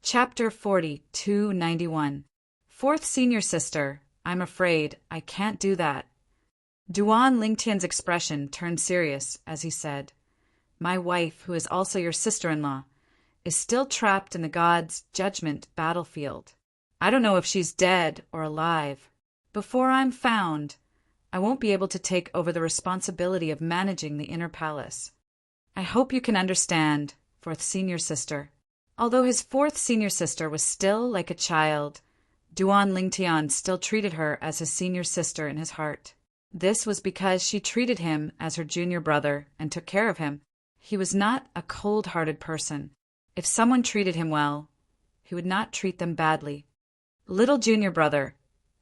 Chapter 4291. Fourth Senior Sister, I'm afraid I can't do that. Duan Lingtian's expression turned serious as he said, My wife, who is also your sister-in-law, is still trapped in the God's judgment battlefield. I don't know if she's dead or alive. Before I'm found, I won't be able to take over the responsibility of managing the inner palace. I hope you can understand, fourth senior sister. Although his fourth senior sister was still like a child, Duan Lingtian still treated her as his senior sister in his heart. This was because she treated him as her junior brother and took care of him. He was not a cold-hearted person. If someone treated him well, he would not treat them badly. Little junior brother,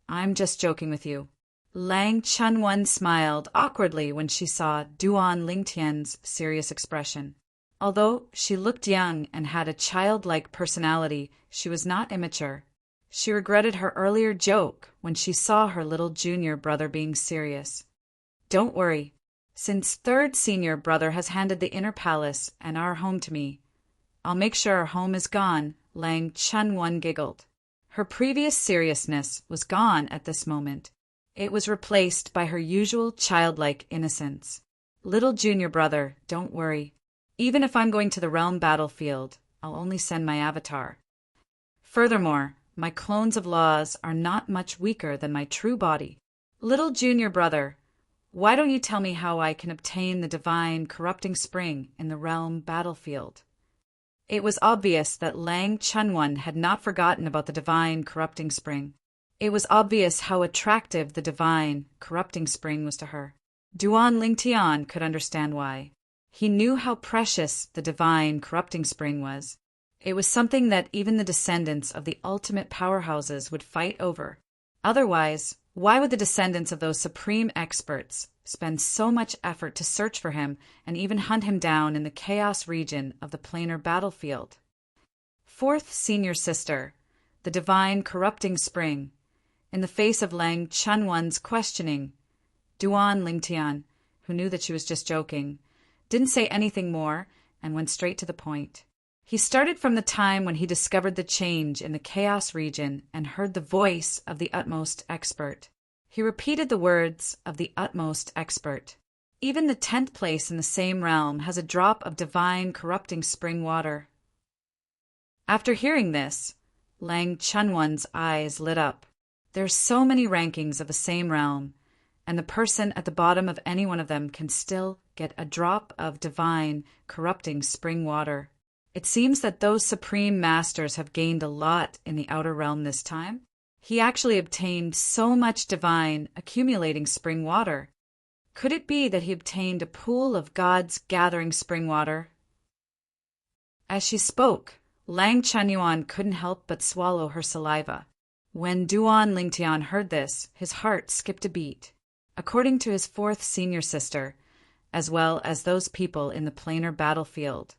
I'm just joking with you. Lang Chunwan smiled awkwardly when she saw Duan Lingtian's serious expression. Although she looked young and had a childlike personality, she was not immature. She regretted her earlier joke when she saw her little junior brother being serious. Don't worry. Since third senior brother has handed the inner palace and our home to me, I'll make sure our home is gone, Lang Chunwan giggled. Her previous seriousness was gone at this moment. It was replaced by her usual childlike innocence. Little junior brother, don't worry. Even if I'm going to the realm battlefield, I'll only send my avatar. Furthermore, my clones of laws are not much weaker than my true body. Little junior brother, why don't you tell me how I can obtain the divine corrupting spring in the realm battlefield? It was obvious that Lang Chunwan had not forgotten about the divine corrupting spring. It was obvious how attractive the divine corrupting spring was to her. Duan Lingtian could understand why. He knew how precious the divine corrupting spring was. It was something that even the descendants of the ultimate powerhouses would fight over. Otherwise, why would the descendants of those supreme experts spend so much effort to search for him and even hunt him down in the chaos region of the planar battlefield? Fourth senior sister, the divine corrupting spring. In the face of Lang Chunwan's questioning, Duan Lingtian, who knew that she was just joking, didn't say anything more and went straight to the point. He started from the time when he discovered the change in the chaos region and heard the voice of the utmost expert. He repeated the words of the utmost expert. Even the 10th place in the same realm has a drop of divine corrupting spring water. After hearing this, Lang Chunwan's eyes lit up. There's so many rankings of the same realm, and the person at the bottom of any one of them can still get a drop of divine corrupting spring water. It seems that those supreme masters have gained a lot in the outer realm this time. He actually obtained so much divine accumulating spring water. Could it be that he obtained a pool of God's gathering spring water? As she spoke, Lang Chunyuan couldn't help but swallow her saliva. When Duan Lingtian heard this, his heart skipped a beat. According to his fourth senior sister, as well as those people in the planar battlefield,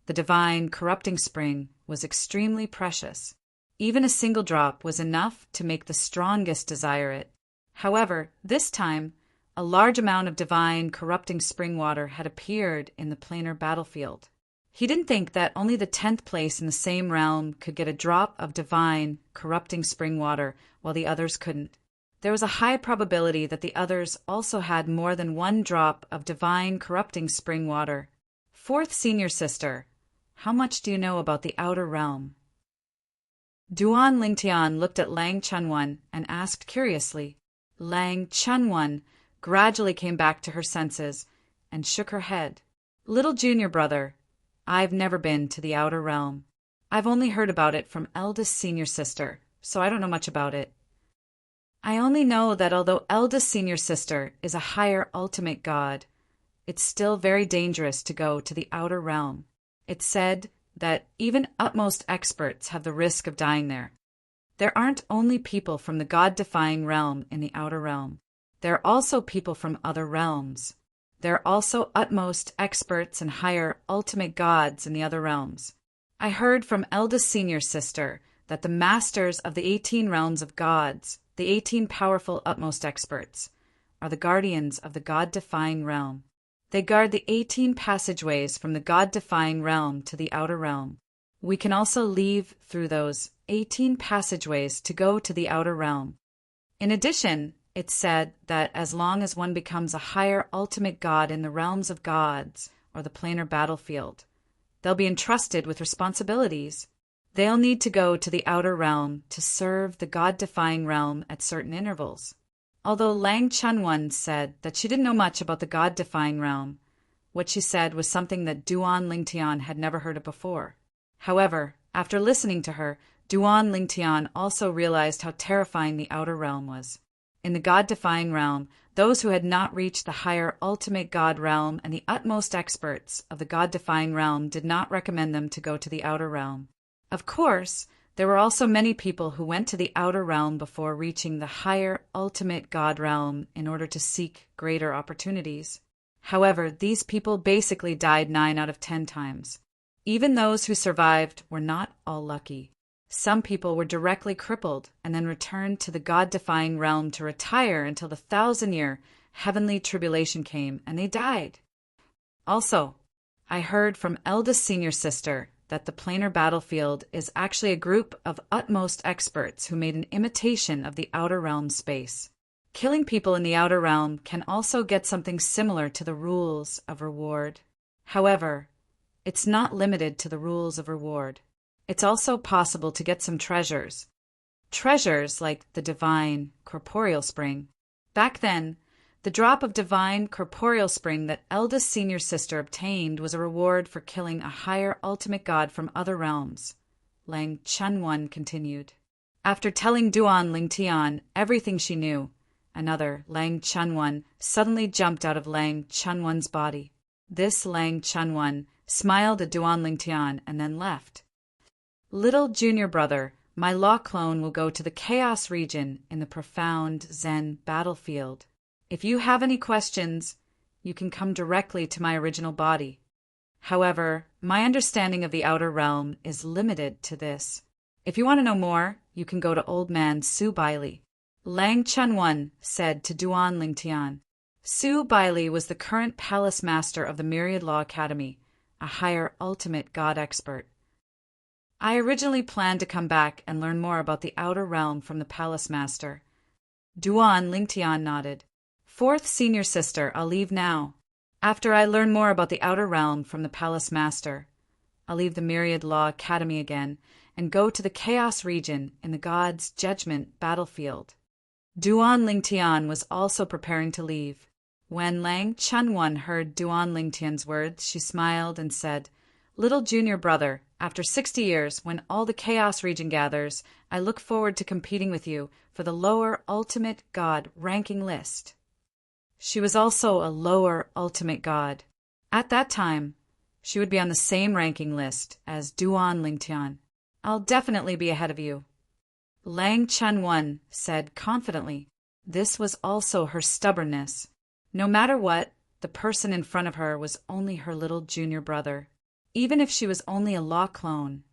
the divine corrupting spring was extremely precious. Even a single drop was enough to make the strongest desire it. However, this time, a large amount of divine corrupting spring water had appeared in the planar battlefield. He didn't think that only the 10th place in the same realm could get a drop of divine corrupting spring water while the others couldn't. There was a high probability that the others also had more than one drop of divine corrupting spring water. Fourth senior sister, how much do you know about the outer realm? Duan Lingtian looked at Lang Chunwan and asked curiously. Lang Chunwan gradually came back to her senses and shook her head. Little junior brother, I've never been to the outer realm. I've only heard about it from eldest senior sister, so I don't know much about it. I only know that although eldest senior sister is a higher ultimate god, it's still very dangerous to go to the outer realm. It's said that even utmost experts have the risk of dying there. There aren't only people from the god-defying realm in the outer realm. There are also people from other realms. There are also utmost experts and higher ultimate gods in the other realms. I heard from eldest senior sister that the masters of the 18 realms of gods, the 18 powerful utmost experts, are the guardians of the god-defying realm. They guard the 18 passageways from the god-defying realm to the outer realm. We can also leave through those 18 passageways to go to the outer realm. In addition, it's said that as long as one becomes a higher ultimate god in the realms of gods, or the planar battlefield, they'll be entrusted with responsibilities. They'll need to go to the outer realm to serve the god-defying realm at certain intervals. Although Lang Chunwan said that she didn't know much about the god-defying realm, what she said was something that Duan Lingtian had never heard of before. However, after listening to her, Duan Lingtian also realized how terrifying the outer realm was. In the god-defying realm, those who had not reached the higher ultimate god realm and the utmost experts of the god-defying realm did not recommend them to go to the outer realm. Of course, there were also many people who went to the outer realm before reaching the higher ultimate god realm in order to seek greater opportunities. However, these people basically died 9 out of 10 times. Even those who survived were not all lucky. Some people were directly crippled and then returned to the god-defying realm to retire until the 1,000-year heavenly tribulation came, and they died. Also, I heard from eldest senior sister that the planar battlefield is actually a group of utmost experts who made an imitation of the outer realm space. Killing people in the outer realm can also get something similar to the rules of reward. However, it's not limited to the rules of reward. It's also possible to get some treasures. Treasures like the divine corporeal spring. Back then, the drop of divine corporeal spring that eldest senior sister obtained was a reward for killing a higher ultimate god from other realms. Lang Chunwan continued. After telling Duan Lingtian everything she knew, another, Lang Chunwan, suddenly jumped out of Lang Chunwan's body. This Lang Chunwan smiled at Duan Lingtian and then left. Little junior brother, my law clone will go to the chaos region in the profound Zen battlefield. If you have any questions, you can come directly to my original body. However, my understanding of the outer realm is limited to this. If you want to know more, you can go to old man Su Bailey. Lang Chunwan said to Duan Lingtian. Su Bailey was the current palace master of the Myriad Law Academy, a higher ultimate god expert. I originally planned to come back and learn more about the outer realm from the palace master. Duan Lingtian nodded. Fourth senior sister, I'll leave now. After I learn more about the outer realm from the palace master, I'll leave the Myriad Law Academy again and go to the chaos region in the God's judgment battlefield. Duan Lingtian was also preparing to leave. When Lang Chunwan heard Duan Lingtian's words, she smiled and said, Little junior brother, after 60 years, when all the chaos region gathers, I look forward to competing with you for the lower ultimate god ranking list. She was also a lower ultimate god. At that time, she would be on the same ranking list as Duan Lingtian. I'll definitely be ahead of you. Lang Chunwan said confidently. This was also her stubbornness. No matter what, the person in front of her was only her little junior brother. Even if she was only a law clone,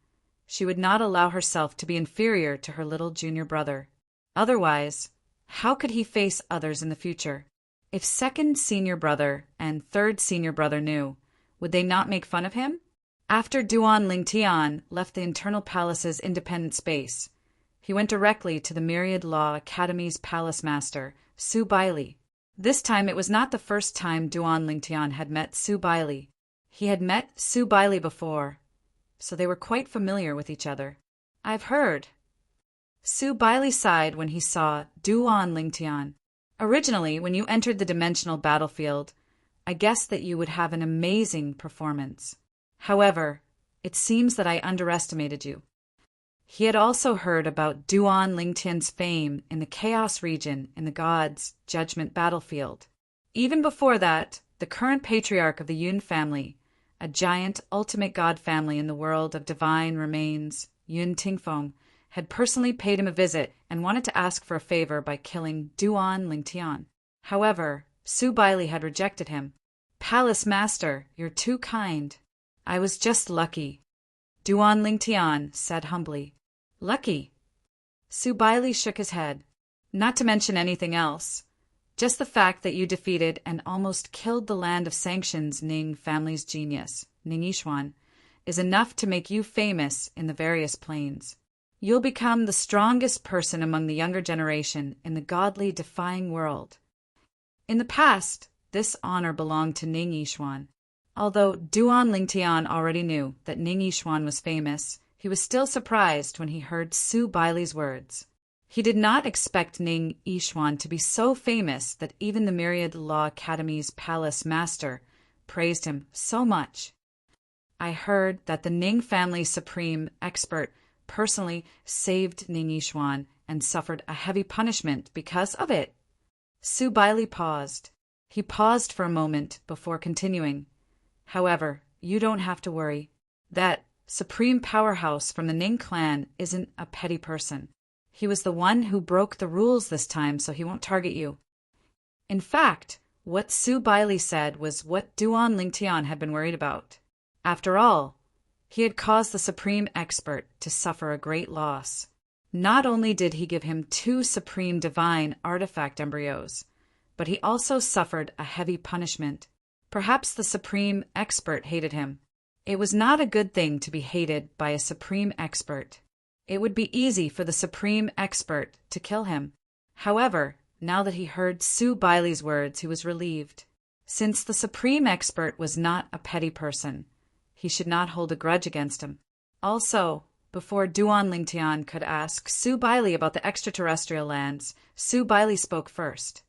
she would not allow herself to be inferior to her little junior brother. Otherwise, how could he face others in the future? If second senior brother and third senior brother knew, would they not make fun of him? After Duan Lingtian left the Internal Palace's independent space, he went directly to the Myriad Law Academy's palace master, Su Bailey. This time it was not the first time Duan Lingtian had met Su Bailey. He had met Su Bailey before, so they were quite familiar with each other. I've heard. Su Bailey sighed when he saw Duan Lingtian. Originally, when you entered the dimensional battlefield, I guessed that you would have an amazing performance. However, it seems that I underestimated you. He had also heard about Duan Lingtian's fame in the Chaos region in the God's Judgment battlefield. Even before that, the current patriarch of the Yun family, a giant ultimate god family in the world of divine remains, Yun Tingfeng, had personally paid him a visit and wanted to ask for a favor by killing Duan Lingtian. However, Su Bailey had rejected him. Palace Master, you're too kind. I was just lucky. Duan Lingtian said humbly. Lucky? Su Bailey shook his head. Not to mention anything else. Just the fact that you defeated and almost killed the land of sanctions Ning family's genius, Ning Yishuan, is enough to make you famous in the various planes. You'll become the strongest person among the younger generation in the godly defying world. In the past, this honor belonged to Ning Yixuan. Although Duan Lingtian already knew that Ning Yixuan was famous, he was still surprised when he heard Su Baili's words. He did not expect Ning Yixuan to be so famous that even the Myriad Law Academy's palace master praised him so much. I heard that the Ning family's supreme expert personally saved Ning Yixuan and suffered a heavy punishment because of it. Su Baili paused. He paused for a moment before continuing. However, you don't have to worry. That supreme powerhouse from the Ning clan isn't a petty person. He was the one who broke the rules this time, so he won't target you. In fact, what Su Baili said was what Duan Lingtian had been worried about. After all, he had caused the supreme expert to suffer a great loss. Not only did he give him 2 supreme divine artifact embryos, but he also suffered a heavy punishment. Perhaps the supreme expert hated him. It was not a good thing to be hated by a supreme expert. It would be easy for the supreme expert to kill him. However, now that he heard Su Baili's words, he was relieved. Since the supreme expert was not a petty person, he should not hold a grudge against him. Also, before Duan Lingtian could ask Su Baili about the extraterrestrial lands, Su Baili spoke first.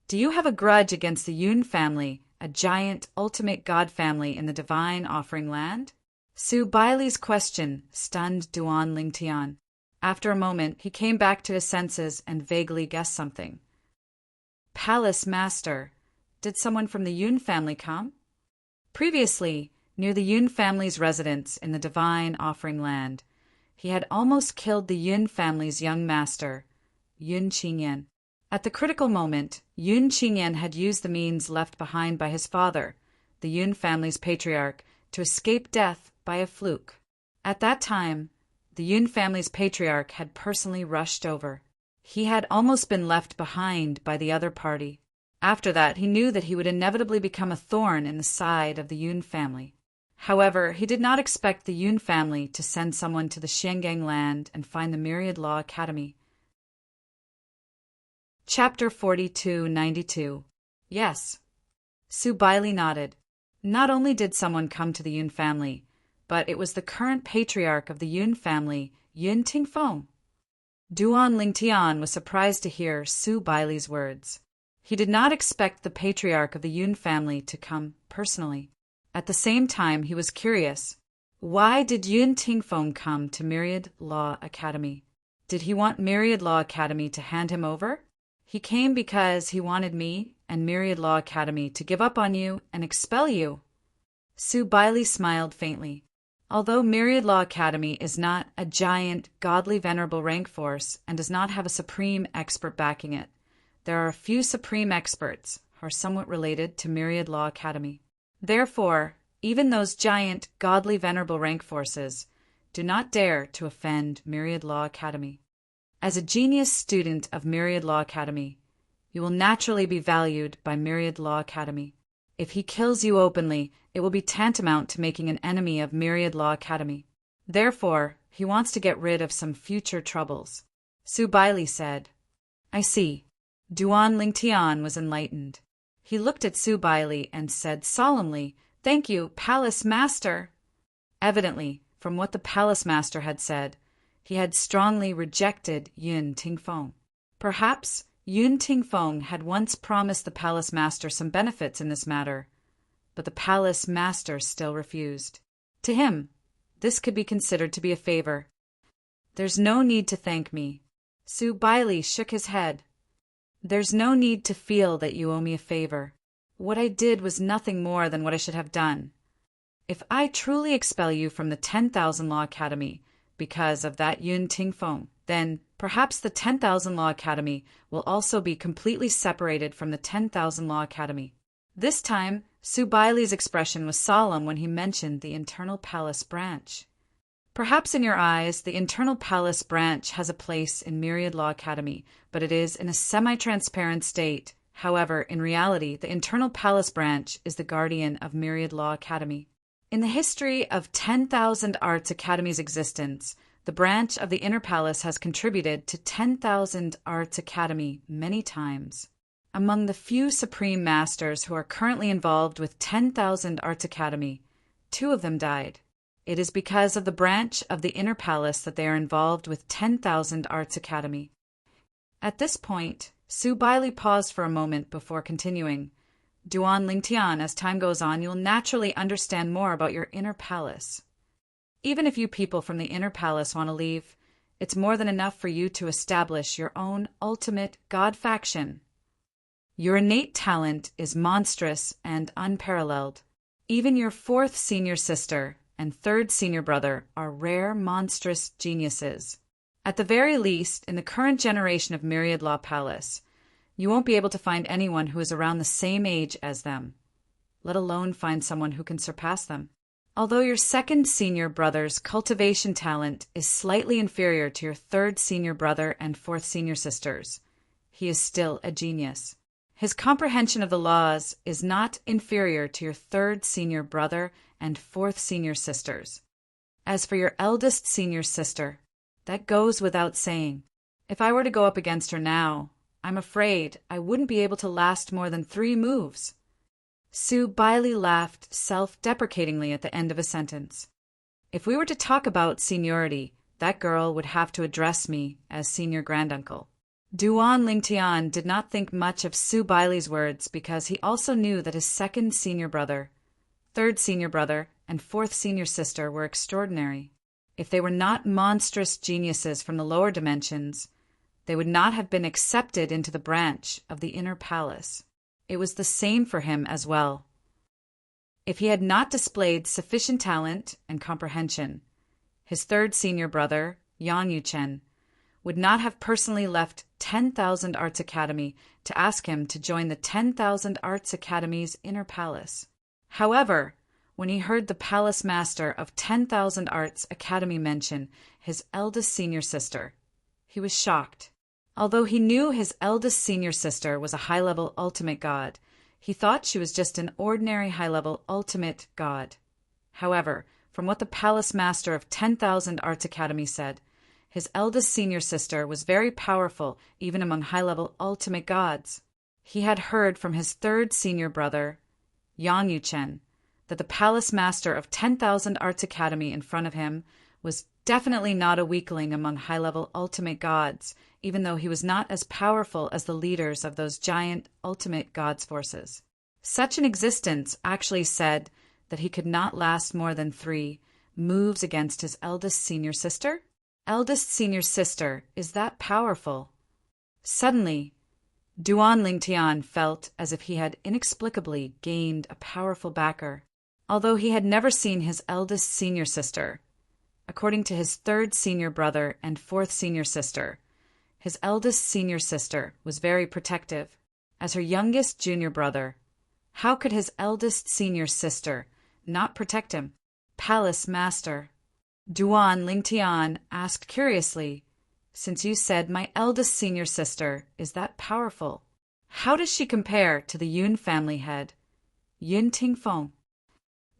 Do you have a grudge against the Yun family, a giant ultimate god family in the divine offering land? Su Baili's question stunned Duan Lingtian. After a moment, he came back to his senses and vaguely guessed something. Palace Master, did someone from the Yun family come? Previously, near the Yun family's residence in the divine offering land, he had almost killed the Yun family's young master, Yun Qingyan. At the critical moment, Yun Qingyan had used the means left behind by his father, the Yun family's patriarch, to escape death by a fluke. At that time, the Yun family's patriarch had personally rushed over. He had almost been left behind by the other party. After that, he knew that he would inevitably become a thorn in the side of the Yun family. However, he did not expect the Yun family to send someone to the Xiangang land and find the Myriad Law Academy. Chapter 4292. Yes. Su Baili nodded. Not only did someone come to the Yun family, but it was the current patriarch of the Yun family, Yun Tingfeng. Duan Lingtian was surprised to hear Su Baili's words. He did not expect the patriarch of the Yun family to come personally. At the same time, he was curious. Why did Yun Tingfeng come to Myriad Law Academy? Did he want Myriad Law Academy to hand him over? He came because he wanted me and Myriad Law Academy to give up on you and expel you. Su Baili smiled faintly. Although Myriad Law Academy is not a giant, godly, venerable rank force and does not have a supreme expert backing it, there are a few supreme experts who are somewhat related to Myriad Law Academy. Therefore, even those giant, godly, venerable rank forces do not dare to offend Myriad Law Academy. As a genius student of Myriad Law Academy, you will naturally be valued by Myriad Law Academy. If he kills you openly, it will be tantamount to making an enemy of Myriad Law Academy. Therefore, he wants to get rid of some future troubles. Su Baili said. I see. Duan Lingtian was enlightened. He looked at Su Baili and said solemnly, Thank you, Palace Master. Evidently, from what the Palace Master had said, he had strongly rejected Yun Tingfeng. Perhaps Yun Tingfeng had once promised the Palace Master some benefits in this matter, but the Palace Master still refused. To him, this could be considered to be a favor. There's no need to thank me. Su Baili shook his head. There's no need to feel that you owe me a favor. What I did was nothing more than what I should have done. If I truly expel you from the 10,000 Law Academy because of that Yun Tingfeng, then perhaps the 10,000 Law Academy will also be completely separated from the 10,000 Law Academy. This time, Su Baili's expression was solemn when he mentioned the internal palace branch. Perhaps in your eyes, the internal palace branch has a place in Myriad Law Academy, but it is in a semi-transparent state. However, in reality, the internal palace branch is the guardian of Myriad Law Academy. In the history of 10,000 Arts Academy's existence, the branch of the Inner Palace has contributed to 10,000 Arts Academy many times. Among the few Supreme Masters who are currently involved with 10,000 Arts Academy, 2 of them died. It is because of the branch of the Inner Palace that they are involved with 10,000 Arts Academy. At this point, Su Bailey paused for a moment before continuing. Duan Lingtian, as time goes on, you'll naturally understand more about your Inner Palace. Even if you people from the Inner Palace want to leave, it's more than enough for you to establish your own ultimate God faction. Your innate talent is monstrous and unparalleled. Even your 4th senior sister and 3rd senior brother are rare, monstrous geniuses. At the very least, in the current generation of Myriad Law Palace, you won't be able to find anyone who is around the same age as them, let alone find someone who can surpass them. Although your 2nd senior brother's cultivation talent is slightly inferior to your 3rd senior brother and 4th senior sister's, he is still a genius. His comprehension of the laws is not inferior to your 3rd senior brother and 4th senior sister's. As for your eldest senior sister, that goes without saying. If I were to go up against her now, I'm afraid I wouldn't be able to last more than 3 moves. Su Bailey laughed self-deprecatingly at the end of a sentence. If we were to talk about seniority, that girl would have to address me as senior granduncle. Duan Lingtian did not think much of Su Bailey's words because he also knew that his 2nd senior brother, 3rd senior brother, and 4th senior sister were extraordinary. If they were not monstrous geniuses from the lower dimensions, they would not have been accepted into the branch of the Inner Palace. It was the same for him as well. If he had not displayed sufficient talent and comprehension, his 3rd senior brother, Yang Yuchen, would not have personally left 10,000 Arts Academy to ask him to join the 10,000 Arts Academy's Inner Palace. However, when he heard the Palace Master of 10,000 Arts Academy mention his eldest senior sister, he was shocked. Although he knew his eldest senior sister was a high-level ultimate god, he thought she was just an ordinary high-level ultimate god. However, from what the Palace Master of 10,000 Arts Academy said, his eldest senior sister was very powerful even among high-level ultimate gods. He had heard from his 3rd senior brother, Yang Yuchen, that the Palace Master of 10,000 Arts Academy in front of him was definitely not a weakling among high-level ultimate gods, even though he was not as powerful as the leaders of those giant ultimate gods' forces. Such an existence actually said that he could not last more than 3 moves against his eldest senior sister? Eldest senior sister is that powerful. Suddenly, Duan Lingtian felt as if he had inexplicably gained a powerful backer. Although he had never seen his eldest senior sister, according to his 3rd senior brother and 4th senior sister, his eldest senior sister was very protective. As her youngest junior brother, how could his eldest senior sister not protect him? Palace Master. Duan Lingtian asked curiously, since you said my eldest senior sister is that powerful, how does she compare to the Yun family head, Yun Tingfeng?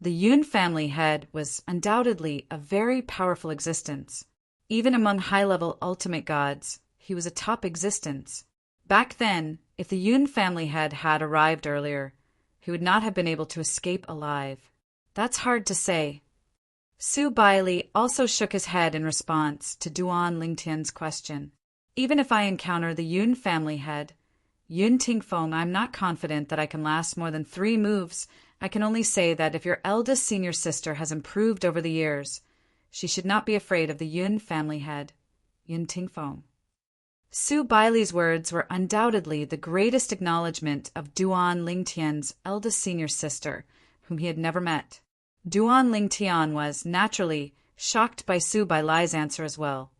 The Yun family head was undoubtedly a very powerful existence. Even among high-level ultimate gods, he was a top existence. Back then, if the Yun family head had arrived earlier, he would not have been able to escape alive. That's hard to say. Su Bailey also shook his head in response to Duan Lingtian's question. Even if I encounter the Yun family head, Yun Tingfeng, I'm not confident that I can last more than 3 moves. I can only say that if your eldest senior sister has improved over the years, she should not be afraid of the Yun family head, Yun Tingfeng. Su Bailey's words were undoubtedly the greatest acknowledgement of Duan Lingtian's eldest senior sister, whom he had never met. Duan Lingtian was, naturally, shocked by Su Bailey's answer as well.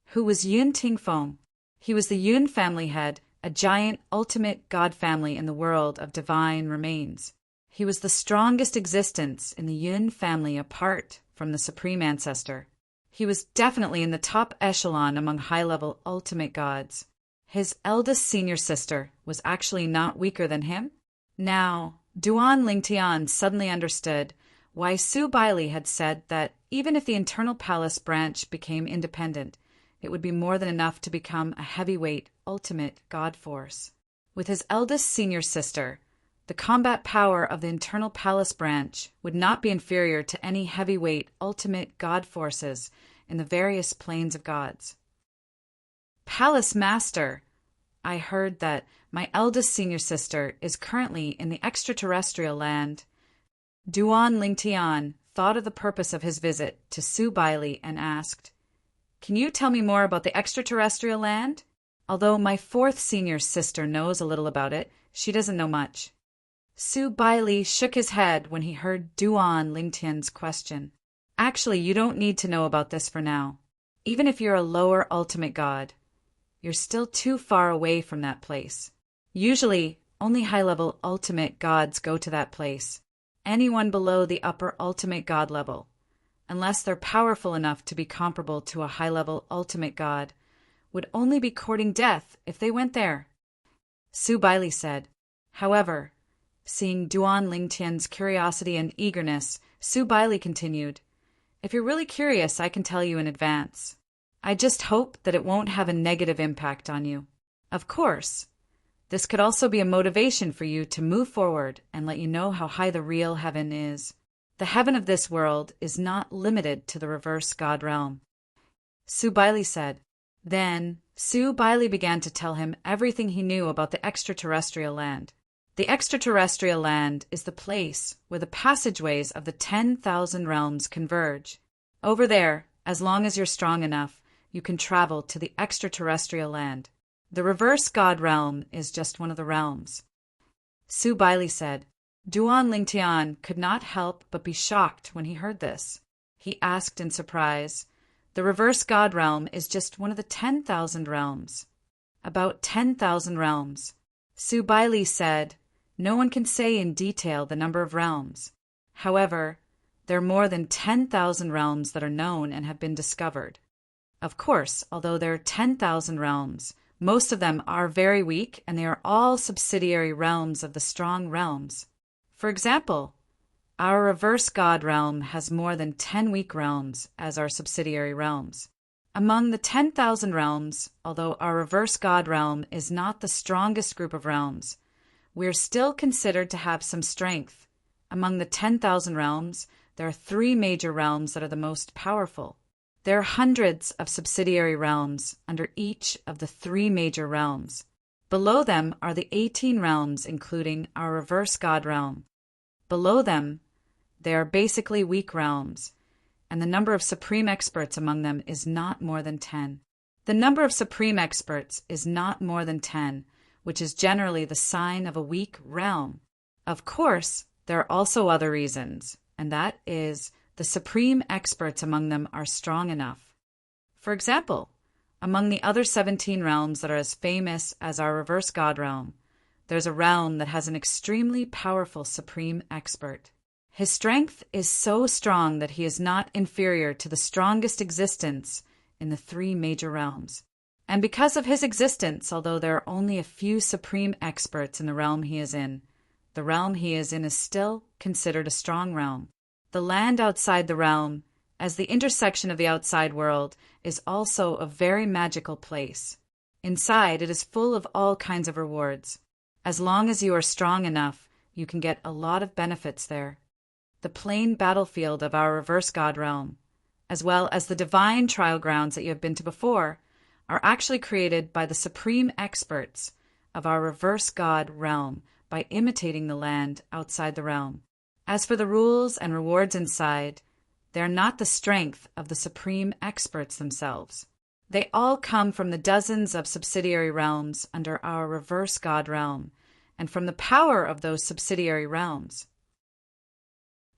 Who was Yun Tingfeng? He was the Yun family head, a giant ultimate god family in the world of divine remains. He was the strongest existence in the Yun family apart from the supreme ancestor. He was definitely in the top echelon among high-level ultimate gods. His eldest senior sister was actually not weaker than him? Now, Duan Lingtian suddenly understood why Sue Biley had said that even if the internal palace branch became independent, it would be more than enough to become a heavyweight, ultimate god force. With his eldest senior sister, the combat power of the internal palace branch would not be inferior to any heavyweight, ultimate god forces in the various planes of gods. Palace Master, I heard that my eldest senior sister is currently in the extraterrestrial land. Duan Lingtian thought of the purpose of his visit to Sue Biley and asked, "Can you tell me more about the extraterrestrial land?" Although my fourth senior sister knows a little about it, she doesn't know much. Sue Biley shook his head when he heard Duan Lingtian's question. Actually, you don't need to know about this for now. Even if you're a lower ultimate god, you're still too far away from that place. Usually, only high-level ultimate gods go to that place. Anyone below the upper ultimate god level, unless they're powerful enough to be comparable to a high-level ultimate god, would only be courting death if they went there. Sue Biley said. However, seeing Duan Lingtian's curiosity and eagerness, Sue Biley continued, "If you're really curious, I can tell you in advance. I just hope that it won't have a negative impact on you. Of course, this could also be a motivation for you to move forward and let you know how high the real heaven is. The heaven of this world is not limited to the reverse god realm." Sue Biley said. Then, Sue Biley began to tell him everything he knew about the extraterrestrial land. The extraterrestrial land is the place where the passageways of the 10,000 realms converge. Over there, as long as you're strong enough, you can travel to the extraterrestrial land. The reverse god realm is just one of the realms. Sue Biley said. Duan Lingtian could not help but be shocked when he heard this. He asked in surprise, "The reverse god realm is just one of the 10,000 realms." About 10,000 realms. Sue Biley said, "No one can say in detail the number of realms. However, there are more than 10,000 realms that are known and have been discovered. Of course, although there are 10,000 realms, most of them are very weak, and they are all subsidiary realms of the strong realms. For example, our reverse god realm has more than 10 weak realms as our subsidiary realms. Among the 10,000 realms, although our reverse god realm is not the strongest group of realms, we are still considered to have some strength. Among the 10,000 realms, there are 3 major realms that are the most powerful. There are hundreds of subsidiary realms under each of the 3 major realms. Below them are the 18 realms, including our reverse god realm. Below them, they are basically weak realms, and the number of supreme experts among them is not more than 10. The number of supreme experts is not more than 10, which is generally the sign of a weak realm. Of course, there are also other reasons, and that is the supreme experts among them are strong enough. For example, among the other 17 realms that are as famous as our reverse god realm, there's a realm that has an extremely powerful supreme expert. His strength is so strong that he is not inferior to the strongest existence in the 3 major realms. And because of his existence, although there are only a few supreme experts in the realm he is in, the realm he is in is still considered a strong realm. The land outside the realm, as the intersection of the outside world, is also a very magical place. Inside, it is full of all kinds of rewards. As long as you are strong enough, you can get a lot of benefits there. The plain battlefield of our reverse god realm, as well as the divine trial grounds that you have been to before, are actually created by the supreme experts of our reverse god realm by imitating the land outside the realm. As for the rules and rewards inside, they are not the strength of the supreme experts themselves. They all come from the dozens of subsidiary realms under our reverse god realm, and from the power of those subsidiary realms.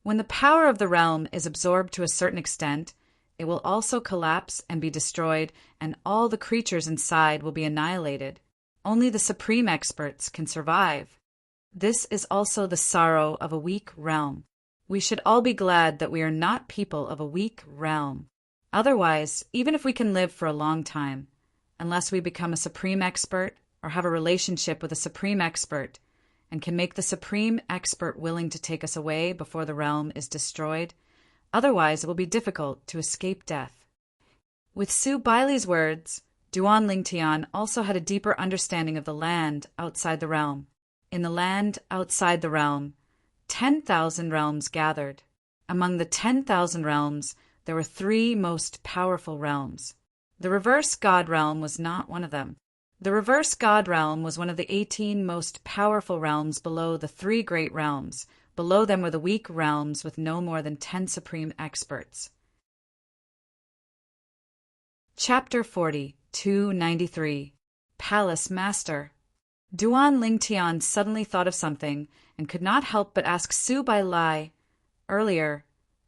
When the power of the realm is absorbed to a certain extent, it will also collapse and be destroyed, and all the creatures inside will be annihilated. Only the supreme experts can survive. This is also the sorrow of a weak realm. We should all be glad that we are not people of a weak realm. Otherwise, even if we can live for a long time, unless we become a supreme expert or have a relationship with a supreme expert, and can make the supreme expert willing to take us away before the realm is destroyed. Otherwise, it will be difficult to escape death. With Su Baili's words, Duan Lingtian also had a deeper understanding of the land outside the realm. In the land outside the realm, 10,000 realms gathered. Among the 10,000 realms, there were 3 most powerful realms. The reverse God realm was not one of them. The reverse God realm was one of the 18 most powerful realms below the 3 great realms. Below them were the weak realms with no more than 10 supreme experts. Chapter 40, 293. Palace Master. Duan Lingtian suddenly thought of something and could not help but ask Su Bailai, "Earlier,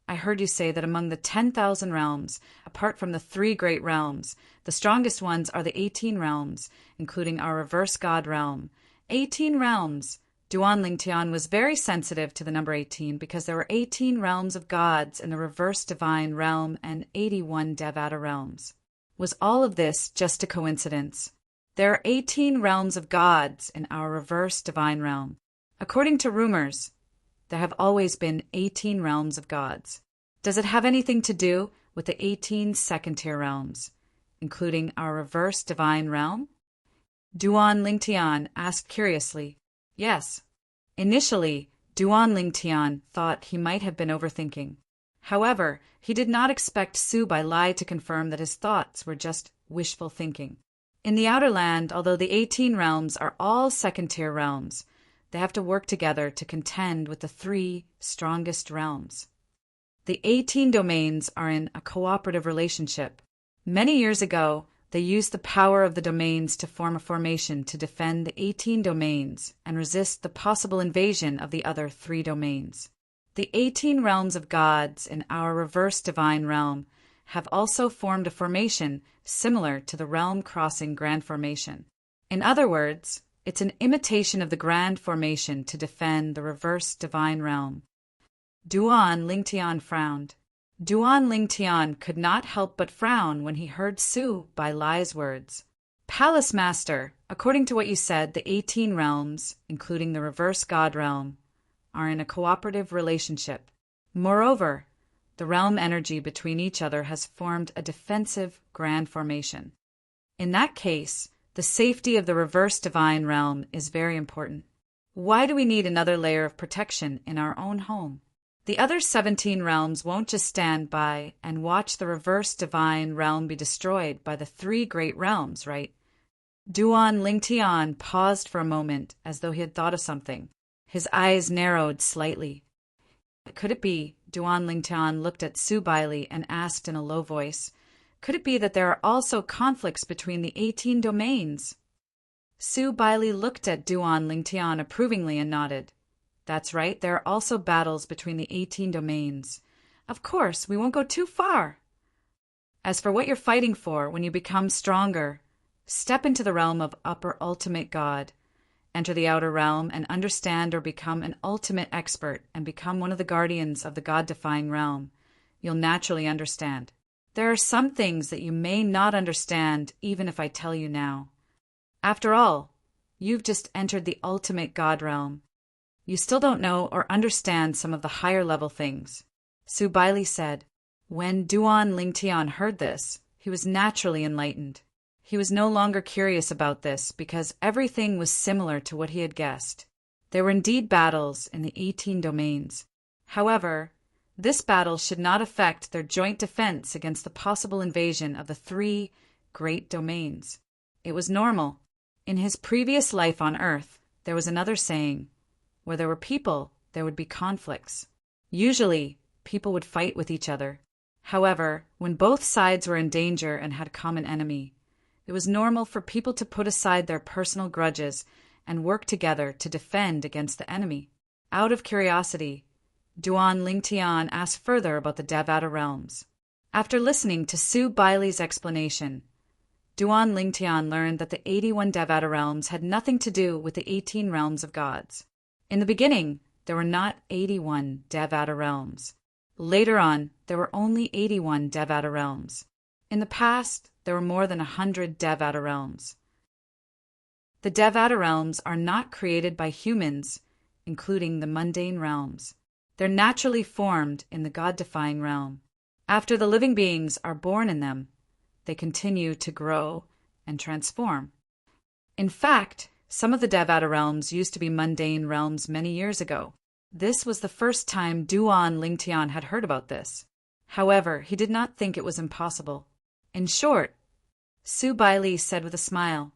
I heard you say that among the 10,000 realms, apart from the 3 great realms, the strongest ones are the 18 realms, including our reverse God realm. 18 realms." Duan Lingtian was very sensitive to the number 18 because there were 18 realms of gods in the reverse divine realm and 81 Devata realms. Was all of this just a coincidence? There are 18 realms of gods in our reverse divine realm. According to rumors, there have always been 18 realms of gods. Does it have anything to do with the 18 second-tier realms, including our reverse divine realm? Duan Lingtian asked curiously. Yes. Initially, Duan Lingtian thought he might have been overthinking. However, he did not expect Su Bailai to confirm that his thoughts were just wishful thinking. In the Outer Land, although the 18 realms are all second-tier realms, they have to work together to contend with the 3 strongest realms. The 18 domains are in a cooperative relationship. Many years ago, they used the power of the domains to form a formation to defend the 18 domains and resist the possible invasion of the other 3 domains. The 18 realms of gods in our reverse divine realm have also formed a formation similar to the realm-crossing grand formation. In other words, it's an imitation of the grand formation to defend the reverse divine realm. Duan Lingtian frowned. Duan Lingtian could not help but frown when he heard Su Bailai's words. Palace Master, according to what you said, the 18 realms, including the reverse God realm, are in a cooperative relationship. Moreover, the realm energy between each other has formed a defensive grand formation. In that case, the safety of the reverse divine realm is very important. Why do we need another layer of protection in our own home? The other 17 realms won't just stand by and watch the reverse divine realm be destroyed by the 3 great realms, right? Duan Lingtian paused for a moment as though he had thought of something. His eyes narrowed slightly. Could it be, Duan Lingtian looked at Su Baili and asked in a low voice, could it be that there are also conflicts between the 18 domains? Su Baili looked at Duan Lingtian approvingly and nodded. That's right, there are also battles between the 18 domains. Of course, we won't go too far. As for what you're fighting for when you become stronger, step into the realm of Upper Ultimate God. Enter the outer realm and understand or become an ultimate expert and become one of the guardians of the God-defying realm. You'll naturally understand. There are some things that you may not understand even if I tell you now. After all, you've just entered the ultimate God realm. You still don't know or understand some of the higher level things. Su Baili said. When Duan Lingtian heard this, he was naturally enlightened. He was no longer curious about this because everything was similar to what he had guessed. There were indeed battles in the 18 domains. However, this battle should not affect their joint defense against the possible invasion of the 3 great domains. It was normal. In his previous life on Earth, there was another saying, where there were people, there would be conflicts. Usually, people would fight with each other. However, when both sides were in danger and had a common enemy, it was normal for people to put aside their personal grudges and work together to defend against the enemy. Out of curiosity, Duan Lingtian asked further about the Devata realms. After listening to Su Baili's explanation, Duan Lingtian learned that the 81 Devata realms had nothing to do with the 18 realms of gods. In the beginning, there were not 81 Devata realms. Later on, there were only 81 Devata realms. In the past, there were more than 100 Devata realms. The Devata realms are not created by humans, including the mundane realms. They're naturally formed in the God-defying realm. After the living beings are born in them, they continue to grow and transform. In fact, some of the Devata realms used to be mundane realms many years ago. This was the first time Duan Lingtian had heard about this. However, he did not think it was impossible. In short, Su Baili said with a smile,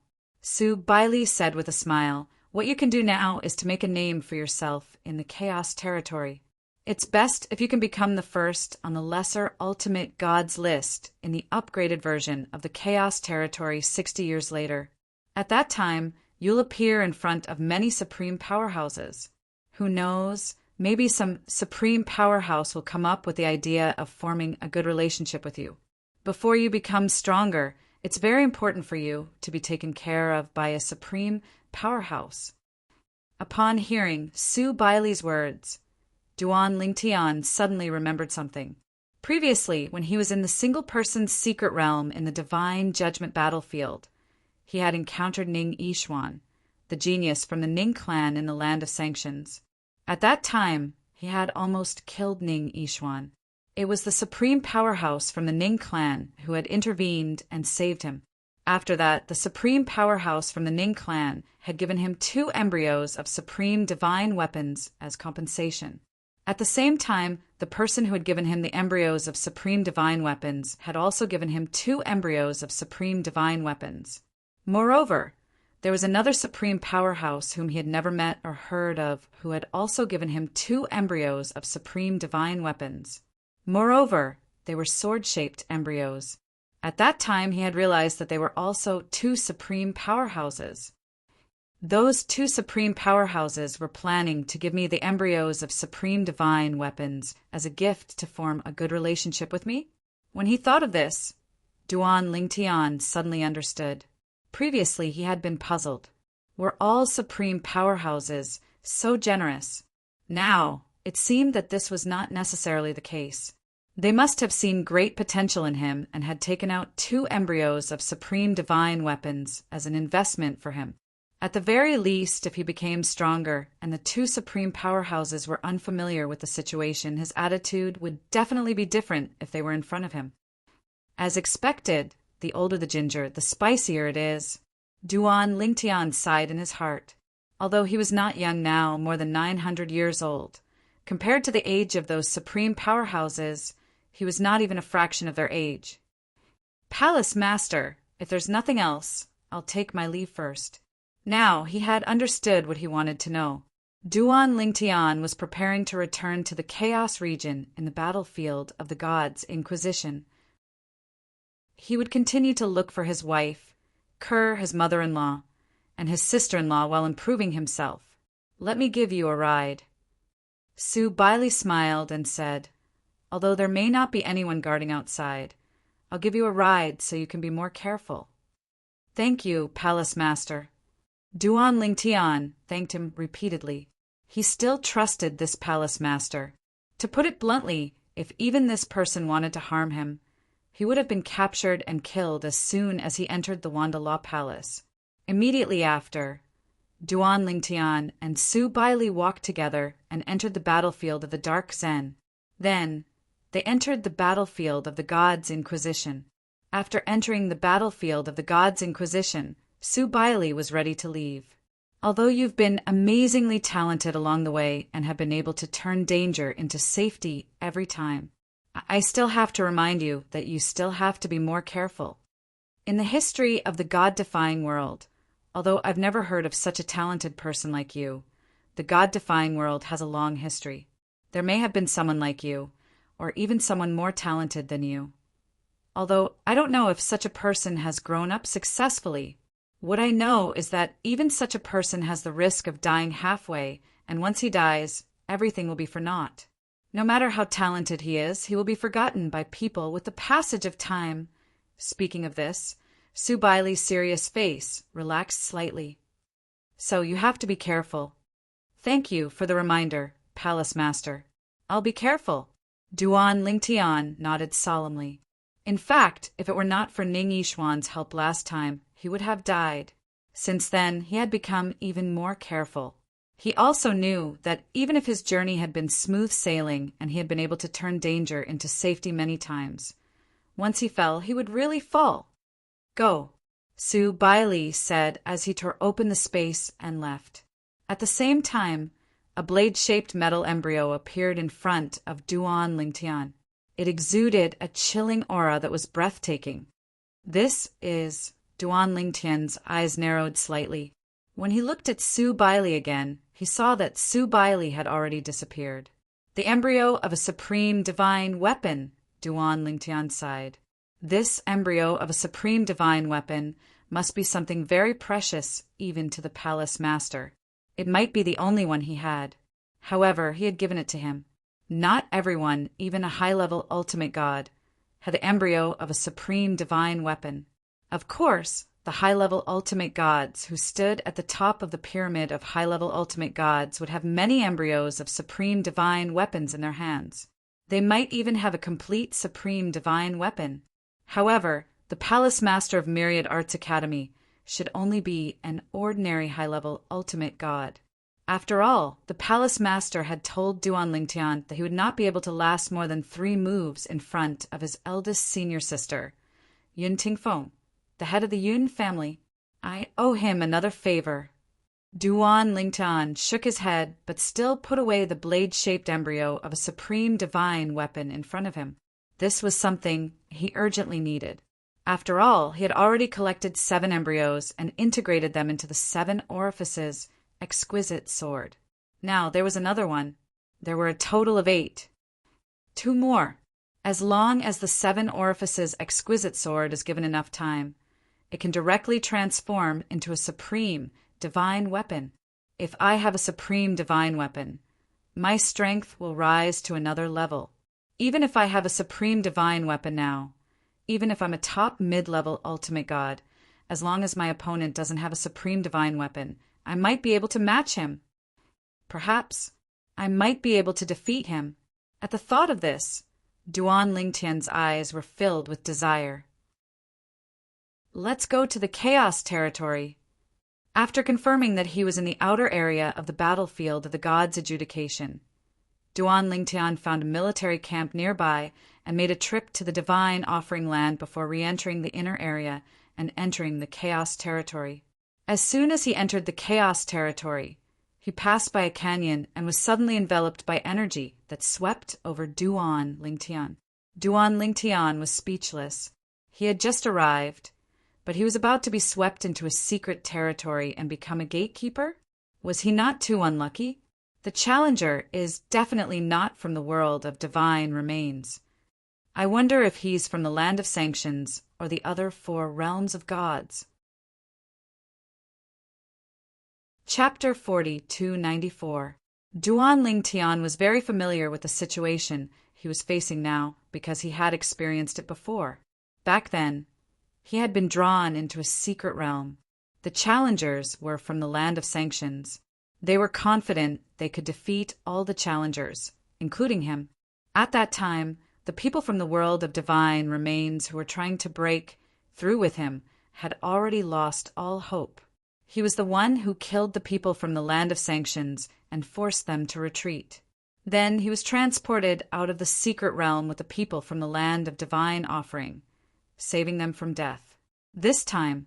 what you can do now is to make a name for yourself in the chaos territory. It's best if you can become the first on the lesser ultimate gods list in the upgraded version of the chaos territory 60 years later. At that time, you'll appear in front of many supreme powerhouses. Who knows, maybe some supreme powerhouse will come up with the idea of forming a good relationship with you. Before you become stronger, it's very important for you to be taken care of by a supreme powerhouse. Upon hearing Su Baili's words, Duan Lingtian suddenly remembered something. Previously, when he was in the single-person secret realm in the divine judgment battlefield, he had encountered Ning Yishuan, the genius from the Ning clan in the Land of Sanctions. At that time, he had almost killed Ning Yishuan. It was the supreme powerhouse from the Ning clan who had intervened and saved him. After that, the supreme powerhouse from the Ning clan had given him 2 embryos of supreme divine weapons as compensation. At the same time, the person who had given him the embryos of supreme divine weapons had also given him 2 embryos of supreme divine weapons. Moreover, there was another supreme powerhouse whom he had never met or heard of who had also given him 2 embryos of supreme divine weapons. Moreover, they were sword-shaped embryos. At that time, he had realized that they were also 2 supreme powerhouses. Those 2 supreme powerhouses were planning to give me the embryos of supreme divine weapons as a gift to form a good relationship with me. When he thought of this, Duan Lingtian suddenly understood. Previously, he had been puzzled. Were all supreme powerhouses so generous? Now, it seemed that this was not necessarily the case. They must have seen great potential in him and had taken out 2 embryos of supreme divine weapons as an investment for him. At the very least, if he became stronger and the 2 supreme powerhouses were unfamiliar with the situation, his attitude would definitely be different if they were in front of him. As expected, the older the ginger, the spicier it is. Duan Lingtian sighed in his heart. Although he was not young now, more than 900 years old, compared to the age of those supreme powerhouses, he was not even a fraction of their age. Palace Master, if there's nothing else, I'll take my leave first. Now he had understood what he wanted to know. Duan Lingtian was preparing to return to the Chaos region in the battlefield of the gods' Inquisition. He would continue to look for his wife, Kerr, his mother-in-law, and his sister-in-law while improving himself. Let me give you a ride. Su Baili smiled and said, although there may not be anyone guarding outside, I'll give you a ride so you can be more careful. Thank you, Palace Master. Duan Lingtian thanked him repeatedly. He still trusted this Palace Master. To put it bluntly, if even this person wanted to harm him, he would have been captured and killed as soon as he entered the Wandalaw Palace. Immediately after, Duan Lingtian and Su Baili walked together and entered the battlefield of the Dark Zen. Then, they entered the battlefield of the Gods' Inquisition. After entering the battlefield of the Gods' Inquisition, Su Baili was ready to leave. Although you've been amazingly talented along the way and have been able to turn danger into safety every time, I still have to remind you that you still have to be more careful. In the history of the God-defying world, although I've never heard of such a talented person like you, the God-defying world has a long history. There may have been someone like you, or even someone more talented than you. Although I don't know if such a person has grown up successfully. What I know is that even such a person has the risk of dying halfway, and once he dies, everything will be for naught. No matter how talented he is, he will be forgotten by people with the passage of time. Speaking of this, Su Baili's serious face relaxed slightly. So you have to be careful. Thank you for the reminder, Palace Master. I'll be careful. Duan Lingtian nodded solemnly. In fact, if it were not for Ning Yishuan's help last time, he would have died. Since then, he had become even more careful. He also knew that even if his journey had been smooth sailing and he had been able to turn danger into safety many times, once he fell, he would really fall. Go, Su Baili said as he tore open the space and left. At the same time, a blade-shaped metal embryo appeared in front of Duan Lingtian. It exuded a chilling aura that was breathtaking. This is... Duan Lingtian's eyes narrowed slightly. When he looked at Su Baili again, he saw that Su Baili had already disappeared. The embryo of a supreme divine weapon, Duan Lingtian sighed. This embryo of a supreme divine weapon must be something very precious even to the palace master. It might be the only one he had. However, he had given it to him. Not everyone, even a high-level ultimate god, had the embryo of a supreme divine weapon. Of course, the high-level ultimate gods who stood at the top of the pyramid of high-level ultimate gods would have many embryos of supreme divine weapons in their hands. They might even have a complete supreme divine weapon. However, the Palace Master of Myriad Arts Academy should only be an ordinary high-level ultimate god. After all, the Palace Master had told Duan Lingtian that he would not be able to last more than 3 moves in front of his eldest senior sister, Yun Tingfeng, the head of the Yun family. I owe him another favor. Duan Lingtian shook his head, but still put away the blade-shaped embryo of a supreme divine weapon in front of him. This was something he urgently needed. After all, he had already collected 7 embryos and integrated them into the 7 orifices exquisite sword. Now there was another one. There were a total of 8. 2 more. As long as the 7 orifices exquisite sword is given enough time, it can directly transform into a supreme divine weapon. If I have a supreme divine weapon, my strength will rise to another level. Even if I have a supreme divine weapon now, even if I'm a top mid-level ultimate god, as long as my opponent doesn't have a supreme divine weapon, I might be able to match him. Perhaps I might be able to defeat him. At the thought of this, Duan Lingtian's eyes were filled with desire. Let's go to the Chaos Territory. After confirming that he was in the outer area of the battlefield of the gods' adjudication, Duan Lingtian found a military camp nearby and made a trip to the divine offering land before re-entering the inner area and entering the Chaos Territory. As soon as he entered the Chaos Territory, he passed by a canyon and was suddenly enveloped by energy that swept over Duan Lingtian. Duan Lingtian was speechless. He had just arrived, but he was about to be swept into a secret territory and become a gatekeeper? Was he not too unlucky? The challenger is definitely not from the world of divine remains. I wonder if he's from the land of sanctions or the other 4 realms of gods. Chapter 40-294. Duan Lingtian was very familiar with the situation he was facing now because he had experienced it before. Back then, he had been drawn into a secret realm. The challengers were from the land of sanctions. They were confident they could defeat all the challengers, including him. At that time, the people from the world of divine remains who were trying to break through with him had already lost all hope. He was the one who killed the people from the land of sanctions and forced them to retreat. Then he was transported out of the secret realm with the people from the land of divine offering, saving them from death. This time,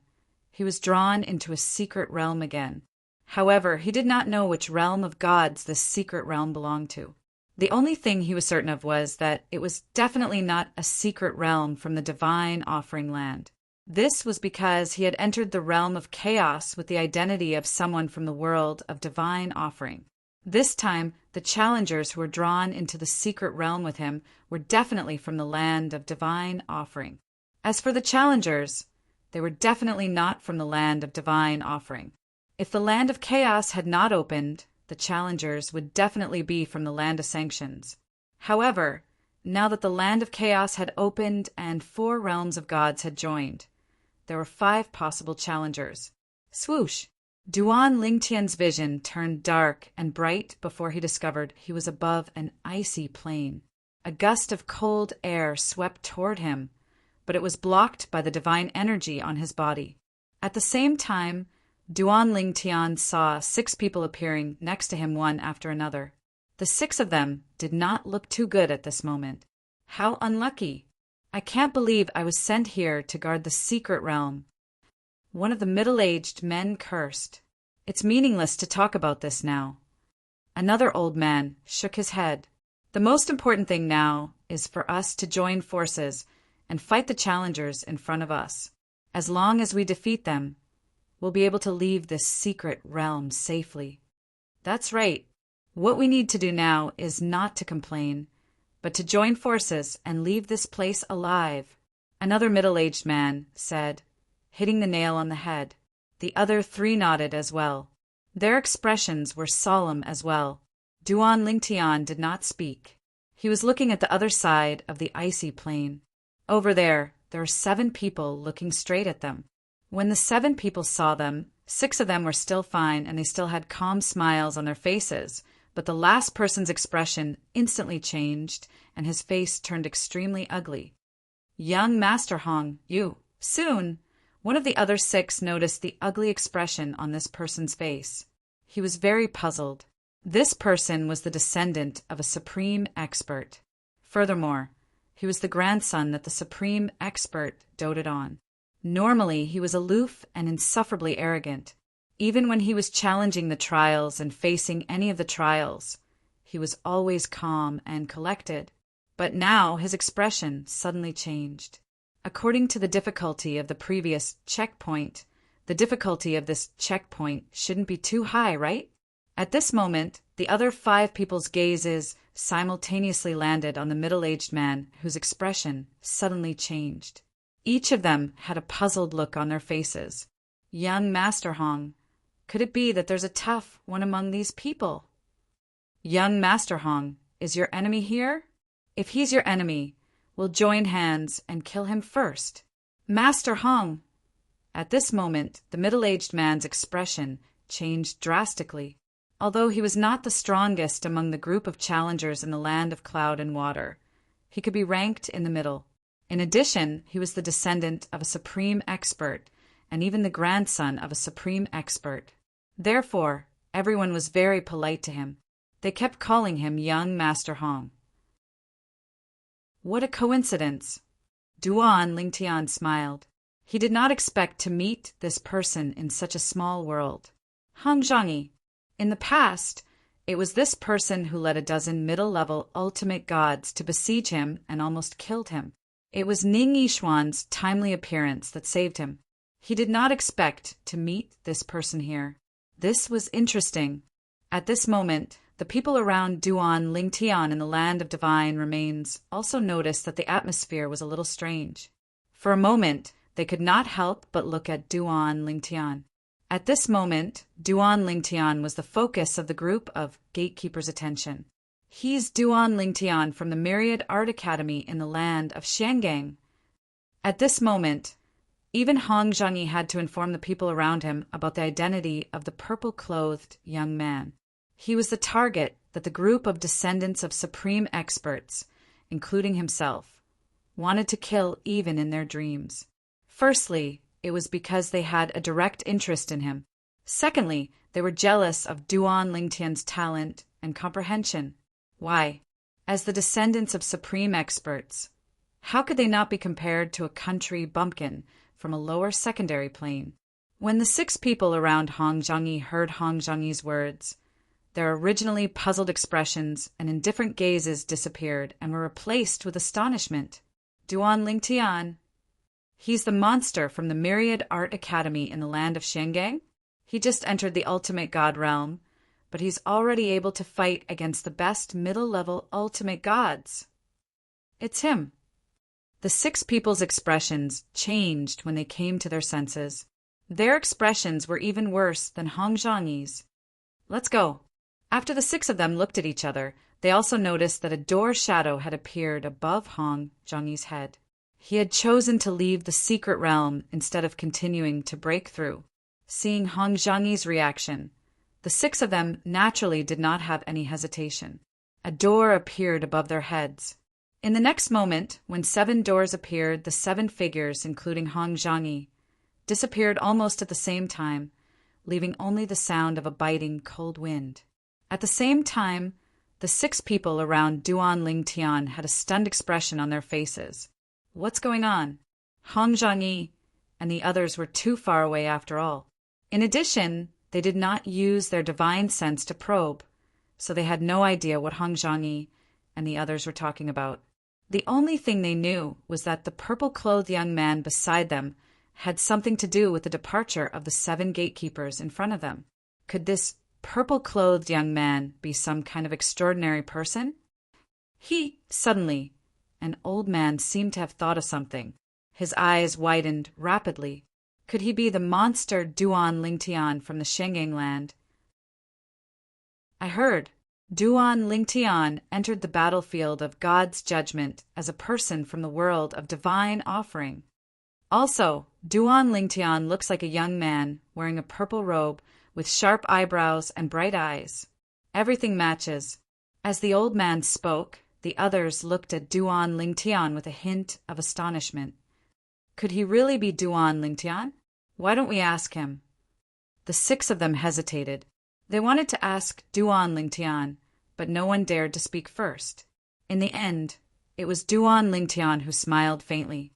he was drawn into a secret realm again. However, he did not know which realm of gods this secret realm belonged to. The only thing he was certain of was that it was definitely not a secret realm from the divine offering land. This was because he had entered the realm of chaos with the identity of someone from the world of divine offering. This time, the challengers who were drawn into the secret realm with him were definitely from the land of divine offering. As for the challengers, they were definitely not from the land of divine offering. If the land of chaos had not opened, the challengers would definitely be from the land of sanctions. However, now that the land of chaos had opened and 4 realms of gods had joined, there were 5 possible challengers. Swoosh! Duan Lingtian's vision turned dark and bright before he discovered he was above an icy plain. A gust of cold air swept toward him, but it was blocked by the divine energy on his body. At the same time, Duan Lingtian saw 6 people appearing next to him one after another. The 6 of them did not look too good at this moment. How unlucky! I can't believe I was sent here to guard the secret realm. One of the middle-aged men cursed. It's meaningless to talk about this now. Another old man shook his head. The most important thing now is for us to join forces and fight the challengers in front of us. As long as we defeat them, we'll be able to leave this secret realm safely. That's right. What we need to do now is not to complain, but to join forces and leave this place alive. Another middle-aged man said, hitting the nail on the head. The other 3 nodded as well. Their expressions were solemn as well. Duan Lingtian did not speak. He was looking at the other side of the icy plain. Over there were 7 people looking straight at them. When the 7 people saw them, 6 of them were still fine and they still had calm smiles on their faces, but the last person's expression instantly changed and his face turned extremely ugly. Young Master Hong, you. Soon, one of the other 6 noticed the ugly expression on this person's face. He was very puzzled. This person was the descendant of a supreme expert. Furthermore, he was the grandson that the supreme expert doted on. Normally, he was aloof and insufferably arrogant. Even when he was challenging the trials and facing any of the trials, he was always calm and collected. But now his expression suddenly changed. According to the difficulty of the previous checkpoint, the difficulty of this checkpoint shouldn't be too high, right? At this moment, the other 5 people's gazes simultaneously landed on the middle-aged man whose expression suddenly changed. Each of them had a puzzled look on their faces. Young Master Hong, could it be that there's a tough one among these people? Young Master Hong, is your enemy here? If he's your enemy, we'll join hands and kill him first. Master Hong! At this moment, the middle-aged man's expression changed drastically. Although he was not the strongest among the group of challengers in the land of cloud and water, he could be ranked in the middle. In addition, he was the descendant of a supreme expert and even the grandson of a supreme expert. Therefore, everyone was very polite to him. They kept calling him Young Master Hong. What a coincidence! Duan Lingtian smiled. He did not expect to meet this person in such a small world. Hong Zhangyi. In the past, it was this person who led a dozen middle-level ultimate gods to besiege him and almost killed him. It was Ning Yishuan's timely appearance that saved him. He did not expect to meet this person here. This was interesting. At this moment, the people around Duan Lingtian in the land of divine remains also noticed that the atmosphere was a little strange. For a moment, they could not help but look at Duan Lingtian. At this moment, Duan Lingtian was the focus of the group of gatekeepers' attention. He's Duan Lingtian from the Myriad Art Academy in the land of Xiangang. At this moment, even Hong Zhangyi had to inform the people around him about the identity of the purple-clothed young man. He was the target that the group of descendants of supreme experts, including himself, wanted to kill even in their dreams. Firstly, it was because they had a direct interest in him. Secondly, they were jealous of Duan Lingtian's talent and comprehension. Why? As the descendants of supreme experts, how could they not be compared to a country bumpkin from a lower secondary plane? When the 6 people around Hong Zhangyi heard Hong Zhangyi's words, their originally puzzled expressions and indifferent gazes disappeared and were replaced with astonishment. Duan Lingtian. He's the monster from the Myriad Art Academy in the land of Xiangang. He just entered the ultimate god realm, but he's already able to fight against the best middle-level ultimate gods. It's him. The 6 people's expressions changed when they came to their senses. Their expressions were even worse than Hong Zhangyi's. Let's go. After the 6 of them looked at each other, they also noticed that a door shadow had appeared above Hong Zhangyi's head. He had chosen to leave the secret realm instead of continuing to break through. Seeing Hong Zhangyi's reaction, the 6 of them naturally did not have any hesitation. A door appeared above their heads. In the next moment, when 7 doors appeared, the 7 figures, including Hong Zhangyi, disappeared almost at the same time, leaving only the sound of a biting cold wind. At the same time, the 6 people around Duan Lingtian had a stunned expression on their faces. What's going on? Hong Zhangyi and the others were too far away after all. In addition, they did not use their divine sense to probe, so they had no idea what Hong Zhangyi and the others were talking about. The only thing they knew was that the purple-clothed young man beside them had something to do with the departure of the 7 gatekeepers in front of them. Could this purple-clothed young man be some kind of extraordinary person? Suddenly, an old man seemed to have thought of something. His eyes widened rapidly. Could he be the monster Duan Lingtian from the Shengyang land? I heard. Duan Lingtian entered the battlefield of God's judgment as a person from the world of divine offering. Also, Duan Lingtian looks like a young man wearing a purple robe with sharp eyebrows and bright eyes. Everything matches. As the old man spoke, the others looked at Duan Lingtian with a hint of astonishment. Could he really be Duan Lingtian? Why don't we ask him? The 6 of them hesitated. They wanted to ask Duan Lingtian, but no one dared to speak first. In the end, it was Duan Lingtian who smiled faintly.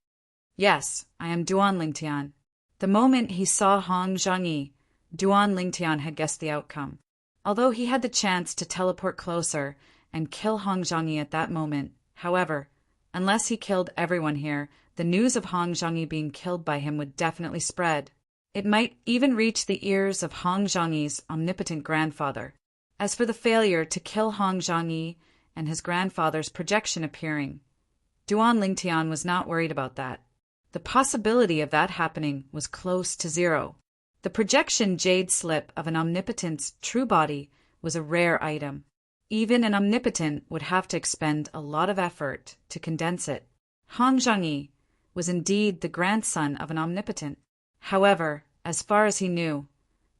Yes, I am Duan Lingtian. The moment he saw Hong Zhangyi, Duan Lingtian had guessed the outcome. Although he had the chance to teleport closer and kill Hong Zhangyi at that moment, however, unless he killed everyone here, the news of Hong Zhangyi being killed by him would definitely spread. It might even reach the ears of Hong Zhangyi's omnipotent grandfather. As for the failure to kill Hong Zhangyi and his grandfather's projection appearing, Duan Lingtian was not worried about that. The possibility of that happening was close to 0. The projection jade slip of an omnipotent's true body was a rare item. Even an omnipotent would have to expend a lot of effort to condense it. Hong Zhangyi was indeed the grandson of an omnipotent. However, as far as he knew,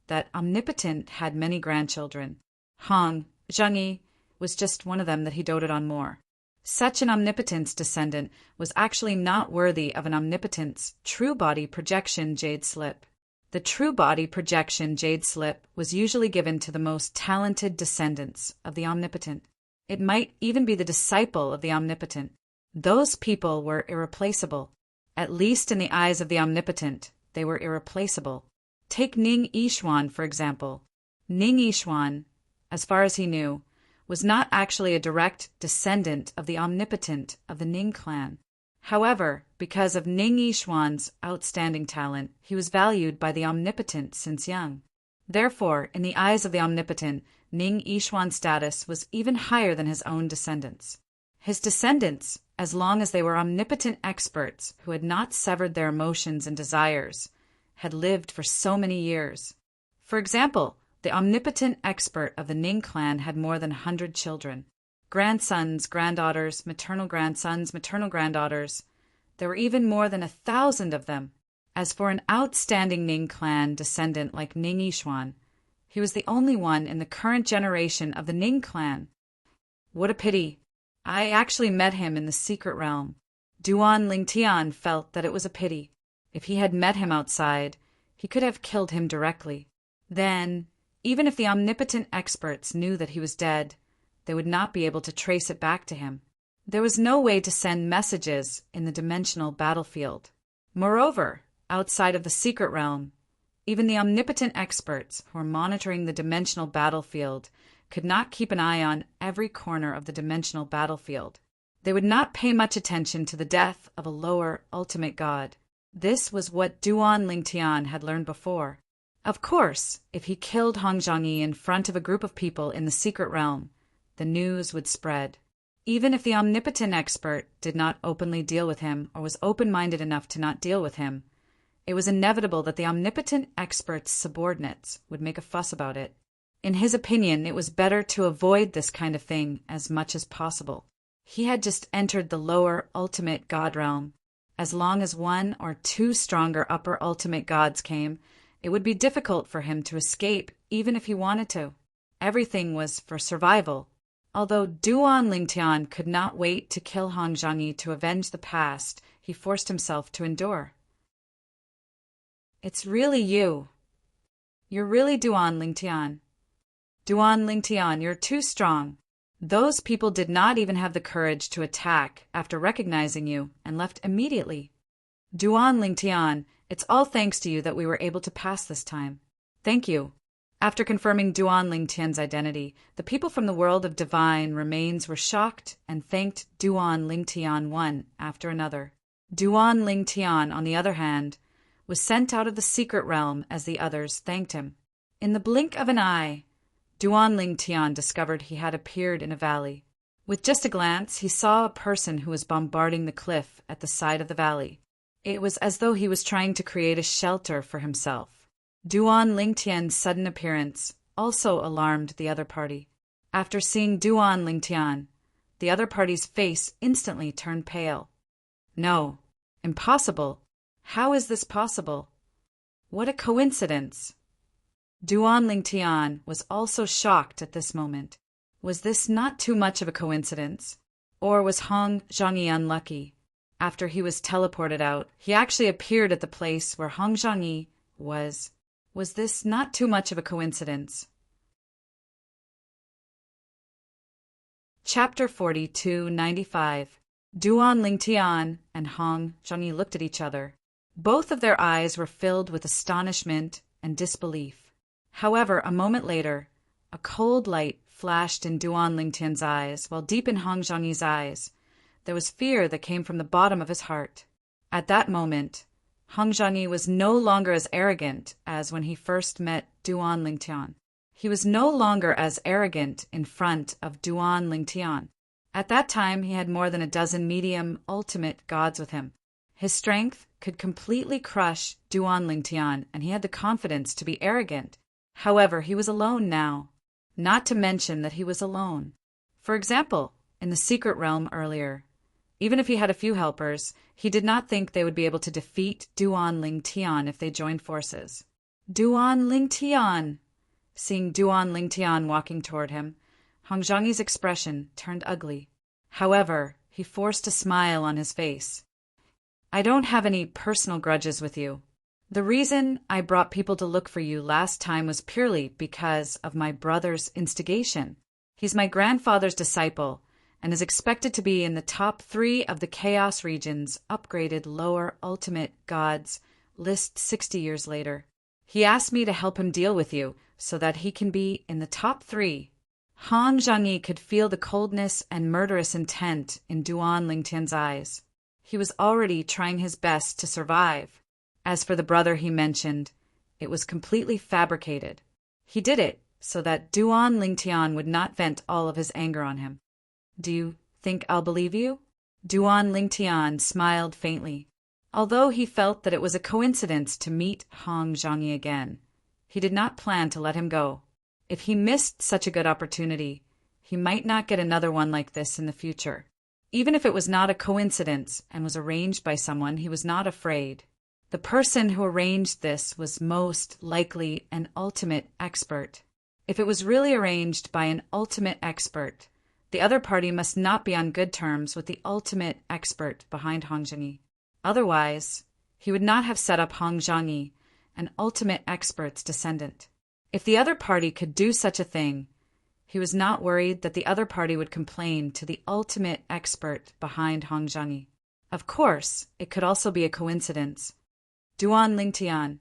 that omnipotent had many grandchildren. Hong Zhangyi was just one of them that he doted on more. Such an omnipotent's descendant was actually not worthy of an omnipotent's true body projection jade slip. The true body projection jade slip was usually given to the most talented descendants of the omnipotent. It might even be the disciple of the omnipotent. Those people were irreplaceable. At least in the eyes of the omnipotent, they were irreplaceable. Take Ning Yishuan, for example. Ning Yishuan, as far as he knew, was not actually a direct descendant of the omnipotent of the Ning clan. However, because of Ning Yishuan's outstanding talent, he was valued by the omnipotent since young. Therefore, in the eyes of the omnipotent, Ning Yishuan's status was even higher than his own descendants. His descendants, as long as they were omnipotent experts who had not severed their emotions and desires, had lived for so many years. For example, the omnipotent expert of the Ning clan had more than 100 children. Grandsons, granddaughters, maternal grandsons, maternal granddaughters. There were even more than 1,000 of them. As for an outstanding Ning clan descendant like Ning Yishuan, he was the only one in the current generation of the Ning clan. What a pity. I actually met him in the secret realm. Duan Lingtian felt that it was a pity. If he had met him outside, he could have killed him directly. Then, even if the omnipotent experts knew that he was dead, they would not be able to trace it back to him. There was no way to send messages in the dimensional battlefield. Moreover, outside of the secret realm, even the omnipotent experts who were monitoring the dimensional battlefield could not keep an eye on every corner of the dimensional battlefield. They would not pay much attention to the death of a lower ultimate god. This was what Duan Lingtian had learned before. Of course, if he killed Hong Zhangyi in front of a group of people in the secret realm, the news would spread. Even if the omnipotent expert did not openly deal with him or was open-minded enough to not deal with him, it was inevitable that the omnipotent expert's subordinates would make a fuss about it. In his opinion, it was better to avoid this kind of thing as much as possible. He had just entered the lower ultimate god realm. As long as 1 or 2 stronger upper ultimate gods came, it would be difficult for him to escape even if he wanted to. Everything was for survival. Although Duan Lingtian could not wait to kill Hong Zhangyi to avenge the past, he forced himself to endure. It's really you. You're really Duan Lingtian. Duan Lingtian, you're too strong. Those people did not even have the courage to attack after recognizing you and left immediately. Duan Lingtian, it's all thanks to you that we were able to pass this time. Thank you. After confirming Duan Lingtian's identity, the people from the world of divine remains were shocked and thanked Duan Lingtian one after another. Duan Lingtian, on the other hand, was sent out of the secret realm as the others thanked him. In the blink of an eye, Duan Lingtian discovered he had appeared in a valley. With just a glance, he saw a person who was bombarding the cliff at the side of the valley. It was as though he was trying to create a shelter for himself. Duan Lingtian's sudden appearance also alarmed the other party. After seeing Duan Lingtian, the other party's face instantly turned pale. No, impossible. How is this possible? What a coincidence! Duan Lingtian was also shocked at this moment. Was this not too much of a coincidence? Or was Hong Zhongyi unlucky? After he was teleported out, he actually appeared at the place where Hong Zhongyi was. Was this not too much of a coincidence? Chapter 4295. Duan Lingtian and Hong Zhongyi looked at each other. Both of their eyes were filled with astonishment and disbelief. However, a moment later, a cold light flashed in Duan Lingtian's eyes, while deep in Hong Zhongyi's eyes, there was fear that came from the bottom of his heart. At that moment, Hong Zhongyi was no longer as arrogant as when he first met Duan Lingtian. He was no longer as arrogant in front of Duan Lingtian. At that time, he had more than a dozen medium ultimate gods with him. His strength could completely crush Duan Lingtian, and he had the confidence to be arrogant. However, he was alone now. Not to mention that he was alone. For example, in the secret realm earlier, even if he had a few helpers, he did not think they would be able to defeat Duan Lingtian if they joined forces. Duan Lingtian! Seeing Duan Lingtian walking toward him, Hong Zhongyi's expression turned ugly. However, he forced a smile on his face. I don't have any personal grudges with you. The reason I brought people to look for you last time was purely because of my brother's instigation. He's my grandfather's disciple, and is expected to be in the top 3 of the Chaos Region's upgraded lower ultimate gods list 60 years later. He asked me to help him deal with you so that he can be in the top 3. Hong Zhongyi could feel the coldness and murderous intent in Duan Lingtian's eyes. He was already trying his best to survive. As for the brother he mentioned, it was completely fabricated. He did it so that Duan Lingtian would not vent all of his anger on him. Do you think I'll believe you? Duan Lingtian smiled faintly. Although he felt that it was a coincidence to meet Hong Zhongyi again, he did not plan to let him go. If he missed such a good opportunity, he might not get another one like this in the future. Even if it was not a coincidence and was arranged by someone, he was not afraid. The person who arranged this was most likely an ultimate expert. If it was really arranged by an ultimate expert, the other party must not be on good terms with the ultimate expert behind Hong Zhongyi. Otherwise, he would not have set up Hong Zhongyi, an ultimate expert's descendant. If the other party could do such a thing, he was not worried that the other party would complain to the ultimate expert behind Hong Zhongyi. Of course, it could also be a coincidence. Duan Lingtian.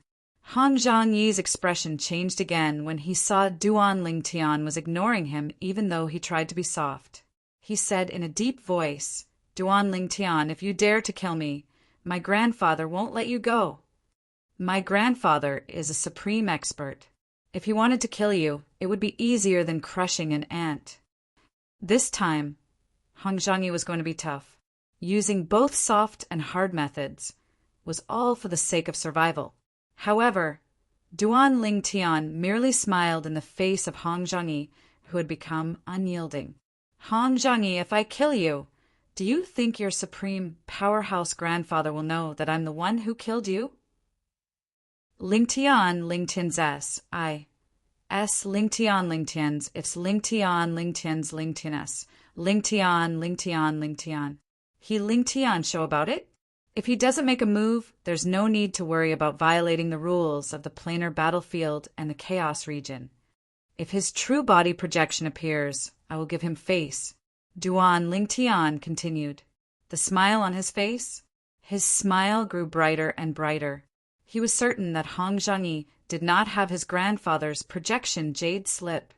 Hong Zhongyi's expression changed again when he saw Duan Lingtian was ignoring him even though he tried to be soft. He said in a deep voice, Duan Lingtian, if you dare to kill me, my grandfather won't let you go. My grandfather is a supreme expert. If he wanted to kill you, it would be easier than crushing an ant. This time, Hong Zhongyi was going to be tough. Using both soft and hard methods was all for the sake of survival. However, Duan Lingtian merely smiled in the face of Hong Zhongyi, who had become unyielding. Hong Zhongyi, if I kill you, do you think your supreme powerhouse grandfather will know that I'm the one who killed you? Lingtian, Lingtian's S. Lingtian, Lingtian's. It's Lingtian, Lingtian's, Lingtian S. Lingtian, Lingtian, Lingtian. He Lingtian show about it? If he doesn't make a move, there's no need to worry about violating the rules of the planar battlefield and the chaos region. If his true body projection appears, I will give him face. Duan Lingtian continued. The smile on his face? His smile grew brighter and brighter. He was certain that Hong Zhangyi did not have his grandfather's projection jade slip.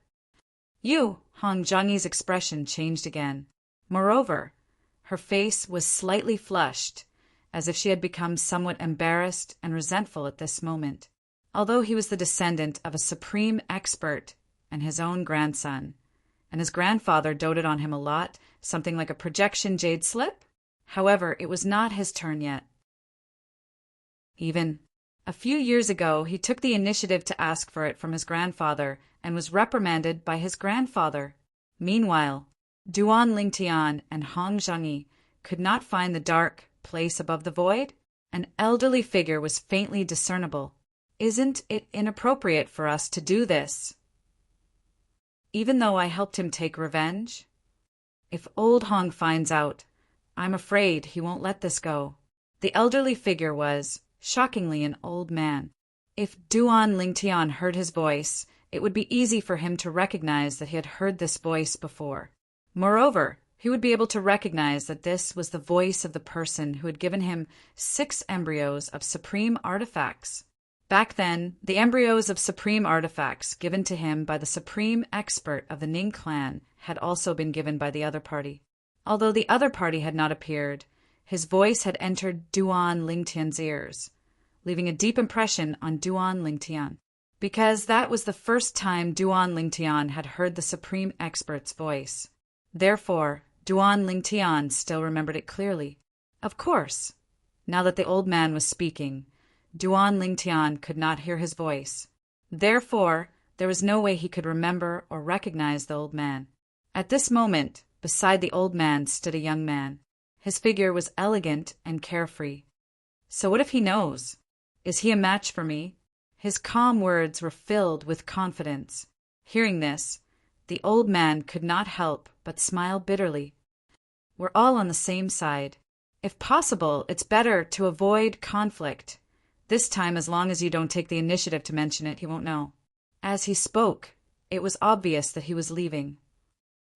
Hong Zhangyi's expression changed again. Moreover, her face was slightly flushed, as if she had become somewhat embarrassed and resentful at this moment. Although he was the descendant of a supreme expert and his own grandson, and his grandfather doted on him a lot, something like a projection jade slip. However, it was not his turn yet. Even a few years ago, he took the initiative to ask for it from his grandfather and was reprimanded by his grandfather. Meanwhile, Duan Lingtian and Hong Zhangyi could not find the dark place above the void. An elderly figure was faintly discernible. Isn't it inappropriate for us to do this? Even though I helped him take revenge? If old Hong finds out, I'm afraid he won't let this go. The elderly figure was, shockingly, an old man. If Duan Lingtian heard his voice, it would be easy for him to recognize that he had heard this voice before. Moreover, he would be able to recognize that this was the voice of the person who had given him 6 embryos of supreme artifacts. Back then, the embryos of supreme artifacts given to him by the supreme expert of the Ning clan had also been given by the other party. Although the other party had not appeared, his voice had entered Duan Lingtian's ears, leaving a deep impression on Duan Lingtian, because that was the first time Duan Lingtian had heard the supreme expert's voice. Therefore, Duan Lingtian still remembered it clearly. Of course, now that the old man was speaking, Duan Lingtian could not hear his voice. Therefore, there was no way he could remember or recognize the old man. At this moment, beside the old man stood a young man. His figure was elegant and carefree. So what if he knows? Is he a match for me? His calm words were filled with confidence. Hearing this, the old man could not help but smile bitterly. We're all on the same side. If possible, it's better to avoid conflict. This time, as long as you don't take the initiative to mention it, he won't know. As he spoke, it was obvious that he was leaving.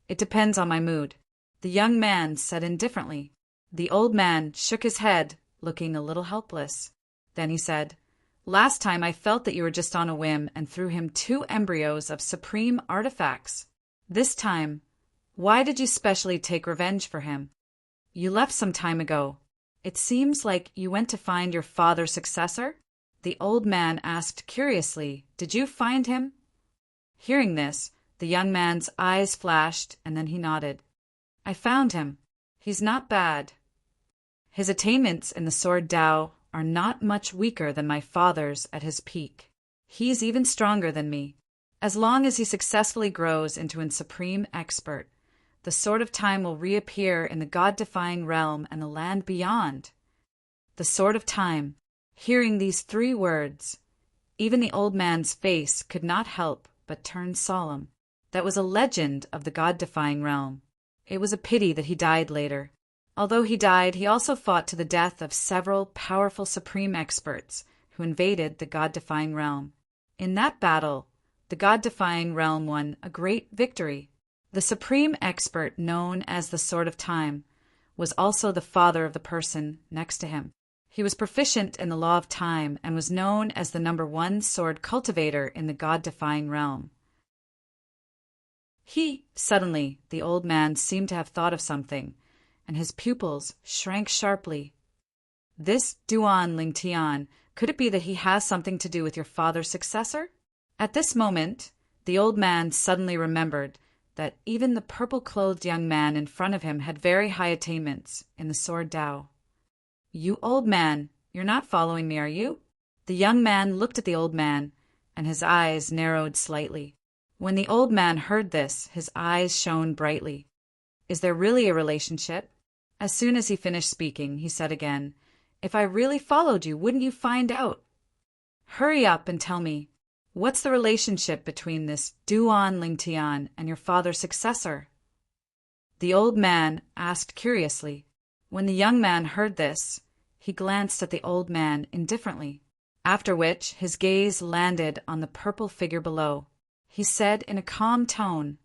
It depends on my mood, the young man said indifferently. The old man shook his head, looking a little helpless. Then he said, Last time I felt that you were just on a whim and threw him 2 embryos of supreme artifacts. This time, why did you specially take revenge for him? You left some time ago. It seems like you went to find your father's successor? The old man asked curiously, Did you find him? Hearing this, the young man's eyes flashed and then he nodded. I found him. He's not bad. His attainments in the sword Dao are not much weaker than my father's at his peak. He's even stronger than me. As long as he successfully grows into a supreme expert, the Sword of Time will reappear in the God-defying realm and the land beyond. The Sword of Time. Hearing these 3 words, even the old man's face could not help but turn solemn. That was a legend of the God-defying realm. It was a pity that he died later. Although he died, he also fought to the death of several powerful supreme experts who invaded the God-defying realm. In that battle, the God-defying realm won a great victory. The supreme expert, known as the Sword of Time, was also the father of the person next to him. He was proficient in the law of time and was known as the #1 sword cultivator in the God-defying realm. Suddenly, the old man seemed to have thought of something, and his pupils shrank sharply. This Duan Lingtian, could it be that he has something to do with your father's successor? At this moment, the old man suddenly remembered that even the purple-clothed young man in front of him had very high attainments in the sword Dao. You old man, you're not following me, are you? The young man looked at the old man, and his eyes narrowed slightly. When the old man heard this, his eyes shone brightly. Is there really a relationship? As soon as he finished speaking, he said again, If I really followed you, wouldn't you find out? Hurry up and tell me, what's the relationship between this Duan Lingtian and your father's successor? The old man asked curiously. When the young man heard this, He glanced at the old man indifferently, after which his gaze landed on the purple figure below. He said in a calm tone,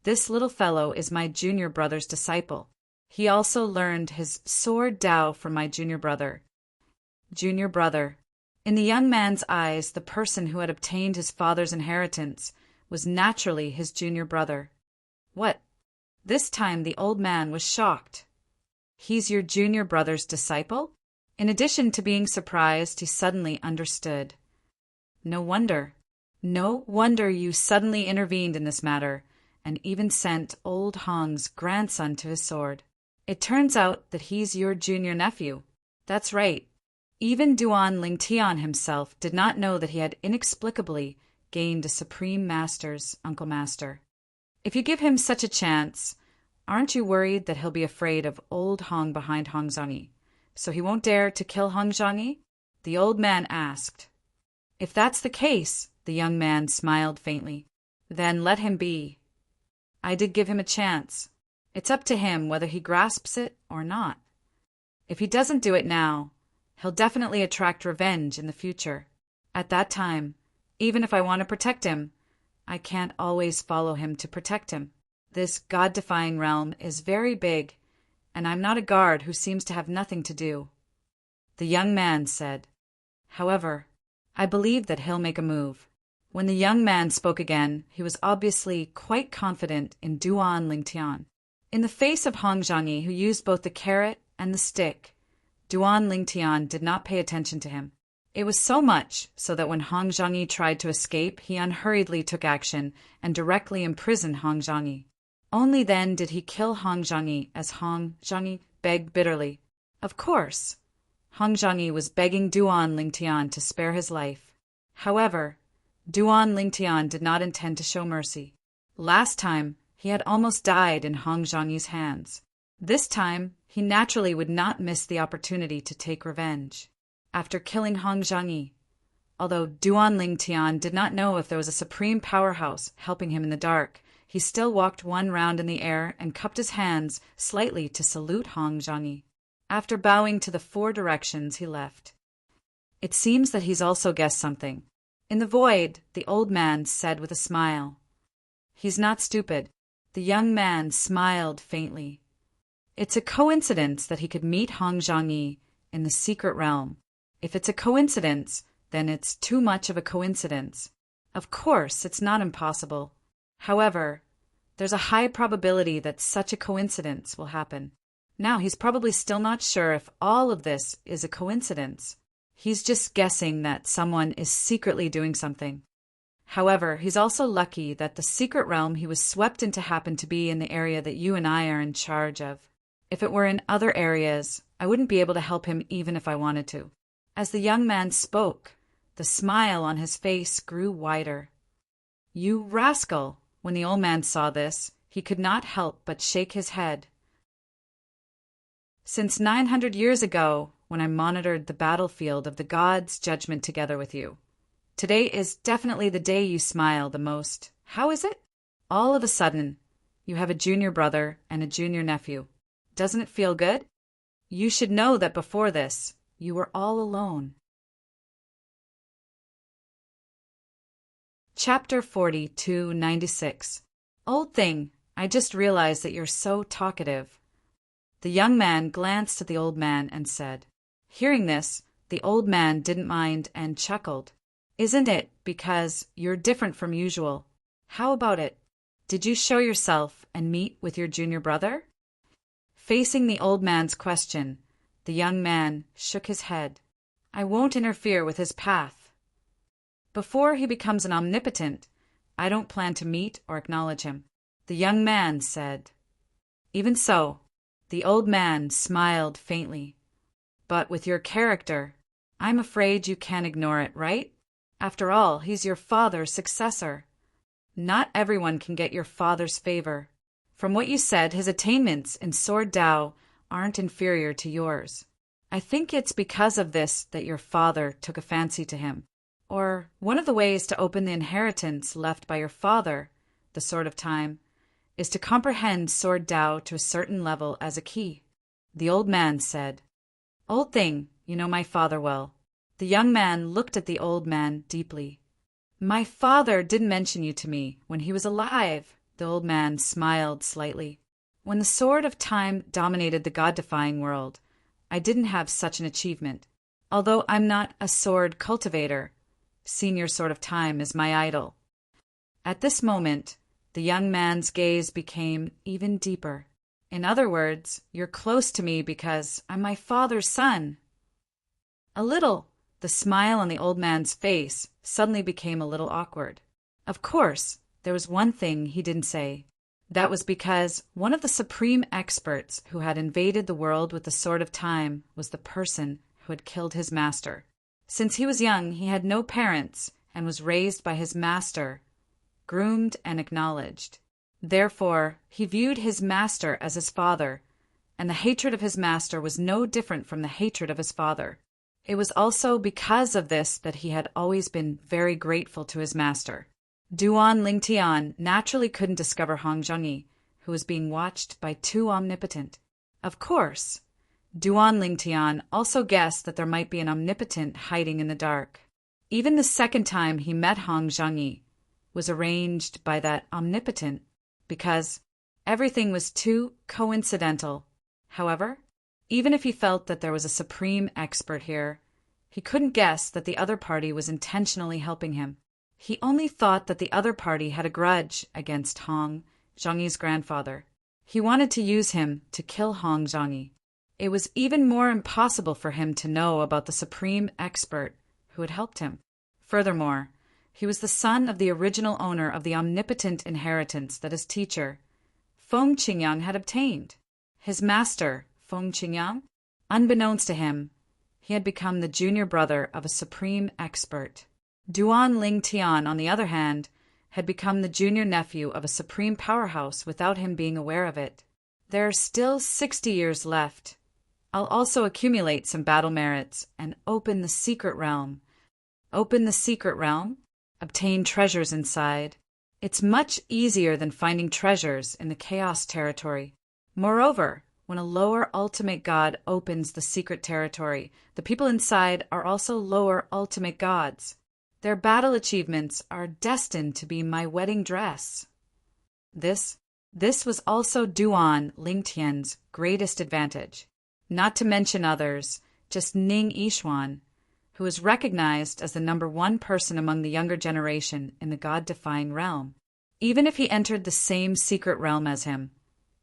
"This little fellow is my junior brother's disciple. He also learned his sword Tao from my junior brother." Junior brother. In the young man's eyes, the person who had obtained his father's inheritance was naturally his junior brother. What? This time the old man was shocked. "He's your junior brother's disciple?" In addition to being surprised, he suddenly understood. No wonder you suddenly intervened in this matter, and even sent old Hong's grandson to his sword. It turns out that he's your junior nephew. That's right. Even Duan Lingtian himself did not know that he had inexplicably gained a supreme master's uncle master. If you give him such a chance, aren't you worried that he'll be afraid of old Hong behind Hong Zhongyi, so he won't dare to kill Hong Zhongyi? The old man asked. If that's the case, the young man smiled faintly, then let him be. I did give him a chance. It's up to him whether he grasps it or not. If he doesn't do it now, he'll definitely attract revenge in the future. At that time, even if I want to protect him, I can't always follow him to protect him. This God-defying realm is very big, and I'm not a guard who seems to have nothing to do. The young man said. However, I believe that he'll make a move. When the young man spoke again, he was obviously quite confident in Duan Lingtian. In the face of Hong Zhongyi, who used both the carrot and the stick, Duan Lingtian did not pay attention to him. It was so much so that when Hong Zhongyi tried to escape, he unhurriedly took action and directly imprisoned Hong Zhongyi. Only then did he kill Hong Zhongyi, as Hong Zhongyi begged bitterly. Of course, Hong Zhongyi was begging Duan Lingtian to spare his life. However, Duan Lingtian did not intend to show mercy. Last time, he had almost died in Hong Zhongyi's hands. This time, he naturally would not miss the opportunity to take revenge. After killing Hong Zhongyi, although Duan Lingtian did not know if there was a supreme powerhouse helping him in the dark, he still walked one round in the air and cupped his hands slightly to salute Hong Zhongyi. After bowing to the four directions, he left. It seems that he's also guessed something. In the void, the old man said with a smile. He's not stupid. The young man smiled faintly. It's a coincidence that he could meet Hong Zhongyi in the secret realm. If it's a coincidence, then it's too much of a coincidence. Of course, it's not impossible. However, there's a high probability that such a coincidence will happen. Now, he's probably still not sure if all of this is a coincidence. He's just guessing that someone is secretly doing something. However, he's also lucky that the secret realm he was swept into happened to be in the area that you and I are in charge of. If it were in other areas, I wouldn't be able to help him even if I wanted to. As the young man spoke, the smile on his face grew wider. You rascal! When the old man saw this, he could not help but shake his head. Since 900 years ago, when I monitored the battlefield of the gods' judgment together with you, today is definitely the day you smile the most. How is it? All of a sudden, you have a junior brother and a junior nephew. Doesn't it feel good? You should know that before this, you were all alone. Chapter 42-96. Old thing, I just realized that you're so talkative. The young man glanced at the old man and said. Hearing this, the old man didn't mind and chuckled. Isn't it because you're different from usual? How about it? Did you show yourself and meet with your junior brother? Facing the old man's question, the young man shook his head. I won't interfere with his path. Before he becomes an omnipotent, I don't plan to meet or acknowledge him. The young man said. Even so, the old man smiled faintly. But with your character, I'm afraid you can't ignore it, right? After all, he's your father's successor. Not everyone can get your father's favor. From what you said, his attainments in Sword Tao aren't inferior to yours. I think it's because of this that your father took a fancy to him. Or one of the ways to open the inheritance left by your father, the Sword of Time, is to comprehend Sword Tao to a certain level as a key. The old man said. Old thing, you know my father well. The young man looked at the old man deeply. My father didn't mention you to me when he was alive. The old man smiled slightly. When the sword of time dominated the God-defying world, I didn't have such an achievement. Although I'm not a sword cultivator, Senior Sword of Time is my idol. At this moment, the young man's gaze became even deeper. In other words, you're close to me because I'm my father's son. A little. The smile on the old man's face suddenly became a little awkward. Of course, there was one thing he didn't say. That was because one of the supreme experts who had invaded the world with the Sword of Time was the person who had killed his master. Since he was young, he had no parents and was raised by his master, groomed and acknowledged. Therefore, he viewed his master as his father, and the hatred of his master was no different from the hatred of his father. It was also because of this that he had always been very grateful to his master. Duan Lingtian naturally couldn't discover Hong Zhengyi, who was being watched by two omnipotent. Of course, Duan Lingtian also guessed that there might be an omnipotent hiding in the dark. Even the second time he met Hong Zhengyi was arranged by that omnipotent, because everything was too coincidental. However, even if he felt that there was a supreme expert here, he couldn't guess that the other party was intentionally helping him. He only thought that the other party had a grudge against Hong Zhengyi's grandfather. He wanted to use him to kill Hong Zhengyi. It was even more impossible for him to know about the supreme expert who had helped him. Furthermore, he was the son of the original owner of the omnipotent inheritance that his teacher, Feng Qingyang, had obtained. His master, Feng Qingyang, unbeknownst to him, he had become the junior brother of a supreme expert. Duan Lingtian, on the other hand, had become the junior nephew of a supreme powerhouse without him being aware of it. There are still 60 years left. I'll also accumulate some battle merits and open the secret realm. Open the secret realm? Obtain treasures inside. It's much easier than finding treasures in the Chaos territory. Moreover, when a lower ultimate god opens the secret territory, the people inside are also lower ultimate gods. Their battle achievements are destined to be my wedding dress. This was also Duan Lingtian's greatest advantage. Not to mention others, just Ning Yishuan, who was recognized as the #1 person among the younger generation in the God-defying realm. Even if he entered the same secret realm as him,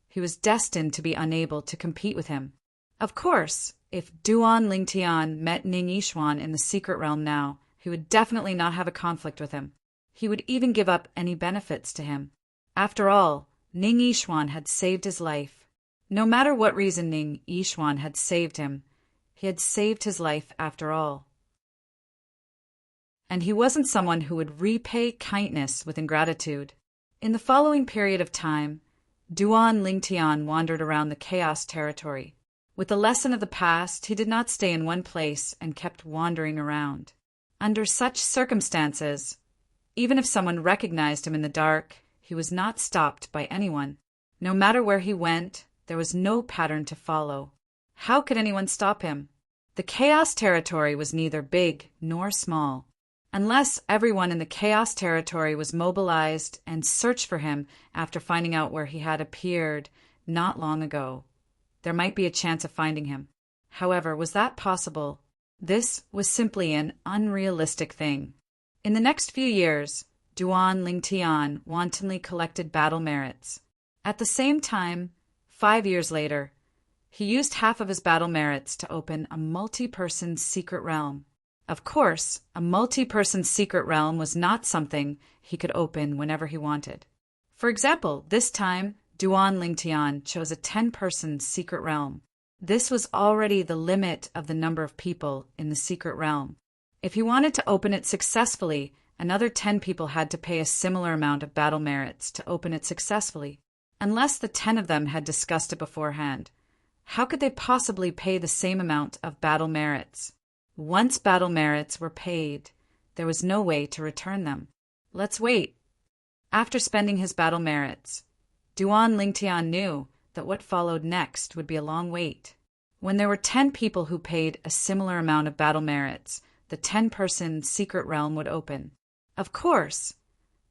he was destined to be unable to compete with him. Of course, if Duan Lingtian met Ning Yishuan in the secret realm now, he would definitely not have a conflict with him. He would even give up any benefits to him. After all, Ning Yishuan had saved his life. No matter what reason Ning Yishuan had saved him, he had saved his life after all. And he wasn't someone who would repay kindness with ingratitude. In the following period of time, Duan Lingtian wandered around the Chaos territory. With the lesson of the past, he did not stay in one place and kept wandering around. Under such circumstances, even if someone recognized him in the dark, he was not stopped by anyone. No matter where he went, there was no pattern to follow. How could anyone stop him? The Chaos territory was neither big nor small. Unless everyone in the Chaos territory was mobilized and searched for him after finding out where he had appeared not long ago, there might be a chance of finding him. However, was that possible? This was simply an unrealistic thing. In the next few years, Duan Lingtian wantonly collected battle merits. At the same time, 5 years later, he used half of his battle merits to open a multi-person secret realm. Of course, a multi-person secret realm was not something he could open whenever he wanted. For example, this time, Duan Lingtian chose a 10-person secret realm. This was already the limit of the number of people in the secret realm. If he wanted to open it successfully, another 10 people had to pay a similar amount of battle merits to open it successfully. Unless the 10 of them had discussed it beforehand, how could they possibly pay the same amount of battle merits? Once battle merits were paid, there was no way to return them. Let's wait. After spending his battle merits, Duan Lingtian knew that what followed next would be a long wait. When there were 10 people who paid a similar amount of battle merits, the 10-person secret realm would open. Of course,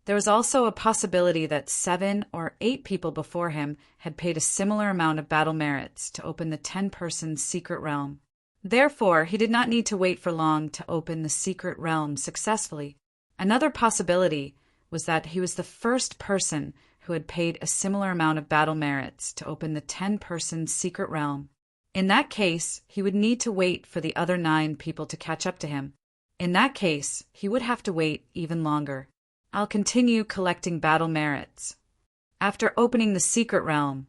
there was also a possibility that 7 or 8 people before him had paid a similar amount of battle merits to open the 10-person secret realm. Therefore, he did not need to wait for long to open the secret realm successfully. Another possibility was that he was the first person who had paid a similar amount of battle merits to open the 10-person secret realm. In that case, he would need to wait for the other 9 people to catch up to him. In that case, he would have to wait even longer. I'll continue collecting battle merits. After opening the secret realm,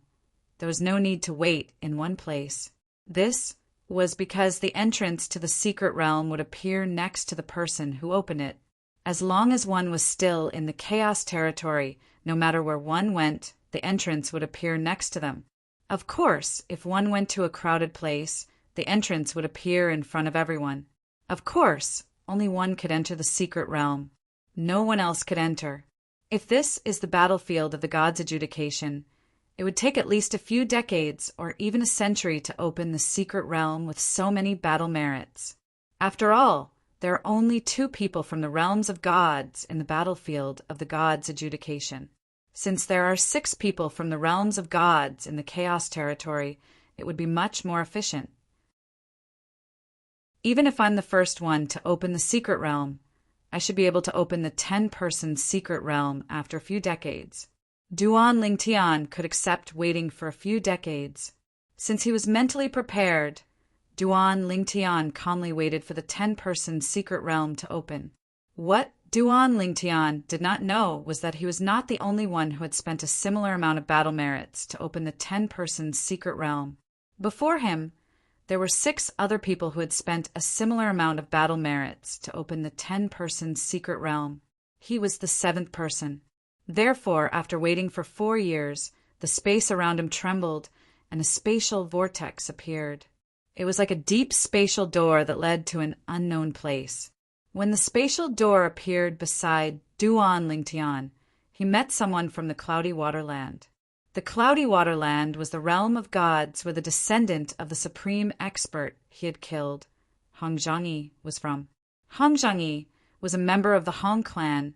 there was no need to wait in one place. This was because the entrance to the secret realm would appear next to the person who opened it. As long as one was still in the chaos territory, no matter where one went, the entrance would appear next to them. Of course, if one went to a crowded place, the entrance would appear in front of everyone. Of course, only one could enter the secret realm. No one else could enter. If this is the battlefield of the gods' adjudication, it would take at least a few decades or even a century to open the secret realm with so many battle merits. After all, there are only 2 people from the realms of gods in the battlefield of the gods' adjudication. Since there are 6 people from the realms of gods in the chaos territory, it would be much more efficient. Even if I'm the first one to open the secret realm, I should be able to open the 10-person secret realm after a few decades. Duan Lingtian could accept waiting for a few decades. Since he was mentally prepared, Duan Lingtian calmly waited for the 10-person secret realm to open. What Duan Lingtian did not know was that he was not the only one who had spent a similar amount of battle merits to open the 10-person secret realm. Before him, there were 6 other people who had spent a similar amount of battle merits to open the 10-person secret realm. He was the 7th person. Therefore, after waiting for 4 years, the space around him trembled, and a spatial vortex appeared. It was like a deep spatial door that led to an unknown place. When the spatial door appeared beside Duan Lingtian, he met someone from the Cloudy Waterland. The Cloudy Waterland was the realm of gods where the descendant of the supreme expert he had killed, Hong Zhangyi, was from. Hong Zhangyi was a member of the Hong clan,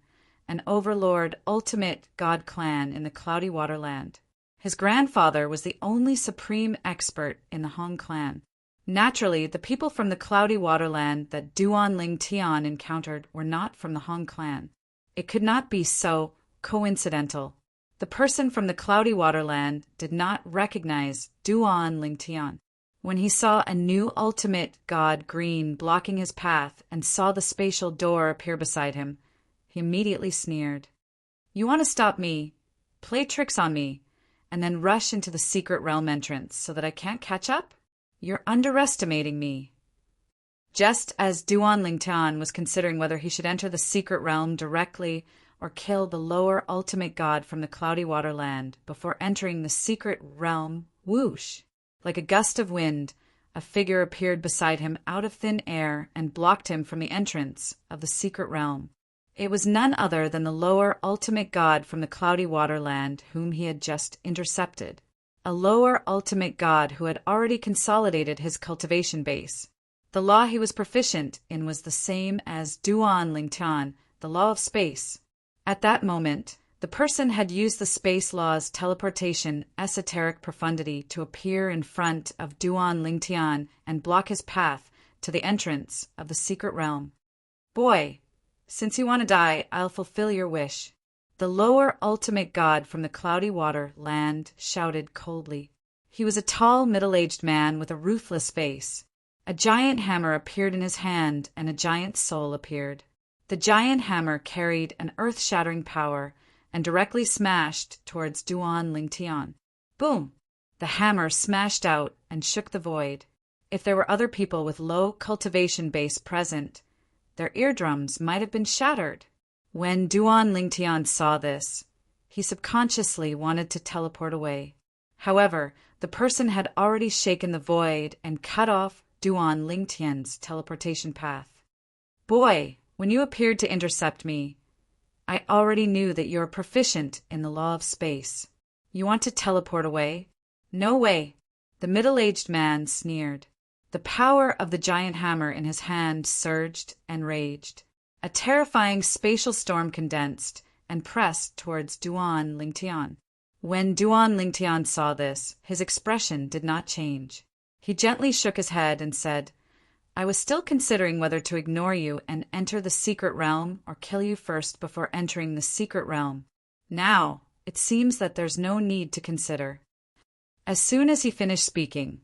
an overlord ultimate god clan in the Cloudy Waterland. His grandfather was the only supreme expert in the Hong clan. Naturally, the people from the Cloudy Waterland that Duan Lingtian encountered were not from the Hong clan. It could not be so coincidental. The person from the Cloudy Waterland did not recognize Duan Lingtian. When he saw a new ultimate god green blocking his path and saw the spatial door appear beside him, he immediately sneered. "You want to stop me, play tricks on me, and then rush into the secret realm entrance so that I can't catch up? You're underestimating me." Just as Duan Lingtian was considering whether he should enter the secret realm directly or kill the lower ultimate god from the Cloudy Waterland before entering the secret realm, whoosh! Like a gust of wind, a figure appeared beside him out of thin air and blocked him from the entrance of the secret realm. It was none other than the lower ultimate god from the Cloudy Waterland whom he had just intercepted. A lower ultimate god who had already consolidated his cultivation base. The law he was proficient in was the same as Duan Lingtian, the law of space. At that moment, the person had used the space law's teleportation esoteric profundity to appear in front of Duan Lingtian and block his path to the entrance of the secret realm. "Boy, since you want to die, I'll fulfill your wish." The lower ultimate god from the Cloudy Waterland shouted coldly. He was a tall, middle-aged man with a ruthless face. A giant hammer appeared in his hand, and a giant soul appeared. The giant hammer carried an earth-shattering power and directly smashed towards Duan Lingtian. Boom! The hammer smashed out and shook the void. If there were other people with low cultivation base present, their eardrums might have been shattered. When Duan Lingtian saw this, he subconsciously wanted to teleport away. However, the person had already shaken the void and cut off Duan Lingtian's teleportation path. "Boy, when you appeared to intercept me, I already knew that you're proficient in the law of space. You want to teleport away? No way. The middle-aged man sneered. The power of the giant hammer in his hand surged and raged. A terrifying spatial storm condensed and pressed towards Duan Lingtian. When Duan Lingtian saw this, his expression did not change. He gently shook his head and said, I was still considering whether to ignore you and enter the secret realm or kill you first before entering the secret realm. Now, it seems that there's no need to consider. As soon as he finished speaking,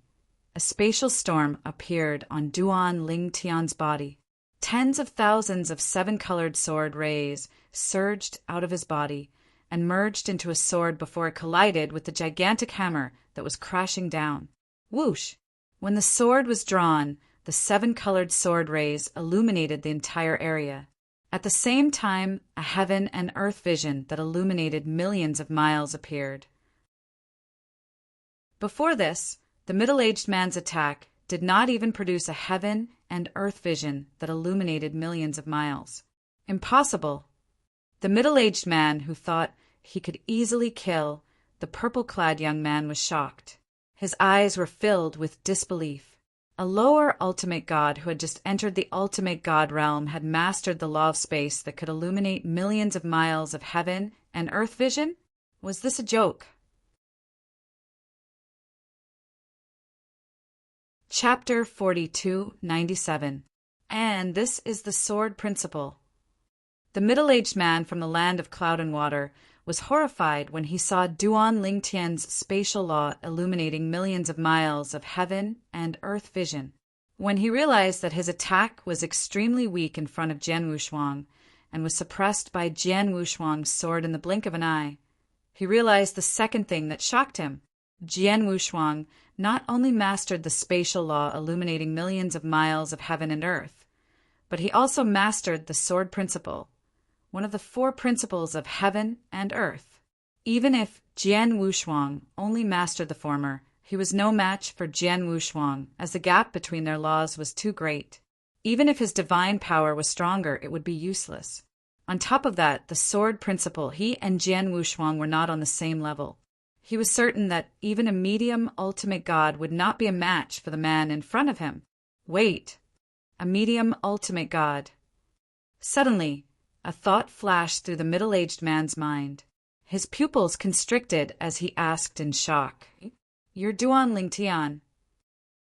a spatial storm appeared on Duan Lingtian's body. Tens of thousands of seven-colored sword rays surged out of his body and merged into a sword before it collided with the gigantic hammer that was crashing down. Whoosh! When the sword was drawn, the seven-colored sword rays illuminated the entire area. At the same time, a heaven and earth vision that illuminated millions of miles appeared. Before this, the middle-aged man's attack did not even produce a heaven and earth vision that illuminated millions of miles. Impossible. The middle-aged man who thought he could easily kill the purple-clad young man was shocked. His eyes were filled with disbelief. A lower ultimate god who had just entered the ultimate god realm had mastered the law of space that could illuminate millions of miles of heaven and earth vision? Was this a joke? Chapter 4297. And this is the sword principle. The middle-aged man from the land of cloud and water was horrified when he saw Duan Lingtian's spatial law illuminating millions of miles of heaven and earth vision. When he realized that his attack was extremely weak in front of Jian Wushuang and was suppressed by Jian Wushuang's sword in the blink of an eye, he realized the second thing that shocked him. Jian Wushuang not only mastered the spatial law illuminating millions of miles of heaven and earth, but he also mastered the sword principle, one of the four principles of heaven and earth. Even if Jian Wushuang only mastered the former, he was no match for Jian Wushuang, as the gap between their laws was too great. Even if his divine power was stronger, it would be useless. On top of that, the sword principle, he and Jian Wushuang were not on the same level. He was certain that even a medium ultimate god would not be a match for the man in front of him. Wait, a medium ultimate god. Suddenly, a thought flashed through the middle-aged man's mind. His pupils constricted as he asked in shock, You're Duan Lingtian.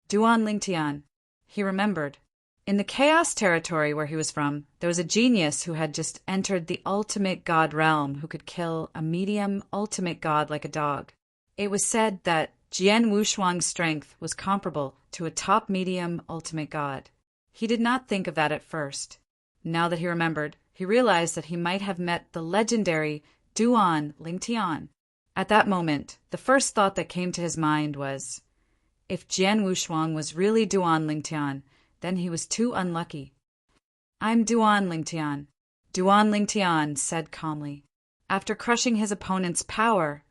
Duan Lingtian. He remembered. In the chaos territory where he was from, there was a genius who had just entered the ultimate god realm who could kill a medium ultimate god like a dog. It was said that Jian Wushuang's strength was comparable to a top medium ultimate god. He did not think of that at first. Now that he remembered, he realized that he might have met the legendary Duan Lingtian. At that moment, the first thought that came to his mind was, if Jian Wushuang was really Duan Lingtian, then he was too unlucky. I'm Duan Lingtian. Duan Lingtian said calmly. After crushing his opponent's power,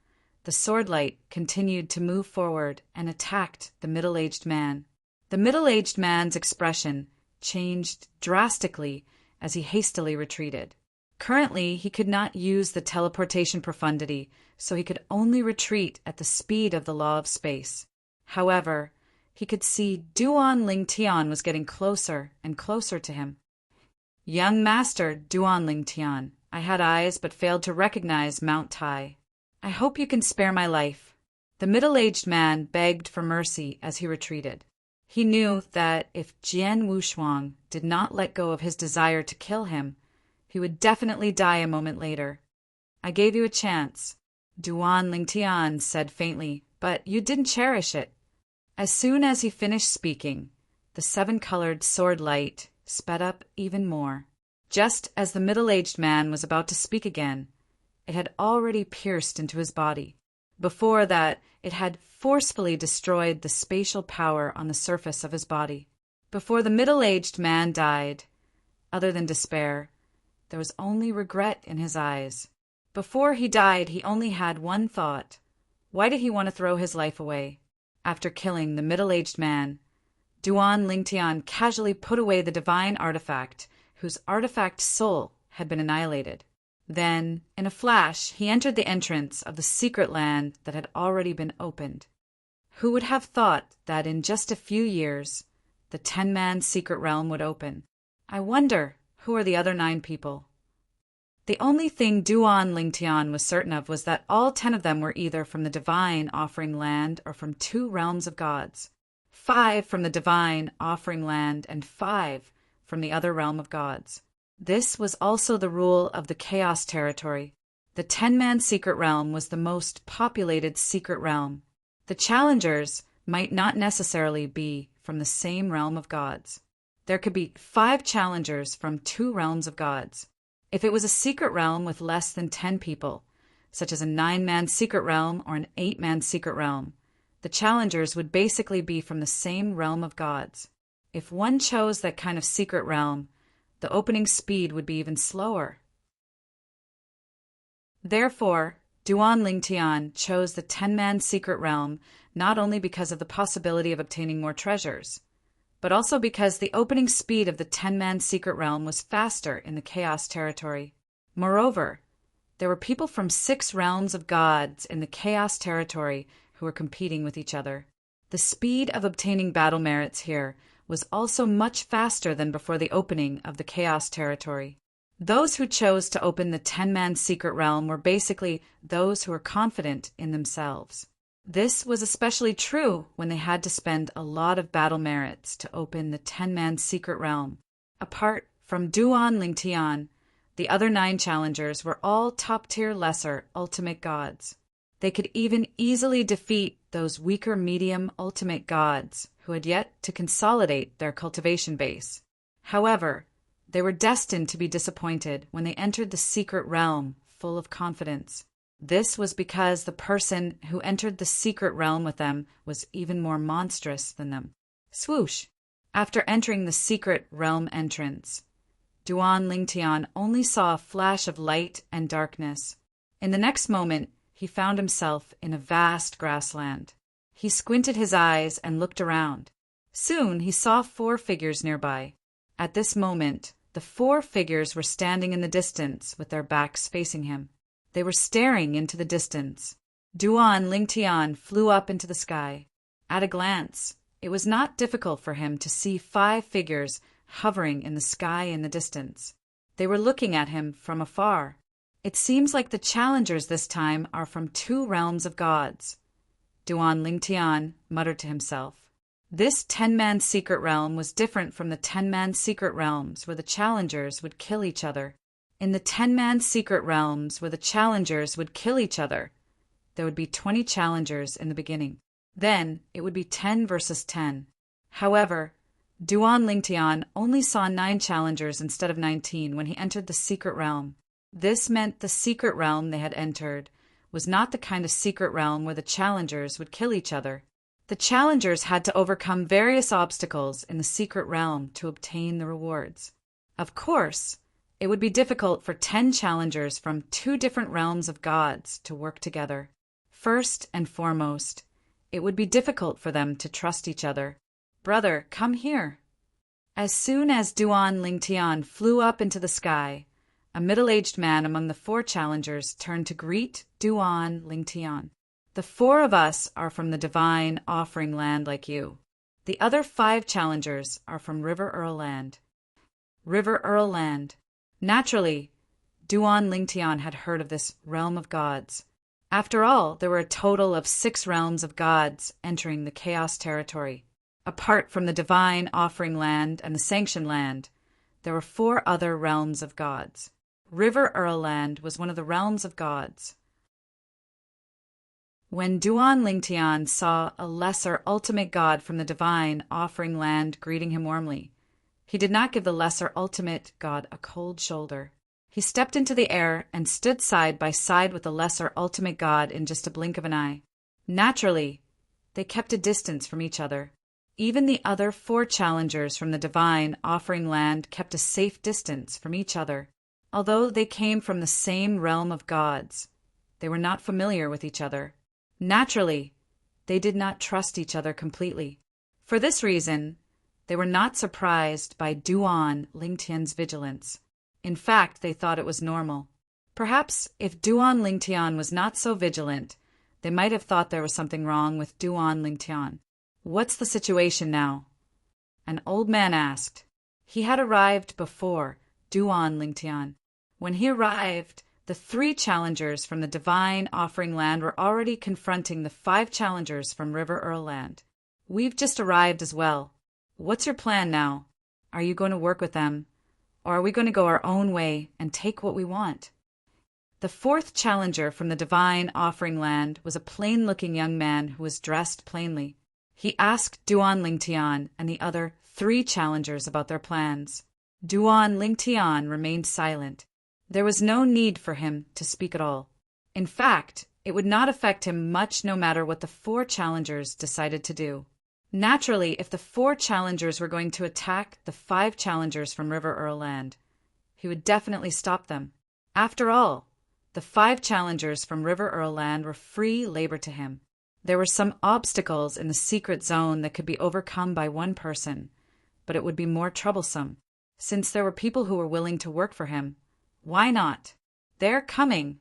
the sword light continued to move forward and attacked the middle-aged man. The middle-aged man's expression changed drastically as he hastily retreated. Currently, he could not use the teleportation profundity, so he could only retreat at the speed of the law of space. However, he could see Duan Lingtian was getting closer and closer to him. Young Master Duan Lingtian, I had eyes but failed to recognize Mount Tai. I hope you can spare my life. The middle-aged man begged for mercy as he retreated. He knew that if Jian Wushuang did not let go of his desire to kill him, he would definitely die a moment later. I gave you a chance, Duan Lingtian said faintly, but you didn't cherish it. As soon as he finished speaking, the seven-colored sword light sped up even more. Just as the middle-aged man was about to speak again, it had already pierced into his body. Before that, it had forcefully destroyed the spatial power on the surface of his body. Before the middle-aged man died, other than despair, there was only regret in his eyes. Before he died, he only had one thought. Why did he want to throw his life away? After killing the middle-aged man, Duan Lingtian casually put away the divine artifact, whose artifact soul had been annihilated. Then, in a flash, he entered the entrance of the secret land that had already been opened. Who would have thought that in just a few years, the 10-man secret realm would open? I wonder, who are the other 9 people? The only thing Duan Lingtian was certain of was that all 10 of them were either from the divine offering land or from 2 realms of gods. 5 from the divine offering land and 5 from the other realm of gods. This was also the rule of the Chaos Territory. The 10-man secret realm was the most populated secret realm. The challengers might not necessarily be from the same realm of gods. There could be 5 challengers from 2 realms of gods. If it was a secret realm with less than 10 people, such as a 9-man secret realm or an 8-man secret realm, the challengers would basically be from the same realm of gods. If one chose that kind of secret realm, the opening speed would be even slower. Therefore, Duan Lingtian chose the 10-man secret realm not only because of the possibility of obtaining more treasures, but also because the opening speed of the 10-man secret realm was faster in the Chaos Territory. Moreover, there were people from 6 realms of gods in the Chaos Territory who were competing with each other. The speed of obtaining battle merits here was also much faster than before the opening of the Chaos Territory. Those who chose to open the 10-man secret realm were basically those who were confident in themselves. This was especially true when they had to spend a lot of battle merits to open the 10-man secret realm. Apart from Duan Lingtian, the other 9 challengers were all top-tier lesser ultimate gods. They could even easily defeat those weaker medium ultimate gods who had yet to consolidate their cultivation base. However, they were destined to be disappointed when they entered the secret realm full of confidence. This was because the person who entered the secret realm with them was even more monstrous than them. Swoosh! After entering the secret realm entrance, Duan Lingtian only saw a flash of light and darkness. In the next moment, he found himself in a vast grassland. He squinted his eyes and looked around. Soon he saw 4 figures nearby. At this moment, the 4 figures were standing in the distance with their backs facing him. They were staring into the distance. Duan Lingtian flew up into the sky. At a glance, it was not difficult for him to see 5 figures hovering in the sky in the distance. They were looking at him from afar. It seems like the challengers this time are from 2 realms of gods. Duan Lingtian muttered to himself. This 10-man secret realm was different from the 10-man secret realms where the challengers would kill each other. In the 10-man secret realms where the challengers would kill each other, there would be 20 challengers in the beginning. Then it would be 10 versus 10. However, Duan Lingtian only saw 9 challengers instead of 19 when he entered the secret realm. This meant the secret realm they had entered was not the kind of secret realm where the challengers would kill each other. The challengers had to overcome various obstacles in the secret realm to obtain the rewards. Of course, it would be difficult for 10 challengers from 2 different realms of gods to work together. First and foremost, it would be difficult for them to trust each other. Brother, come here. As soon as Duan Lingtian flew up into the sky, a middle-aged man among the 4 challengers turned to greet Duan Lingtian. The 4 of us are from the divine offering land like you. The other 5 challengers are from River Earl Land. River Earl Land. Naturally, Duan Lingtian had heard of this realm of gods. After all, there were a total of 6 realms of gods entering the Chaos Territory. Apart from the divine offering land and the sanction land, there were 4 other realms of gods. River Earl Land was one of the realms of gods. When Duan Lingtian saw a lesser ultimate god from the divine offering land greeting him warmly, he did not give the lesser ultimate god a cold shoulder. He stepped into the air and stood side by side with the lesser ultimate god in just a blink of an eye. Naturally, they kept a distance from each other. Even the other 4 challengers from the divine offering land kept a safe distance from each other. Although they came from the same realm of gods, they were not familiar with each other. Naturally, they did not trust each other completely. For this reason, they were not surprised by Duan Lingtian's vigilance. In fact, they thought it was normal. Perhaps if Duan Lingtian was not so vigilant, They might have thought there was something wrong with Duan Lingtian. "What's the situation now?" an old man asked. He had arrived before Duan Lingtian. When he arrived, the 3 challengers from the divine offering land were already confronting the 5 challengers from River Earl land. "We've just arrived as well. What's your plan now? Are you going to work with them, or are we going to go our own way and take what we want?" The 4th challenger from the divine offering land was a plain-looking young man who was dressed plainly. He asked Duan Lingtian and the other 3 challengers about their plans. Duan Lingtian remained silent. There was no need for him to speak at all. In fact, it would not affect him much no matter what the 4 challengers decided to do. Naturally, if the 4 challengers were going to attack the 5 challengers from River Earl land, he would definitely stop them. After all, the 5 challengers from River Earl land were free labor to him. There were some obstacles in the secret zone that could be overcome by one person, but it would be more troublesome. Since there were people who were willing to work for him, why not? They're coming.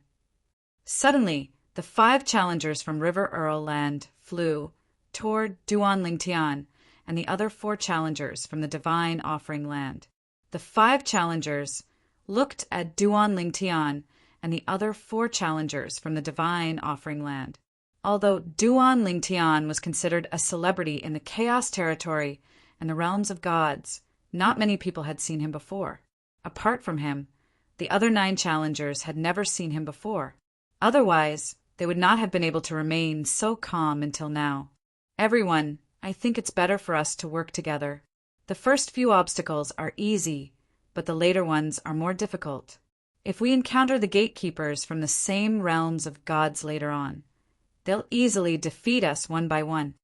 Suddenly, the 5 challengers from River Earl land flew toward Duan Lingtian and the other 4 challengers from the divine offering land. The 5 challengers looked at Duan Lingtian and the other 4 challengers from the divine offering land. Although Duan Lingtian was considered a celebrity in the Chaos Territory and the realms of gods, not many people had seen him before. Apart from him, the other 9 challengers had never seen him before. Otherwise, they would not have been able to remain so calm until now. "Everyone, I think it's better for us to work together. The first few obstacles are easy, but the later ones are more difficult. If we encounter the gatekeepers from the same realms of gods later on, they'll easily defeat us one by one."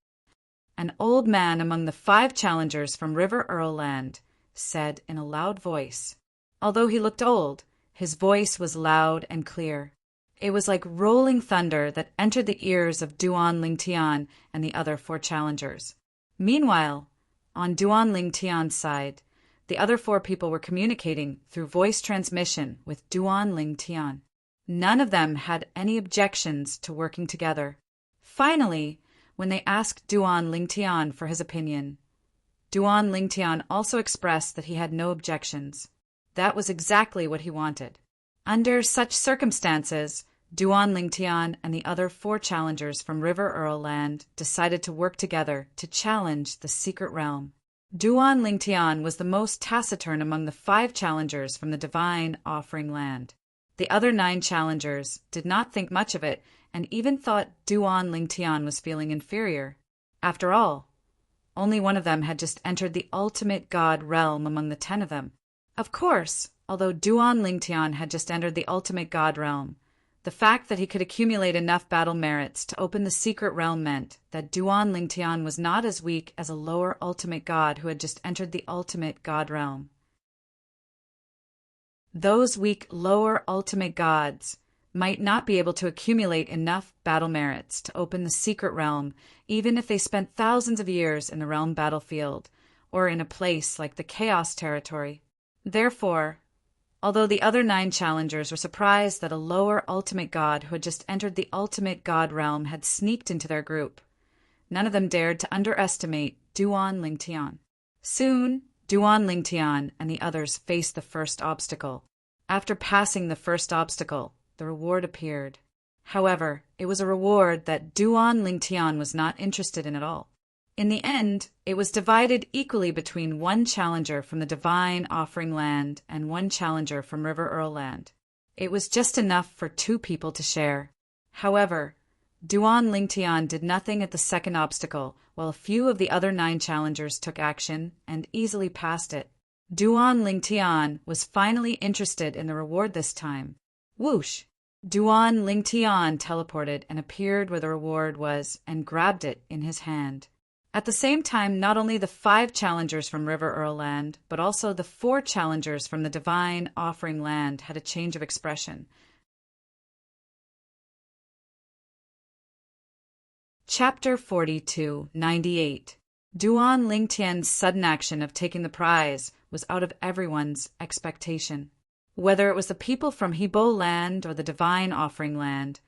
An old man among the 5 challengers from River Earl land said in a loud voice. Although he looked old, his voice was loud and clear. It was like rolling thunder that entered the ears of Duan Lingtian and the other 4 challengers. Meanwhile, on Duan Lingtian's side, the other 4 people were communicating through voice transmission with Duan Lingtian. None of them had any objections to working together. Finally, when they asked Duan Lingtian for his opinion, Duan Lingtian also expressed that he had no objections. That was exactly what he wanted. Under such circumstances, Duan Lingtian and the other 4 challengers from River Earl land decided to work together to challenge the secret realm. Duan Lingtian was the most taciturn among the 5 challengers from the divine offering land. The other 9 challengers did not think much of it and even thought Duan Lingtian was feeling inferior. After all, only one of them had just entered the ultimate god realm among the 10 of them. Of course, although Duan Lingtian had just entered the ultimate god realm, the fact that he could accumulate enough battle merits to open the secret realm meant that Duan Lingtian was not as weak as a lower ultimate god who had just entered the ultimate god realm. Those weak lower ultimate gods might not be able to accumulate enough battle merits to open the secret realm even if they spent thousands of years in the realm battlefield or in a place like the Chaos Territory. Therefore, although the other 9 challengers were surprised that a lower ultimate god who had just entered the ultimate god realm had sneaked into their group, none of them dared to underestimate Duan Lingtian. Soon, Duan Lingtian and the others faced the first obstacle. After passing the first obstacle, the reward appeared. However, it was a reward that Duan Lingtian was not interested in at all. In the end, it was divided equally between 1 challenger from the divine offering land and 1 challenger from River Earl land. It was just enough for 2 people to share. However, Duan Lingtian did nothing at the second obstacle, while a few of the other 9 challengers took action and easily passed it. Duan Lingtian was finally interested in the reward this time. Whoosh! Duan Lingtian teleported and appeared where the reward was and grabbed it in his hand. At the same time, not only the 5 challengers from River Earl land, but also the 4 challengers from the divine offering land had a change of expression. Chapter 42-98. Duan Lingtian's sudden action of taking the prize was out of everyone's expectation. Whether it was the people from Hebo land or the divine offering land,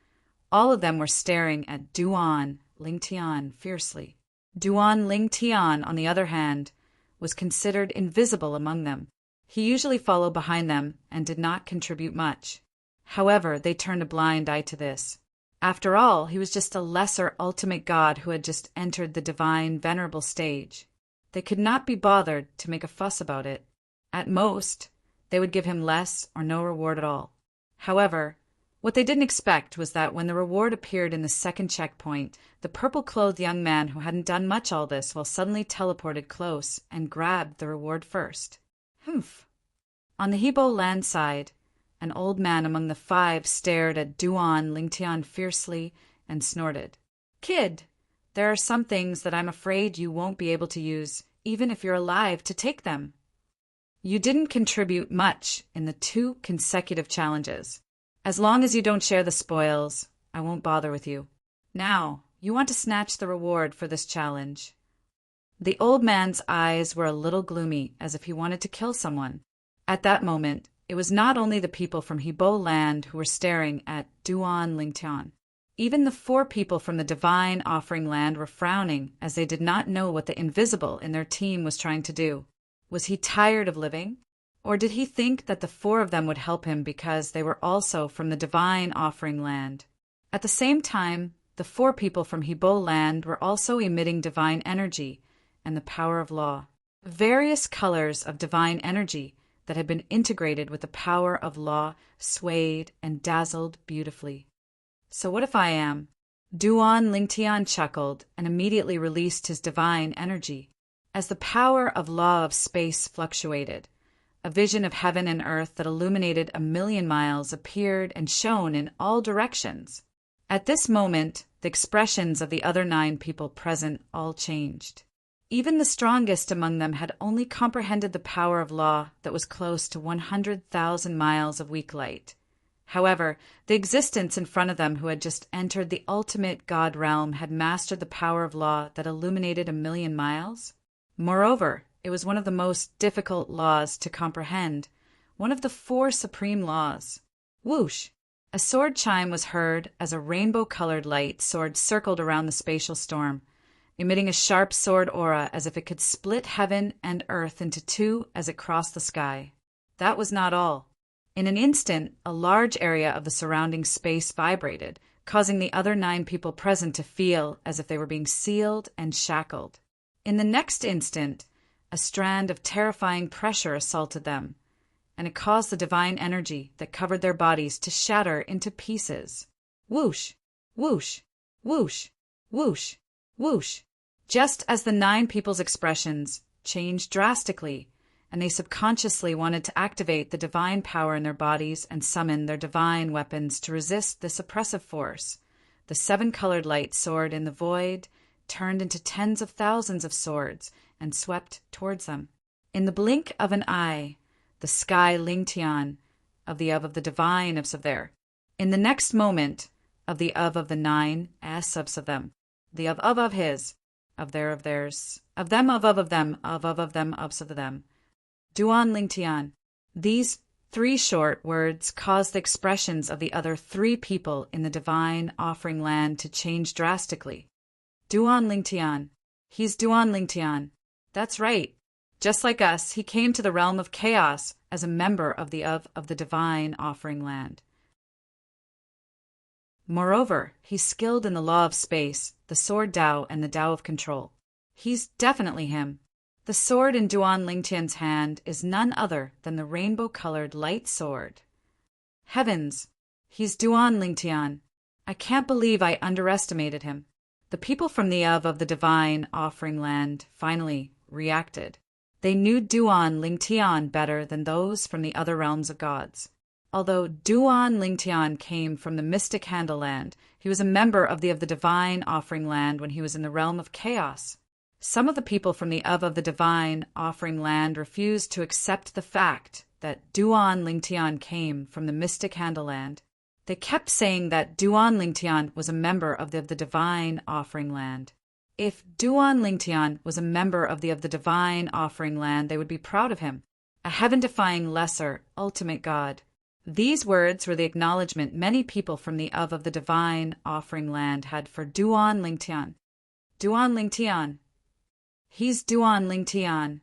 All of them were staring at Duan Lingtian fiercely. Duan Lingtian, on the other hand, was considered invisible among them. He usually followed behind them and did not contribute much. However, they turned a blind eye to this. After all, he was just a lesser ultimate god who had just entered the divine venerable stage. They could not be bothered to make a fuss about it. At most, they would give him less or no reward at all. However, what they didn't expect was that when the reward appeared in the second checkpoint, the purple-clothed young man who hadn't done much all this will suddenly teleported close and grabbed the reward first. Humph. On the Hebo land side, an old man among the 5 stared at Duan Lingtian fiercely and snorted. Kid, there are some things that I'm afraid you won't be able to use, even if you're alive to take them. You didn't contribute much in the 2 consecutive challenges. As long as you don't share the spoils, I won't bother with you. Now, you want to snatch the reward for this challenge. The old man's eyes were a little gloomy, as if he wanted to kill someone. At that moment, it was not only the people from Hebo land who were staring at Duan Lingtian. Even the 4 people from the divine offering land were frowning, as they did not know what the invisible in their team was trying to do. Was he tired of living? Or did he think that the 4 of them would help him because they were also from the divine offering land? At the same time, the 4 people from Hebo land were also emitting divine energy and the power of law. Various colors of divine energy that had been integrated with the power of law swayed and dazzled beautifully. So what if I am? Duan Lingtian chuckled and immediately released his divine energy. As the power of law of space fluctuated, a vision of heaven and earth that illuminated 1,000,000 miles appeared and shone in all directions. At this moment, the expressions of the other 9 people present all changed. Even the strongest among them had only comprehended the power of law that was close to 100,000 miles of weak light. However, the existence in front of them who had just entered the ultimate God realm had mastered the power of law that illuminated 1,000,000 miles. Moreover, it was one of the most difficult laws to comprehend, one of the 4 supreme laws. Whoosh! A sword chime was heard as a rainbow-colored light sword circled around the spatial storm, emitting a sharp sword aura as if it could split heaven and earth into 2 as it crossed the sky. That was not all. In an instant, a large area of the surrounding space vibrated, causing the other 9 people present to feel as if they were being sealed and shackled. In the next instant, a strand of terrifying pressure assaulted them, and it caused the divine energy that covered their bodies to shatter into pieces. Whoosh! Whoosh! Whoosh! Whoosh! Whoosh! Just as the 9 people's expressions changed drastically, and they subconsciously wanted to activate the divine power in their bodies and summon their divine weapons to resist this oppressive force, the 7-colored light soared in the void, turned into tens of thousands of swords, and swept towards them. In the blink of an eye, the sky Lingtian of the divine of there. In the next moment, of the 9 subs of them, the of his, of their of theirs, of them of them, of them of them. Duan Lingtian. These 3 short words caused the expressions of the other 3 people in the divine offering land to change drastically. Duan Lingtian. He's Duan Lingtian. That's right. Just like us, he came to the realm of chaos as a member of the divine offering land. Moreover, he's skilled in the law of space, the sword Tao, and the Tao of control. He's definitely him. The sword in Duan Lingtian's hand is none other than the rainbow-colored light sword. Heavens! He's Duan Lingtian. I can't believe I underestimated him. The people from the divine offering land finally reacted. They knew Duan Lingtian better than those from the other realms of gods. Although Duan Lingtian came from the mystic Handle land, he was a member of the divine offering land when he was in the realm of chaos. Some of the people from the divine offering land refused to accept the fact that Duan Lingtian came from the mystic Handle land. They kept saying that Duan Lingtian was a member of the divine offering land. If Duan Lingtian was a member of the divine offering land, they would be proud of him, a heaven-defying lesser, ultimate god. These words were the acknowledgement many people from the of the divine offering land had for Duan Lingtian. Duan Lingtian. He's Duan Lingtian.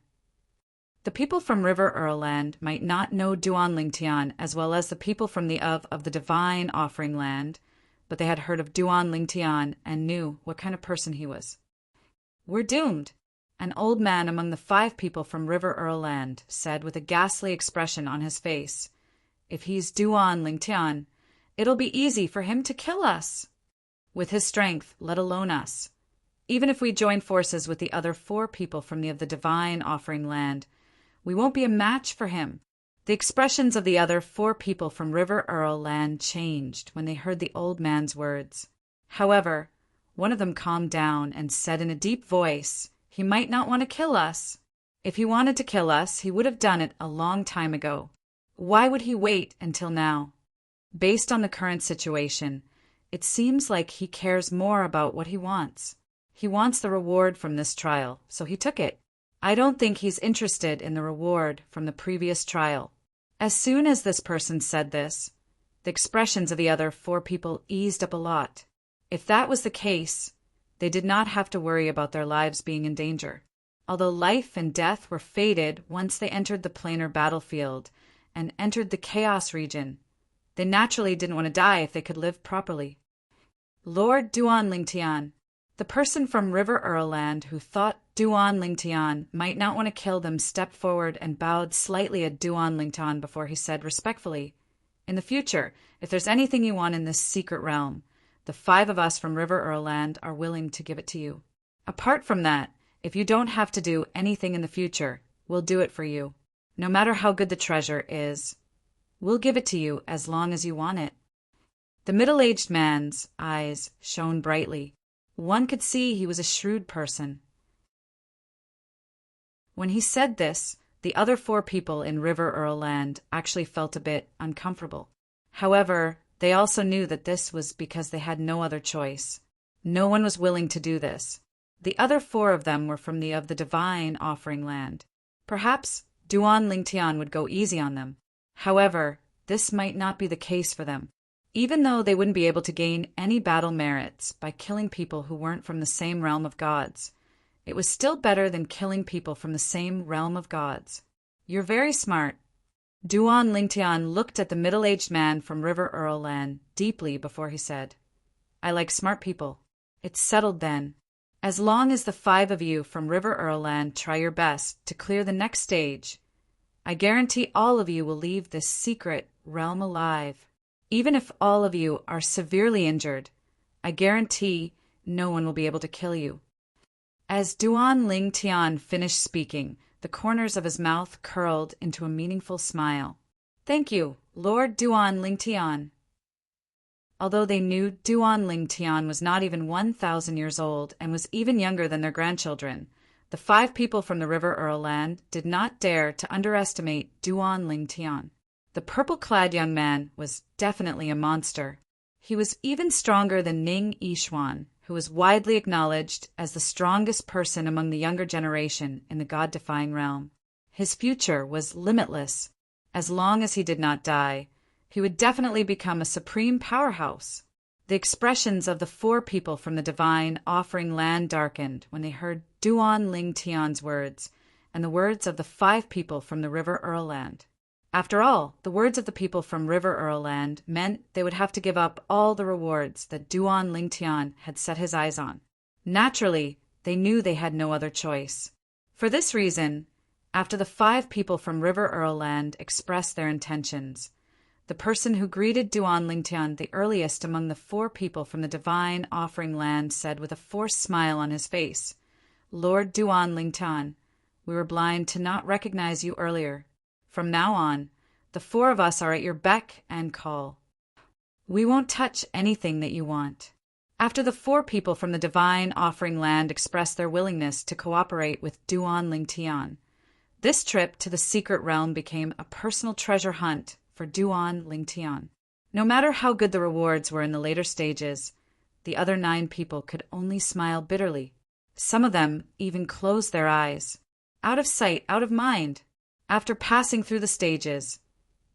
The people from River Earlland might not know Duan Lingtian as well as the people from the of the divine offering land, but they had heard of Duan Lingtian and knew what kind of person he was. We're doomed, an old man among the 5 people from River Earlland said with a ghastly expression on his face. If he's Duan Lingtian, it'll be easy for him to kill us. With his strength, let alone us. Even if we join forces with the other 4 people from the divine offering land, we won't be a match for him. The expressions of the other 4 people from River Earlland changed when they heard the old man's words. However, one of them calmed down and said in a deep voice, he might not want to kill us. If he wanted to kill us, he would have done it a long time ago. Why would he wait until now? Based on the current situation, it seems like he cares more about what he wants. He wants the reward from this trial, so he took it. I don't think he's interested in the reward from the previous trial. As soon as this person said this, the expressions of the other 4 people eased up a lot. If that was the case, they did not have to worry about their lives being in danger. Although life and death were fated once they entered the planar battlefield and entered the chaos region, they naturally didn't want to die if they could live properly. Lord Duan Lingtian, the person from River Earlland who thought Duan Lingtian might not want to kill them, stepped forward and bowed slightly at Duan Lingtian before he said respectfully, in the future, if there's anything you want in this secret realm, the 5 of us from River Earlland are willing to give it to you. Apart from that, if you don't have to do anything in the future, we'll do it for you. No matter how good the treasure is, we'll give it to you as long as you want it. The middle-aged man's eyes shone brightly. One could see he was a shrewd person. When he said this, the other 4 people in River Earlland actually felt a bit uncomfortable. However, they also knew that this was because they had no other choice. No one was willing to do this. The other 4 of them were from the divine offering land. Perhaps Duan Lingtian would go easy on them. However, this might not be the case for them. Even though they wouldn't be able to gain any battle merits by killing people who weren't from the same realm of gods, it was still better than killing people from the same realm of gods. You're very smart. Duan Lingtian looked at the middle-aged man from River Earlland deeply before he said, I like smart people. It's settled then. As long as the 5 of you from River Earlland try your best to clear the next stage, I guarantee all of you will leave this secret realm alive. Even if all of you are severely injured, I guarantee no one will be able to kill you. As Duan Lingtian finished speaking, the corners of his mouth curled into a meaningful smile. Thank you, Lord Duan Lingtian. Although they knew Duan Lingtian was not even 1,000 years old and was even younger than their grandchildren, the 5 people from the River Earlland did not dare to underestimate Duan Lingtian. The purple-clad young man was definitely a monster. He was even stronger than Ning Yishuan, who was widely acknowledged as the strongest person among the younger generation in the god-defying realm. His future was limitless. As long as he did not die, he would definitely become a supreme powerhouse. The expressions of the 4 people from the divine offering land darkened when they heard Duan Lingtian's words and the words of the 5 people from the River Earlland. After all, the words of the people from River Earlland meant they would have to give up all the rewards that Duan Lingtian had set his eyes on. Naturally, they knew they had no other choice. For this reason, after the 5 people from River Earlland expressed their intentions, the person who greeted Duan Lingtian the earliest among the 4 people from the divine offering land said with a forced smile on his face, Lord Duan Lingtian, we were blind to not recognize you earlier. From now on, the 4 of us are at your beck and call. We won't touch anything that you want. After the 4 people from the divine offering land expressed their willingness to cooperate with Duan Lingtian, this trip to the secret realm became a personal treasure hunt for Duan Lingtian. No matter how good the rewards were in the later stages, the other 9 people could only smile bitterly. Some of them even closed their eyes. Out of sight, out of mind. After passing through the stages,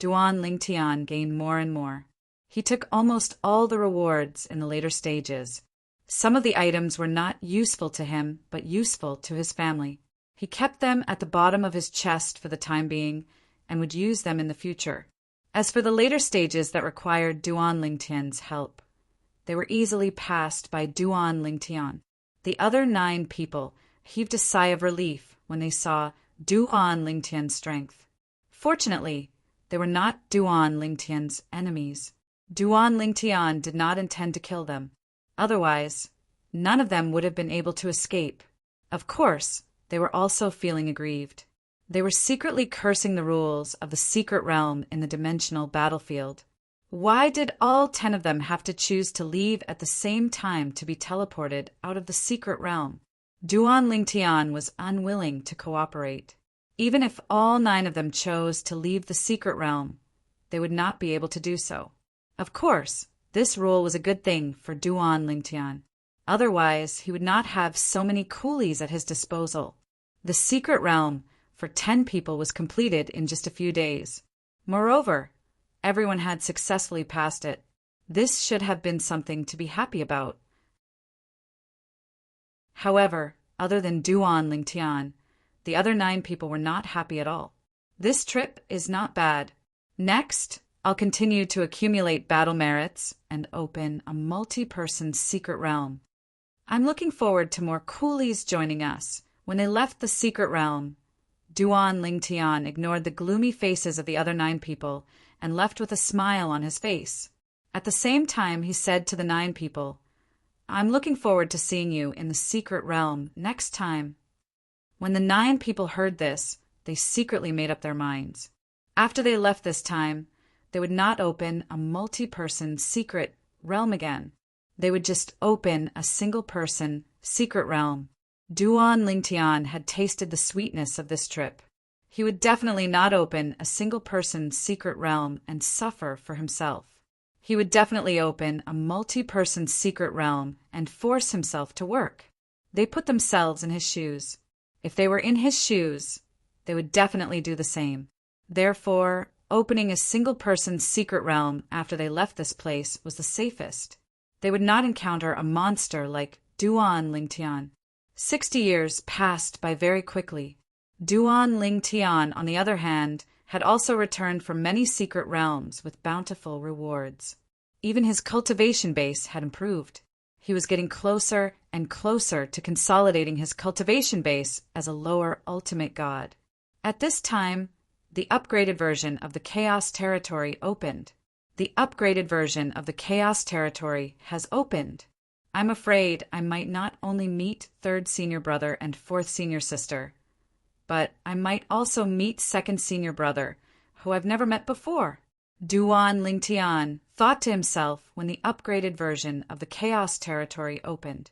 Duan Lingtian gained more and more. He took almost all the rewards in the later stages. Some of the items were not useful to him, but useful to his family. He kept them at the bottom of his chest for the time being, and would use them in the future. As for the later stages that required Duan Lingtian's help, they were easily passed by Duan Lingtian. The other 9 people heaved a sigh of relief when they saw Duan Lingtian's strength. Fortunately, they were not Duan Lingtian's enemies. Duan Lingtian did not intend to kill them. Otherwise, none of them would have been able to escape. Of course, they were also feeling aggrieved. They were secretly cursing the rules of the secret realm in the dimensional battlefield. Why did all 10 of them have to choose to leave at the same time to be teleported out of the secret realm? Duan Lingtian was unwilling to cooperate. Even if all 9 of them chose to leave the secret realm, they would not be able to do so. Of course, this rule was a good thing for Duan Lingtian. Otherwise, he would not have so many coolies at his disposal. The secret realm for 10 people was completed in just a few days. Moreover, everyone had successfully passed it. This should have been something to be happy about. However, other than Duan Lingtian, the other 9 people were not happy at all. This trip is not bad. Next, I'll continue to accumulate battle merits and open a multi-person secret realm. I'm looking forward to more coolies joining us. When they left the secret realm, Duan Lingtian ignored the gloomy faces of the other 9 people and left with a smile on his face. At the same time, he said to the 9 people, "I'm looking forward to seeing you in the secret realm next time." When the 9 people heard this, they secretly made up their minds. After they left this time, they would not open a multi-person secret realm again. They would just open a single-person secret realm. Duan Lingtian had tasted the sweetness of this trip. He would definitely not open a single-person secret realm and suffer for himself. He would definitely open a multi-person secret realm and force himself to work. They put themselves in his shoes. If they were in his shoes, they would definitely do the same. Therefore, opening a single-person secret realm after they left this place was the safest. They would not encounter a monster like Duan Lingtian. 60 years passed by very quickly. Duan Lingtian, on the other hand, had also returned from many secret realms with bountiful rewards. Even his cultivation base had improved. He was getting closer and closer to consolidating his cultivation base as a lower ultimate god. At this time, the upgraded version of the Chaos Territory opened. The upgraded version of the Chaos Territory has opened. I'm afraid I might not only meet 3rd Senior Brother and 4th Senior Sister, but I might also meet 2nd Senior Brother, who I've never met before. Duan Lingtian thought to himself when the upgraded version of the Chaos Territory opened.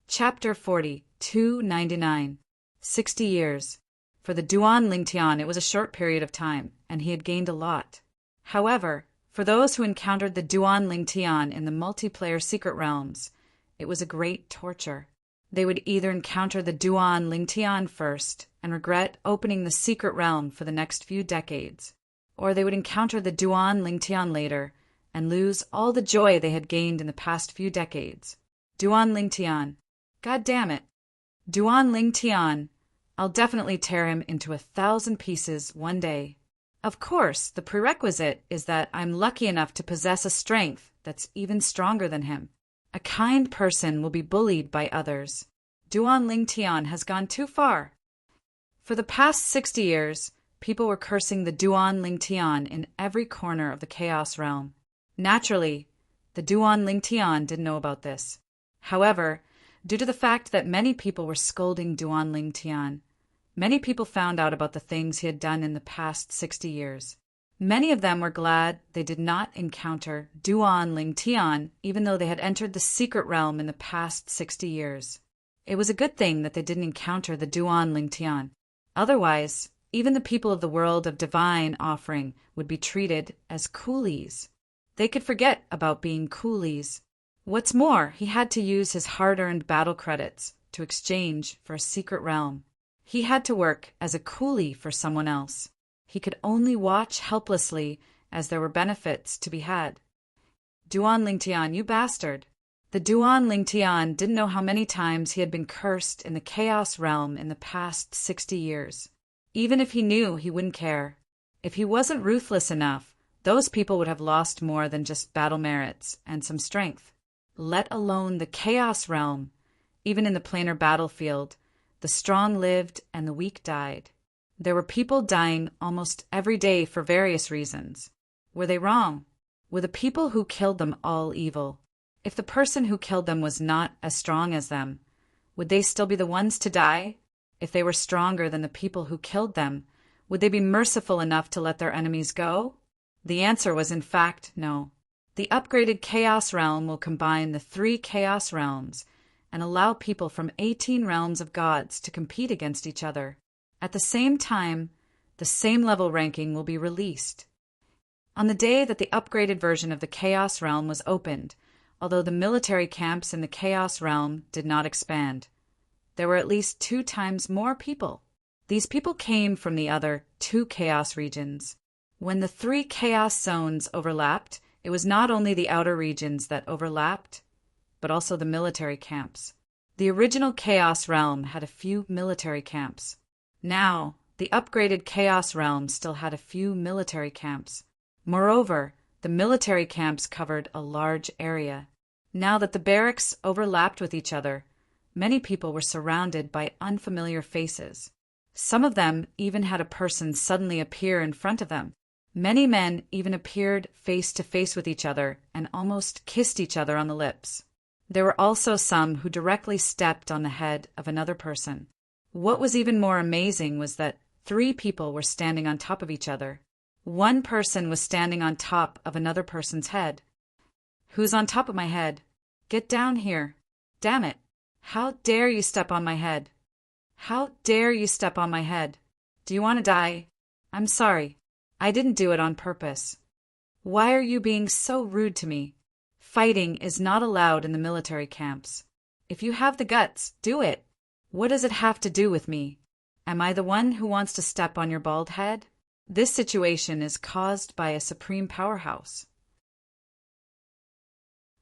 Chapter 40, 299. 60 years. For the Duan Lingtian, it was a short period of time, and he had gained a lot. However, for those who encountered the Duan Lingtian in the multiplayer secret realms, it was a great torture. They would either encounter the Duan Lingtian first and regret opening the secret realm for the next few decades, or they would encounter the Duan Lingtian later and lose all the joy they had gained in the past few decades. Duan Lingtian. God damn it. Duan Lingtian. I'll definitely tear him into 1,000 pieces one day. Of course, the prerequisite is that I'm lucky enough to possess a strength that's even stronger than him. A kind person will be bullied by others. Duan Lingtian has gone too far. For the past 60 years, people were cursing the Duan Lingtian in every corner of the Chaos Realm. Naturally, the Duan Lingtian didn't know about this. However, due to the fact that many people were scolding Duan Lingtian, many people found out about the things he had done in the past 60 years. Many of them were glad they did not encounter Duan Lingtian, even though they had entered the secret realm in the past 60 years. It was a good thing that they didn't encounter the Duan Lingtian. Otherwise, even the people of the world of divine offering would be treated as coolies. They could forget about being coolies. What's more, he had to use his hard-earned battle credits to exchange for a secret realm. He had to work as a coolie for someone else. He could only watch helplessly as there were benefits to be had. Duan Lingtian, you bastard! The Duan Lingtian didn't know how many times he had been cursed in the Chaos Realm in the past 60 years. Even if he knew, he wouldn't care. If he wasn't ruthless enough, those people would have lost more than just battle merits and some strength. Let alone the Chaos Realm. Even in the planar battlefield, the strong lived and the weak died. There were people dying almost every day for various reasons. Were they wrong? Were the people who killed them all evil? If the person who killed them was not as strong as them, would they still be the ones to die? If they were stronger than the people who killed them, would they be merciful enough to let their enemies go? The answer was in fact no. The upgraded Chaos Realm will combine the 3 Chaos Realms and allow people from 18 realms of gods to compete against each other. At the same time, the same level ranking will be released. On the day that the upgraded version of the Chaos Realm was opened, although the military camps in the Chaos Realm did not expand, there were at least 2 times more people. These people came from the other 2 Chaos regions. When the 3 Chaos Zones overlapped, it was not only the outer regions that overlapped, but also the military camps. The original Chaos Realm had a few military camps. Now, the upgraded Chaos Realm still had a few military camps. Moreover, the military camps covered a large area. Now that the barracks overlapped with each other, many people were surrounded by unfamiliar faces. Some of them even had a person suddenly appear in front of them. Many men even appeared face to face with each other and almost kissed each other on the lips. There were also some who directly stepped on the head of another person. What was even more amazing was that 3 people were standing on top of each other. One person was standing on top of another person's head. Who's on top of my head? Get down here. Damn it. How dare you step on my head? How dare you step on my head? Do you want to die? I'm sorry. I didn't do it on purpose. Why are you being so rude to me? Fighting is not allowed in the military camps. If you have the guts, do it. What does it have to do with me? Am I the one who wants to step on your bald head? This situation is caused by a supreme powerhouse.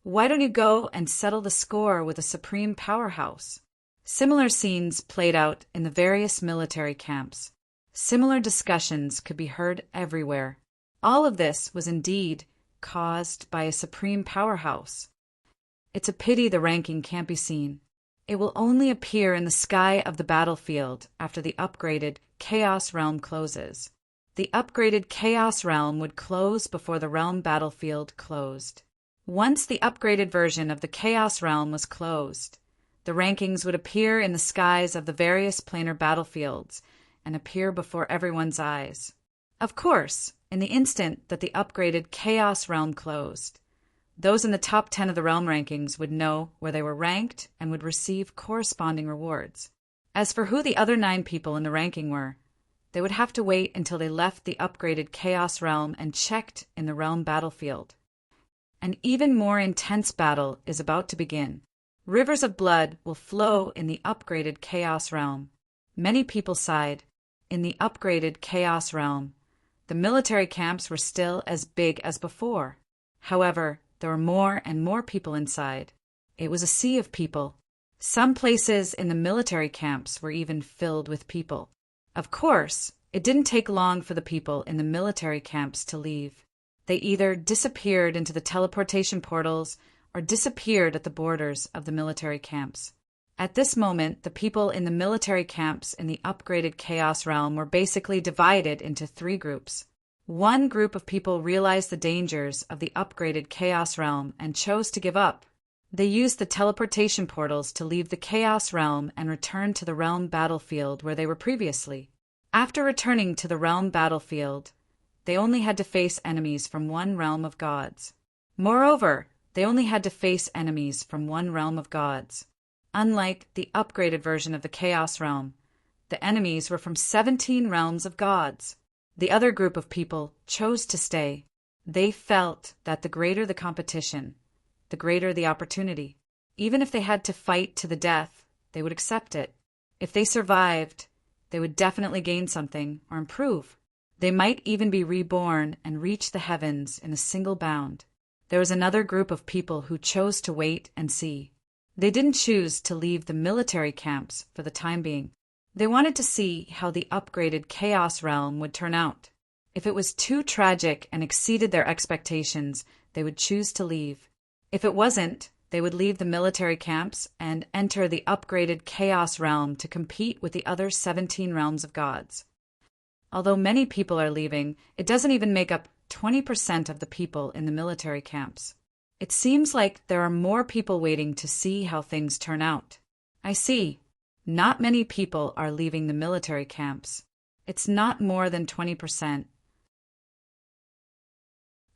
Why don't you go and settle the score with a supreme powerhouse? Similar scenes played out in the various military camps. Similar discussions could be heard everywhere. All of this was indeed caused by a supreme powerhouse. It's a pity the ranking can't be seen. It will only appear in the sky of the battlefield after the upgraded Chaos Realm closes. The upgraded Chaos Realm would close before the realm battlefield closed. Once the upgraded version of the Chaos Realm was closed, the rankings would appear in the skies of the various planar battlefields and appear before everyone's eyes. Of course, in the instant that the upgraded Chaos Realm closed, those in the top 10 of the realm rankings would know where they were ranked and would receive corresponding rewards. As for who the other 9 people in the ranking were, they would have to wait until they left the upgraded Chaos Realm and checked in the realm battlefield. An even more intense battle is about to begin. Rivers of blood will flow in the upgraded Chaos Realm. Many people sighed. In the upgraded Chaos Realm, the military camps were still as big as before. However, there were more and more people inside. It was a sea of people. Some places in the military camps were even filled with people. Of course, it didn't take long for the people in the military camps to leave. They either disappeared into the teleportation portals or disappeared at the borders of the military camps. At this moment, the people in the military camps in the upgraded Chaos Realm were basically divided into 3 groups. One group of people realized the dangers of the upgraded Chaos Realm and chose to give up. They used the teleportation portals to leave the Chaos Realm and return to the realm battlefield where they were previously. After returning to the realm battlefield, they only had to face enemies from one realm of gods. Moreover, they only had to face enemies from one realm of gods. Unlike the upgraded version of the Chaos Realm, the enemies were from 17 realms of gods. The other group of people chose to stay. They felt that the greater the competition, the greater the opportunity. Even if they had to fight to the death, they would accept it. If they survived, they would definitely gain something or improve. They might even be reborn and reach the heavens in a single bound. There was another group of people who chose to wait and see. They didn't choose to leave the military camps for the time being. They wanted to see how the upgraded Chaos Realm would turn out. If it was too tragic and exceeded their expectations, they would choose to leave. If it wasn't, they would leave the military camps and enter the upgraded Chaos Realm to compete with the other 17 realms of gods. Although many people are leaving, it doesn't even make up 20% of the people in the military camps. It seems like there are more people waiting to see how things turn out. I see. Not many people are leaving the military camps. It's not more than 20%.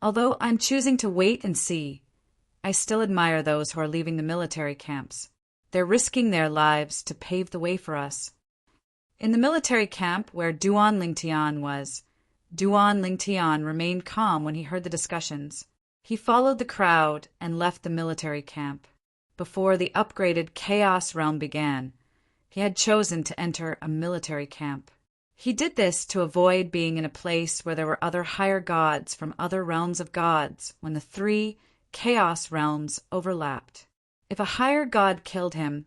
Although I'm choosing to wait and see, I still admire those who are leaving the military camps. They're risking their lives to pave the way for us. In the military camp where Duan Lingtian was, Duan Lingtian remained calm when he heard the discussions. He followed the crowd and left the military camp. Before the upgraded Chaos Realm began, he had chosen to enter a military camp. He did this to avoid being in a place where there were other higher gods from other realms of gods when the 3 Chaos Realms overlapped. If a higher god killed him,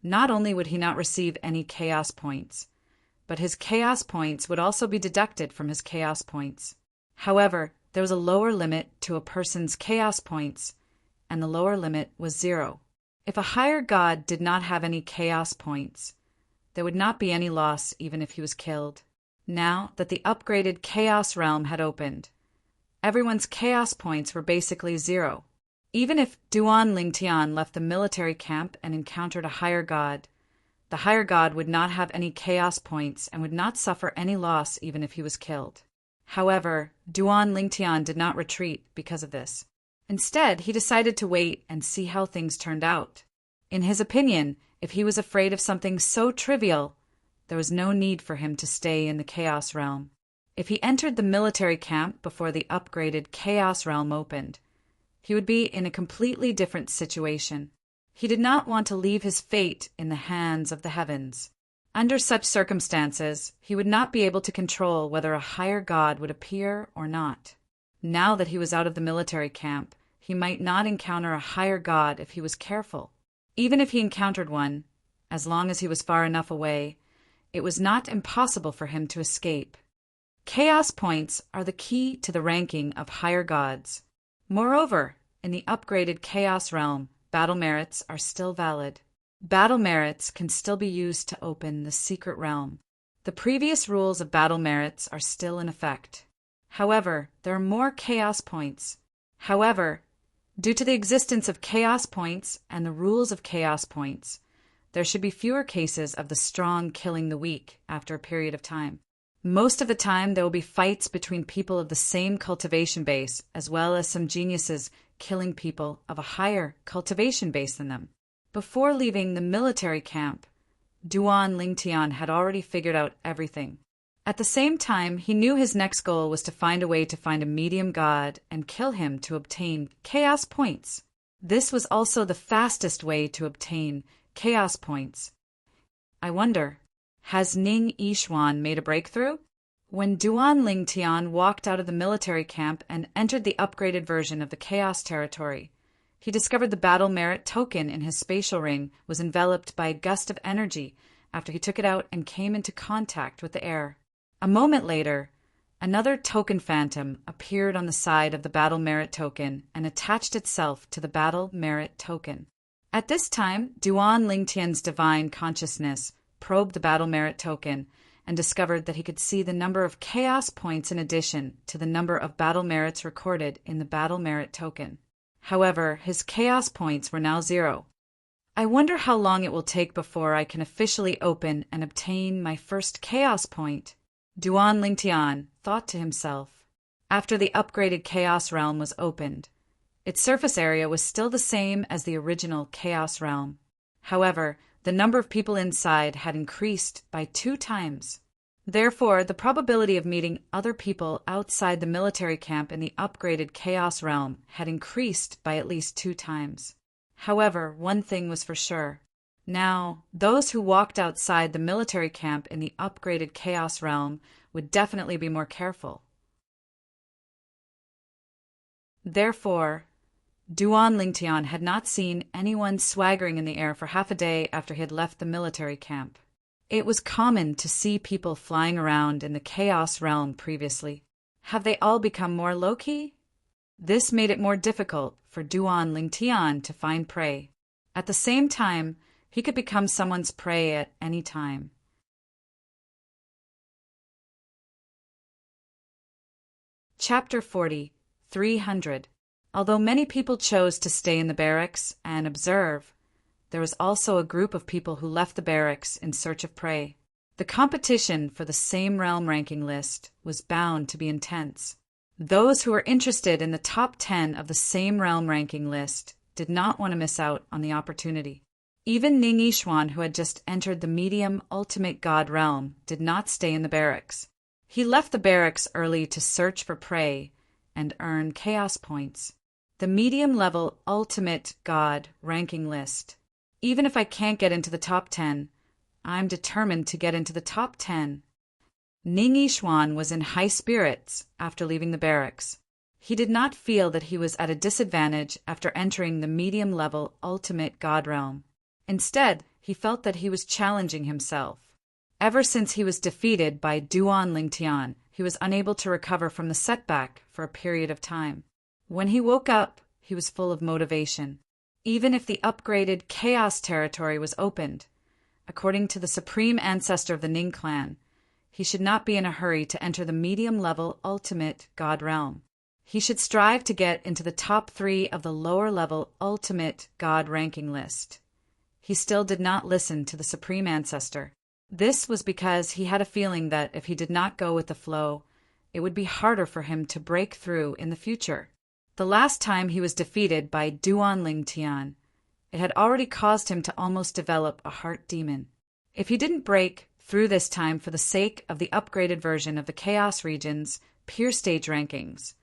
not only would he not receive any chaos points, but his chaos points would also be deducted from his chaos points. However, there was a lower limit to a person's chaos points, and the lower limit was 0. If a higher god did not have any chaos points, there would not be any loss even if he was killed. Now that the upgraded Chaos Realm had opened, everyone's chaos points were basically 0. Even if Duan Lingtian left the military camp and encountered a higher god, the higher god would not have any chaos points and would not suffer any loss even if he was killed. However, Duan Lingtian did not retreat because of this. Instead, he decided to wait and see how things turned out. In his opinion, if he was afraid of something so trivial, there was no need for him to stay in the Chaos Realm. If he entered the military camp before the upgraded Chaos Realm opened, he would be in a completely different situation. He did not want to leave his fate in the hands of the heavens. Under such circumstances, he would not be able to control whether a higher god would appear or not. Now that he was out of the military camp, he might not encounter a higher god if he was careful. Even if he encountered one, as long as he was far enough away, it was not impossible for him to escape. Chaos points are the key to the ranking of higher gods. Moreover, in the upgraded Chaos Realm, battle merits are still valid. Battle merits can still be used to open the secret realm. The previous rules of battle merits are still in effect. However, there are more chaos points. However, due to the existence of chaos points and the rules of chaos points, there should be fewer cases of the strong killing the weak after a period of time. Most of the time, there will be fights between people of the same cultivation base, as well as some geniuses killing people of a higher cultivation base than them. Before leaving the military camp, Duan Lingtian had already figured out everything. At the same time, he knew his next goal was to find a way to find a medium god and kill him to obtain chaos points. This was also the fastest way to obtain chaos points. I wonder, has Ning Yishuan made a breakthrough? When Duan Lingtian walked out of the military camp and entered the upgraded version of the Chaos Territory, he discovered the battle merit token in his spatial ring was enveloped by a gust of energy after he took it out and came into contact with the air. A moment later, another token phantom appeared on the side of the battle merit token and attached itself to the battle merit token. At this time, Duan Lingtian's divine consciousness probed the battle merit token and discovered that he could see the number of chaos points in addition to the number of battle merits recorded in the battle merit token. However, his chaos points were now 0. I wonder how long it will take before I can officially open and obtain my first chaos point, Duan Lingtian thought to himself. After the upgraded Chaos Realm was opened, its surface area was still the same as the original Chaos Realm. However, the number of people inside had increased by 2 times. Therefore, the probability of meeting other people outside the military camp in the upgraded Chaos Realm had increased by at least 2 times. However, one thing was for sure. Now, those who walked outside the military camp in the upgraded Chaos realm would definitely be more careful. Therefore, Duan Lingtian had not seen anyone swaggering in the air for half a day after he had left the military camp. It was common to see people flying around in the Chaos realm previously. Have they all become more low-key? This made it more difficult for Duan Lingtian to find prey. At the same time, he could become someone's prey at any time. Chapter 40, 300. Although many people chose to stay in the barracks and observe, there was also a group of people who left the barracks in search of prey. The competition for the same realm ranking list was bound to be intense. Those who were interested in the top 10 of the same realm ranking list did not want to miss out on the opportunity. Even Ning Yishuan, who had just entered the medium ultimate god realm, did not stay in the barracks. He left the barracks early to search for prey and earn chaos points. The medium level ultimate god ranking list. Even if I can't get into the top 10, I'm determined to get into the top 10. Ning Yishuan was in high spirits after leaving the barracks. He did not feel that he was at a disadvantage after entering the medium level ultimate god realm. Instead, he felt that he was challenging himself. Ever since he was defeated by Duan Lingtian, he was unable to recover from the setback for a period of time. When he woke up, he was full of motivation. Even if the upgraded Chaos territory was opened, according to the supreme ancestor of the Ning clan, he should not be in a hurry to enter the medium-level ultimate god realm. He should strive to get into the top 3 of the lower-level ultimate god ranking list. He still did not listen to the supreme ancestor. This was because he had a feeling that if he did not go with the flow, it would be harder for him to break through in the future. The last time he was defeated by Duan Lingtian, it had already caused him to almost develop a heart demon. If he didn't break through this time for the sake of the upgraded version of the Chaos region's Pure Stage rankings,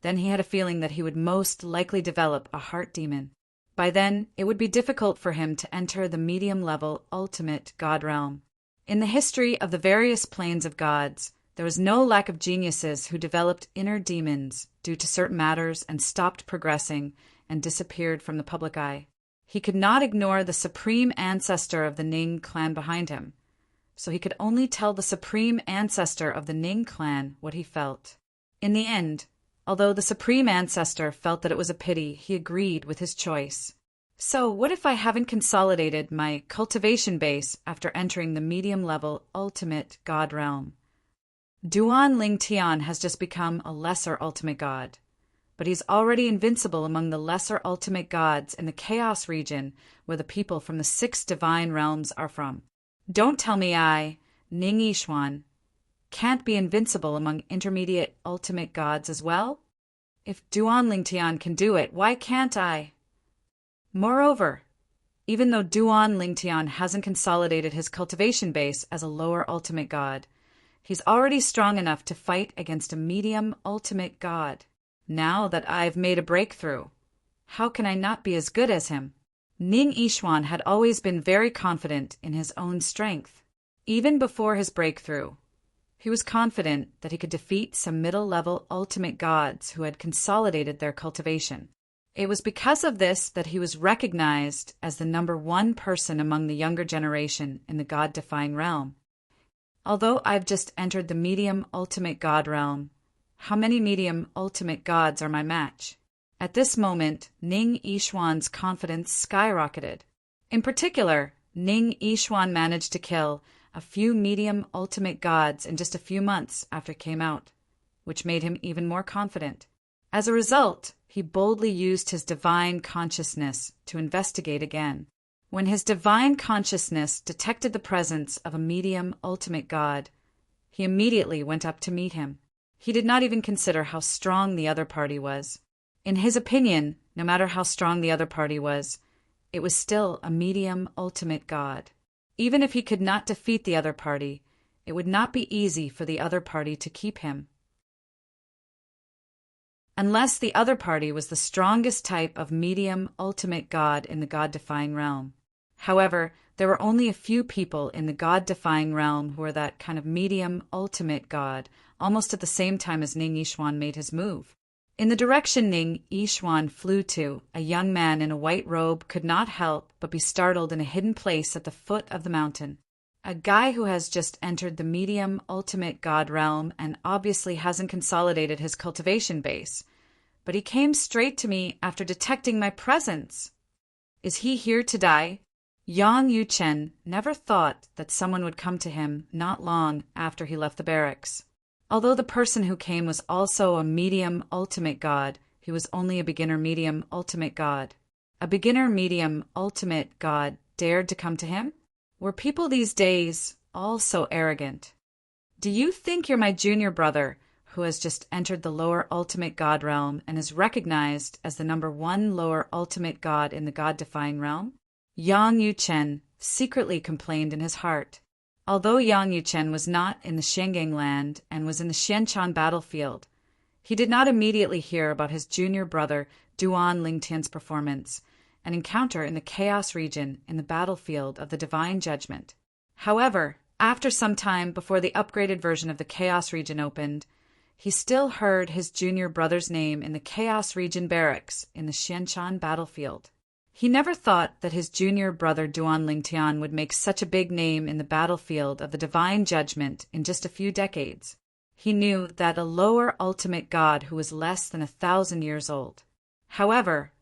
then he had a feeling that he would most likely develop a heart demon. By then, it would be difficult for him to enter the medium-level ultimate god realm. In the history of the various planes of gods, there was no lack of geniuses who developed inner demons due to certain matters and stopped progressing and disappeared from the public eye. He could not ignore the supreme ancestor of the Ning clan behind him, so he could only tell the supreme ancestor of the Ning clan what he felt. In the end, although the supreme ancestor felt that it was a pity, he agreed with his choice. So what if I haven't consolidated my cultivation base after entering the medium-level ultimate god realm? Duan Lingtian has just become a lesser ultimate god, but he's already invincible among the lesser ultimate gods in the Chaos region where the people from the 6 divine realms are from. Don't tell me I, Ning Yishuan, can't be invincible among intermediate ultimate gods as well? If Duan Lingtian can do it, why can't I? Moreover, even though Duan Lingtian hasn't consolidated his cultivation base as a lower ultimate god, he's already strong enough to fight against a medium ultimate god. Now that I've made a breakthrough, how can I not be as good as him? Ning Yishuan had always been very confident in his own strength. Even before his breakthrough, he was confident that he could defeat some middle-level ultimate gods who had consolidated their cultivation. It was because of this that he was recognized as the #1 person among the younger generation in the god-defying realm. Although I've just entered the medium ultimate god realm, how many medium ultimate gods are my match? At this moment, Ning Yishuan's confidence skyrocketed. In particular, Ning Yishuan managed to kill a few medium ultimate gods in just a few months after it came out, which made him even more confident. As a result, he boldly used his divine consciousness to investigate again. When his divine consciousness detected the presence of a medium ultimate god, he immediately went up to meet him. He did not even consider how strong the other party was. In his opinion, no matter how strong the other party was, it was still a medium ultimate god. Even if he could not defeat the other party, it would not be easy for the other party to keep him. Unless the other party was the strongest type of medium ultimate god in the god-defying realm. However, there were only a few people in the God-defying realm who were that kind of medium ultimate god, almost at the same time as Ning Yishuan made his move. In the direction Ning Yishuan flew to, a young man in a white robe could not help but be startled in a hidden place at the foot of the mountain. A guy who has just entered the medium ultimate god realm and obviously hasn't consolidated his cultivation base. But he came straight to me after detecting my presence. Is he here to die? Yang Yuchen never thought that someone would come to him not long after he left the barracks. Although the person who came was also a medium ultimate god, he was only a beginner medium ultimate god. A beginner medium ultimate god dared to come to him? Were people these days all so arrogant? Do you think you're my junior brother, who has just entered the lower ultimate god realm and is recognized as the #1 lower ultimate god in the god-defying realm? Yang Yuchen secretly complained in his heart. Although Yang Yuchen was not in the Shengang land and was in the Xianchan battlefield, he did not immediately hear about his junior brother Duan Lingtian's performance, an encounter in the Chaos region in the battlefield of the Divine Judgment. However, after some time before the upgraded version of the Chaos region opened, he still heard his junior brother's name in the Chaos region barracks in the Xianchan battlefield. He never thought that his junior brother Duan Lingtian would make such a big name in the battlefield of the Divine Judgment in just a few decades. He knew that a lower ultimate god who was less than 1,000 years old. However,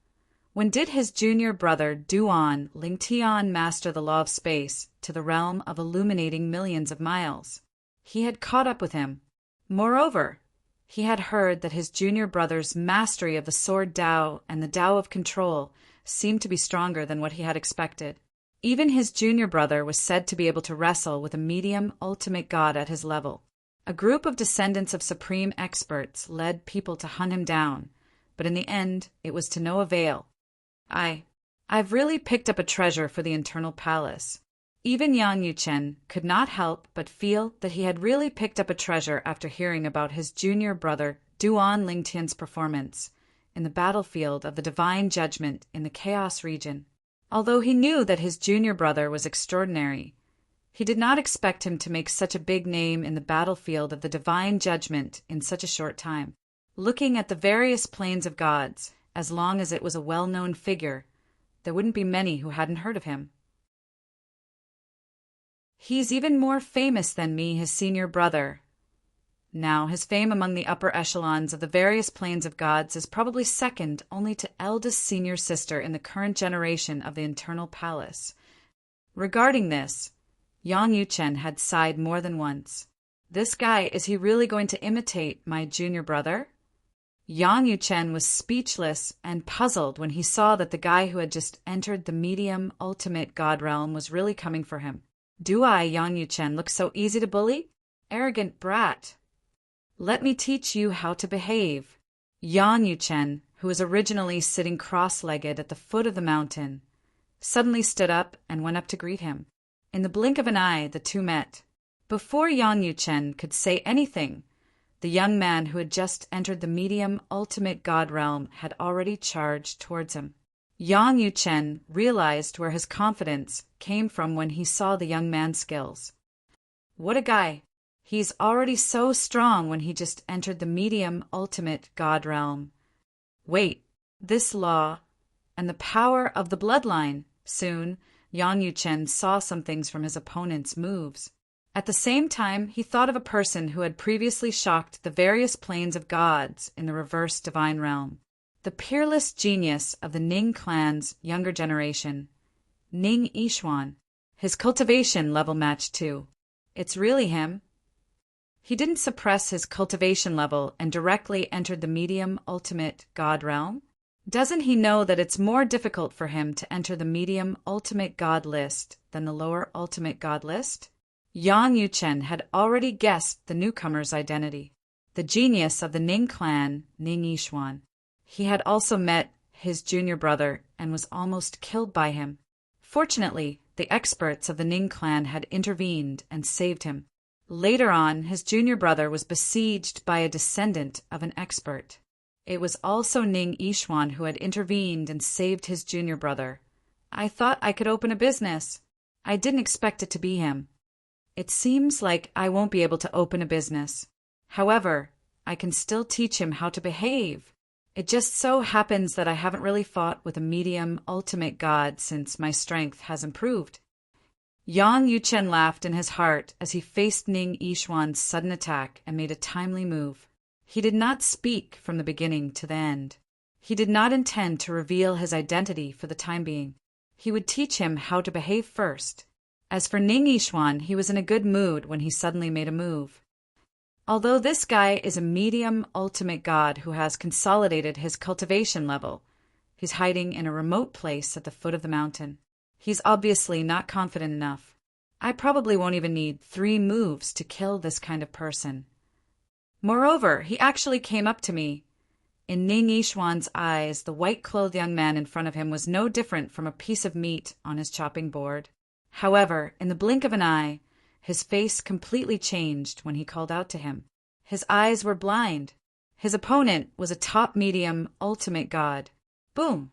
when did his junior brother Duan Lingtian master the law of space to the realm of illuminating millions of miles? He had caught up with him. Moreover, he had heard that his junior brother's mastery of the sword Tao and the Tao of control seemed to be stronger than what he had expected. Even his junior brother was said to be able to wrestle with a medium ultimate god at his level. A group of descendants of supreme experts led people to hunt him down, but in the end it was to no avail. I've really picked up a treasure for the internal palace. Even Yang Yuchen could not help but feel that he had really picked up a treasure after hearing about his junior brother Duan Lingtian's performance in the battlefield of the Divine Judgment in the Chaos region. Although he knew that his junior brother was extraordinary, he did not expect him to make such a big name in the battlefield of the Divine Judgment in such a short time. Looking at the various planes of gods, as long as it was a well-known figure, there wouldn't be many who hadn't heard of him. He's even more famous than me, his senior brother. Now, his fame among the upper echelons of the various planes of gods is probably second only to eldest senior sister in the current generation of the internal palace. Regarding this, Yang Yuchen had sighed more than once. This guy, is he really going to imitate my junior brother? Yang Yuchen was speechless and puzzled when he saw that the guy who had just entered the medium ultimate god realm was really coming for him. Do I, Yang Yuchen, look so easy to bully? Arrogant brat. Let me teach you how to behave. Yang Yuchen, who was originally sitting cross-legged at the foot of the mountain, suddenly stood up and went up to greet him. In the blink of an eye, the two met. Before Yang Yuchen could say anything, the young man who had just entered the medium ultimate god realm had already charged towards him. Yang Yuchen realized where his confidence came from when he saw the young man's skills. What a guy! He's already so strong when he just entered the medium ultimate god realm. Wait, this law and the power of the bloodline. Soon, Yang Yuchen saw some things from his opponent's moves. At the same time, he thought of a person who had previously shocked the various planes of gods in the reverse divine realm. The peerless genius of the Ning clan's younger generation, Ning Yishuan. His cultivation level matched too. It's really him. He didn't suppress his cultivation level and directly entered the medium ultimate god realm. Doesn't he know that it's more difficult for him to enter the medium ultimate god list than the lower ultimate god list? Yang Yuchen had already guessed the newcomer's identity, the genius of the Ning clan, Ning Yishuan. He had also met his junior brother and was almost killed by him. Fortunately, the experts of the Ning clan had intervened and saved him. Later on, his junior brother was besieged by a descendant of an expert. It was also Ning Yishuan who had intervened and saved his junior brother. I thought I could open a business. I didn't expect it to be him. It seems like I won't be able to open a business. However, I can still teach him how to behave. It just so happens that I haven't really fought with a medium ultimate god since my strength has improved. Yang Yuchen laughed in his heart as he faced Ning Yishuan's sudden attack and made a timely move. He did not speak from the beginning to the end. He did not intend to reveal his identity for the time being. He would teach him how to behave first. As for Ning Yishuan, he was in a good mood when he suddenly made a move. Although this guy is a medium ultimate god who has consolidated his cultivation level, he's hiding in a remote place at the foot of the mountain. He's obviously not confident enough. I probably won't even need 3 moves to kill this kind of person. Moreover, he actually came up to me. In Ning Yishuan's eyes, the white-clothed young man in front of him was no different from a piece of meat on his chopping board. However, in the blink of an eye, his face completely changed when he called out to him. His eyes were blind. His opponent was a top-medium ultimate god. Boom!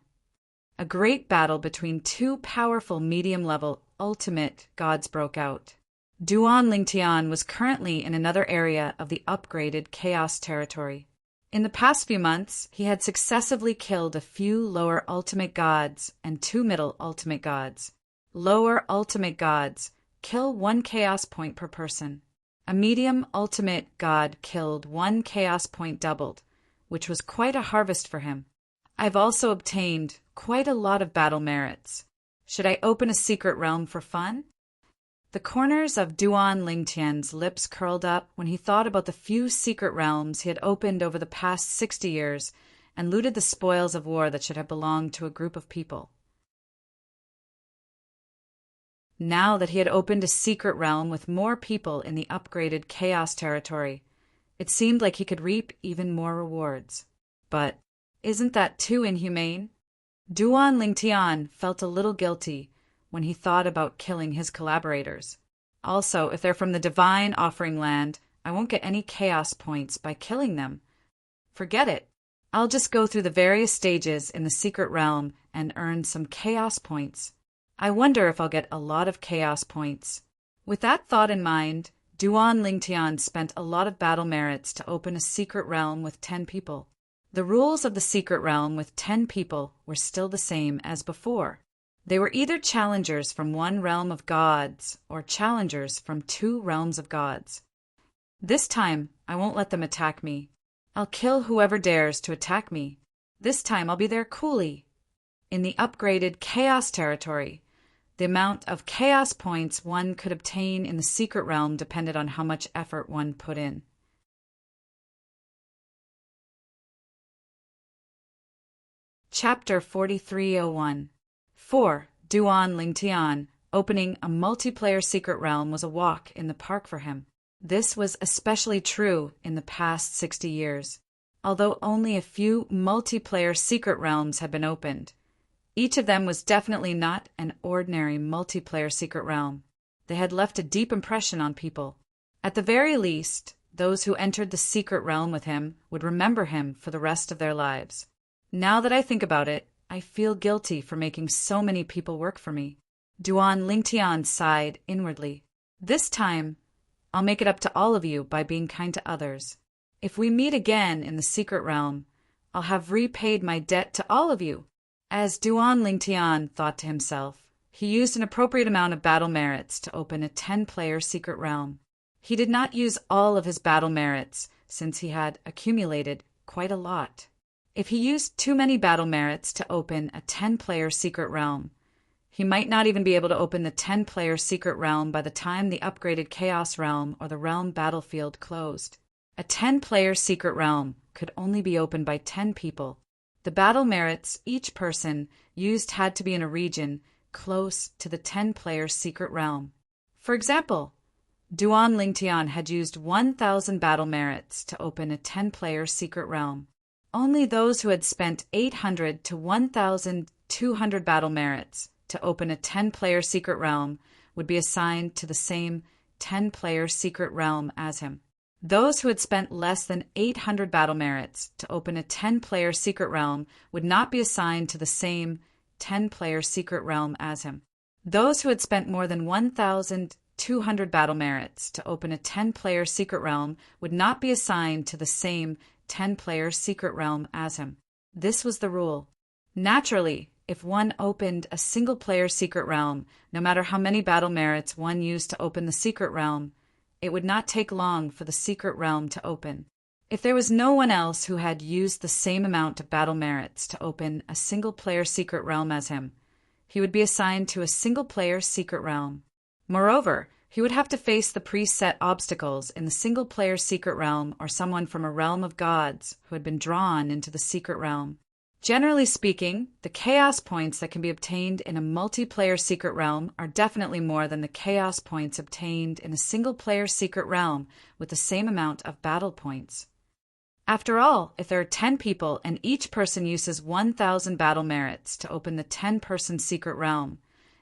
A great battle between 2 powerful medium-level ultimate gods broke out. Duan Lingtian was currently in another area of the upgraded Chaos territory. In the past few months, he had successively killed a few lower ultimate gods and 2 middle ultimate gods. Lower ultimate gods kill 1 chaos point per person. A medium ultimate god killed 1 chaos point doubled, which was quite a harvest for him. I've also obtained quite a lot of battle merits. Should I open a secret realm for fun? The corners of Duan Lingtian's lips curled up when he thought about the few secret realms he had opened over the past 60 years and looted the spoils of war that should have belonged to a group of people. Now that he had opened a secret realm with more people in the upgraded Chaos territory, it seemed like he could reap even more rewards. But isn't that too inhumane? Duan Lingtian felt a little guilty when he thought about killing his collaborators. Also, if they're from the Divine Offering Land, I won't get any chaos points by killing them. Forget it. I'll just go through the various stages in the secret realm and earn some chaos points. I wonder if I'll get a lot of chaos points. With that thought in mind, Duan Lingtian spent a lot of battle merits to open a secret realm with 10 people. The rules of the secret realm with 10 people were still the same as before. They were either challengers from 1 realm of gods or challengers from 2 realms of gods. This time, I won't let them attack me. I'll kill whoever dares to attack me. This time, I'll be there coolly. In the upgraded Chaos territory, the amount of chaos points one could obtain in the secret realm depended on how much effort one put in. Chapter 4301. 4. Duan Lingtian. Opening a multiplayer secret realm was a walk in the park for him. This was especially true in the past 60 years. Although only a few multiplayer secret realms had been opened, each of them was definitely not an ordinary multiplayer secret realm. They had left a deep impression on people. At the very least, those who entered the secret realm with him would remember him for the rest of their lives. Now that I think about it, I feel guilty for making so many people work for me. Duan Lingtian sighed inwardly. This time, I'll make it up to all of you by being kind to others. If we meet again in the secret realm, I'll have repaid my debt to all of you. As Duan Lingtian thought to himself, he used an appropriate amount of battle merits to open a 10-player secret realm. He did not use all of his battle merits, since he had accumulated quite a lot. If he used too many battle merits to open a 10-player secret realm, he might not even be able to open the 10-player secret realm by the time the upgraded Chaos realm or the realm battlefield closed. A 10-player secret realm could only be opened by 10 people. The battle merits each person used had to be in a region close to the 10-player secret realm. For example, Duan Lingtian had used 1,000 battle merits to open a 10-player secret realm. Only those who had spent 800 to 1,200 battle merits to open a 10-player secret realm would be assigned to the same 10-player secret realm as him. Those who had spent less than 800 battle merits to open a 10-player secret realm would not be assigned to the same 10-player secret realm as him. Those who had spent more than 1,200 battle merits to open a 10-player secret realm would not be assigned to the same 10-player secret realm as him. This was the rule. Naturally, if one opened a single-player secret realm, no matter how many battle merits one used to open the secret realm, it would not take long for the secret realm to open. If there was no one else who had used the same amount of battle merits to open a single-player secret realm as him, he would be assigned to a single-player secret realm. Moreover, he would have to face the preset obstacles in the single-player secret realm or someone from a realm of gods who had been drawn into the secret realm. Generally speaking, the chaos points that can be obtained in a multiplayer secret realm are definitely more than the chaos points obtained in a single-player secret realm with the same amount of battle points. After all, if there are 10 people and each person uses 1,000 battle merits to open the 10-person secret realm,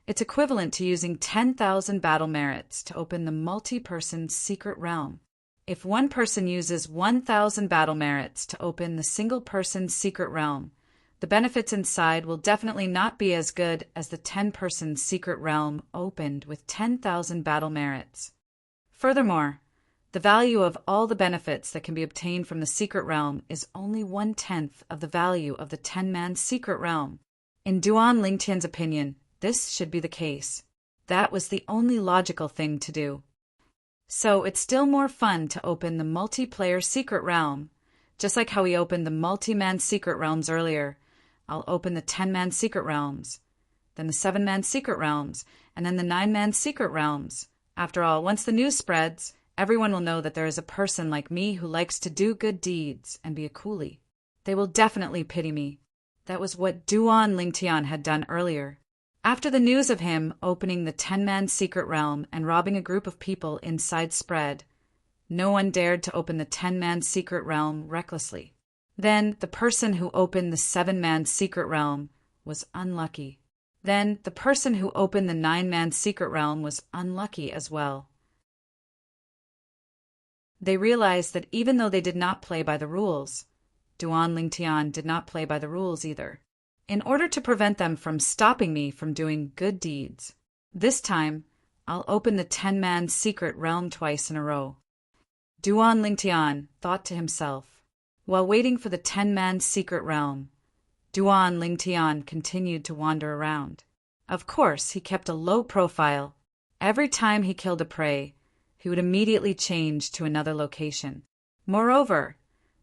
it's equivalent to using 10,000 battle merits to open the multi-person secret realm. If one person uses 1,000 battle merits to open the single-person secret realm, the benefits inside will definitely not be as good as the 10-person secret realm opened with 10,000 battle merits. Furthermore, the value of all the benefits that can be obtained from the secret realm is only 1/10 of the value of the 10-man secret realm. In Duan Lingtian's opinion, this should be the case. That was the only logical thing to do. So it's still more fun to open the multiplayer secret realm. Just like how we opened the multi-man secret realms earlier, I'll open the 10-man secret realms, then the 7-man secret realms, and then the 9-man secret realms. After all, once the news spreads, everyone will know that there is a person like me who likes to do good deeds and be a coolie. They will definitely pity me. That was what Duan Lingtian had done earlier. After the news of him opening the 10-man secret realm and robbing a group of people inside spread, no one dared to open the 10-man secret realm recklessly. Then the person who opened the 7-man secret realm was unlucky. Then the person who opened the 9-man secret realm was unlucky as well. They realized that even though they did not play by the rules, Duan Lingtian did not play by the rules either. In order to prevent them from stopping me from doing good deeds, this time I'll open the 10-man secret realm twice in a row. Duan Lingtian thought to himself. While waiting for the 10-man secret realm, Duan Lingtian continued to wander around. Of course, he kept a low profile. Every time he killed a prey, he would immediately change to another location. Moreover,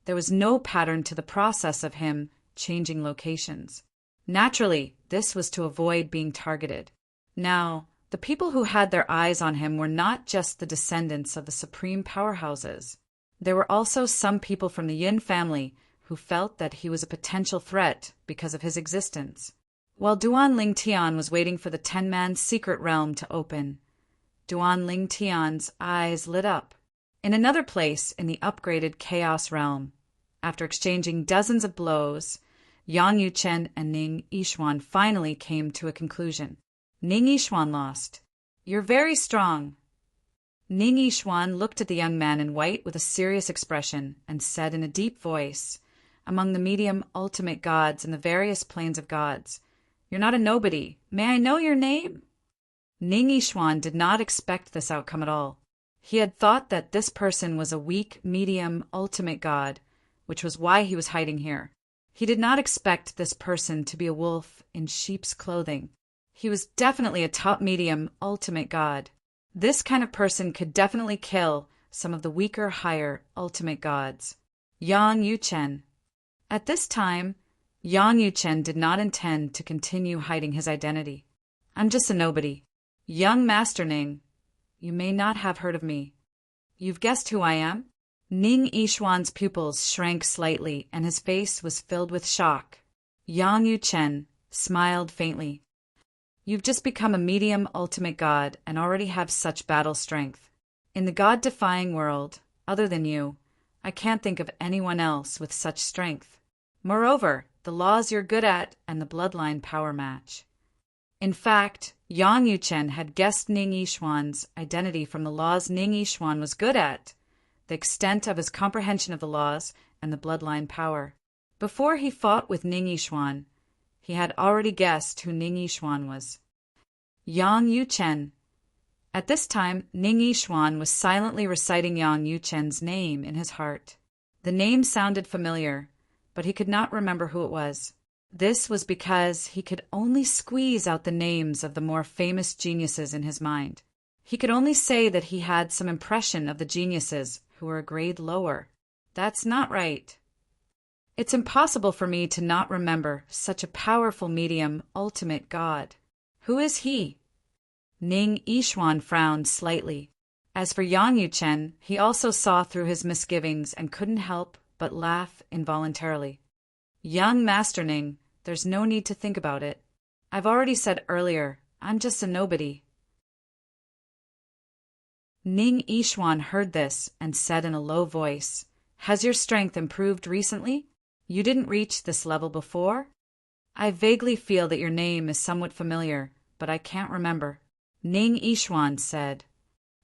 there was no pattern to the process of him changing locations. Naturally, this was to avoid being targeted. Now, the people who had their eyes on him were not just the descendants of the supreme powerhouses. There were also some people from the Yin family who felt that he was a potential threat because of his existence. While Duan Lingtian was waiting for the 10-man secret realm to open, Duan Lingtian's eyes lit up. In another place in the upgraded Chaos Realm, after exchanging dozens of blows, Yang Yuchen and Ning Yishuan finally came to a conclusion. Ning Yishuan lost. You're very strong. Ning Yishuan looked at the young man in white with a serious expression and said in a deep voice, among the medium ultimate gods and the various planes of gods, "You're not a nobody. May I know your name?" Ning Yishuan did not expect this outcome at all. He had thought that this person was a weak, medium, ultimate god, which was why he was hiding here. He did not expect this person to be a wolf in sheep's clothing. He was definitely a top medium, ultimate god. This kind of person could definitely kill some of the weaker, higher, ultimate gods. Yang Yuchen. At this time, Yang Yuchen did not intend to continue hiding his identity. I'm just a nobody. Young Master Ning, you may not have heard of me. You've guessed who I am? Ning Yishuan's pupils shrank slightly and his face was filled with shock. Yang Yuchen smiled faintly. You've just become a medium ultimate god and already have such battle strength. In the god-defying world, other than you, I can't think of anyone else with such strength. Moreover, the laws you're good at and the bloodline power match. In fact, Yang Yuchen had guessed Ning Yishuan's identity from the laws Ning Yishuan was good at, the extent of his comprehension of the laws, and the bloodline power. Before he fought with Ning Yishuan, He had already guessed who Ning Yixuan was. Yang Yuchen. At this time, Ning Yixuan was silently reciting Yang Yuchen's name in his heart. The name sounded familiar, but he could not remember who it was. This was because he could only squeeze out the names of the more famous geniuses in his mind. He could only say that he had some impression of the geniuses who were a grade lower. That's not right. It's impossible for me to not remember such a powerful medium, ultimate God. Who is he? Ning Yixuan frowned slightly. As for Yang Yuchen, he also saw through his misgivings and couldn't help but laugh involuntarily. Young Master Ning, there's no need to think about it. I've already said earlier, I'm just a nobody. Ning Yixuan heard this and said in a low voice, Has your strength improved recently? You didn't reach this level before? I vaguely feel that your name is somewhat familiar, but I can't remember. Ning Yixuan said,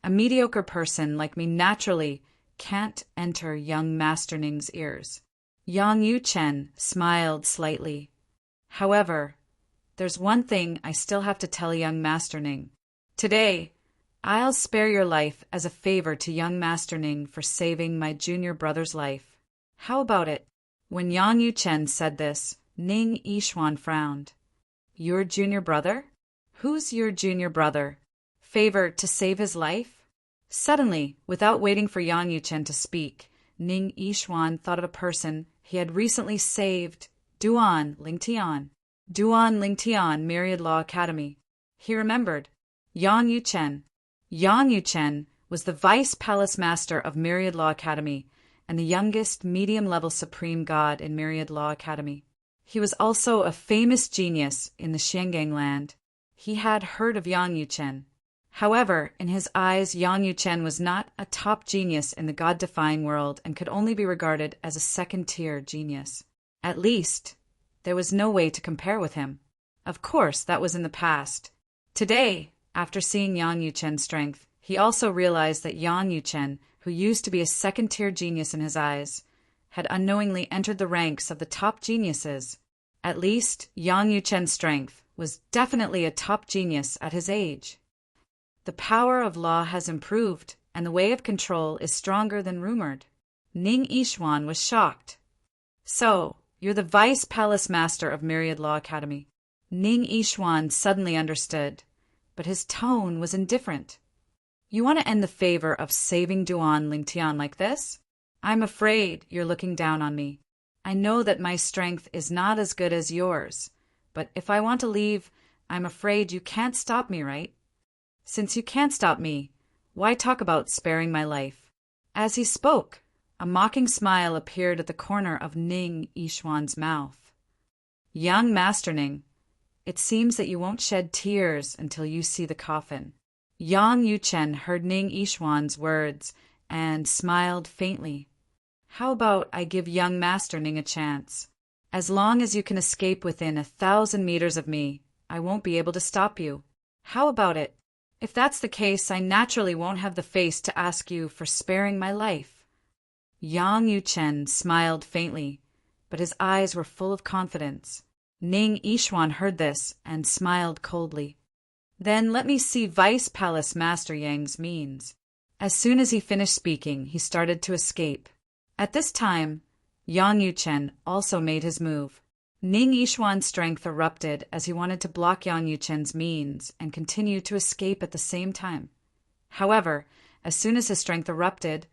A mediocre person like me naturally can't enter young Master Ning's ears. Yang Yuchen smiled slightly. However, there's one thing I still have to tell young Master Ning. Today, I'll spare your life as a favor to young Master Ning for saving my junior brother's life. How about it? When Yang Yuchen said this, Ning Yixuan frowned. Your junior brother? Who's your junior brother? Favor to save his life? Suddenly, without waiting for Yang Yuchen to speak, Ning Yixuan thought of a person he had recently saved, Duan Lingtian. Duan Lingtian, Myriad Law Academy. He remembered. Yang Yuchen. Yang Yuchen was the Vice Palace Master of Myriad Law Academy and the youngest medium-level supreme god in Myriad Law Academy. He was also a famous genius in the Xiangang land. He had heard of Yang Yuchen. However, in his eyes, Yang Yuchen was not a top genius in the god-defying world and could only be regarded as a second-tier genius. At least, there was no way to compare with him. Of course, that was in the past. Today, after seeing Yang Yuchen's strength, he also realized that Yang Yuchen, who used to be a second-tier genius in his eyes, had unknowingly entered the ranks of the top geniuses. At least, Yang Yuchen's strength was definitely a top genius at his age. The power of law has improved, and the way of control is stronger than rumored. Ning Yixuan was shocked. So, you're the Vice Palace Master of Myriad Law Academy. Ning Yixuan suddenly understood, but his tone was indifferent. You want to end the favor of saving Duan Lingtian like this? I'm afraid you're looking down on me. I know that my strength is not as good as yours, but if I want to leave, I'm afraid you can't stop me, right? Since you can't stop me, why talk about sparing my life? As he spoke, a mocking smile appeared at the corner of Ning Yixuan's mouth. Young Master Ning, it seems that you won't shed tears until you see the coffin. Yang Yuchen heard Ning Yixuan's words and smiled faintly. How about I give young Master Ning a chance? As long as you can escape within 1,000 meters of me, I won't be able to stop you. How about it? If that's the case, I naturally won't have the face to ask you for sparing my life. Yang Yuchen smiled faintly, but his eyes were full of confidence. Ning Yixuan heard this and smiled coldly. Then let me see Vice Palace Master Yang's means. As soon as he finished speaking, he started to escape. At this time, Yang Yuchen also made his move. Ning Yixuan's strength erupted as he wanted to block Yang Yuchen's means and continue to escape at the same time. However, as soon as his strength erupted,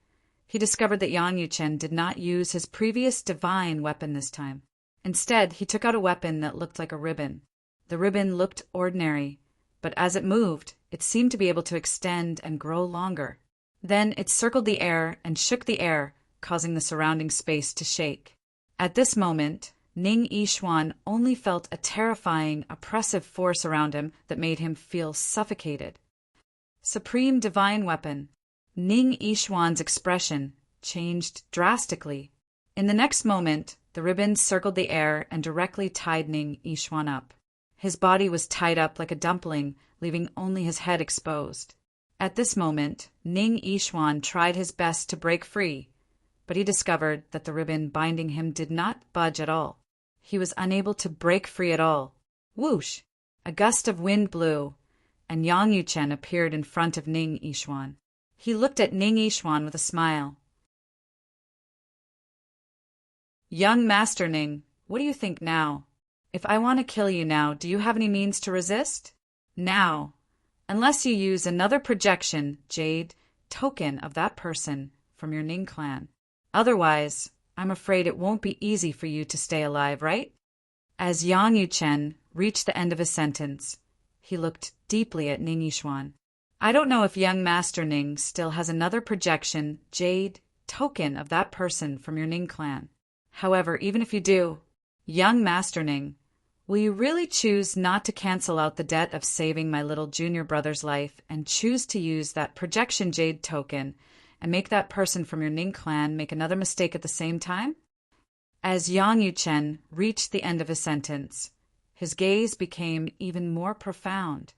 he discovered that Yang Yuchen did not use his previous divine weapon this time. Instead, he took out a weapon that looked like a ribbon. The ribbon looked ordinary, but as it moved, it seemed to be able to extend and grow longer. Then it circled the air and shook the air, causing the surrounding space to shake. At this moment, Ning Yixuan only felt a terrifying, oppressive force around him that made him feel suffocated. Supreme Divine Weapon. Ning Yixuan's expression changed drastically. In the next moment, the ribbon circled the air and directly tied Ning Yixuan up. His body was tied up like a dumpling, leaving only his head exposed. At this moment, Ning Yixuan tried his best to break free, but he discovered that the ribbon binding him did not budge at all. He was unable to break free at all. Whoosh! A gust of wind blew, and Yang Yuchen appeared in front of Ning Yixuan. He looked at Ning Yixuan with a smile. Young Master Ning, what do you think now? If I want to kill you now, do you have any means to resist? Now, unless you use another projection, Jade, token of that person from your Ning clan. Otherwise, I'm afraid it won't be easy for you to stay alive, right? As Yang Yuchen reached the end of his sentence, he looked deeply at Ning Yixuan. I don't know if young Master Ning still has another projection, Jade, token of that person from your Ning clan. However, even if you do, young Master Ning, will you really choose not to cancel out the debt of saving my little junior brother's life and choose to use that projection Jade token and make that person from your Ning clan make another mistake at the same time? As Yang Yuchen reached the end of his sentence, his gaze became even more profound.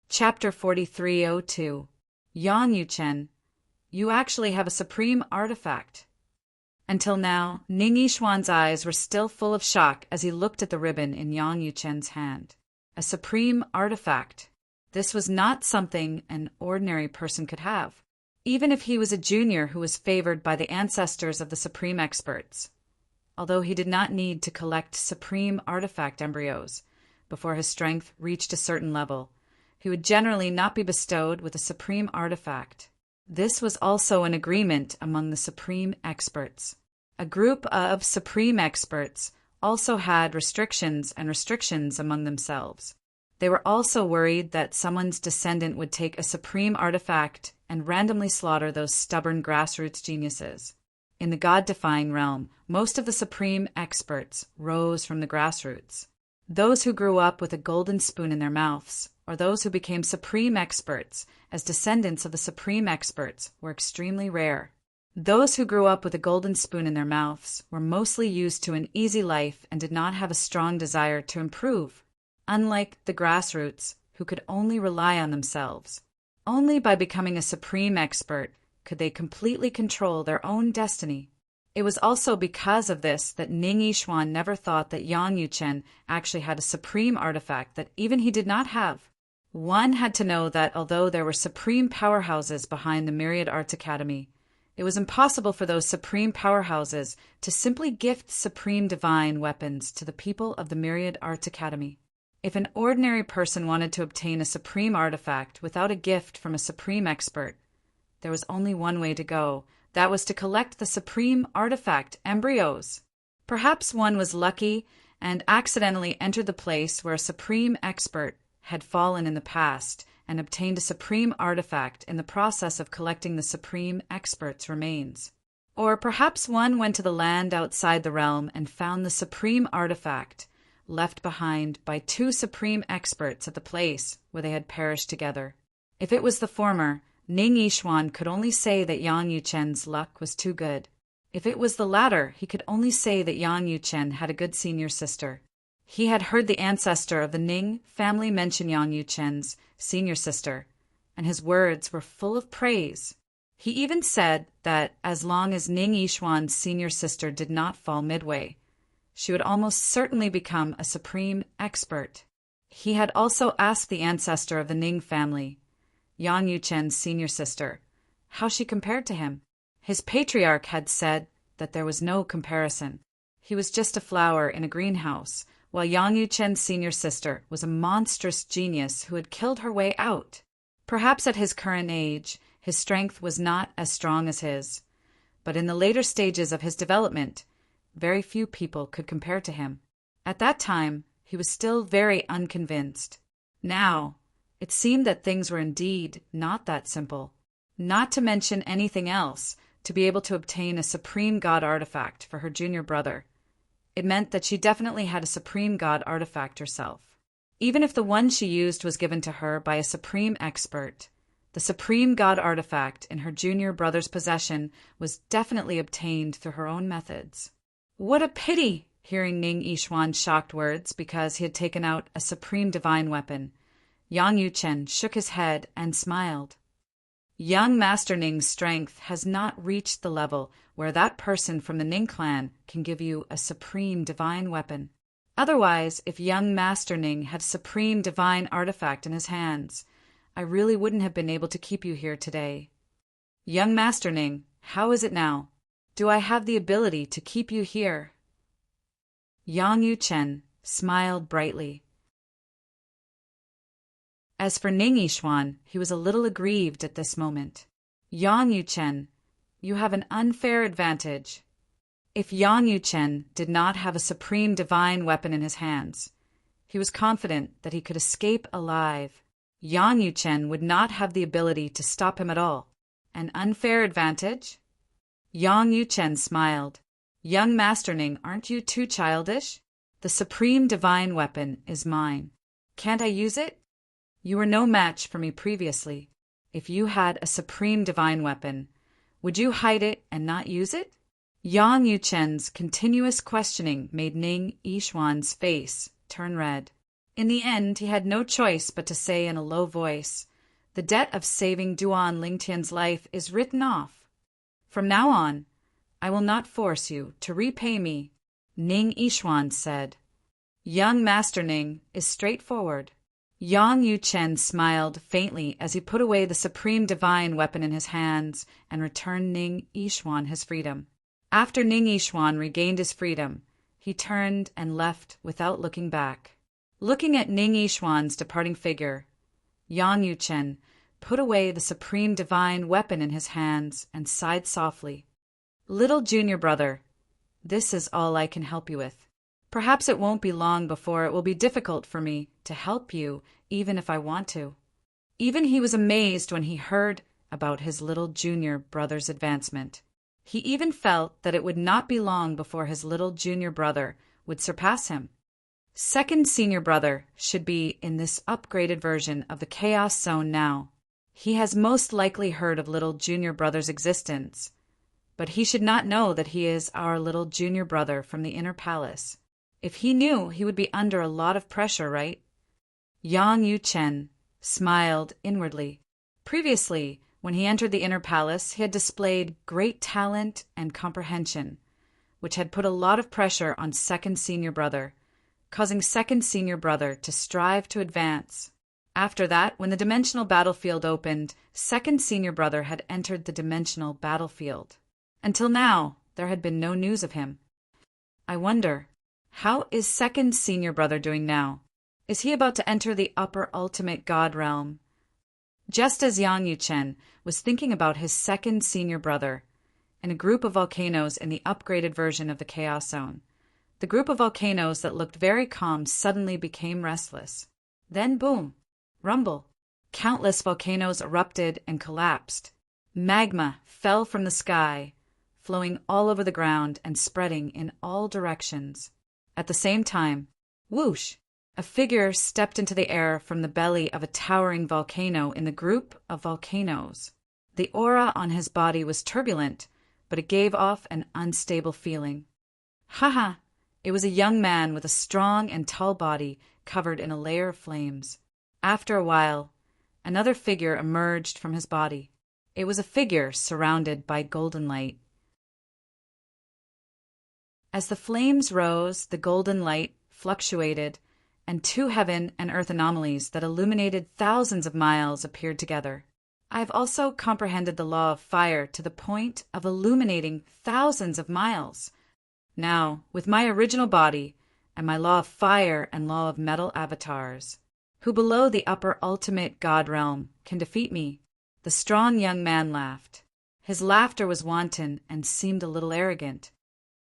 Chapter 4302. Yang Yuchen, you actually have a supreme artifact. Until now, Ning Yixuan's eyes were still full of shock as he looked at the ribbon in Yang Yuchen's hand. A supreme artifact. This was not something an ordinary person could have, even if he was a junior who was favored by the ancestors of the supreme experts. Although he did not need to collect supreme artifact embryos before his strength reached a certain level, he would generally not be bestowed with a supreme artifact. This was also an agreement among the supreme experts. A group of supreme experts also had restrictions among themselves. They were also worried that someone's descendant would take a supreme artifact and randomly slaughter those stubborn grassroots geniuses. In the God-defying realm, most of the supreme experts rose from the grassroots. Those who grew up with a golden spoon in their mouths, or those who became supreme experts as descendants of the supreme experts, were extremely rare. Those who grew up with a golden spoon in their mouths were mostly used to an easy life and did not have a strong desire to improve, unlike the grassroots, who could only rely on themselves. Only by becoming a supreme expert could they completely control their own destiny. It was also because of this that Ning Yixuan never thought that Yang Yuchen actually had a supreme artifact that even he did not have. One had to know that although there were supreme powerhouses behind the Myriad Arts Academy, it was impossible for those supreme powerhouses to simply gift supreme divine weapons to the people of the Myriad Arts Academy. If an ordinary person wanted to obtain a supreme artifact without a gift from a supreme expert, there was only one way to go. That was to collect the supreme artifact embryos. Perhaps one was lucky and accidentally entered the place where a supreme expert had fallen in the past and obtained a supreme artifact in the process of collecting the supreme expert's remains. Or perhaps one went to the land outside the realm and found the supreme artifact left behind by two supreme experts at the place where they had perished together. If it was the former, Ning Yixuan could only say that Yang Yuchen's luck was too good. If it was the latter, he could only say that Yang Yuchen had a good senior sister. He had heard the ancestor of the Ning family mention Yang Yuchen's senior sister, and his words were full of praise. He even said that as long as Ning Yixuan's senior sister did not fall midway, she would almost certainly become a supreme expert. He had also asked the ancestor of the Ning family, Yang Yuchen's senior sister, how she compared to him. His patriarch had said that there was no comparison. He was just a flower in a greenhouse, while Yang Yuchen's senior sister was a monstrous genius who had killed her way out. Perhaps at his current age, his strength was not as strong as his, but in the later stages of his development, very few people could compare to him. At that time, he was still very unconvinced. Now, it seemed that things were indeed not that simple. Not to mention anything else, to be able to obtain a supreme god artifact for her junior brother. It meant that she definitely had a supreme god artifact herself. Even if the one she used was given to her by a supreme expert, the supreme god artifact in her junior brother's possession was definitely obtained through her own methods. What a pity! Hearing Ning Yixuan's shocked words because he had taken out a supreme divine weapon, Yang Yuchen shook his head and smiled. Young Master Ning's strength has not reached the level where that person from the Ning clan can give you a supreme divine weapon. Otherwise, if young Master Ning had supreme divine artifact in his hands, I really wouldn't have been able to keep you here today. Young Master Ning, how is it now? Do I have the ability to keep you here? Yang Yuchen smiled brightly. As for Ning Yixuan, he was a little aggrieved at this moment. Yang Yuchen, you have an unfair advantage. If Yang Yuchen did not have a supreme divine weapon in his hands, he was confident that he could escape alive. Yang Yuchen would not have the ability to stop him at all. An unfair advantage? Yang Yuchen smiled. Young Master Ning, aren't you too childish? The supreme divine weapon is mine. Can't I use it? You were no match for me previously. If you had a supreme divine weapon, would you hide it and not use it? Yang Yuchen's continuous questioning made Ning Yixuan's face turn red. In the end, he had no choice but to say in a low voice, "The debt of saving Duan Lingtian's life is written off. From now on, I will not force you to repay me," Ning Yixuan said. Young Master Ning is straightforward. Yang Yuchen smiled faintly as he put away the supreme divine weapon in his hands and returned Ning Yixuan his freedom. After Ning Yixuan regained his freedom, he turned and left without looking back. Looking at Ning Yixuan's departing figure, Yang Yuchen put away the supreme divine weapon in his hands and sighed softly. "Little junior brother, this is all I can help you with. Perhaps it won't be long before it will be difficult for me to help you, even if I want to." Even he was amazed when he heard about his little junior brother's advancement. He even felt that it would not be long before his little junior brother would surpass him. Second senior brother should be in this upgraded version of the Chaos Zone now. He has most likely heard of little junior brother's existence, but he should not know that he is our little junior brother from the inner palace. If he knew, he would be under a lot of pressure, right? Yang Yuchen smiled inwardly. Previously, when he entered the inner palace, he had displayed great talent and comprehension, which had put a lot of pressure on second senior brother, causing second senior brother to strive to advance. After that, when the dimensional battlefield opened, second senior brother had entered the dimensional battlefield. Until now, there had been no news of him. I wonder, how is second senior brother doing now? Is he about to enter the upper ultimate god realm? Just as Yang Yuchen was thinking about his second senior brother, in a group of volcanoes in the upgraded version of the Chaos Zone, the group of volcanoes that looked very calm suddenly became restless. Then boom, rumble. Countless volcanoes erupted and collapsed. Magma fell from the sky, flowing all over the ground and spreading in all directions. At the same time, whoosh, a figure stepped into the air from the belly of a towering volcano in the group of volcanoes. The aura on his body was turbulent, but it gave off an unstable feeling. Haha! It was a young man with a strong and tall body covered in a layer of flames. After a while, another figure emerged from his body. It was a figure surrounded by golden light. As the flames rose, the golden light fluctuated, and two heaven and earth anomalies that illuminated thousands of miles appeared together. I have also comprehended the law of fire to the point of illuminating thousands of miles. Now, with my original body and my law of fire and law of metal avatars, who below the upper ultimate god realm can defeat me? The strong young man laughed. His laughter was wanton and seemed a little arrogant.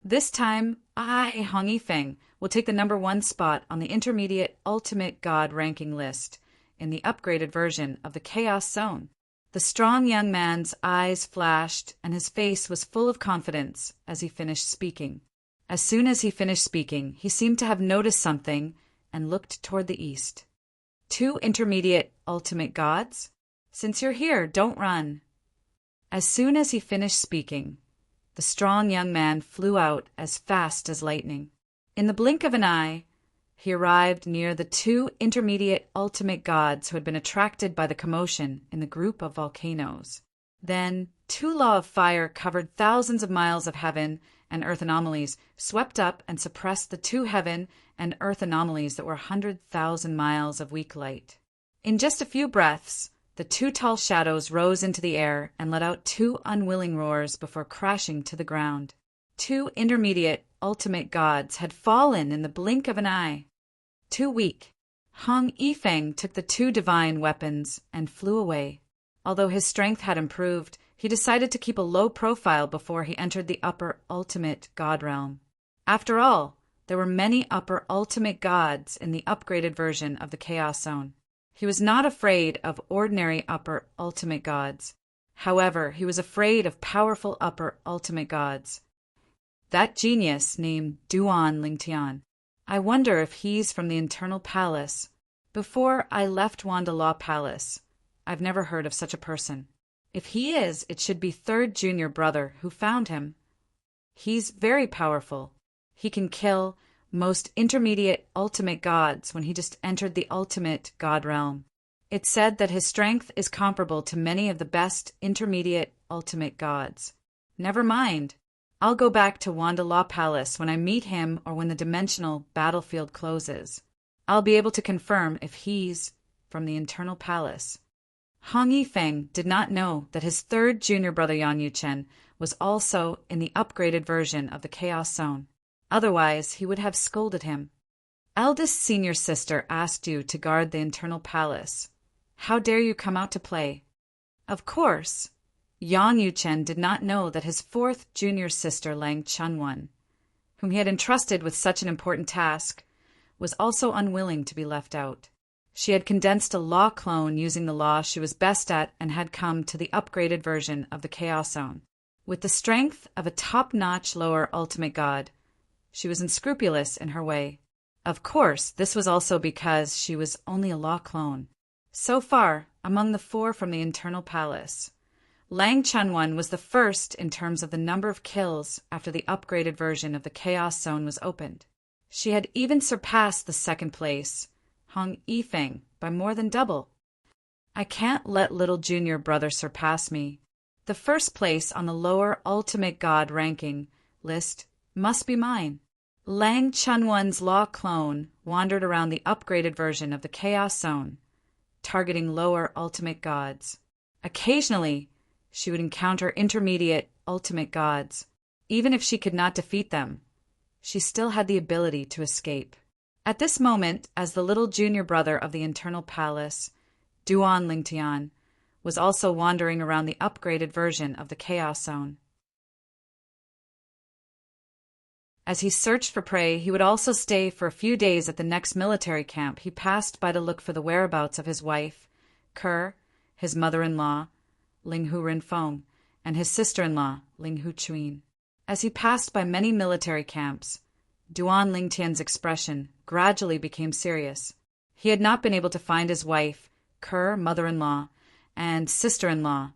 This time, I, Hong Yifeng, will take the #1 spot on the intermediate ultimate god ranking list in the upgraded version of the Chaos Zone. The strong young man's eyes flashed and his face was full of confidence as he finished speaking. As soon as he finished speaking, he seemed to have noticed something and looked toward the east. Two intermediate ultimate gods? Since you're here, don't run. As soon as he finished speaking, the strong young man flew out as fast as lightning. In the blink of an eye, He arrived near the two intermediate ultimate gods who had been attracted by the commotion in the group of volcanoes. Then, two laws of fire covered thousands of miles of heaven and earth anomalies, swept up and suppressed the two heaven and earth anomalies that were 100,000 miles of weak light. In just a few breaths, the two tall shadows rose into the air and let out two unwilling roars before crashing to the ground. Two intermediate ultimate gods had fallen in the blink of an eye. Too weak, Hong Yifeng took the two divine weapons and flew away. Although his strength had improved, he decided to keep a low profile before he entered the upper ultimate god realm. After all, there were many upper ultimate gods in the upgraded version of the Chaos Zone. He was not afraid of ordinary upper ultimate gods. However, he was afraid of powerful upper ultimate gods. That genius named Duan Lingtian. I wonder if he's from the Internal Palace. Before I left Wanda Law Palace, I've never heard of such a person. If he is, it should be third junior brother who found him. He's very powerful. He can kill most intermediate ultimate gods when he just entered the ultimate god realm. It's said that his strength is comparable to many of the best intermediate ultimate gods. Never mind. I'll go back to Wanda Law Palace when I meet him or when the dimensional battlefield closes. I'll be able to confirm if he's from the Internal Palace. Hong Yifeng did not know that his third junior brother Yan Yuchen was also in the upgraded version of the Chaos Zone. Otherwise, he would have scolded him. Eldest senior sister asked you to guard the Internal Palace. How dare you come out to play? Of course, Yan Yuchen did not know that his fourth junior sister Lang Chunwan, whom he had entrusted with such an important task, was also unwilling to be left out. She had condensed a law clone using the law she was best at and had come to the upgraded version of the Chaos Zone. With the strength of a top-notch lower ultimate god, she was unscrupulous in her way. Of course, this was also because she was only a law clone. So far, among the four from the Internal Palace, Lang Chunwan was the first in terms of the number of kills after the upgraded version of the Chaos Zone was opened. She had even surpassed the second place, Hong Yifeng, by more than double. I can't let little junior brother surpass me. The first place on the lower ultimate god ranking list must be mine. Lang Chunwan's law clone wandered around the upgraded version of the Chaos Zone, targeting lower ultimate gods. Occasionally, she would encounter intermediate ultimate gods. Even if she could not defeat them, she still had the ability to escape. At this moment, as the little junior brother of the Internal Palace, Duan Lingtian, was also wandering around the upgraded version of the Chaos Zone. As he searched for prey, he would also stay for a few days at the next military camp he passed by to look for the whereabouts of his wife, Kerr, his mother-in-law, Linghu Rinfeng, and his sister-in-law, Linghu Chuin. As he passed by many military camps, Duan Lingtian's expression gradually became serious. He had not been able to find his wife, Kerr, mother-in-law, and sister-in-law,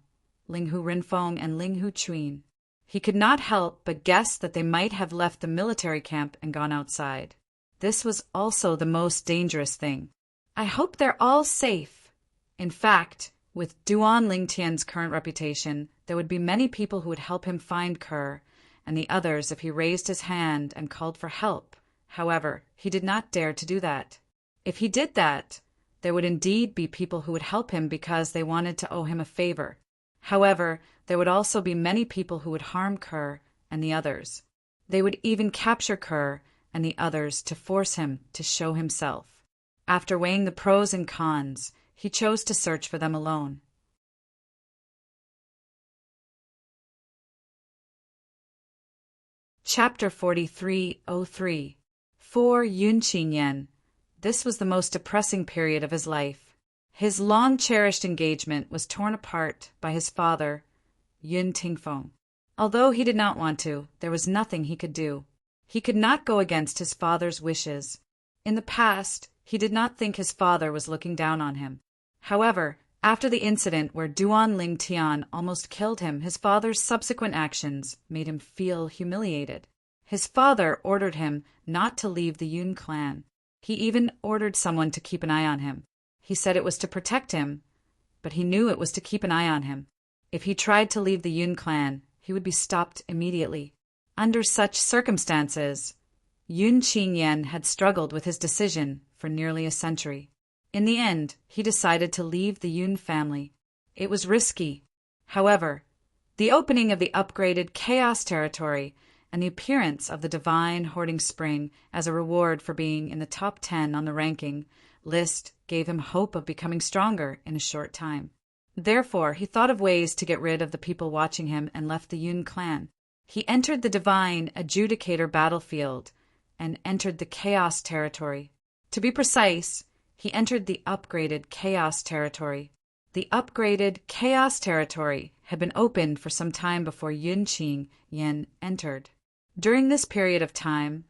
Linghu Rinfeng and Linghu Chuin. He could not help but guess that they might have left the military camp and gone outside. This was also the most dangerous thing. I hope they're all safe. In fact, with Duan Lingtian's current reputation, there would be many people who would help him find Kerr and the others if he raised his hand and called for help. However, he did not dare to do that. If he did that, there would indeed be people who would help him because they wanted to owe him a favor. However, there would also be many people who would harm Kerr and the others. They would even capture Kerr and the others to force him to show himself. After weighing the pros and cons, he chose to search for them alone. Chapter 4303. For Yun Qinyan, this was the most depressing period of his life. His long-cherished engagement was torn apart by his father, Yun Tingfeng. Although he did not want to, there was nothing he could do. He could not go against his father's wishes. In the past, he did not think his father was looking down on him. However, after the incident where Duan Lingtian almost killed him, his father's subsequent actions made him feel humiliated. His father ordered him not to leave the Yun clan. He even ordered someone to keep an eye on him. He said it was to protect him, but he knew it was to keep an eye on him. If he tried to leave the Yun clan, he would be stopped immediately. Under such circumstances, Yun Qingyan had struggled with his decision for nearly a century. In the end, he decided to leave the Yun family. It was risky. However, the opening of the upgraded Chaos Territory and the appearance of the Divine Hoarding Spring as a reward for being in the top 10 on the ranking list gave him hope of becoming stronger in a short time. Therefore, he thought of ways to get rid of the people watching him and left the Yun clan. He entered the Divine Adjudicator battlefield and entered the Chaos Territory. To be precise, he entered the upgraded Chaos Territory. The upgraded Chaos Territory had been opened for some time before Yun Qingyan entered. During this period of time,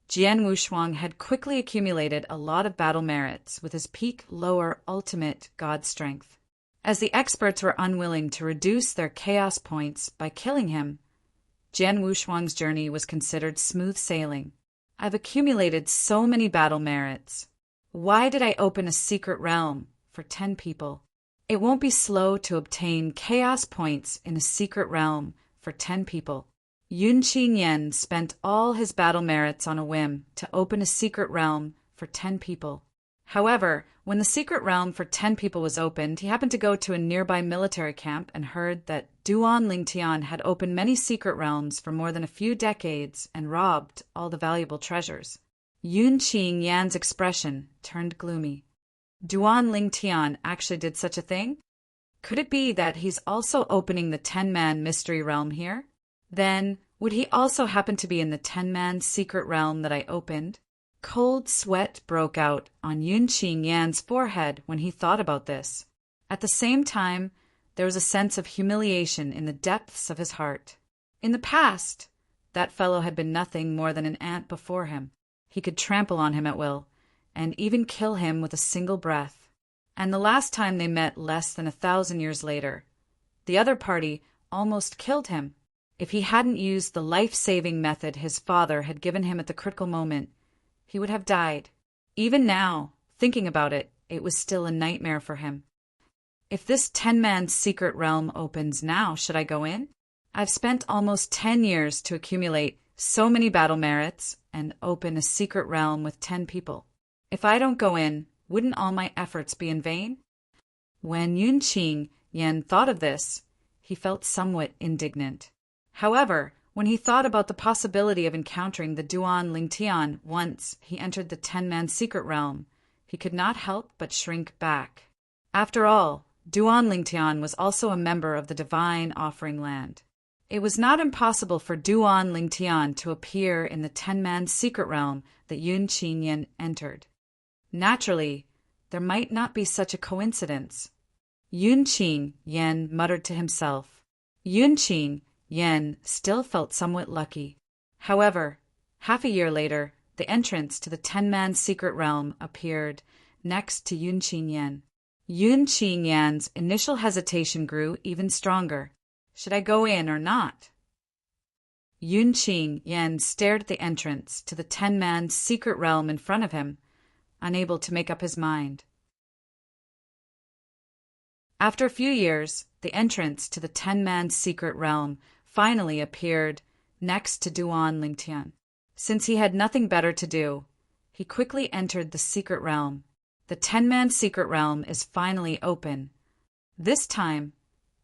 Jian Wushuang had quickly accumulated a lot of battle merits with his peak lower ultimate god strength. As the experts were unwilling to reduce their chaos points by killing him, Jian Wushuang's journey was considered smooth sailing. I've accumulated so many battle merits. Why did I open a secret realm for 10 people? It won't be slow to obtain chaos points in a secret realm for 10 people. Yun Qingyan spent all his battle merits on a whim to open a secret realm for 10 people. However, when the secret realm for 10 people was opened, he happened to go to a nearby military camp and heard that Duan Lingtian had opened many secret realms for more than a few decades and robbed all the valuable treasures. Yun Qingyan's expression turned gloomy. Duan Lingtian actually did such a thing? Could it be that he's also opening the 10-man mystery realm here? Then, would he also happen to be in the 10-man secret realm that I opened? Cold sweat broke out on Yun Qingyan's forehead when he thought about this. At the same time, there was a sense of humiliation in the depths of his heart. In the past, that fellow had been nothing more than an ant before him. He could trample on him at will, and even kill him with a single breath. And the last time they met less than 1,000 years later, the other party almost killed him. If he hadn't used the life-saving method his father had given him at the critical moment, he would have died. Even now, thinking about it, it was still a nightmare for him. If this 10-man secret realm opens now, should I go in? I've spent almost 10 years to accumulate so many battle merits and open a secret realm with 10 people. If I don't go in, wouldn't all my efforts be in vain? When Yun Qingyan thought of this, he felt somewhat indignant. However, when he thought about the possibility of encountering the Duan Lingtian once he entered the 10-man secret realm, he could not help but shrink back. After all, Duan Lingtian was also a member of the Divine Offering Land. It was not impossible for Duan Lingtian to appear in the 10-man secret realm that Yun Qingyan entered. Naturally, there might not be such a coincidence. Yun Qingyan muttered to himself. Yun Qingyan still felt somewhat lucky. However, half a year later, the entrance to the 10-man secret realm appeared next to Yun Qingyan. Yun Qingyan's initial hesitation grew even stronger. Should I go in or not? Yun Qingyan stared at the entrance to the 10-man secret realm in front of him, unable to make up his mind. After a few years, the entrance to the 10-man secret realm finally appeared next to Duan Lingtian. Since he had nothing better to do, he quickly entered the secret realm. The 10-man secret realm is finally open. This time,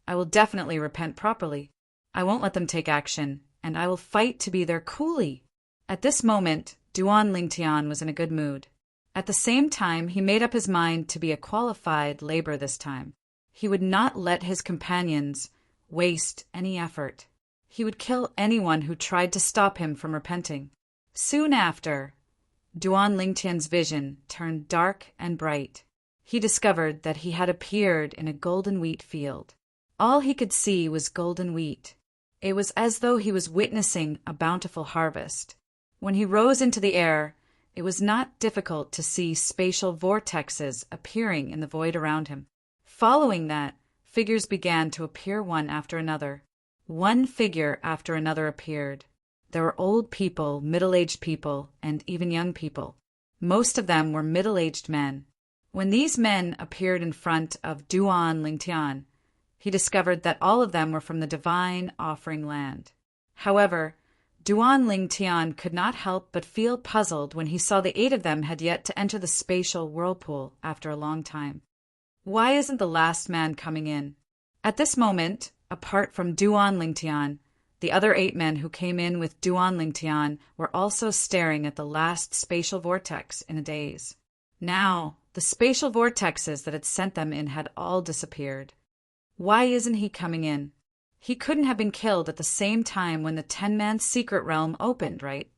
I will definitely repent properly. I won't let them take action, and I will fight to be their coolie. At this moment, Duan Lingtian was in a good mood. At the same time, he made up his mind to be a qualified labor this time. He would not let his companions waste any effort. He would kill anyone who tried to stop him from repenting. Soon after, Duan Lingtian's vision turned dark and bright. He discovered that he had appeared in a golden wheat field. All he could see was golden wheat. It was as though he was witnessing a bountiful harvest. When he rose into the air, it was not difficult to see spatial vortexes appearing in the void around him. Following that, figures began to appear one after another. One figure after another appeared. There were old people, middle-aged people, and even young people. Most of them were middle-aged men. When these men appeared in front of Duan Lingtian, he discovered that all of them were from the divine offering land. However, Duan Lingtian could not help but feel puzzled when he saw the 8 of them had yet to enter the spatial whirlpool after a long time. Why isn't the last man coming in? At this moment, apart from Duan Lingtian, the other 8 men who came in with Duan Lingtian were also staring at the last spatial vortex in a daze. Now, the spatial vortexes that had sent them in had all disappeared. Why isn't he coming in? He couldn't have been killed at the same time when the 10-man secret realm opened, right?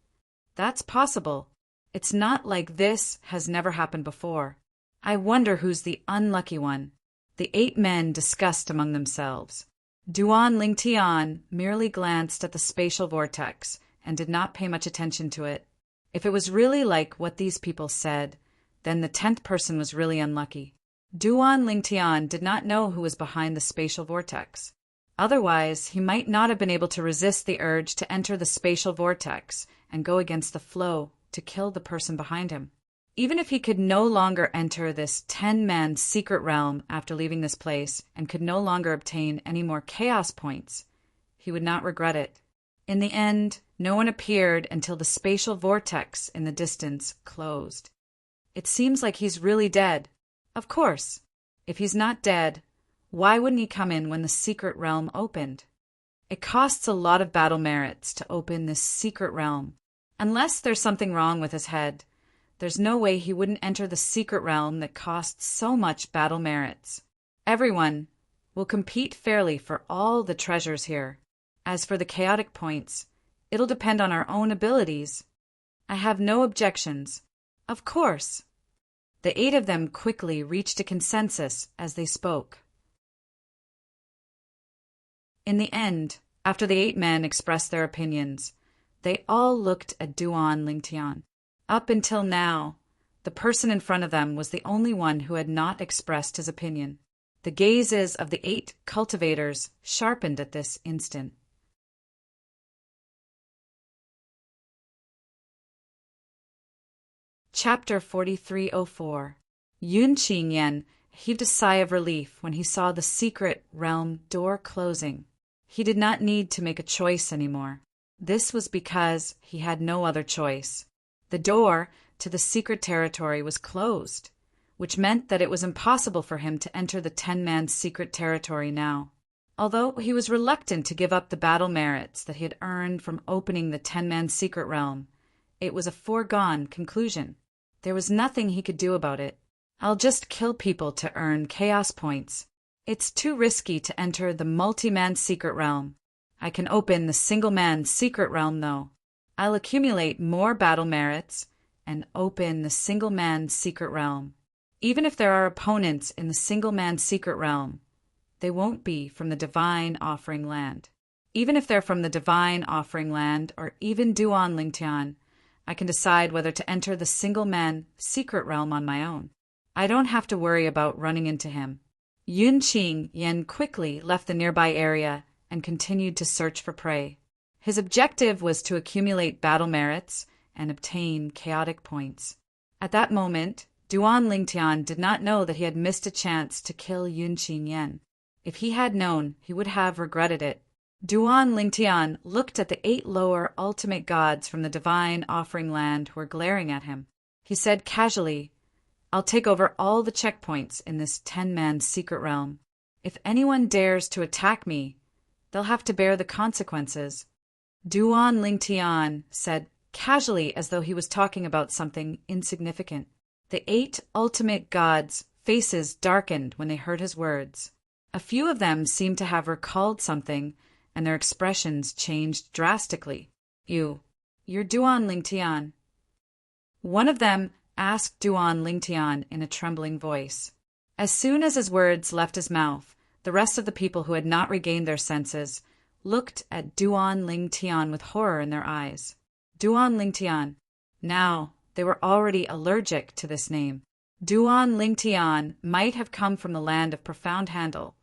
That's possible. It's not like this has never happened before. I wonder who's the unlucky one. The 8 men discussed among themselves. Duan Lingtian merely glanced at the spatial vortex and did not pay much attention to it. If it was really like what these people said, then the 10th person was really unlucky. Duan Lingtian did not know who was behind the spatial vortex. Otherwise, he might not have been able to resist the urge to enter the spatial vortex and go against the flow to kill the person behind him. Even if he could no longer enter this 10-man secret realm after leaving this place and could no longer obtain any more chaos points, he would not regret it. In the end, no one appeared until the spatial vortex in the distance closed. It seems like he's really dead. Of course, if he's not dead, why wouldn't he come in when the secret realm opened? It costs a lot of battle merits to open this secret realm. Unless there's something wrong with his head, there's no way he wouldn't enter the secret realm that costs so much battle merits. Everyone will compete fairly for all the treasures here. As for the chaotic points, it'll depend on our own abilities. I have no objections. Of course. The 8 of them quickly reached a consensus as they spoke. In the end, after the 8 men expressed their opinions, they all looked at Duan Lingtian. Up until now, the person in front of them was the only one who had not expressed his opinion. The gazes of the 8 cultivators sharpened at this instant. Chapter 4304. Yun Qingyan heaved a sigh of relief when he saw the secret realm door closing. He did not need to make a choice anymore. This was because he had no other choice. The door to the secret territory was closed, which meant that it was impossible for him to enter the 10-man secret territory now. Although he was reluctant to give up the battle merits that he had earned from opening the 10-man secret realm, it was a foregone conclusion. There was nothing he could do about it. I'll just kill people to earn chaos points. It's too risky to enter the multi-man secret realm. I can open the single-man secret realm, though. I'll accumulate more battle merits and open the single-man secret realm. Even if there are opponents in the single-man secret realm, they won't be from the divine offering land. Even if they're from the divine offering land or even Duan Lingtian, I can decide whether to enter the single-man secret realm on my own. I don't have to worry about running into him. Yun Qingyan quickly left the nearby area and continued to search for prey. His objective was to accumulate battle merits and obtain chaotic points. At that moment, Duan Lingtian did not know that he had missed a chance to kill Yun Qingyan. If he had known, he would have regretted it. Duan Lingtian looked at the 8 lower ultimate gods from the divine offering land who were glaring at him. He said casually, I'll take over all the checkpoints in this 10-man secret realm. If anyone dares to attack me, they'll have to bear the consequences. Duan Lingtian said casually as though he was talking about something insignificant. The 8 ultimate gods' faces darkened when they heard his words. A few of them seemed to have recalled something, and their expressions changed drastically. You're Duan Lingtian. One of them asked Duan Lingtian in a trembling voice. As soon as his words left his mouth, the rest of the people who had not regained their senses looked at Duan Lingtian with horror in their eyes. Duan Lingtian. Now, they were already allergic to this name. Duan Lingtian might have come from the land of Profound Handle,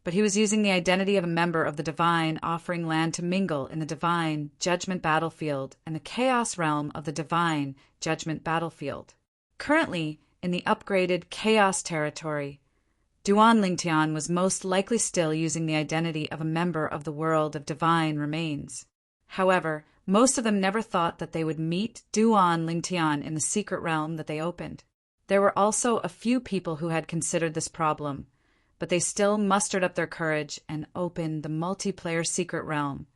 but he was using the identity of a member of the divine offering land to mingle in the divine judgment battlefield and the chaos realm of the divine judgment battlefield. Currently, in the upgraded Chaos territory, Duan Lingtian was most likely still using the identity of a member of the world of divine remains. However, most of them never thought that they would meet Duan Lingtian in the secret realm that they opened. There were also a few people who had considered this problem, but they still mustered up their courage and opened the multiplayer secret realm,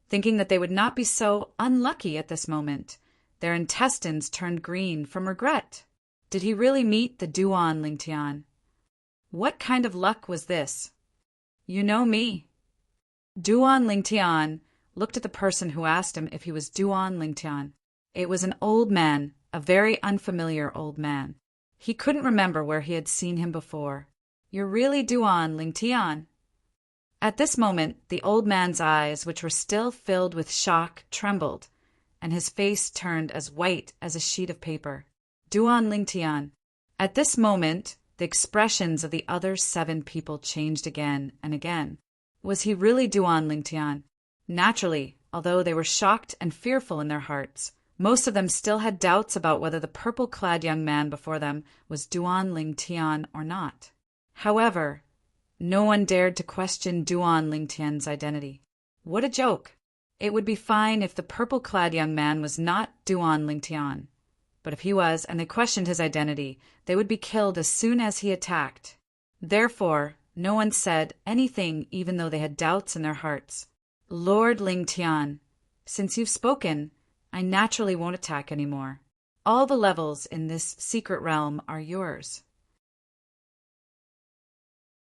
thinking that they would not be so unlucky at this moment. Their intestines turned green from regret. Did he really meet the Duan Lingtian? What kind of luck was this? You know me. Duan Lingtian looked at the person who asked him if he was Duan Lingtian. It was an old man, a very unfamiliar old man. He couldn't remember where he had seen him before. You're really Duan Lingtian? At this moment, the old man's eyes, which were still filled with shock, trembled, and his face turned as white as a sheet of paper. Duan Lingtian. At this moment, the expressions of the other 7 people changed again and again. Was he really Duan Lingtian? Naturally, although they were shocked and fearful in their hearts, most of them still had doubts about whether the purple-clad young man before them was Duan Lingtian or not. However, no one dared to question Duan Lingtian's identity. What a joke! It would be fine if the purple-clad young man was not Duan Lingtian. But if he was, and they questioned his identity, they would be killed as soon as he attacked. Therefore, no one said anything even though they had doubts in their hearts. Lord Lingtian, since you've spoken, I naturally won't attack anymore. All the levels in this secret realm are yours.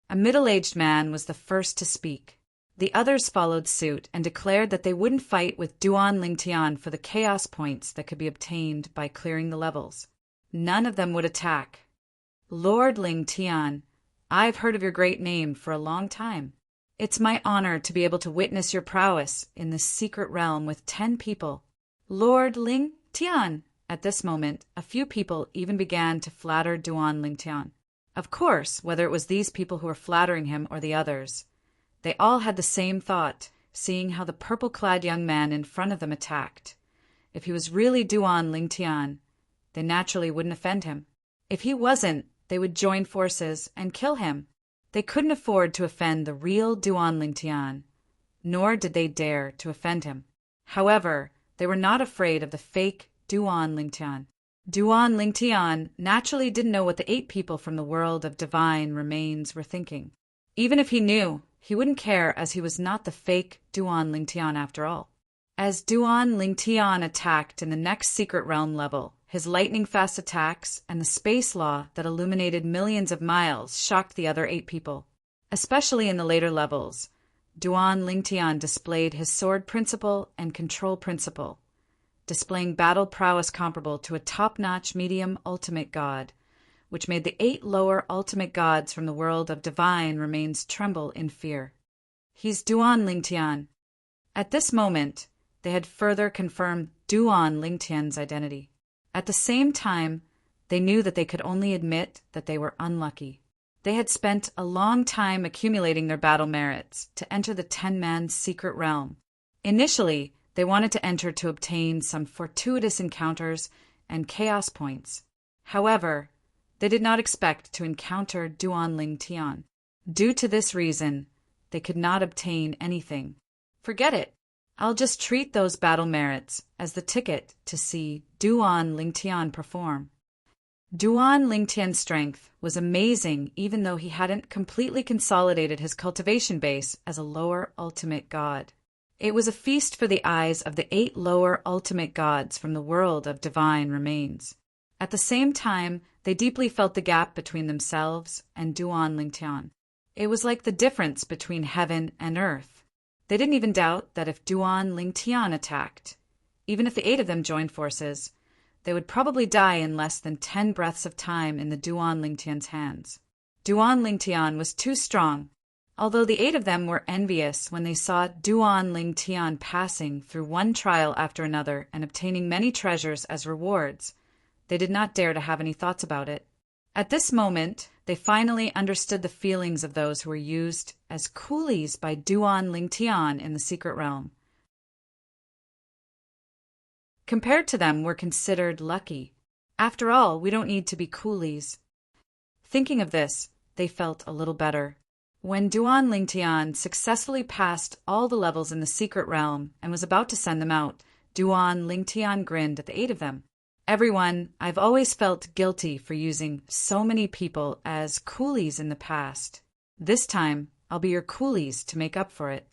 A middle-aged man was the first to speak. The others followed suit and declared that they wouldn't fight with Duan Lingtian for the chaos points that could be obtained by clearing the levels. None of them would attack. Lord Lingtian, I've heard of your great name for a long time. It's my honor to be able to witness your prowess in this secret realm with 10 people. Lord Lingtian. At this moment, a few people even began to flatter Duan Lingtian. Of course, whether it was these people who were flattering him or the others, they all had the same thought, seeing how the purple-clad young man in front of them attacked. If he was really Duan Lingtian, they naturally wouldn't offend him. If he wasn't, they would join forces and kill him. They couldn't afford to offend the real Duan Lingtian, nor did they dare to offend him. However, they were not afraid of the fake Duan Lingtian. Duan Lingtian naturally didn't know what the 8 people from the world of divine remains were thinking. Even if he knew, he wouldn't care, as he was not the fake Duan Lingtian after all. As Duan Lingtian attacked in the next secret realm level, his lightning-fast attacks and the space law that illuminated millions of miles shocked the other 8 people. Especially in the later levels, Duan Lingtian displayed his sword principle and control principle, displaying battle prowess comparable to a top-notch medium ultimate god, which made the 8 lower ultimate gods from the world of divine remains tremble in fear. He's Duan Lingtian. At this moment, they had further confirmed Duan Lingtian's identity. At the same time, they knew that they could only admit that they were unlucky. They had spent a long time accumulating their battle merits to enter the 10-man secret realm. Initially, they wanted to enter to obtain some fortuitous encounters and chaos points. However, they did not expect to encounter Duan Lingtian. Due to this reason, they could not obtain anything. Forget it. I'll just treat those battle merits as the ticket to see Duan Lingtian perform. Duan Lingtian's strength was amazing, even though he hadn't completely consolidated his cultivation base as a lower ultimate god. It was a feast for the eyes of the 8 lower ultimate gods from the world of divine remains. At the same time, they deeply felt the gap between themselves and Duan Lingtian. It was like the difference between heaven and earth. They didn't even doubt that if Duan Lingtian attacked, even if the 8 of them joined forces, they would probably die in less than 10 breaths of time in the Duan Lingtian's hands. Duan Lingtian was too strong. Although the 8 of them were envious when they saw Duan Lingtian passing through one trial after another and obtaining many treasures as rewards, they did not dare to have any thoughts about it. At this moment, they finally understood the feelings of those who were used as coolies by Duan Lingtian in the secret realm. Compared to them, were considered lucky. After all, we don't need to be coolies. Thinking of this, they felt a little better. When Duan Lingtian successfully passed all the levels in the secret realm and was about to send them out, Duan Lingtian grinned at the 8 of them. Everyone, I've always felt guilty for using so many people as coolies in the past. This time, I'll be your coolies to make up for it.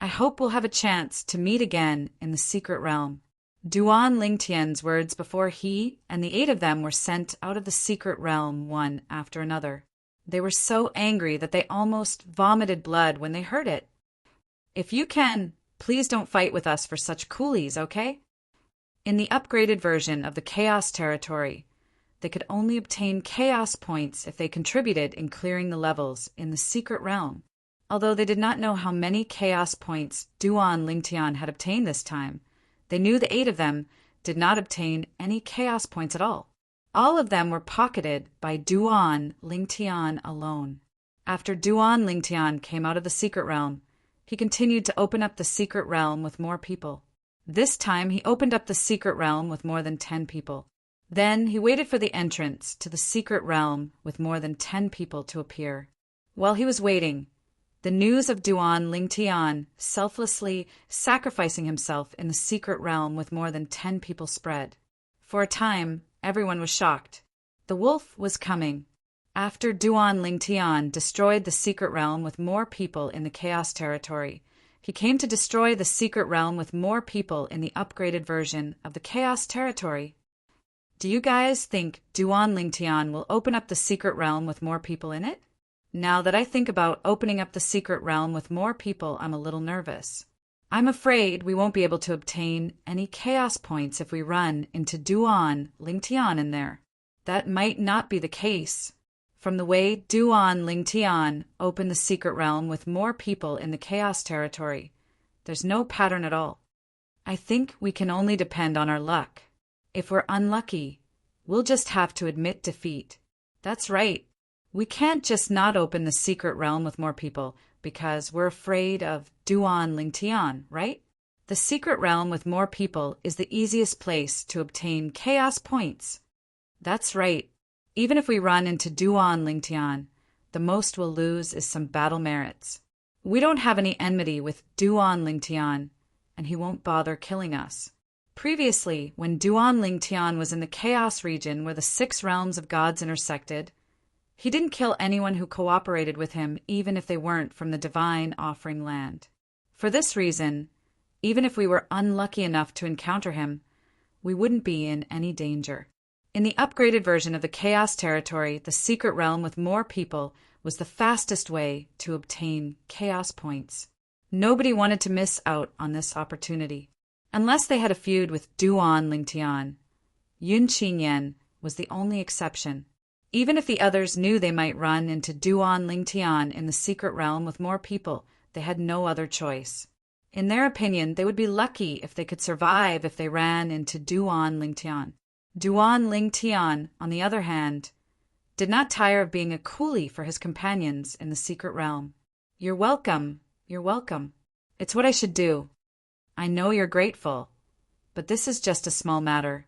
I hope we'll have a chance to meet again in the secret realm. Duan Lingtian's words before he and the 8 of them were sent out of the secret realm one after another. They were so angry that they almost vomited blood when they heard it. If you can, please don't fight with us for such coolies, okay? In the upgraded version of the Chaos Territory, they could only obtain Chaos points if they contributed in clearing the levels in the secret realm. Although they did not know how many Chaos points Duan Lingtian had obtained this time, they knew the 8 of them did not obtain any Chaos points at all. All of them were pocketed by Duan Lingtian alone. After Duan Lingtian came out of the secret realm, he continued to open up the secret realm with more people. This time he opened up the secret realm with more than 10 people. Then he waited for the entrance to the secret realm with more than 10 people to appear. While he was waiting, the news of Duan Lingtian selflessly sacrificing himself in the secret realm with more than 10 people spread. For a time, everyone was shocked. The wolf was coming. After Duan Lingtian destroyed the secret realm with more people in the Chaos Territory, he came to destroy the secret realm with more people in the upgraded version of the Chaos Territory. Do you guys think Duan Lingtian will open up the secret realm with more people in it? Now that I think about opening up the secret realm with more people, I'm a little nervous. I'm afraid we won't be able to obtain any Chaos points if we run into Duan Lingtian in there. That might not be the case. From the way Duan Lingtian opened the secret realm with more people in the Chaos Territory, there's no pattern at all. I think we can only depend on our luck. If we're unlucky, we'll just have to admit defeat. That's right. We can't just not open the secret realm with more people because we're afraid of Duan Lingtian, right? The secret realm with more people is the easiest place to obtain Chaos points. That's right. Even if we run into Duan Lingtian, the most we'll lose is some battle merits. We don't have any enmity with Duan Lingtian, and he won't bother killing us. Previously, when Duan Lingtian was in the Chaos region where the 6 realms of gods intersected, he didn't kill anyone who cooperated with him, even if they weren't from the divine offering land. For this reason, even if we were unlucky enough to encounter him, we wouldn't be in any danger. In the upgraded version of the Chaos Territory, the secret realm with more people was the fastest way to obtain Chaos points. Nobody wanted to miss out on this opportunity. Unless they had a feud with Duan Lingtian, Yun Qinyan was the only exception. Even if the others knew they might run into Duan Lingtian in the secret realm with more people, they had no other choice. In their opinion, they would be lucky if they could survive if they ran into Duan Lingtian. Duan Lingtian, on the other hand, did not tire of being a coolie for his companions in the secret realm. You're welcome. You're welcome. It's what I should do. I know you're grateful, but this is just a small matter.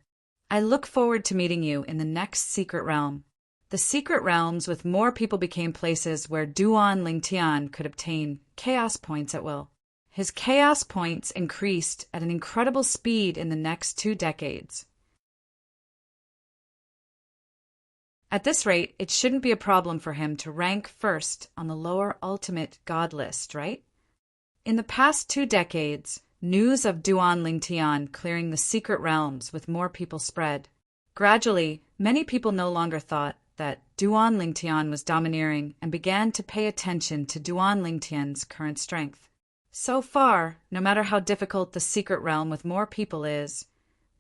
I look forward to meeting you in the next secret realm. The secret realms with more people became places where Duan Lingtian could obtain Chaos points at will. His Chaos points increased at an incredible speed in the next 2 decades. At this rate, it shouldn't be a problem for him to rank first on the lower ultimate god list, right? In the past 2 decades, news of Duan Lingtian clearing the secret realms with more people spread. Gradually, many people no longer thought that Duan Lingtian was domineering and began to pay attention to Duan Lingtian's current strength. So far, no matter how difficult the secret realm with more people is,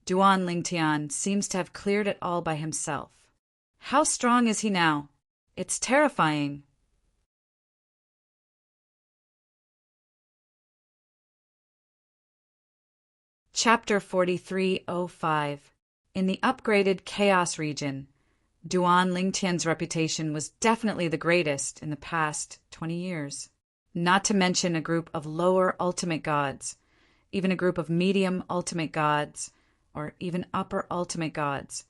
Duan Lingtian seems to have cleared it all by himself. How strong is he now? It's terrifying. Chapter 4305. In the upgraded Chaos region, Duan Lingtian's reputation was definitely the greatest in the past 20 years. Not to mention a group of lower ultimate gods, even a group of medium ultimate gods, or even upper ultimate gods.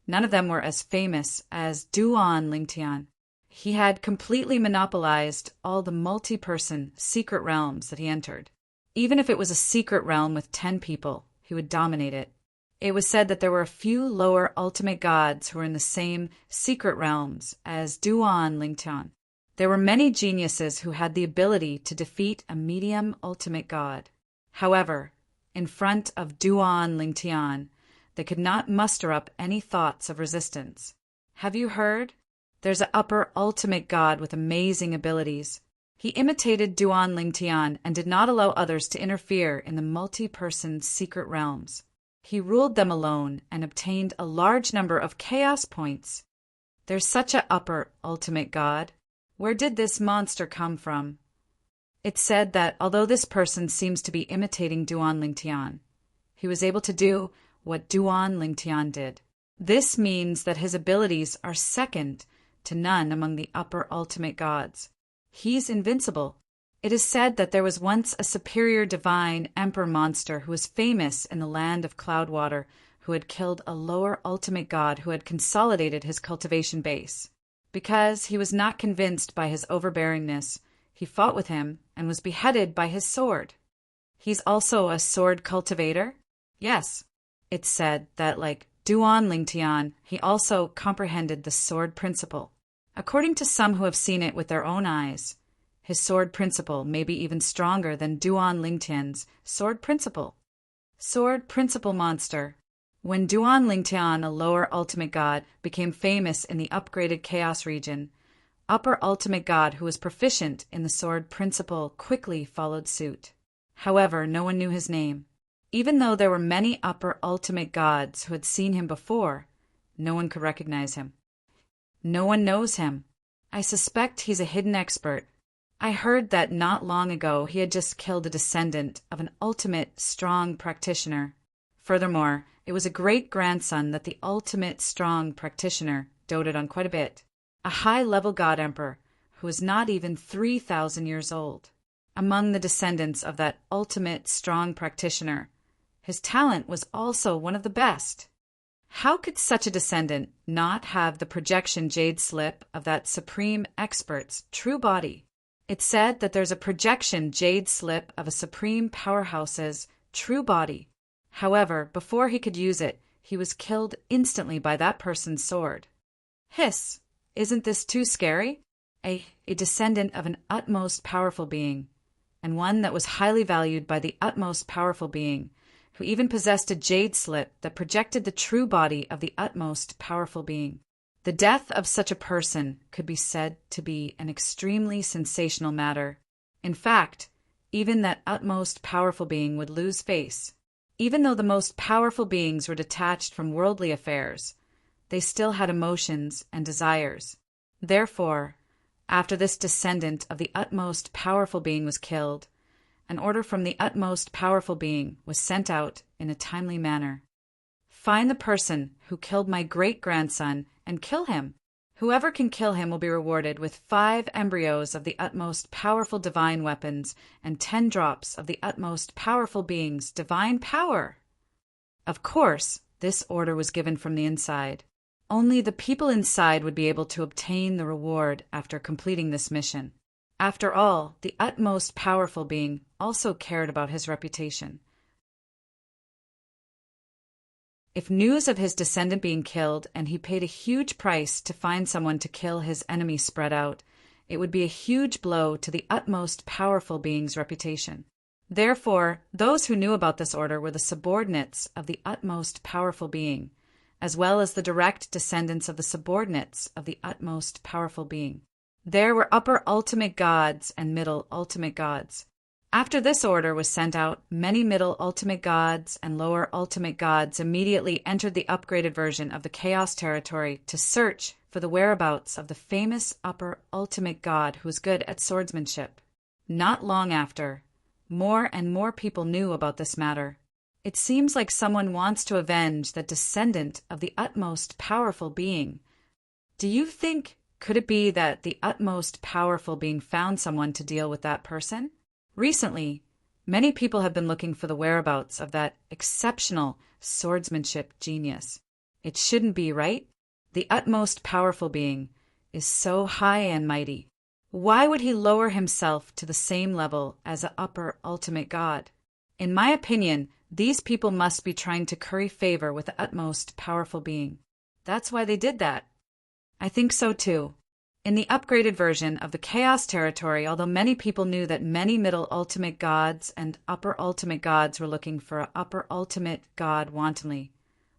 None of them were as famous as Duan Lingtian. He had completely monopolized all the multi-person secret realms that he entered. Even if it was a secret realm with 10 people, he would dominate it. It was said that there were a few lower ultimate gods who were in the same secret realms as Duan Lingtian. There were many geniuses who had the ability to defeat a medium ultimate god. However, in front of Duan Lingtian, they could not muster up any thoughts of resistance. Have you heard? There's an upper ultimate god with amazing abilities. He imitated Duan Lingtian and did not allow others to interfere in the multi-person secret realms. He ruled them alone and obtained a large number of chaos points. There's such an upper ultimate god. Where did this monster come from? It's said that although this person seems to be imitating Duan Lingtian, he was able to do what Duan Lingtian did. This means that his abilities are second to none among the upper ultimate gods. He's invincible. It is said that there was once a superior divine emperor monster who was famous in the land of Cloudwater, who had killed a lower ultimate god who had consolidated his cultivation base. Because he was not convinced by his overbearingness, he fought with him and was beheaded by his sword. He's also a sword cultivator? Yes. It's said that, like Duan Lingtian, he also comprehended the sword principle. According to some who have seen it with their own eyes, his sword principle may be even stronger than Duan Lingtian's sword principle. Sword principle monster. When Duan Lingtian, a lower ultimate god, became famous in the upgraded chaos region, upper ultimate god who was proficient in the sword principle quickly followed suit. However, no one knew his name. Even though there were many upper ultimate gods who had seen him before, no one could recognize him. No one knows him. I suspect he's a hidden expert. I heard that not long ago he had just killed a descendant of an ultimate strong practitioner. Furthermore, it was a great-grandson that the ultimate strong practitioner doted on quite a bit. A high-level god emperor who was not even 3,000 years old. Among the descendants of that ultimate strong practitioner, his talent was also one of the best. How could such a descendant not have the projection jade slip of that supreme expert's true body? It's said that there's a projection jade slip of a supreme powerhouse's true body. However, before he could use it, he was killed instantly by that person's sword. Hiss! Isn't this too scary? A descendant of an utmost powerful being, and one that was highly valued by the utmost powerful being, who even possessed a jade slip that projected the true body of the utmost powerful being. The death of such a person could be said to be an extremely sensational matter. In fact, even that utmost powerful being would lose face. Even though the most powerful beings were detached from worldly affairs, they still had emotions and desires. Therefore, after this descendant of the utmost powerful being was killed, an order from the utmost powerful being was sent out in a timely manner. Find the person who killed my great-grandson and kill him. Whoever can kill him will be rewarded with 5 embryos of the utmost powerful divine weapons and 10 drops of the utmost powerful being's divine power. Of course, this order was given from the inside. Only the people inside would be able to obtain the reward after completing this mission. After all, the utmost powerful being also cared about his reputation. If news of his descendant being killed and he paid a huge price to find someone to kill his enemy spread out, it would be a huge blow to the utmost powerful being's reputation. Therefore, those who knew about this order were the subordinates of the utmost powerful being, as well as the direct descendants of the subordinates of the utmost powerful being. There were upper ultimate gods and middle ultimate gods. After this order was sent out, many middle ultimate gods and lower ultimate gods immediately entered the upgraded version of the Chaos Territory to search for the whereabouts of the famous upper ultimate god who was good at swordsmanship. Not long after, more and more people knew about this matter. It seems like someone wants to avenge the descendant of the utmost powerful being. Do you think, could it be that the utmost powerful being found someone to deal with that person? Recently, many people have been looking for the whereabouts of that exceptional swordsmanship genius. It shouldn't be, right? The utmost powerful being is so high and mighty. Why would he lower himself to the same level as an upper ultimate God? In my opinion, these people must be trying to curry favor with the utmost powerful being. That's why they did that. I think so too. In the upgraded version of the Chaos Territory, although many people knew that many middle ultimate gods and upper ultimate gods were looking for an upper ultimate god wantonly,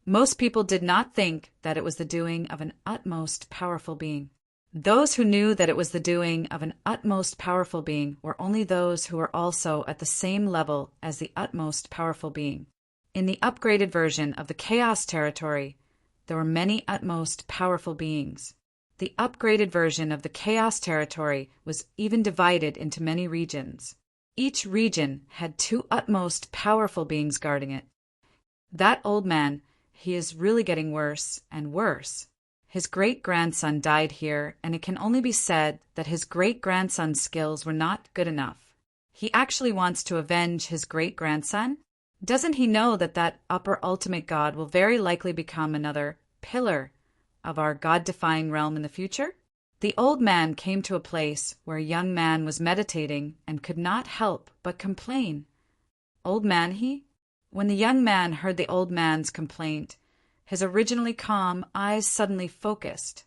most people did not think that it was the doing of an utmost powerful being. Those who knew that it was the doing of an utmost powerful being were only those who were also at the same level as the utmost powerful being. In the upgraded version of the Chaos Territory, there were many utmost powerful beings. The upgraded version of the Chaos Territory was even divided into many regions. Each region had two utmost powerful beings guarding it. That old man, he is really getting worse and worse. His great-grandson died here, and it can only be said that his great-grandson's skills were not good enough. He actually wants to avenge his great-grandson? Doesn't he know that that upper ultimate god will very likely become another pillar of our God-defying realm in the future? The old man came to a place where a young man was meditating and could not help but complain. Old man, he? When the young man heard the old man's complaint, his originally calm eyes suddenly focused.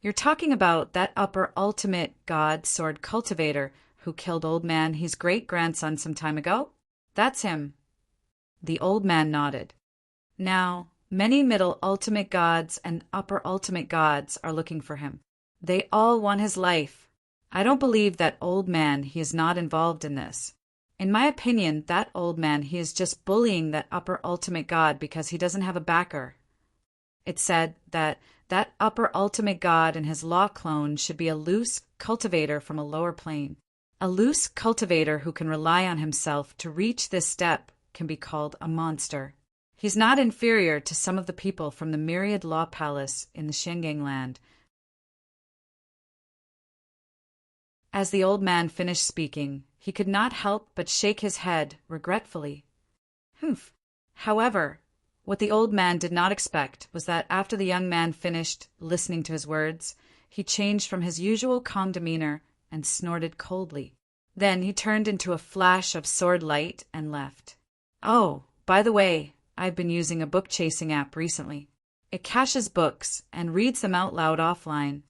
You're talking about that upper ultimate god sword cultivator who killed old man his great-grandson some time ago? That's him. The old man nodded. Now, many middle ultimate gods and upper ultimate gods are looking for him. They all want his life. I don't believe that old man he is not involved in this. In my opinion, that old man he is just bullying that upper ultimate god because he doesn't have a backer. It said that that upper ultimate god and his law clone should be a loose cultivator from a lower plane. A loose cultivator who can rely on himself to reach this step can be called a monster. He's not inferior to some of the people from the Myriad Law Palace in the Shengang land. As the old man finished speaking, he could not help but shake his head regretfully. Humph. However, what the old man did not expect was that after the young man finished listening to his words, he changed from his usual calm demeanor and snorted coldly. Then he turned into a flash of sword light and left. Oh, by the way, I've been using a book-chasing app recently. It caches books and reads them out loud offline.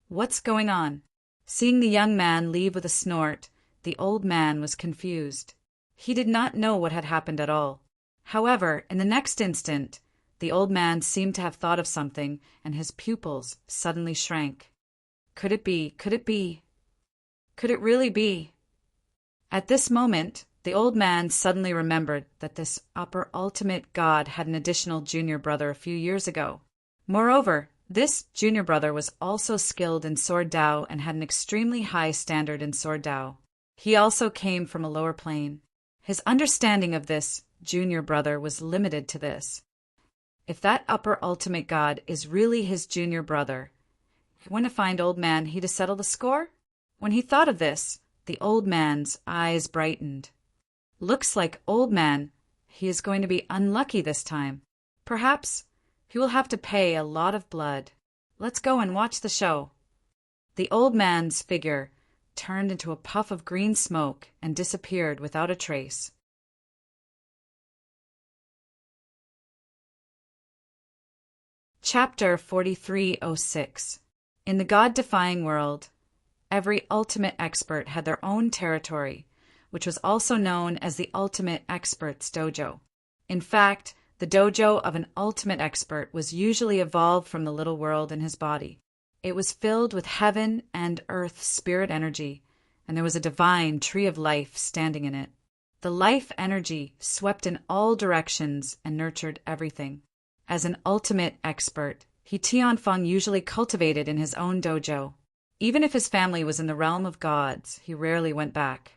What's going on? Seeing the young man leave with a snort, the old man was confused. He did not know what had happened at all. However, in the next instant, the old man seemed to have thought of something, and his pupils suddenly shrank. Could it be? Could it be? Could it really be? At this moment, the old man suddenly remembered that this upper ultimate god had an additional junior brother a few years ago. Moreover, this junior brother was also skilled in Sword Dao and had an extremely high standard in Sword Dao. He also came from a lower plane. His understanding of this junior brother was limited to this. If that upper ultimate god is really his junior brother, when to find old man he to settle the score? When he thought of this, the old man's eyes brightened. Looks like old man, he is going to be unlucky this time. Perhaps he will have to pay a lot of blood. Let's go and watch the show. The old man's figure turned into a puff of green smoke and disappeared without a trace. Chapter 4306. In the God-defying world, every ultimate expert had their own territory, which was also known as the Ultimate Expert's Dojo. In fact, the dojo of an ultimate expert was usually evolved from the little world in his body. It was filled with heaven and earth spirit energy, and there was a divine tree of life standing in it. The life energy swept in all directions and nurtured everything. As an ultimate expert, he Tianfeng usually cultivated in his own dojo. Even if his family was in the realm of gods, he rarely went back.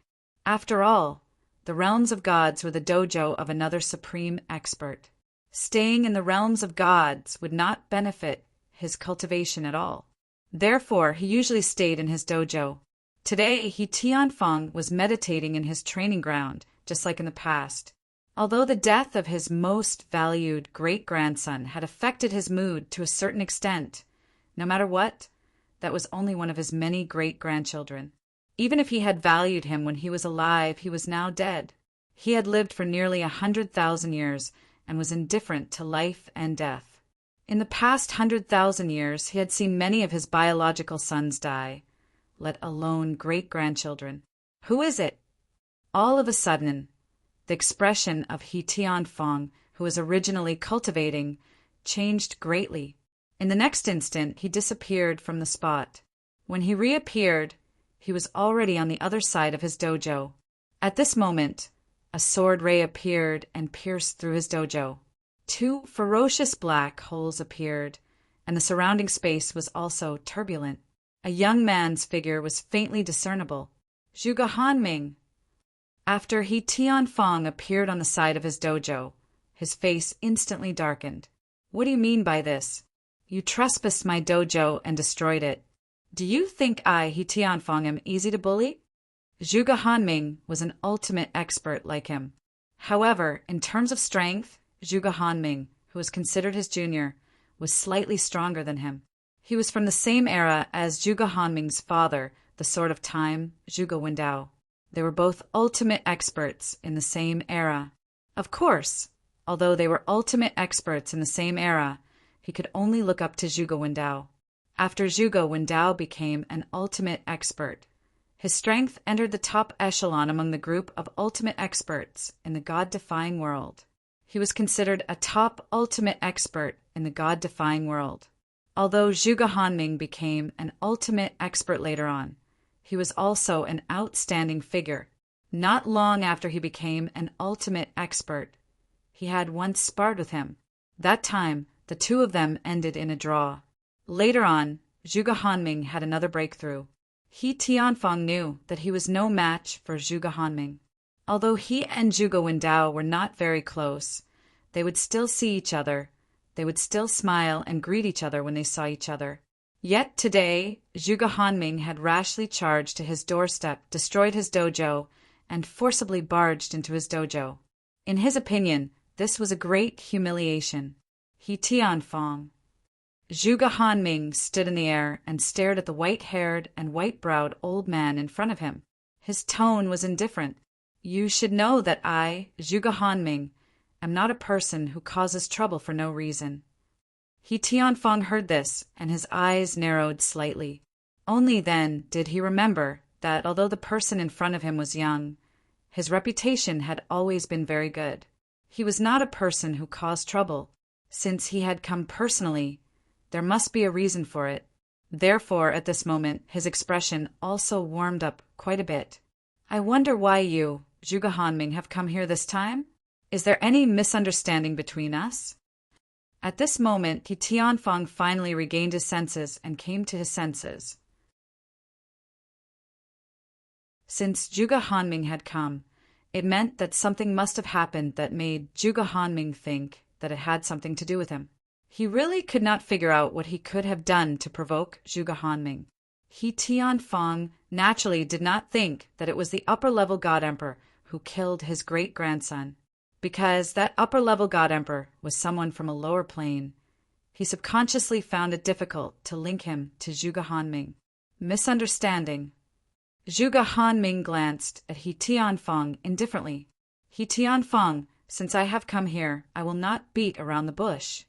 After all, the realms of gods were the dojo of another supreme expert. Staying in the realms of gods would not benefit his cultivation at all. Therefore, he usually stayed in his dojo. Today, he Tianfeng was meditating in his training ground, just like in the past. Although the death of his most valued great-grandson had affected his mood to a certain extent, no matter what, that was only one of his many great-grandchildren. Even if he had valued him when he was alive, he was now dead. He had lived for nearly 100,000 years and was indifferent to life and death. In the past 100,000 years, he had seen many of his biological sons die, let alone great-grandchildren. Who is it? All of a sudden, the expression of He Tianfeng, who was originally cultivating, changed greatly. In the next instant, he disappeared from the spot. When he reappeared, he was already on the other side of his dojo. At this moment, a sword ray appeared and pierced through his dojo. 2 ferocious black holes appeared, and the surrounding space was also turbulent. A young man's figure was faintly discernible. Zhuge Hanming. After He Tianfeng appeared on the side of his dojo, his face instantly darkened. What do you mean by this? You trespassed my dojo and destroyed it. Do you think I, He Tianfeng, am easy to bully? Zhuge Hanming was an ultimate expert like him. However, in terms of strength, Zhuge Hanming, who was considered his junior, was slightly stronger than him. He was from the same era as Zhuge Hanming's father, the Sword of Time, Zhuge Wendao. They were both ultimate experts in the same era. Of course, although they were ultimate experts in the same era, he could only look up to Zhuge Wendao. After Zhuge Wendao became an ultimate expert, his strength entered the top echelon among the group of ultimate experts in the God-defying world. He was considered a top ultimate expert in the God-defying world. Although Zhuge Hanming became an ultimate expert later on, he was also an outstanding figure. Not long after he became an ultimate expert, he had once sparred with him. That time, the two of them ended in a draw. Later on, Zhuge Hanming had another breakthrough. He Tianfeng knew that he was no match for Zhuge Hanming. Although he and Zhuge Wendao were not very close, they would still see each other. They would still smile and greet each other when they saw each other. Yet today, Zhuge Hanming had rashly charged to his doorstep, destroyed his dojo, and forcibly barged into his dojo. In his opinion, this was a great humiliation. He Tianfeng. Zhuge Hanming stood in the air and stared at the white-haired and white-browed old man in front of him. His tone was indifferent. You should know that I, Zhuge Hanming, am not a person who causes trouble for no reason. He Tianfeng heard this, and his eyes narrowed slightly. Only then did he remember that although the person in front of him was young, his reputation had always been very good. He was not a person who caused trouble. Since he had come personally, there must be a reason for it. Therefore, at this moment, his expression also warmed up quite a bit. I wonder why you, Zhuge Hanming, have come here this time? Is there any misunderstanding between us? At this moment, He Tianfeng finally regained his senses and came to his senses. Since Zhuge Hanming had come, it meant that something must have happened that made Zhuge Hanming think that it had something to do with him. He really could not figure out what he could have done to provoke Zhuge Hanming. He Tianfeng naturally did not think that it was the upper-level God Emperor who killed his great-grandson. Because that upper-level God Emperor was someone from a lower plane, he subconsciously found it difficult to link him to Zhuge Hanming. Misunderstanding. Zhuge Hanming glanced at He Tianfeng indifferently. He Tianfeng, since I have come here, I will not beat around the bush.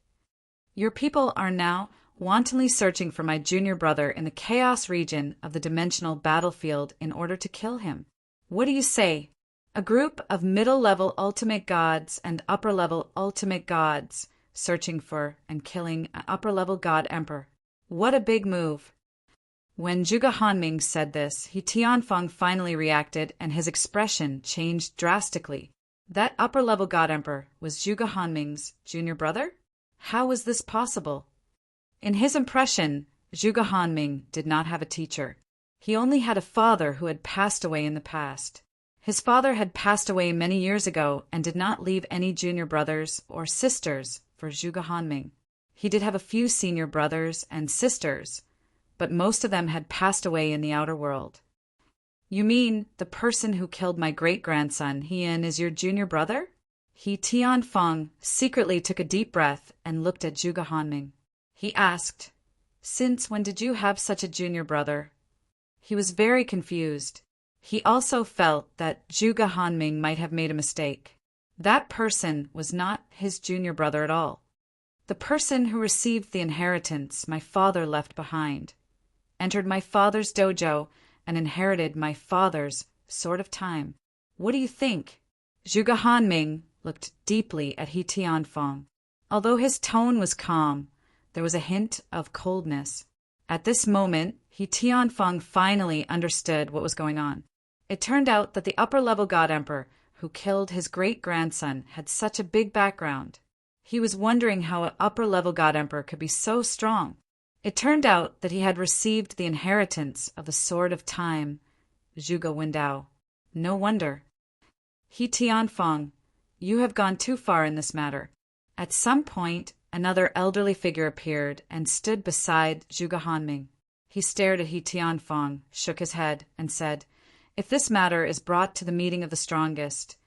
Your people are now wantonly searching for my junior brother in the chaos region of the dimensional battlefield in order to kill him. What do you say? A group of middle-level ultimate gods and upper-level ultimate gods searching for and killing an upper-level god emperor. What a big move. When Zhuge Hanming said this, He Tianfeng finally reacted and his expression changed drastically. That upper-level god emperor was Zhuge Hanming's junior brother? How was this possible? In his impression, Zhuge Hanming did not have a teacher. He only had a father who had passed away in the past. His father had passed away many years ago and did not leave any junior brothers or sisters for Zhuge Hanming. He did have a few senior brothers and sisters, but most of them had passed away in the outer world. You mean the person who killed my great-grandson, Heian, is your junior brother? He Tianfeng secretly took a deep breath and looked at Zhuge Hanming. He asked, "Since when did you have such a junior brother?" He was very confused. He also felt that Zhuge Hanming might have made a mistake. That person was not his junior brother at all. The person who received the inheritance my father left behind, entered my father's dojo, and inherited my father's sword of time. What do you think? Zhuge Hanming looked deeply at He Tianfeng. Although his tone was calm, there was a hint of coldness. At this moment, He Tianfeng finally understood what was going on. It turned out that the upper-level God Emperor who killed his great-grandson had such a big background. He was wondering how an upper-level God Emperor could be so strong. It turned out that he had received the inheritance of the Sword of Time, Zhuge Windao. No wonder. He Tianfeng, you have gone too far in this matter. At some point, another elderly figure appeared and stood beside Zhuge Hanming. He stared at He Tianfeng, shook his head, and said, "If this matter is brought to the meeting of the strongest,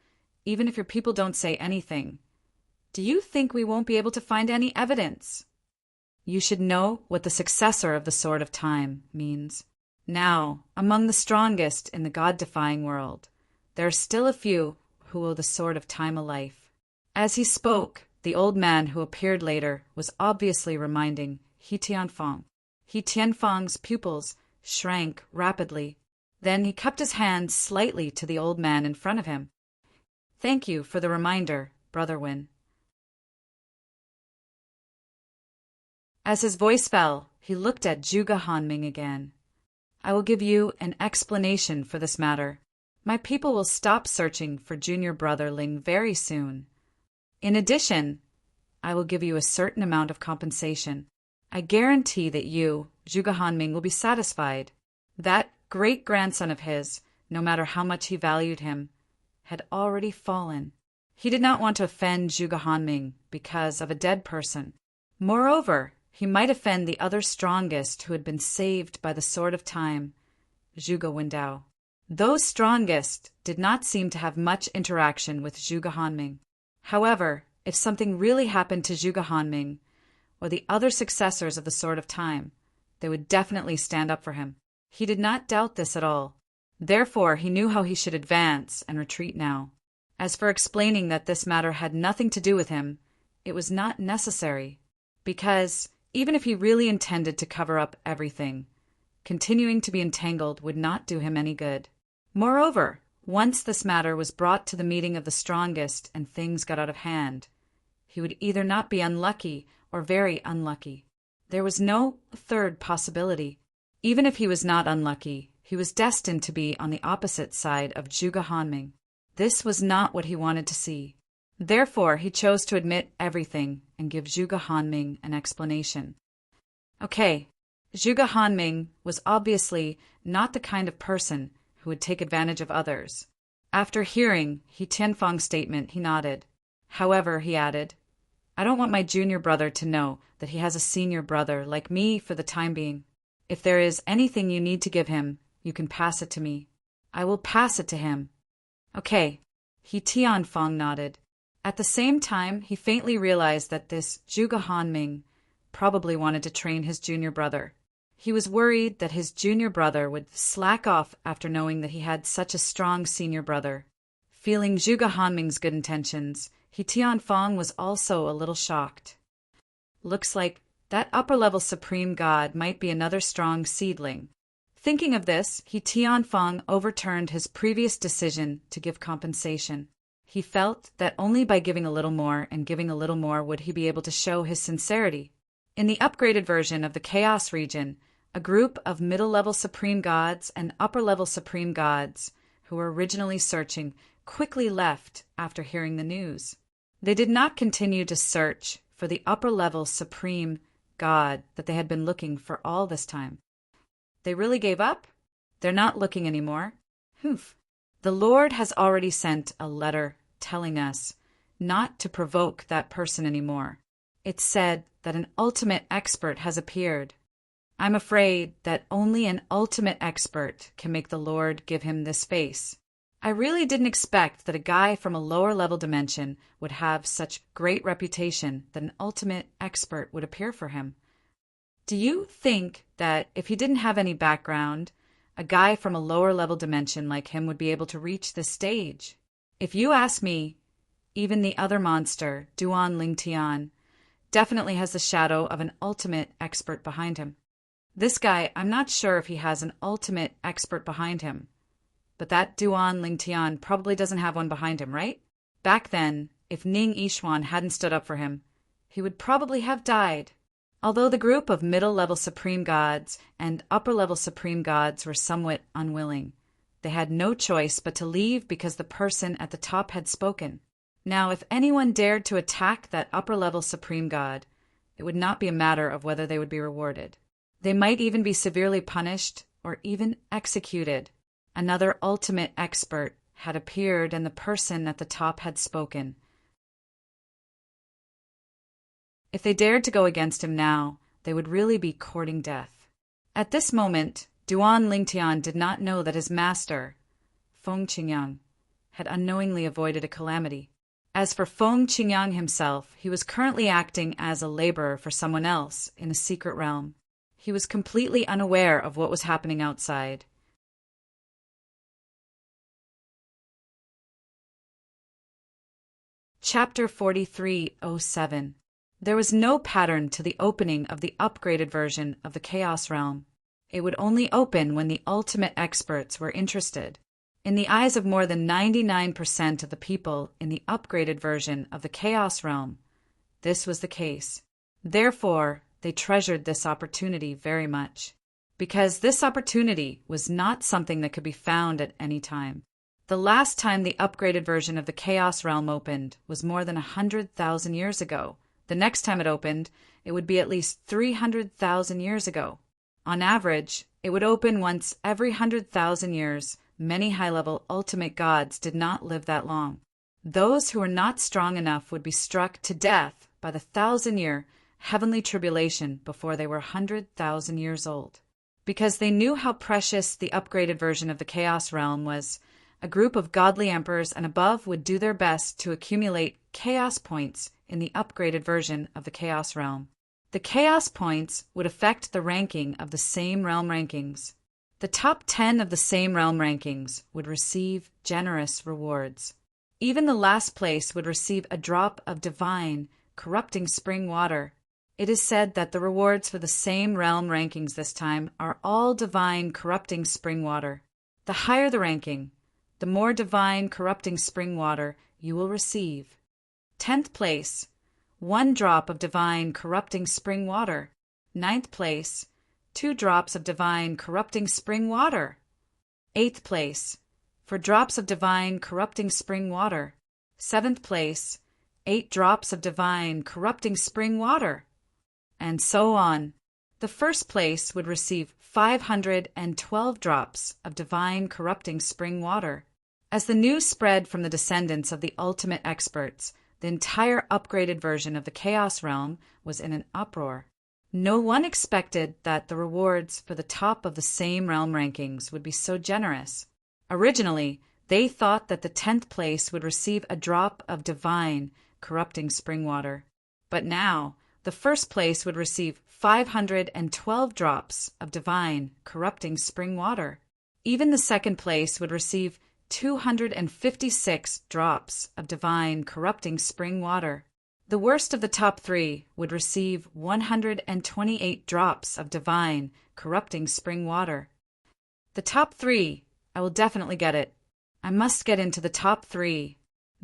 even if your people don't say anything, do you think we won't be able to find any evidence? You should know what the successor of the Sword of Time means. Now, among the strongest in the God-defying world, there are still a few who owe the Sword of Time a life." As he spoke, the old man who appeared later was obviously reminding He Tianfeng. He Tianfeng's pupils shrank rapidly. Then he cupped his hand slightly to the old man in front of him. "Thank you for the reminder, Brother Win." As his voice fell, he looked at Zhuge Hanming again. "I will give you an explanation for this matter. My people will stop searching for junior brother Ling very soon. In addition, I will give you a certain amount of compensation. I guarantee that you, Zhuge Hanming, will be satisfied. That great-grandson of his, no matter how much he valued him, had already fallen. He did not want to offend Zhuge Hanming because of a dead person. Moreover, he might offend the other strongest who had been saved by the Sword of Time, Zhuge Windao. Those strongest did not seem to have much interaction with Zhuge Hanming. However, if something really happened to Zhuge Hanming, or the other successors of the Sword of Time, they would definitely stand up for him. He did not doubt this at all. Therefore, he knew how he should advance and retreat now. As for explaining that this matter had nothing to do with him, it was not necessary, because even if he really intended to cover up everything, continuing to be entangled would not do him any good. Moreover, once this matter was brought to the meeting of the strongest and things got out of hand, he would either not be unlucky or very unlucky. There was no third possibility. Even if he was not unlucky, he was destined to be on the opposite side of Zhuge Hanming. This was not what he wanted to see. Therefore, he chose to admit everything and give Zhuge Hanming an explanation. Okay, Zhuge Hanming was obviously not the kind of person who would take advantage of others. After hearing He Tianfeng's statement, he nodded. However, he added, "I don't want my junior brother to know that he has a senior brother like me for the time being. If there is anything you need to give him, you can pass it to me. I will pass it to him." Okay, He Tianfeng nodded. At the same time, he faintly realized that this Zhuge Hanming probably wanted to train his junior brother. He was worried that his junior brother would slack off after knowing that he had such a strong senior brother. Feeling Zhuge Hanming's good intentions, He Tianfeng was also a little shocked. Looks like that upper-level supreme god might be another strong seedling. Thinking of this, He Tianfeng overturned his previous decision to give compensation. He felt that only by giving a little more and giving a little more would he be able to show his sincerity. In the upgraded version of the Chaos region, a group of middle-level supreme gods and upper-level supreme gods who were originally searching quickly left after hearing the news. They did not continue to search for the upper-level supreme god that they had been looking for all this time. They really gave up? They're not looking anymore. Humph. The Lord has already sent a letter telling us not to provoke that person anymore. It said that an ultimate expert has appeared. I'm afraid that only an ultimate expert can make the Lord give him this face. I really didn't expect that a guy from a lower level dimension would have such great reputation that an ultimate expert would appear for him. Do you think that if he didn't have any background, a guy from a lower level dimension like him would be able to reach this stage? If you ask me, even the other monster, Duan Lingtian, definitely has the shadow of an ultimate expert behind him. This guy, I'm not sure if he has an ultimate expert behind him, but that Duan Lingtian probably doesn't have one behind him, right? Back then, if Ning Yishuan hadn't stood up for him, he would probably have died. Although the group of middle-level supreme gods and upper-level supreme gods were somewhat unwilling, they had no choice but to leave because the person at the top had spoken. Now, if anyone dared to attack that upper-level supreme god, it would not be a matter of whether they would be rewarded. They might even be severely punished or even executed. Another ultimate expert had appeared and the person at the top had spoken. If they dared to go against him now, they would really be courting death. At this moment, Duan Lingtian did not know that his master, Feng Qingyang, had unknowingly avoided a calamity. As for Feng Qingyang himself, he was currently acting as a laborer for someone else in a secret realm. He was completely unaware of what was happening outside. Chapter 4307. There was no pattern to the opening of the upgraded version of the Chaos Realm. It would only open when the ultimate experts were interested. In the eyes of more than 99% of the people in the upgraded version of the Chaos Realm, this was the case. Therefore, they treasured this opportunity very much, because this opportunity was not something that could be found at any time. The last time the upgraded version of the Chaos Realm opened was more than 100,000 years ago. The next time it opened, it would be at least 300,000 years ago. On average, it would open once every 100,000 years. Many high-level ultimate gods did not live that long. Those who were not strong enough would be struck to death by the 1,000-year heavenly tribulation before they were 100,000 years old. Because they knew how precious the upgraded version of the Chaos Realm was, a group of godly emperors and above would do their best to accumulate chaos points in the upgraded version of the Chaos Realm. The chaos points would affect the ranking of the same realm rankings. The top 10 of the same realm rankings would receive generous rewards. Even the last place would receive a drop of divine, corrupting spring water. It is said that the rewards for the same realm rankings this time are all divine, corrupting spring water. The higher the ranking, the more divine, corrupting spring water you will receive. 10th place, 1 drop of divine, corrupting spring water. 9th place, 2 drops of divine, corrupting spring water. 8th place, for drops of divine, corrupting spring water. 7th place, 8 drops of divine, corrupting spring water. And so on. The first place would receive 512 drops of divine, corrupting spring water. As the news spread from the descendants of the ultimate experts, the entire upgraded version of the Chaos Realm was in an uproar. No one expected that the rewards for the top of the same realm rankings would be so generous. Originally, they thought that the 10th place would receive a drop of divine, corrupting spring water. But now, the first place would receive 512 drops of divine, corrupting spring water. Even the second place would receive 256 drops of divine, corrupting spring water. The worst of the top 3 would receive 128 drops of divine, corrupting spring water. The top 3, I will definitely get it. I must get into the top 3.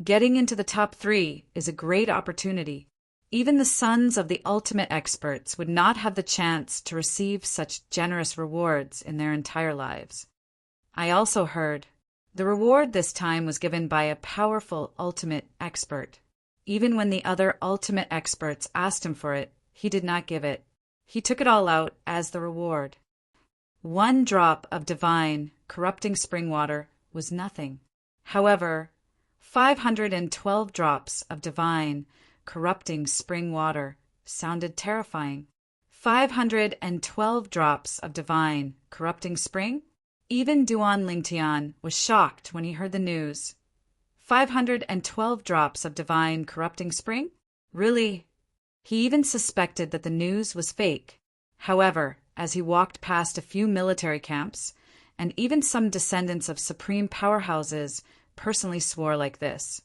Getting into the top 3 is a great opportunity. Even the sons of the ultimate experts would not have the chance to receive such generous rewards in their entire lives. I also heard the reward this time was given by a powerful ultimate expert. Even when the other ultimate experts asked him for it, he did not give it. He took it all out as the reward. 1 drop of divine, corrupting spring water was nothing. However, 512 drops of divine, corrupting spring water sounded terrifying. 512 drops of divine, corrupting spring? Even Duan Lingtian was shocked when he heard the news. 512 drops of divine corrupting spring? Really? He even suspected that the news was fake. However, as he walked past a few military camps, and even some descendants of supreme powerhouses personally swore like this,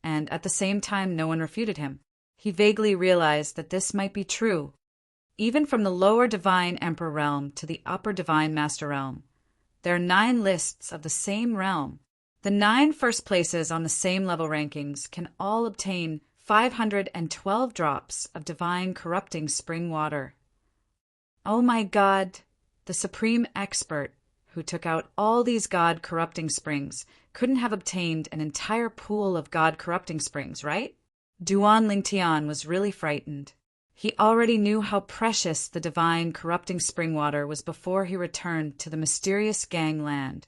and at the same time no one refuted him, he vaguely realized that this might be true. Even from the lower divine emperor realm to the upper divine master realm, there are 9 lists of the same realm. The 9 first places on the same level rankings can all obtain 512 drops of divine corrupting spring water. Oh my God, the supreme expert who took out all these God-corrupting springs couldn't have obtained an entire pool of God-corrupting springs, right? Duan Lingtian was really frightened. He already knew how precious the divine corrupting spring water was before he returned to the mysterious gangland.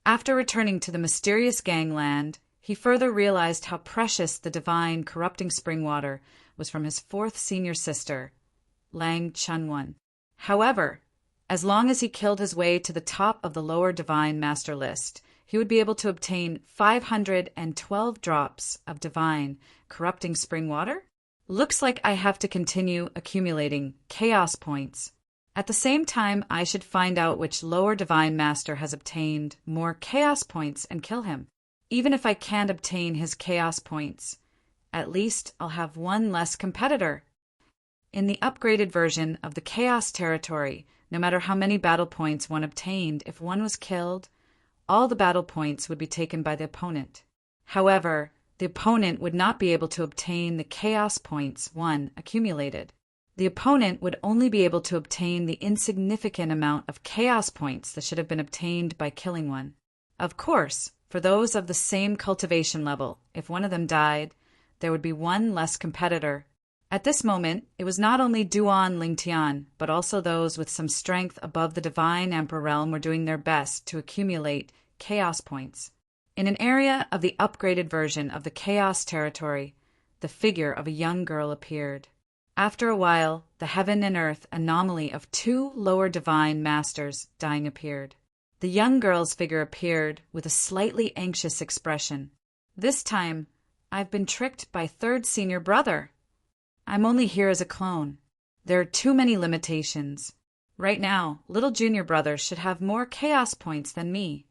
After returning to the mysterious gangland, he further realized how precious the divine corrupting spring water was from his 4th senior sister, Lang Chunwon. However, as long as he killed his way to the top of the lower divine master list, he would be able to obtain 512 drops of divine corrupting spring water? Looks like I have to continue accumulating chaos points. At the same time, I should find out which lower divine master has obtained more chaos points and kill him. Even if I can't obtain his chaos points, at least I'll have one less competitor. In the upgraded version of the Chaos Territory, no matter how many battle points one obtained, if one was killed, all the battle points would be taken by the opponent. However, the opponent would not be able to obtain the chaos points one accumulated. The opponent would only be able to obtain the insignificant amount of chaos points that should have been obtained by killing one. Of course, for those of the same cultivation level, if one of them died, there would be one less competitor. At this moment, it was not only Duan Lingtian, but also those with some strength above the divine emperor realm were doing their best to accumulate chaos points. In an area of the upgraded version of the Chaos Territory, the figure of a young girl appeared. After a while, the heaven and earth anomaly of 2 lower divine masters dying appeared. The young girl's figure appeared with a slightly anxious expression. This time, I've been tricked by 3rd senior brother. I'm only here as a clone. There are too many limitations. Right now, little junior brother should have more chaos points than me.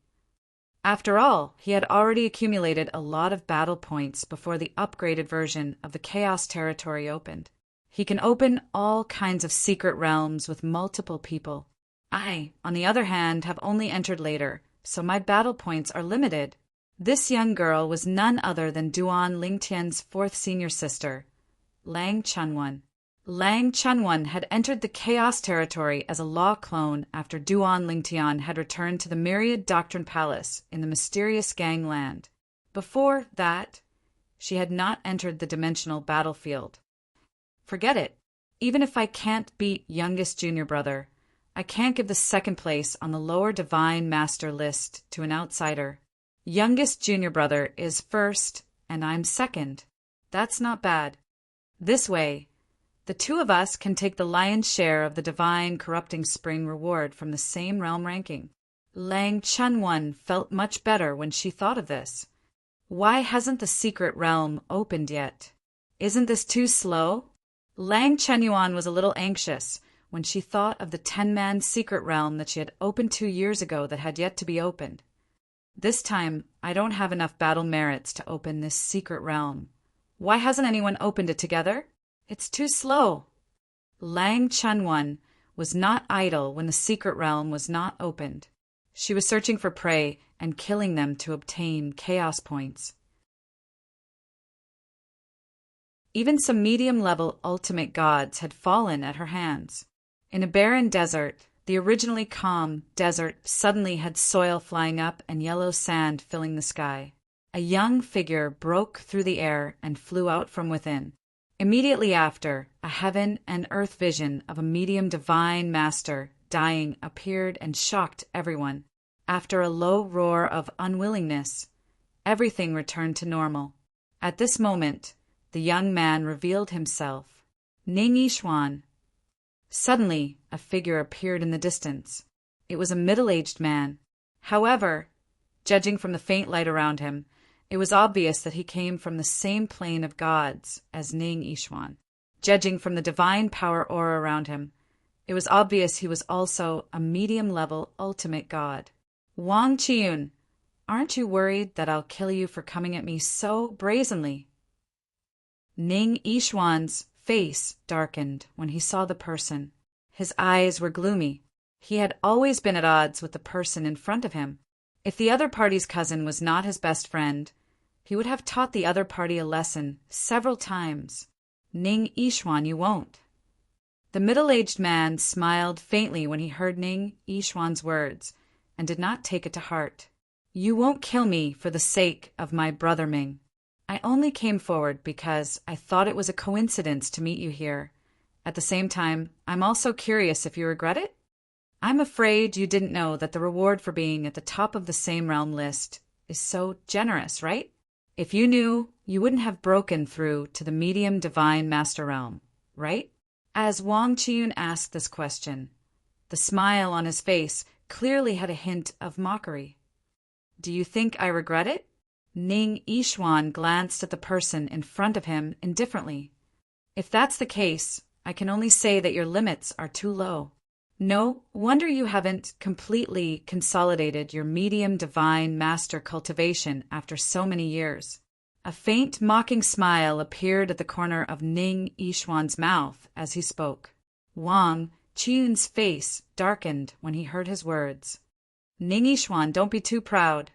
After all, he had already accumulated a lot of battle points before the upgraded version of the Chaos Territory opened. He can open all kinds of secret realms with multiple people. I, on the other hand, have only entered later, so my battle points are limited. This young girl was none other than Duan Lingtian's 4th senior sister, Lang Chunwon. Lang Chunwon had entered the Chaos Territory as a law clone after Duan Lingtian had returned to the Myriad Doctrine Palace in the mysterious gangland. Before that, she had not entered the dimensional battlefield. Forget it. Even if I can't beat youngest junior brother, I can't give the 2nd place on the lower divine master list to an outsider. Youngest junior brother is 1st, and I'm 2nd. That's not bad. This way, the 2 of us can take the lion's share of the divine corrupting spring reward from the same realm ranking. Lang Chunwon felt much better when she thought of this. Why hasn't the secret realm opened yet? Isn't this too slow? Lang Chenyuan was a little anxious when she thought of the 10-man secret realm that she had opened 2 years ago that had yet to be opened. This time, I don't have enough battle merits to open this secret realm. Why hasn't anyone opened it together? It's too slow. Lang Chunwon was not idle when the secret realm was not opened. She was searching for prey and killing them to obtain chaos points. Even some medium-level ultimate gods had fallen at her hands. In a barren desert, the originally calm desert suddenly had soil flying up and yellow sand filling the sky. A young figure broke through the air and flew out from within. Immediately after, a heaven and earth vision of a medium divine master dying appeared and shocked everyone. After a low roar of unwillingness, everything returned to normal. At this moment, the young man revealed himself. Ning Yishuan. Suddenly, a figure appeared in the distance. It was a middle-aged man. However, judging from the faint light around him, it was obvious that he came from the same plane of gods as Ning Yixuan. Judging from the divine power aura around him, it was obvious he was also a medium-level ultimate god. Wang Qiyun, aren't you worried that I'll kill you for coming at me so brazenly? Ning Yixuan's face darkened when he saw the person. His eyes were gloomy. He had always been at odds with the person in front of him. If the other party's cousin was not his best friend, he would have taught the other party a lesson several times. Ning Yixuan, you won't. The middle-aged man smiled faintly when he heard Ning Yixuan's words, and did not take it to heart. You won't kill me for the sake of my brother Ming. I only came forward because I thought it was a coincidence to meet you here. At the same time, I'm also curious if you regret it? I'm afraid you didn't know that the reward for being at the top of the same realm list is so generous, right? If you knew, you wouldn't have broken through to the medium divine master realm, right? As Wang Qiyun asked this question, the smile on his face clearly had a hint of mockery. Do you think I regret it? Ning Yixuan glanced at the person in front of him indifferently. If that's the case, I can only say that your limits are too low. No wonder you haven't completely consolidated your medium divine master cultivation after so many years. A faint mocking smile appeared at the corner of Ning Yixuan's mouth as he spoke. Wang Qiyun's face darkened when he heard his words. Ning Yixuan, don't be too proud.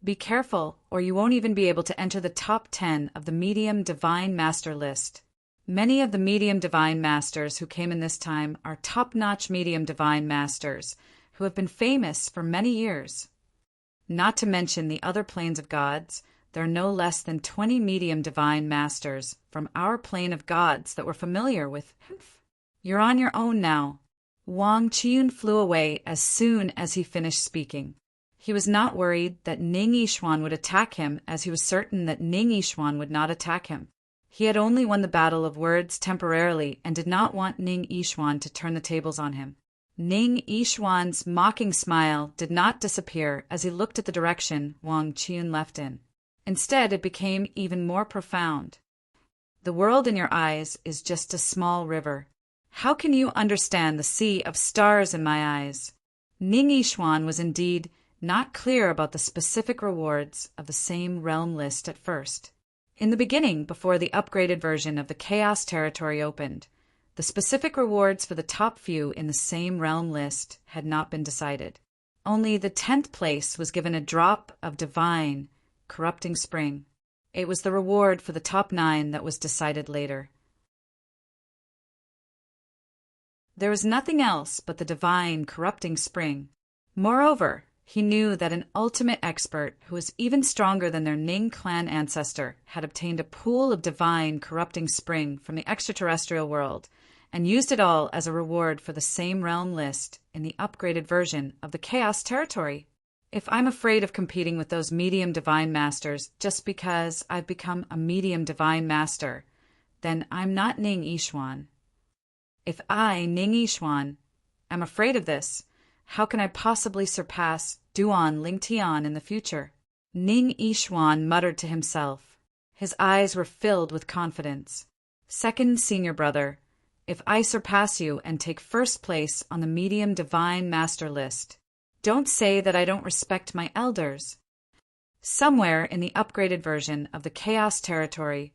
Be careful, or you won't even be able to enter the top 10 of the medium divine master list. Many of the medium divine masters who came in this time are top-notch medium divine masters who have been famous for many years. Not to mention the other planes of gods, there are no less than 20 medium divine masters from our plane of gods that we're familiar with. You're on your own now. Wang Qiyun flew away as soon as he finished speaking. He was not worried that Ning Yixuan would attack him, as he was certain that Ning Yixuan would not attack him. He had only won the battle of words temporarily and did not want Ning Yixuan to turn the tables on him. Ning Yixuan's mocking smile did not disappear as he looked at the direction Wang Qiyun left in. Instead, it became even more profound. The world in your eyes is just a small river. How can you understand the sea of stars in my eyes? Ning Yixuan was indeed not clear about the specific rewards of the same realm list at first. In the beginning, before the upgraded version of the Chaos Territory opened, the specific rewards for the top few in the same realm list had not been decided. Only the 10th place was given a drop of divine, corrupting spring. It was the reward for the top 9 that was decided later. There was nothing else but the divine, corrupting spring. Moreover, he knew that an ultimate expert who was even stronger than their Ning clan ancestor had obtained a pool of divine, corrupting spring from the extraterrestrial world and used it all as a reward for the same realm list in the upgraded version of the Chaos Territory. If I'm afraid of competing with those medium divine masters just because I've become a medium divine master, then I'm not Ning Yixuan. If I, Ning Yixuan, am afraid of this, how can I possibly surpass Duan Lingtian in the future? Ning Yixuan muttered to himself. His eyes were filled with confidence. Second senior brother, if I surpass you and take first place on the medium divine master list, don't say that I don't respect my elders. Somewhere in the upgraded version of the Chaos Territory,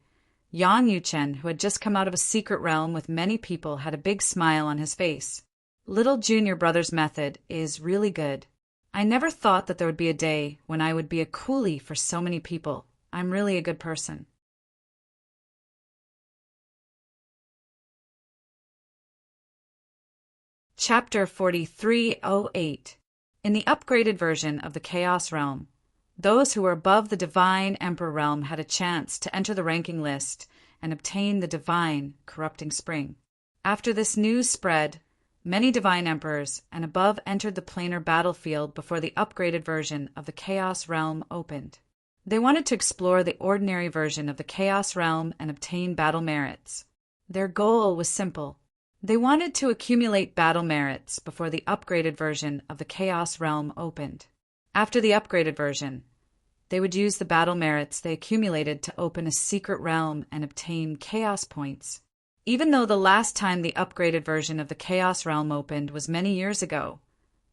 Yang Yuchen, who had just come out of a secret realm with many people, had a big smile on his face. Little junior brother's method is really good. I never thought that there would be a day when I would be a coolie for so many people. I'm really a good person. Chapter 4308. In the upgraded version of the Chaos Realm, those who were above the Divine Emperor Realm had a chance to enter the ranking list and obtain the Divine Corrupting Spring. After this news spread, many Divine Emperors and above entered the planar battlefield before the upgraded version of the Chaos Realm opened. They wanted to explore the ordinary version of the Chaos Realm and obtain battle merits. Their goal was simple: They wanted to accumulate battle merits before the upgraded version of the Chaos Realm opened. After the upgraded version, they would use the battle merits they accumulated to open a secret realm and obtain Chaos Points. Even though the last time the upgraded version of the Chaos Realm opened was many years ago,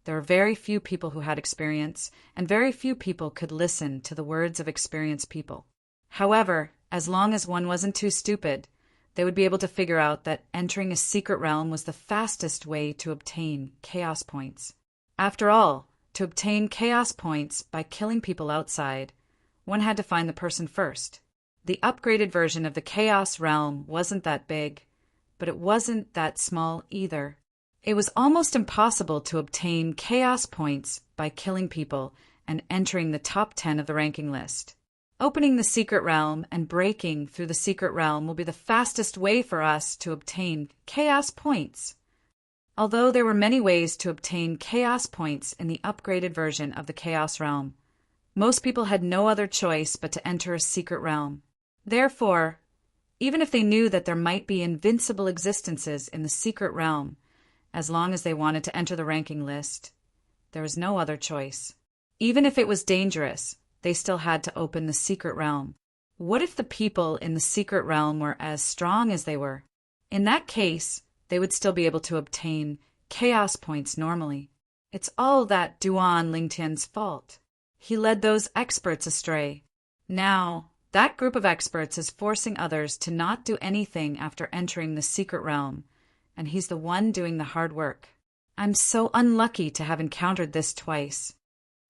there were very few people who had experience, and very few people could listen to the words of experienced people. However, as long as one wasn't too stupid, they would be able to figure out that entering a secret realm was the fastest way to obtain Chaos Points. After all, to obtain Chaos Points by killing people outside, one had to find the person first. The upgraded version of the Chaos Realm wasn't that big, but it wasn't that small either. It was almost impossible to obtain Chaos Points by killing people and entering the top 10 of the ranking list. Opening the secret realm and breaking through the secret realm will be the fastest way for us to obtain Chaos Points. Although there were many ways to obtain Chaos Points in the upgraded version of the Chaos Realm, most people had no other choice but to enter a secret realm. Therefore, even if they knew that there might be invincible existences in the secret realm, as long as they wanted to enter the ranking list, there was no other choice. Even if it was dangerous, they still had to open the secret realm. What if the people in the secret realm were as strong as they were? In that case, they would still be able to obtain Chaos Points normally. It's all that Duan Lingtian's fault. He led those experts astray. Now, that group of experts is forcing others to not do anything after entering the secret realm, and he's the one doing the hard work. I'm so unlucky to have encountered this twice.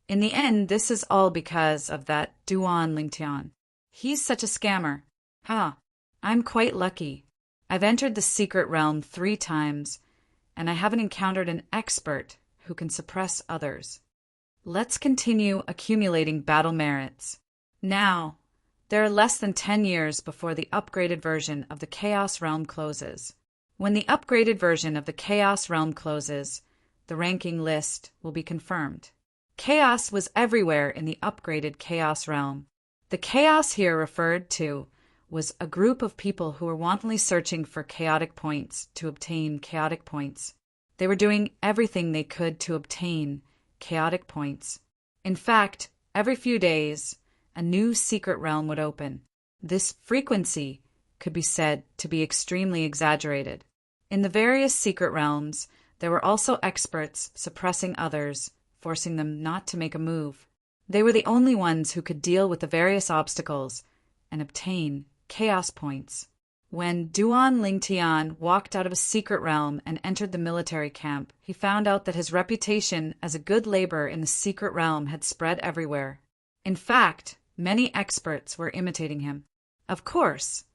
In the end, this is all because of that Duan Lingtian. He's such a scammer. I'm quite lucky. I've entered the secret realm 3 times, and I haven't encountered an expert who can suppress others. Let's continue accumulating battle merits. Now, there are less than 10 years before the upgraded version of the Chaos Realm closes. When the upgraded version of the Chaos Realm closes, the ranking list will be confirmed. Chaos was everywhere in the upgraded Chaos Realm. The chaos here referred to was a group of people who were wantonly searching for chaotic points to obtain chaotic points. They were doing everything they could to obtain chaotic points. In fact, every few days, a new secret realm would open. This frequency could be said to be extremely exaggerated. In the various secret realms, there were also experts suppressing others, forcing them not to make a move. They were the only ones who could deal with the various obstacles and obtain Chaos Points. When Duan Lingtian walked out of a secret realm and entered the military camp, he found out that his reputation as a good laborer in the secret realm had spread everywhere. In fact, many experts were imitating him. Of course,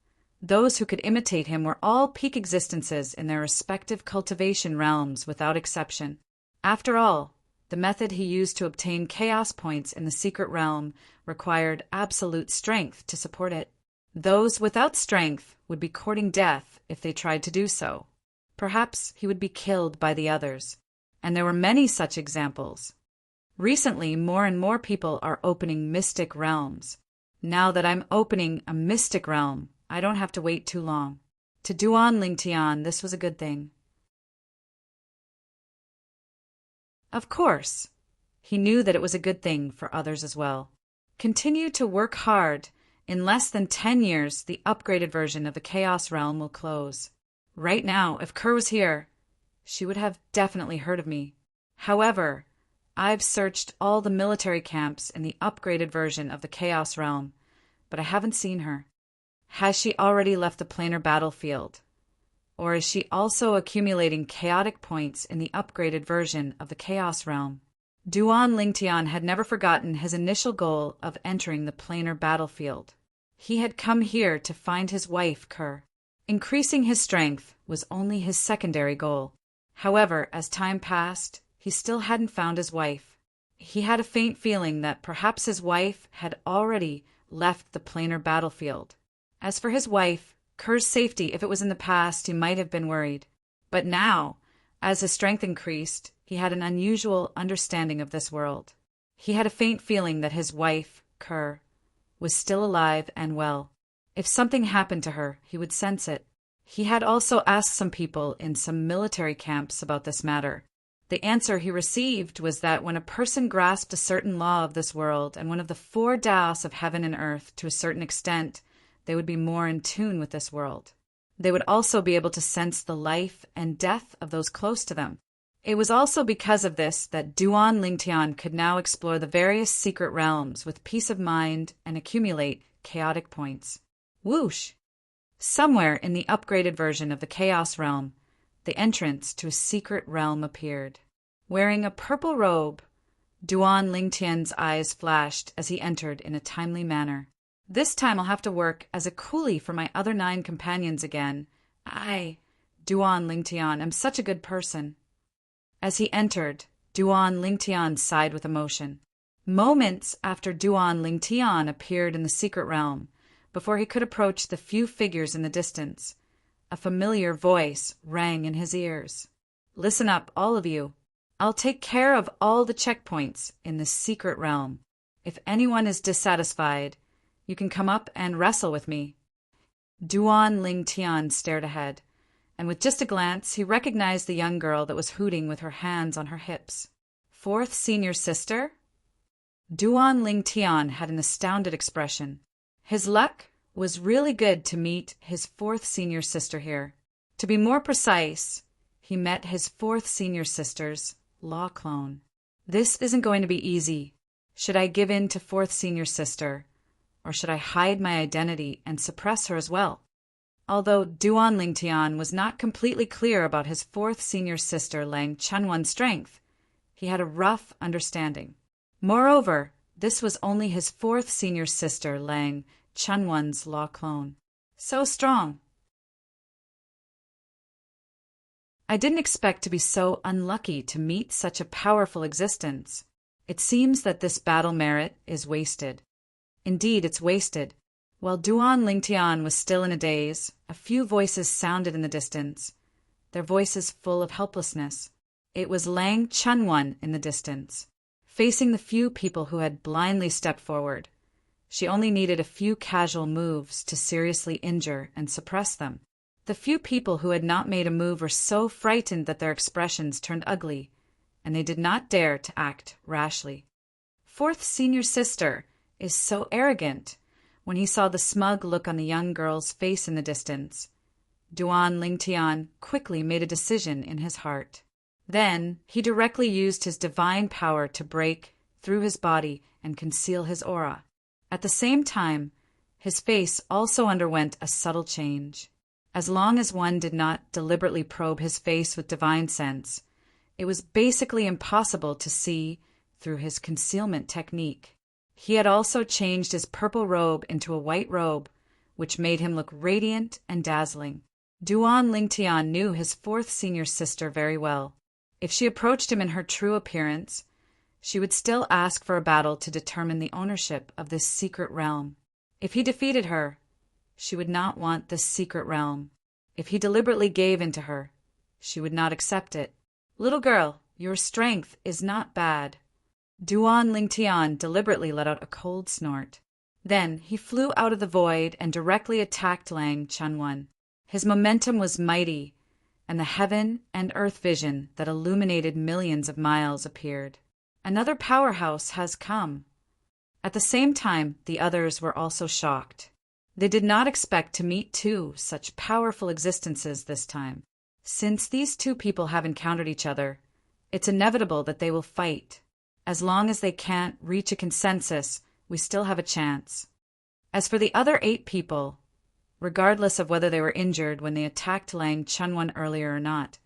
those who could imitate him were all peak existences in their respective cultivation realms without exception. After all, the method he used to obtain Chaos Points in the secret realm required absolute strength to support it. Those without strength would be courting death if they tried to do so. Perhaps he would be killed by the others. And there were many such examples. Recently, more and more people are opening mystic realms. Now that I'm opening a mystic realm, I don't have to wait too long. To Duan Lingtian, this was a good thing. Of course, he knew that it was a good thing for others as well. Continue to work hard. In less than 10 years, the upgraded version of the Chaos Realm will close. Right now, if Kerr was here, she would have definitely heard of me. However, I've searched all the military camps in the upgraded version of the Chaos Realm, but I haven't seen her. Has she already left the planar battlefield? Or is she also accumulating chaotic points in the upgraded version of the Chaos Realm? Duan Lingtian had never forgotten his initial goal of entering the planar battlefield. He had come here to find his wife, Kerr. Increasing his strength was only his secondary goal. However, as time passed, he still hadn't found his wife. He had a faint feeling that perhaps his wife had already left the planar battlefield. As for his wife, Kerr's safety, if it was in the past, he might have been worried. But now, as his strength increased, he had an unusual understanding of this world. He had a faint feeling that his wife, Kerr, was still alive and well. If something happened to her, he would sense it. He had also asked some people in some military camps about this matter. The answer he received was that when a person grasped a certain law of this world and one of the 4 Tao's of heaven and earth to a certain extent, they would be more in tune with this world. They would also be able to sense the life and death of those close to them. It was also because of this that Duan Lingtian could now explore the various secret realms with peace of mind and accumulate chaotic points. Whoosh! Somewhere in the upgraded version of the Chaos Realm, the entrance to a secret realm appeared. Wearing a purple robe, Duan Lingtian's eyes flashed as he entered in a timely manner. This time I'll have to work as a coolie for my other 9 companions again. Duan Lingtian, am such a good person. As he entered, Duan Lingtian sighed with emotion. Moments after Duan Lingtian appeared in the secret realm, before he could approach the few figures in the distance, a familiar voice rang in his ears. Listen up, all of you. I'll take care of all the checkpoints in the secret realm. If anyone is dissatisfied, you can come up and wrestle with me. Duan Lingtian stared ahead, and with just a glance he recognized the young girl that was hooting with her hands on her hips. 4th senior sister? Duan Lingtian had an astounded expression. His luck was really good to meet his 4th senior sister here. To be more precise, he met his 4th senior sister's law clone. This isn't going to be easy. Should I give in to 4th senior sister, or should I hide my identity and suppress her as well? Although Duan Lingtian was not completely clear about his 4th senior sister Lang Chunwan's strength, he had a rough understanding. Moreover, this was only his 4th senior sister Lang Chunwan's law clone. So strong. I didn't expect to be so unlucky to meet such a powerful existence. It seems that this battle merit is wasted. Indeed, it's wasted. While Duan Lingtian was still in a daze, a few voices sounded in the distance, their voices full of helplessness. It was Lang Chunwan in the distance, facing the few people who had blindly stepped forward. She only needed a few casual moves to seriously injure and suppress them. The few people who had not made a move were so frightened that their expressions turned ugly, and they did not dare to act rashly. 4th senior sister is so arrogant. When he saw the smug look on the young girl's face in the distance, Duan Lingtian quickly made a decision in his heart. Then he directly used his divine power to break through his body and conceal his aura. At the same time, his face also underwent a subtle change. As long as one did not deliberately probe his face with divine sense, it was basically impossible to see through his concealment technique. He had also changed his purple robe into a white robe, which made him look radiant and dazzling. Duan Lingtian knew his 4th senior sister very well. If she approached him in her true appearance, she would still ask for a battle to determine the ownership of this secret realm. If he defeated her, she would not want this secret realm. If he deliberately gave in to her, she would not accept it. Little girl, your strength is not bad. Duan Lingtian deliberately let out a cold snort. Then he flew out of the void and directly attacked Lang Chunwan. His momentum was mighty, and the heaven and earth vision that illuminated millions of miles appeared. Another powerhouse has come. At the same time, the others were also shocked. They did not expect to meet 2 such powerful existences this time. Since these 2 people have encountered each other, it's inevitable that they will fight. As long as they can't reach a consensus, we still have a chance. As for the other 8 people, regardless of whether they were injured when they attacked Lang Chunwan earlier or not,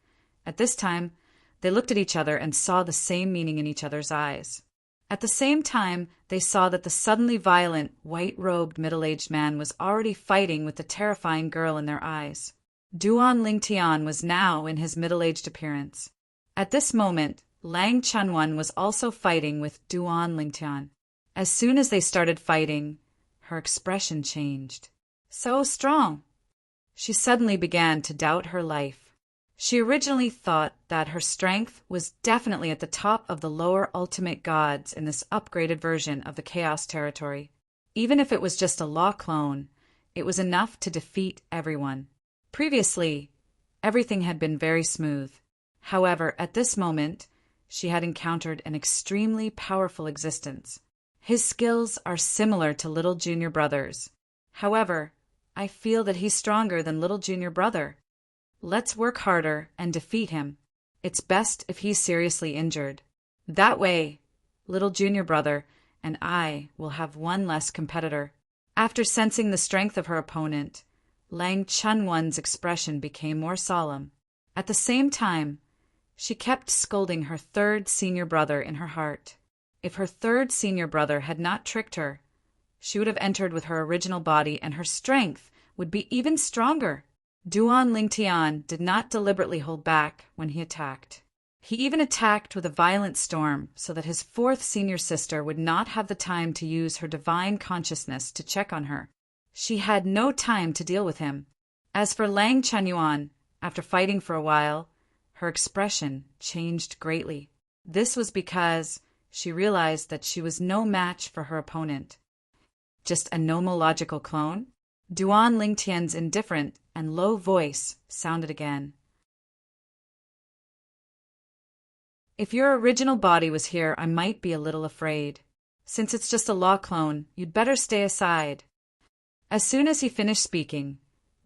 at this time, they looked at each other and saw the same meaning in each other's eyes. At the same time, they saw that the suddenly violent, white-robed middle-aged man was already fighting with the terrifying girl in their eyes. Duan Lingtian was now in his middle-aged appearance. At this moment, Lang Chunwan was also fighting with Duan Lingtian. As soon as they started fighting, her expression changed. So strong! She suddenly began to doubt her life. She originally thought that her strength was definitely at the top of the lower ultimate gods in this upgraded version of the Chaos Territory. Even if it was just a law clone, it was enough to defeat everyone. Previously, everything had been very smooth. However, at this moment, she had encountered an extremely powerful existence. His skills are similar to little junior brother's. However, I feel that he's stronger than little junior brother. Let's work harder and defeat him. It's best if he's seriously injured. That way, little junior brother and I will have one less competitor. After sensing the strength of her opponent, Lang Chunwon's expression became more solemn. At the same time, she kept scolding her third senior brother in her heart. If her third senior brother had not tricked her, she would have entered with her original body and her strength would be even stronger. Duan Lingtian did not deliberately hold back when he attacked. He even attacked with a violent storm so that his fourth senior sister would not have the time to use her divine consciousness to check on her. She had no time to deal with him. As for Lang Chunyuan, after fighting for a while, her expression changed greatly. This was because she realized that she was no match for her opponent. Just a nomological clone? Duan Lingtian's indifferent and low voice sounded again. If your original body was here, I might be a little afraid. Since it's just a law clone, you'd better stay aside. As soon as he finished speaking,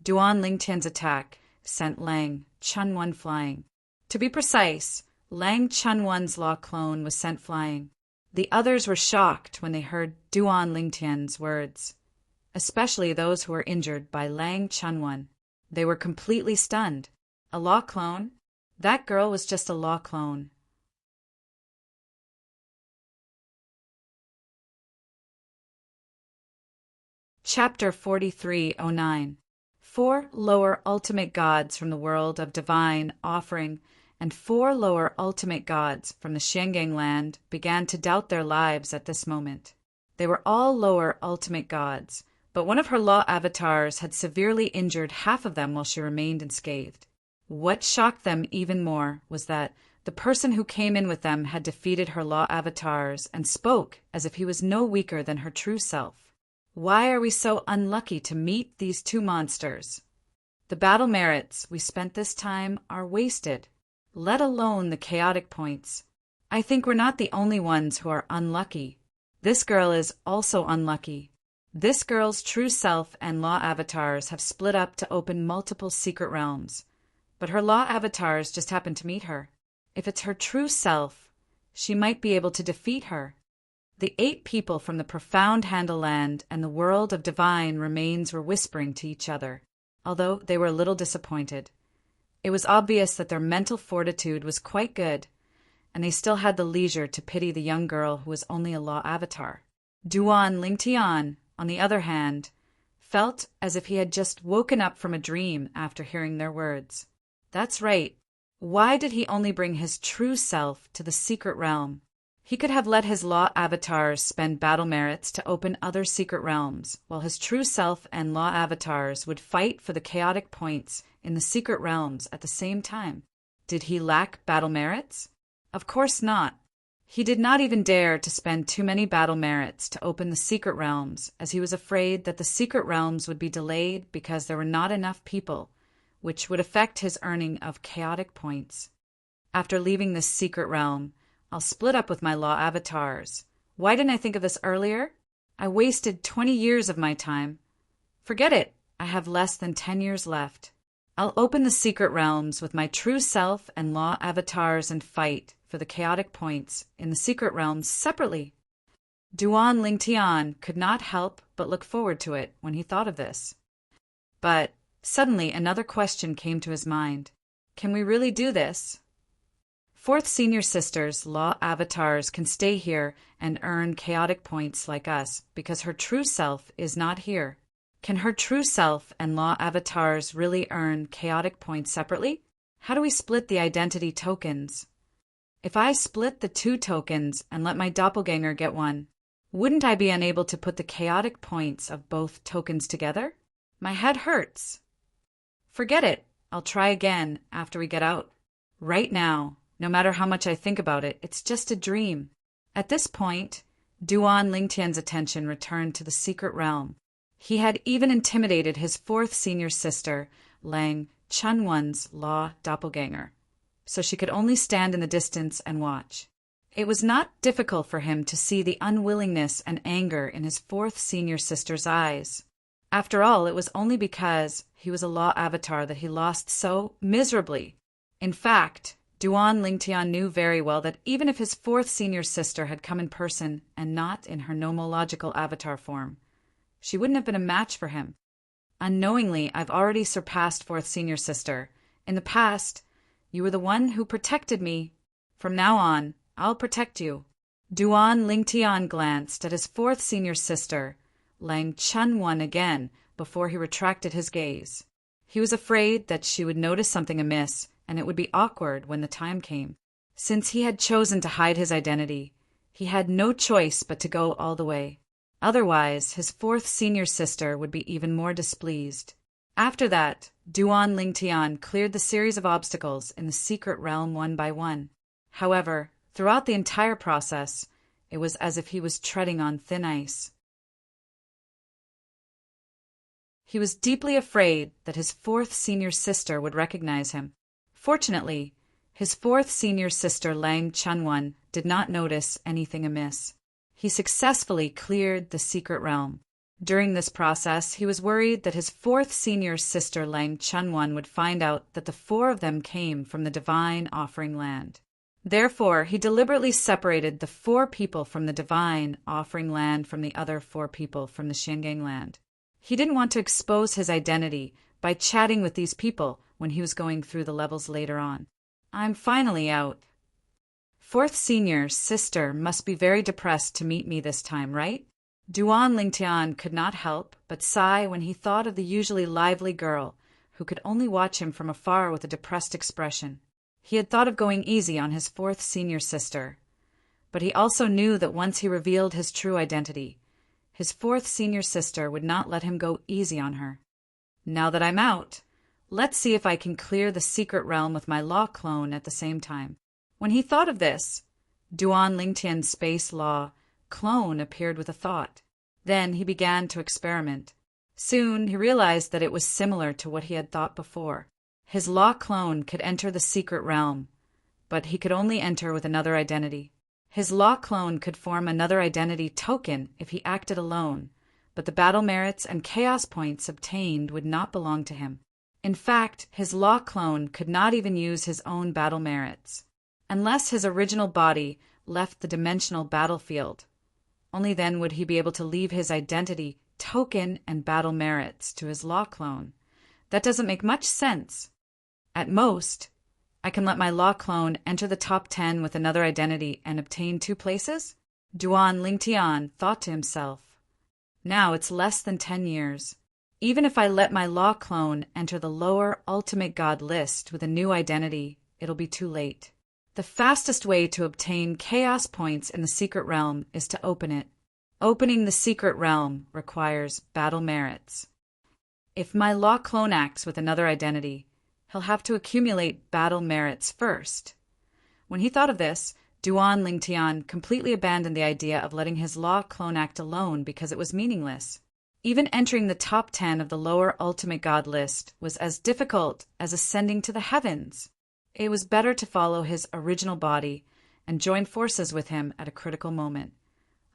Duan Lingtian's attack sent Lang Chunwon flying. To be precise, Lang Chunwon's law clone was sent flying. The others were shocked when they heard Duan Lingtian's words, especially those who were injured by Lang Chunwon. They were completely stunned. A law clone? That girl was just a law clone. Chapter 4309. 4 lower ultimate gods from the world of divine offering and 4 lower ultimate gods from the Xiangang land began to doubt their lives at this moment. They were all lower ultimate gods, but one of her law avatars had severely injured half of them while she remained unscathed. What shocked them even more was that the person who came in with them had defeated her law avatars and spoke as if he was no weaker than her true self. Why are we so unlucky to meet these 2 monsters? The battle merits we spent this time are wasted, let alone the chaotic points. I think we're not the only ones who are unlucky. This girl is also unlucky. This girl's true self and law avatars have split up to open multiple secret realms, but her law avatars just happened to meet her. If it's her true self, she might be able to defeat her. The 8 people from the profound Handle land and the world of divine remains were whispering to each other, although they were a little disappointed. It was obvious that their mental fortitude was quite good, and they still had the leisure to pity the young girl who was only a law avatar. Duan Lingtian, on the other hand, felt as if he had just woken up from a dream after hearing their words. That's right. Why did he only bring his true self to the secret realm? He could have let his law avatars spend battle merits to open other secret realms, while his true self and law avatars would fight for the chaotic points in the secret realms at the same time. Did he lack battle merits? Of course not. He did not even dare to spend too many battle merits to open the secret realms, as he was afraid that the secret realms would be delayed because there were not enough people, which would affect his earning of chaotic points. After leaving this secret realm, I'll split up with my law avatars. Why didn't I think of this earlier? I wasted 20 years of my time. Forget it. I have less than 10 years left. I'll open the secret realms with my true self and law avatars and fight for the chaotic points in the secret realms separately. Duan Lingtian could not help but look forward to it when he thought of this. But suddenly another question came to his mind. Can we really do this? 4th senior sisters, law avatars, can stay here and earn chaotic points like us because her true self is not here. Can her true self and law avatars really earn chaotic points separately? How do we split the identity tokens? If I split the 2 tokens and let my doppelganger get 1, wouldn't I be unable to put the chaotic points of both tokens together? My head hurts. Forget it. I'll try again after we get out. Right now, no matter how much I think about it, it's just a dream. At this point, Duan Lingtian's attention returned to the secret realm. He had even intimidated his 4th senior sister Lang Chunwan's law doppelganger, so she could only stand in the distance and watch. It was not difficult for him to see the unwillingness and anger in his fourth senior sister's eyes. After all, it was only because he was a law avatar that he lost so miserably. In fact, Duan Lingtian knew very well that even if his fourth senior sister had come in person and not in her nomological avatar form, she wouldn't have been a match for him. Unknowingly, I've already surpassed fourth senior sister. In the past, you were the one who protected me. From now on, I'll protect you. Duan Lingtian glanced at his fourth senior sister, Lang Chunwan, again before he retracted his gaze. He was afraid that she would notice something amiss, and it would be awkward when the time came. Since he had chosen to hide his identity, he had no choice but to go all the way. Otherwise, his fourth senior sister would be even more displeased. After that, Duan Lingtian cleared the series of obstacles in the secret realm one by one. However, throughout the entire process, it was as if he was treading on thin ice. He was deeply afraid that his fourth senior sister would recognize him. Fortunately, his fourth senior sister Lang Chunwan did not notice anything amiss. He successfully cleared the secret realm. During this process, he was worried that his fourth senior sister Lang Chunwan would find out that the four of them came from the divine offering land. Therefore, he deliberately separated the four people from the divine offering land from the other four people from the Xiangang land. He didn't want to expose his identity by chatting with these people when he was going through the levels later on. I'm finally out. Fourth senior sister must be very depressed to meet me this time, right? Duan Lingtian could not help but sigh when he thought of the usually lively girl who could only watch him from afar with a depressed expression. He had thought of going easy on his fourth senior sister, but he also knew that once he revealed his true identity, his fourth senior sister would not let him go easy on her. Now that I'm out, let's see if I can clear the secret realm with my law clone at the same time. When he thought of this, Duan Lingtian's space law clone appeared with a thought. Then he began to experiment. Soon he realized that it was similar to what he had thought before. His law clone could enter the secret realm, but he could only enter with another identity. His law clone could form another identity token if he acted alone, but the battle merits and chaos points obtained would not belong to him. In fact, his law clone could not even use his own battle merits, unless his original body left the dimensional battlefield. Only then would he be able to leave his identity, token, and battle merits to his law clone. That doesn't make much sense. At most, I can let my law clone enter the top 10 with another identity and obtain 2 places? Duan Lingtian thought to himself. Now it's less than 10 years. Even if I let my law clone enter the lower ultimate god list with a new identity, it'll be too late. The fastest way to obtain chaos points in the secret realm is to open it. Opening the secret realm requires battle merits. If my law clone acts with another identity, he'll have to accumulate battle merits first. When he thought of this, Duan Lingtian completely abandoned the idea of letting his law clone act alone because it was meaningless. Even entering the top 10 of the lower ultimate god list was as difficult as ascending to the heavens. It was better to follow his original body and join forces with him at a critical moment,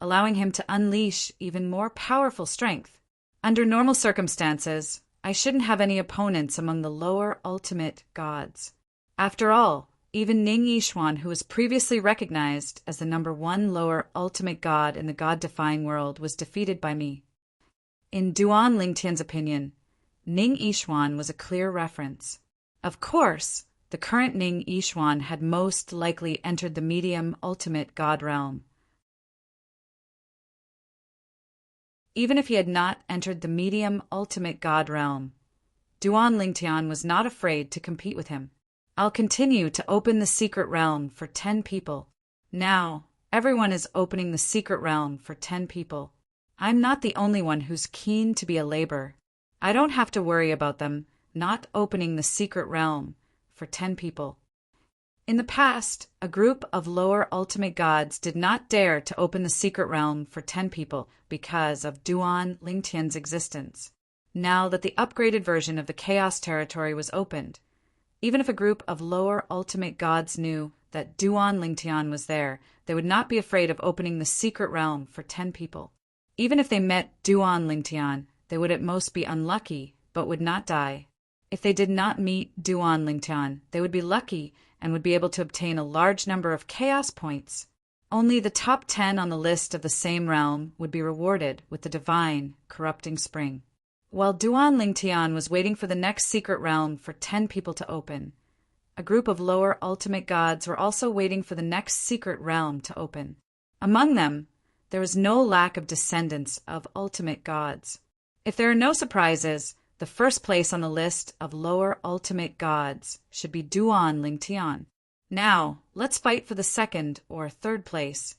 allowing him to unleash even more powerful strength. Under normal circumstances, I shouldn't have any opponents among the lower ultimate gods. After all, even Ning Yixuan, who was previously recognized as the number 1 lower ultimate god in the god-defying world, was defeated by me. In Duan Lingtian's opinion, Ning Yixuan was a clear reference. Of course, the current Ning Yixuan had most likely entered the medium ultimate god realm. Even if he had not entered the medium ultimate god realm, Duan Lingtian was not afraid to compete with him. I'll continue to open the secret realm for 10 people. Now, everyone is opening the secret realm for 10 people. I'm not the only one who's keen to be a labor. I don't have to worry about them not opening the secret realm for 10 people. In the past, a group of lower ultimate gods did not dare to open the secret realm for 10 people because of Duan Lingtian's existence. now that the upgraded version of the Chaos Territory was opened. Even if a group of lower ultimate gods knew that Duan Lingtian was there, they would not be afraid of opening the secret realm for 10 people. Even if they met Duan Lingtian, they would at most be unlucky, but would not die. If they did not meet Duan Lingtian, they would be lucky and would be able to obtain a large number of chaos points. Only the top 10 on the list of the same realm would be rewarded with the divine, corrupting spring. While Duan Lingtian was waiting for the next secret realm for 10 people to open, a group of lower ultimate gods were also waiting for the next secret realm to open. Among them, there was no lack of descendants of ultimate gods. If there are no surprises, the first place on the list of lower ultimate gods should be Duan Lingtian. Now, let's fight for the second or third place.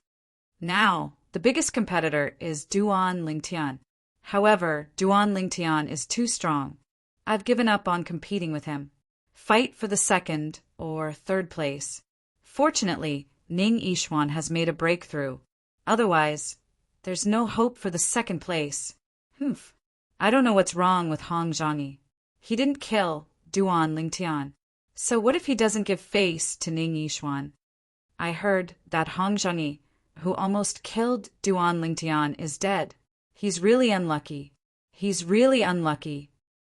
Now, the biggest competitor is Duan Lingtian. However, Duan Lingtian is too strong. I've given up on competing with him. Fight for the second or third place. Fortunately, Ning Yishuan has made a breakthrough. Otherwise, there's no hope for the second place. I don't know what's wrong with Hong Zhangyi. He didn't kill Duan Lingtian. So what if he doesn't give face to Ning Yishuan? I heard that Hong Zhangyi, who almost killed Duan Lingtian, is dead. He's really unlucky.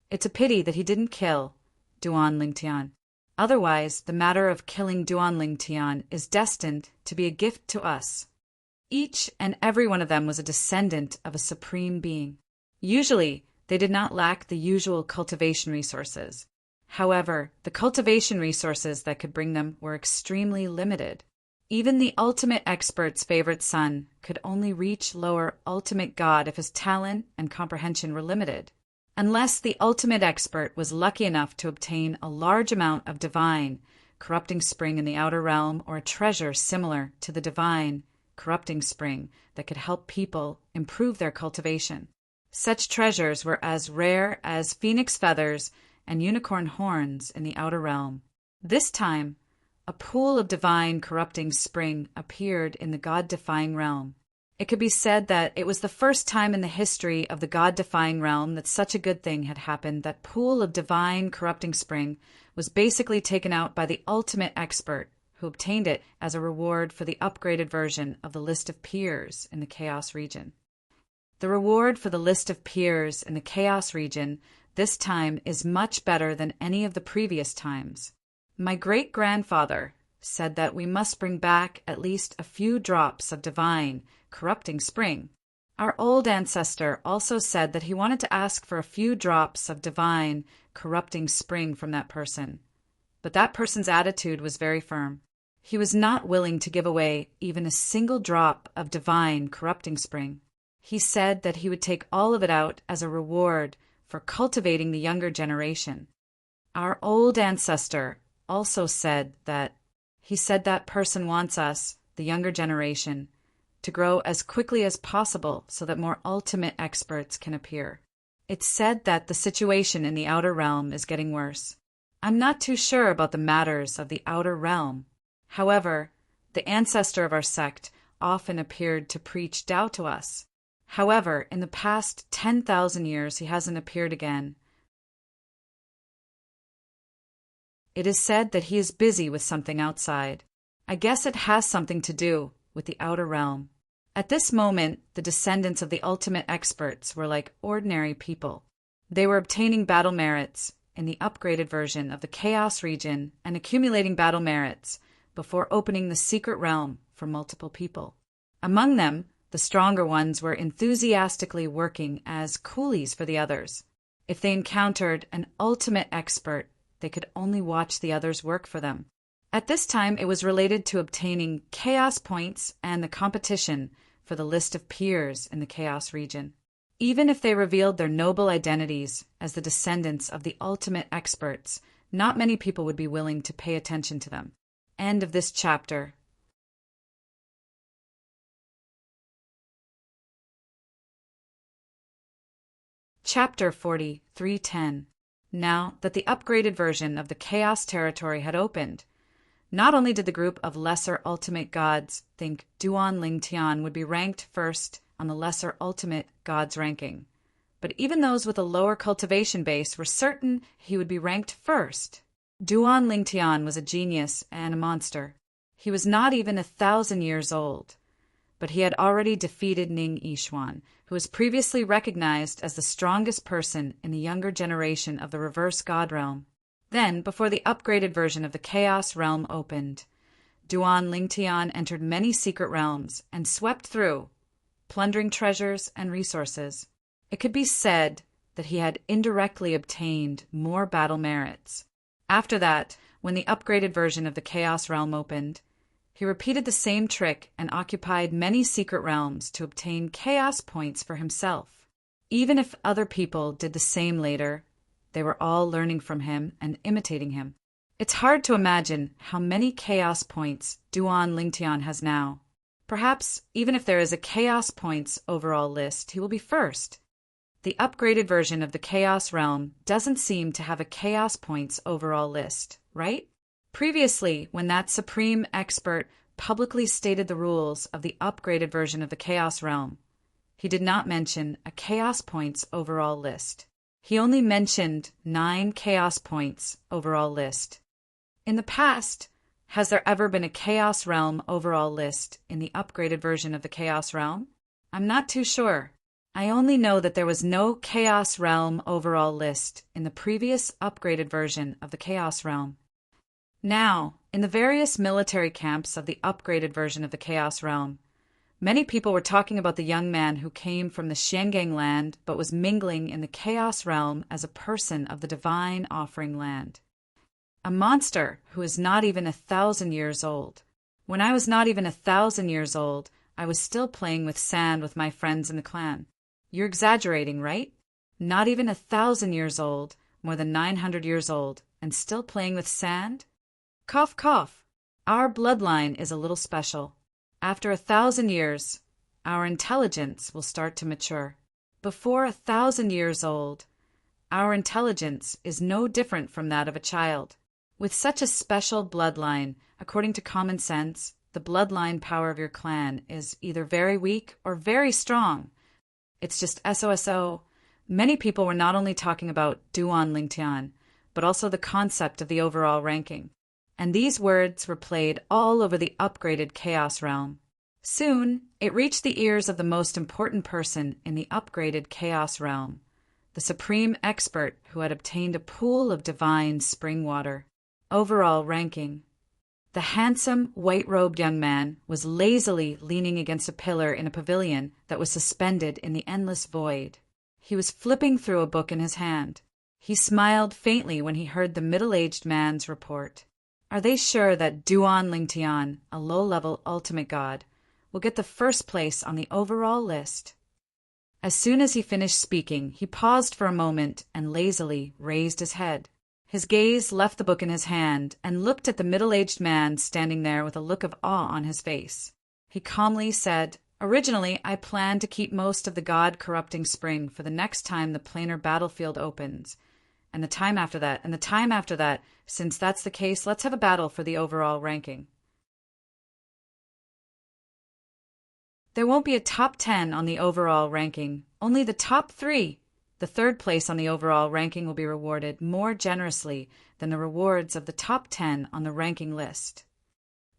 It's a pity that he didn't kill Duan Lingtian. Otherwise, the matter of killing Duan Lingtian is destined to be a gift to us. Each and every one of them was a descendant of a supreme being. Usually, they did not lack the usual cultivation resources. However, the cultivation resources that could bring them were extremely limited. Even the ultimate expert's favorite son could only reach lower ultimate god if his talent and comprehension were limited. Unless the ultimate expert was lucky enough to obtain a large amount of divine, corrupting spring in the outer realm or a treasure similar to the divine, corrupting spring that could help people improve their cultivation. Such treasures were as rare as phoenix feathers and unicorn horns in the outer realm. This time, a pool of divine corrupting spring appeared in the god-defying realm. It could be said that it was the first time in the history of the god-defying realm that such a good thing had happened. That pool of divine corrupting spring was basically taken out by the ultimate expert, who obtained it as a reward for the upgraded version of the list of peers in the Chaos region. The reward for the list of peers in the Chaos region this time is much better than any of the previous times. My great-grandfather said that we must bring back at least a few drops of divine, corrupting spring. Our old ancestor also said that he wanted to ask for a few drops of divine, corrupting spring from that person. But that person's attitude was very firm. He was not willing to give away even a single drop of divine, corrupting spring. He said that he would take all of it out as a reward for cultivating the younger generation. Our old ancestor also said that that person wants us, the younger generation, to grow as quickly as possible so that more ultimate experts can appear. It's said that the situation in the outer realm is getting worse. I'm not too sure about the matters of the outer realm. However, the ancestor of our sect often appeared to preach Tao to us. However, in the past 10,000 years, he hasn't appeared again. It is said that he is busy with something outside. I guess it has something to do with the outer realm. At this moment, the descendants of the ultimate experts were like ordinary people. They were obtaining battle merits in the upgraded version of the Chaos region and accumulating battle merits before opening the secret realm for multiple people. Among them, the stronger ones were enthusiastically working as coolies for the others. If they encountered an ultimate expert, they could only watch the others work for them. At this time, it was related to obtaining chaos points and the competition for the list of peers in the Chaos region. Even if they revealed their noble identities as the descendants of the ultimate experts, not many people would be willing to pay attention to them. End of this chapter. Chapter 43:10. Now that the upgraded version of the Chaos Territory had opened, not only did the group of lesser ultimate gods think Duan Lingtian would be ranked first on the lesser ultimate gods ranking, but even those with a lower cultivation base were certain he would be ranked first. Duan Lingtian was a genius and a monster. He was not even 1,000 years old, but he had already defeated Ning Yishuan, who was previously recognized as the strongest person in the younger generation of the reverse god realm. Then, before the upgraded version of the Chaos Realm opened, Duan Lingtian entered many secret realms and swept through, plundering treasures and resources. It could be said that he had indirectly obtained more battle merits. After that, when the upgraded version of the Chaos Realm opened, he repeated the same trick and occupied many secret realms to obtain chaos points for himself. Even if other people did the same later, they were all learning from him and imitating him. It's hard to imagine how many chaos points Duan Lingtian has now. Perhaps even if there is a chaos points overall list, he will be first. The upgraded version of the Chaos Realm doesn't seem to have a chaos points overall list, right? Previously, when that supreme expert publicly stated the rules of the upgraded version of the Chaos Realm, he did not mention a chaos points overall list. He only mentioned 9 chaos points overall list. In the past, has there ever been a Chaos Realm overall list in the upgraded version of the Chaos Realm? I'm not too sure. I only know that there was no Chaos Realm overall list in the previous upgraded version of the Chaos Realm. Now, in the various military camps of the upgraded version of the Chaos Realm, many people were talking about the young man who came from the Xiangang land but was mingling in the Chaos Realm as a person of the Divine Offering land. A monster who is not even 1,000 years old. When I was not even 1,000 years old, I was still playing with sand with my friends in the clan. You're exaggerating, right? Not even 1,000 years old, more than 900 years old, and still playing with sand? Cough, cough. Our bloodline is a little special. After 1,000 years, our intelligence will start to mature. Before 1,000 years old, our intelligence is no different from that of a child. With such a special bloodline, according to common sense, the bloodline power of your clan is either very weak or very strong. It's just SOSO. Many people were not only talking about Duan Lingtian, but also the concept of the overall ranking. And these words were played all over the upgraded Chaos Realm. Soon, it reached the ears of the most important person in the upgraded Chaos Realm, the supreme expert who had obtained a pool of divine spring water. Overall ranking. The handsome, white-robed young man was lazily leaning against a pillar in a pavilion that was suspended in the endless void. He was flipping through a book in his hand. He smiled faintly when he heard the middle-aged man's report. Are they sure that Duan Lingtian, a low-level ultimate god, will get the first place on the overall list? As soon as he finished speaking, he paused for a moment and lazily raised his head. His gaze left the book in his hand and looked at the middle-aged man standing there with a look of awe on his face. He calmly said, "Originally, I planned to keep most of the god-corrupting spring for the next time the planar battlefield opens, and the time after that, and the time after that. Since that's the case, let's have a battle for the overall ranking." There won't be a top 10 on the overall ranking, only the top 3. The third place on the overall ranking will be rewarded more generously than the rewards of the top 10 on the ranking list.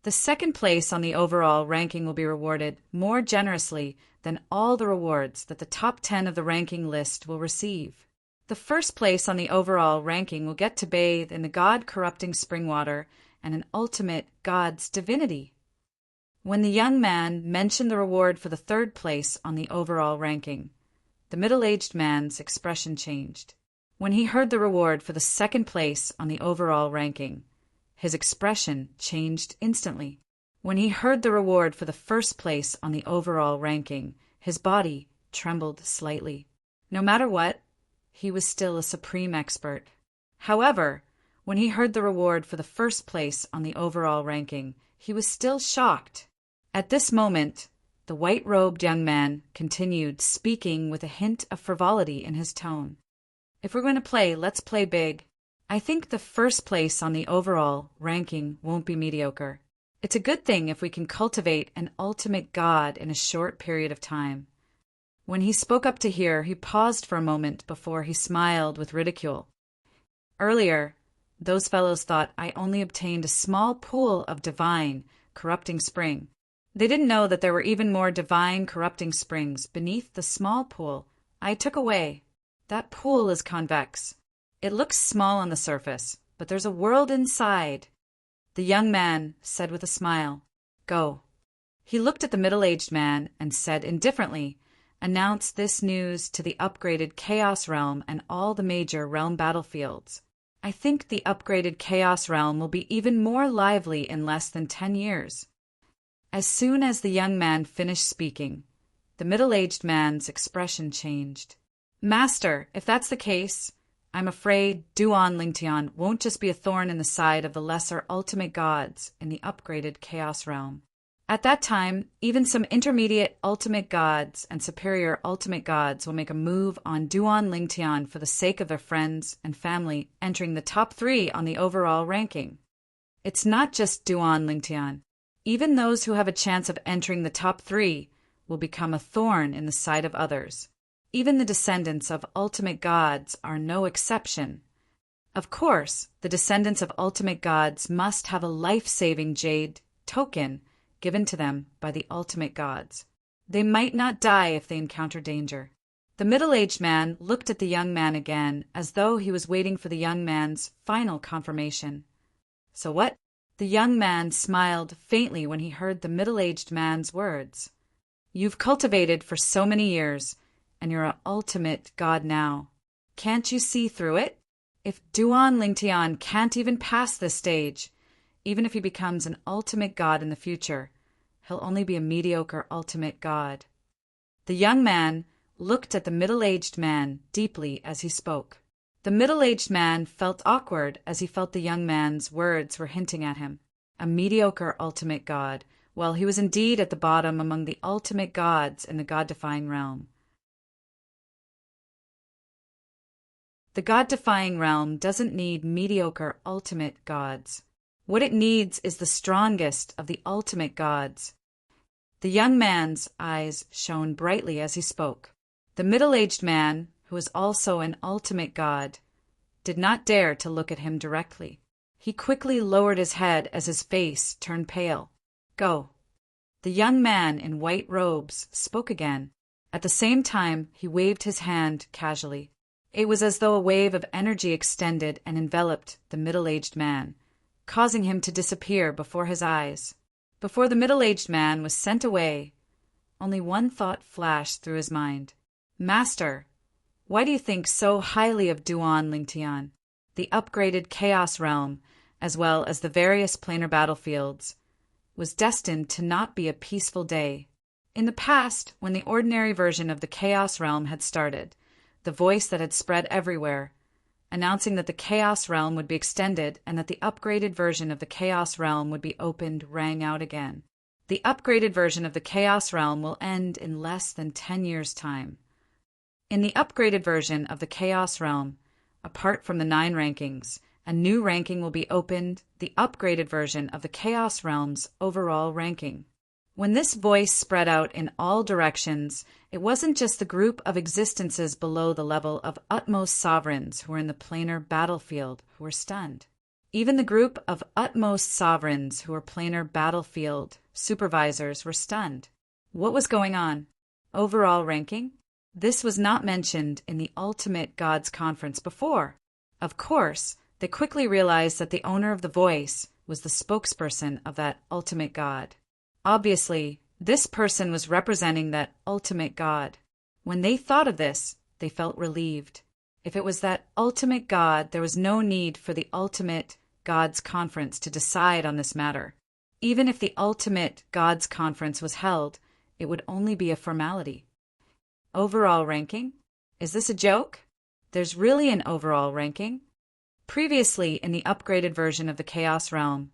The second place on the overall ranking will be rewarded more generously than all the rewards that the top 10 of the ranking list will receive. The first place on the overall ranking will get to bathe in the god-corrupting spring water and an ultimate god's divinity. When the young man mentioned the reward for the third place on the overall ranking, the middle-aged man's expression changed. When he heard the reward for the second place on the overall ranking, his expression changed instantly. When he heard the reward for the first place on the overall ranking, his body trembled slightly. No matter what, he was still a supreme expert. However, when he heard the reward for the first place on the overall ranking, he was still shocked. At this moment, the white-robed young man continued, speaking with a hint of frivolity in his tone. "If we're going to play, let's play big. I think the first place on the overall ranking won't be mediocre. It's a good thing if we can cultivate an ultimate god in a short period of time. When he spoke up to hear, he paused for a moment before he smiled with ridicule. Earlier, those fellows thought I only obtained a small pool of divine, corrupting spring. They didn't know that there were even more divine, corrupting springs beneath the small pool I took away. That pool is convex. It looks small on the surface, but there's a world inside. The young man said with a smile, "Go." He looked at the middle-aged man and said indifferently, "Announce this news to the upgraded Chaos Realm and all the major realm battlefields. I think the upgraded Chaos Realm will be even more lively in less than 10 years. As soon as the young man finished speaking, the middle-aged man's expression changed. "Master, if that's the case, I'm afraid Duan Lingtian won't just be a thorn in the side of the lesser ultimate gods in the upgraded Chaos Realm. At that time, even some intermediate ultimate gods and superior ultimate gods will make a move on Duan Lingtian for the sake of their friends and family entering the top 3 on the overall ranking. It's not just Duan Lingtian. Even those who have a chance of entering the top 3 will become a thorn in the side of others. Even the descendants of ultimate gods are no exception. Of course, the descendants of ultimate gods must have a life-saving jade token given to them by the ultimate gods. They might not die if they encounter danger." The middle-aged man looked at the young man again as though he was waiting for the young man's final confirmation. "So what?" The young man smiled faintly when he heard the middle-aged man's words. "You've cultivated for so many years, and you're an ultimate god now. Can't you see through it? If Duan Lingtian can't even pass this stage, even if he becomes an ultimate god in the future, he'll only be a mediocre ultimate god." The young man looked at the middle-aged man deeply as he spoke. The middle-aged man felt awkward as he felt the young man's words were hinting at him. A mediocre ultimate god, well, he was indeed at the bottom among the ultimate gods in the god-defying realm. The god-defying realm doesn't need mediocre ultimate gods. What it needs is the strongest of the ultimate gods. The young man's eyes shone brightly as he spoke. The middle-aged man, who was also an ultimate god, did not dare to look at him directly. He quickly lowered his head as his face turned pale. "Go." The young man in white robes spoke again. At the same time, he waved his hand casually. It was as though a wave of energy extended and enveloped the middle-aged man, causing him to disappear before his eyes. Before the middle-aged man was sent away, only one thought flashed through his mind. "Master, why do you think so highly of Duan Lingtian? The upgraded Chaos Realm, as well as the various planar battlefields, was destined to not be a peaceful day. In the past, when the ordinary version of the Chaos Realm had started, the voice that had spread everywhere, announcing that the Chaos Realm would be extended and that the upgraded version of the Chaos Realm would be opened rang out again. The upgraded version of the Chaos Realm will end in less than 10 years' time. In the upgraded version of the Chaos Realm, apart from the 9 rankings, a new ranking will be opened, the upgraded version of the Chaos Realm's overall ranking. When this voice spread out in all directions, it wasn't just the group of existences below the level of utmost sovereigns who were in the planar battlefield who were stunned. Even the group of utmost sovereigns who were planar battlefield supervisors were stunned. What was going on? Overall ranking? This was not mentioned in the Ultimate Gods Conference before. Of course, they quickly realized that the owner of the voice was the spokesperson of that ultimate god. Obviously, this person was representing that ultimate god. When they thought of this, they felt relieved. If it was that ultimate god, there was no need for the Ultimate Gods Conference to decide on this matter. Even if the Ultimate Gods Conference was held, it would only be a formality. Overall ranking? Is this a joke? There's really an overall ranking. Previously, in the upgraded version of the Chaos Realm,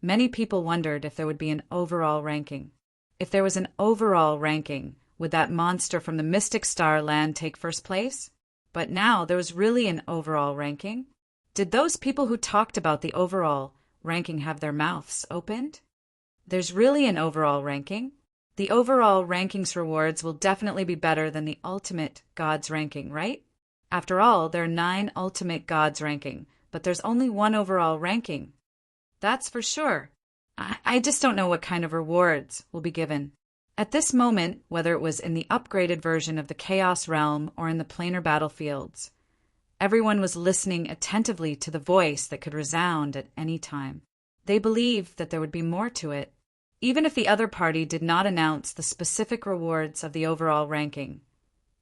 many people wondered if there would be an overall ranking. If there was an overall ranking, would that monster from the Mystic Star land take first place? But now there was really an overall ranking. Did those people who talked about the overall ranking have their mouths opened? There's really an overall ranking. The overall rankings rewards will definitely be better than the ultimate God's ranking, right? After all, there are 9 ultimate God's ranking, but there's only one overall ranking. That's for sure. I just don't know what kind of rewards will be given. At this moment, whether it was in the upgraded version of the Chaos Realm or in the planar battlefields, everyone was listening attentively to the voice that could resound at any time. They believed that there would be more to it, even if the other party did not announce the specific rewards of the overall ranking.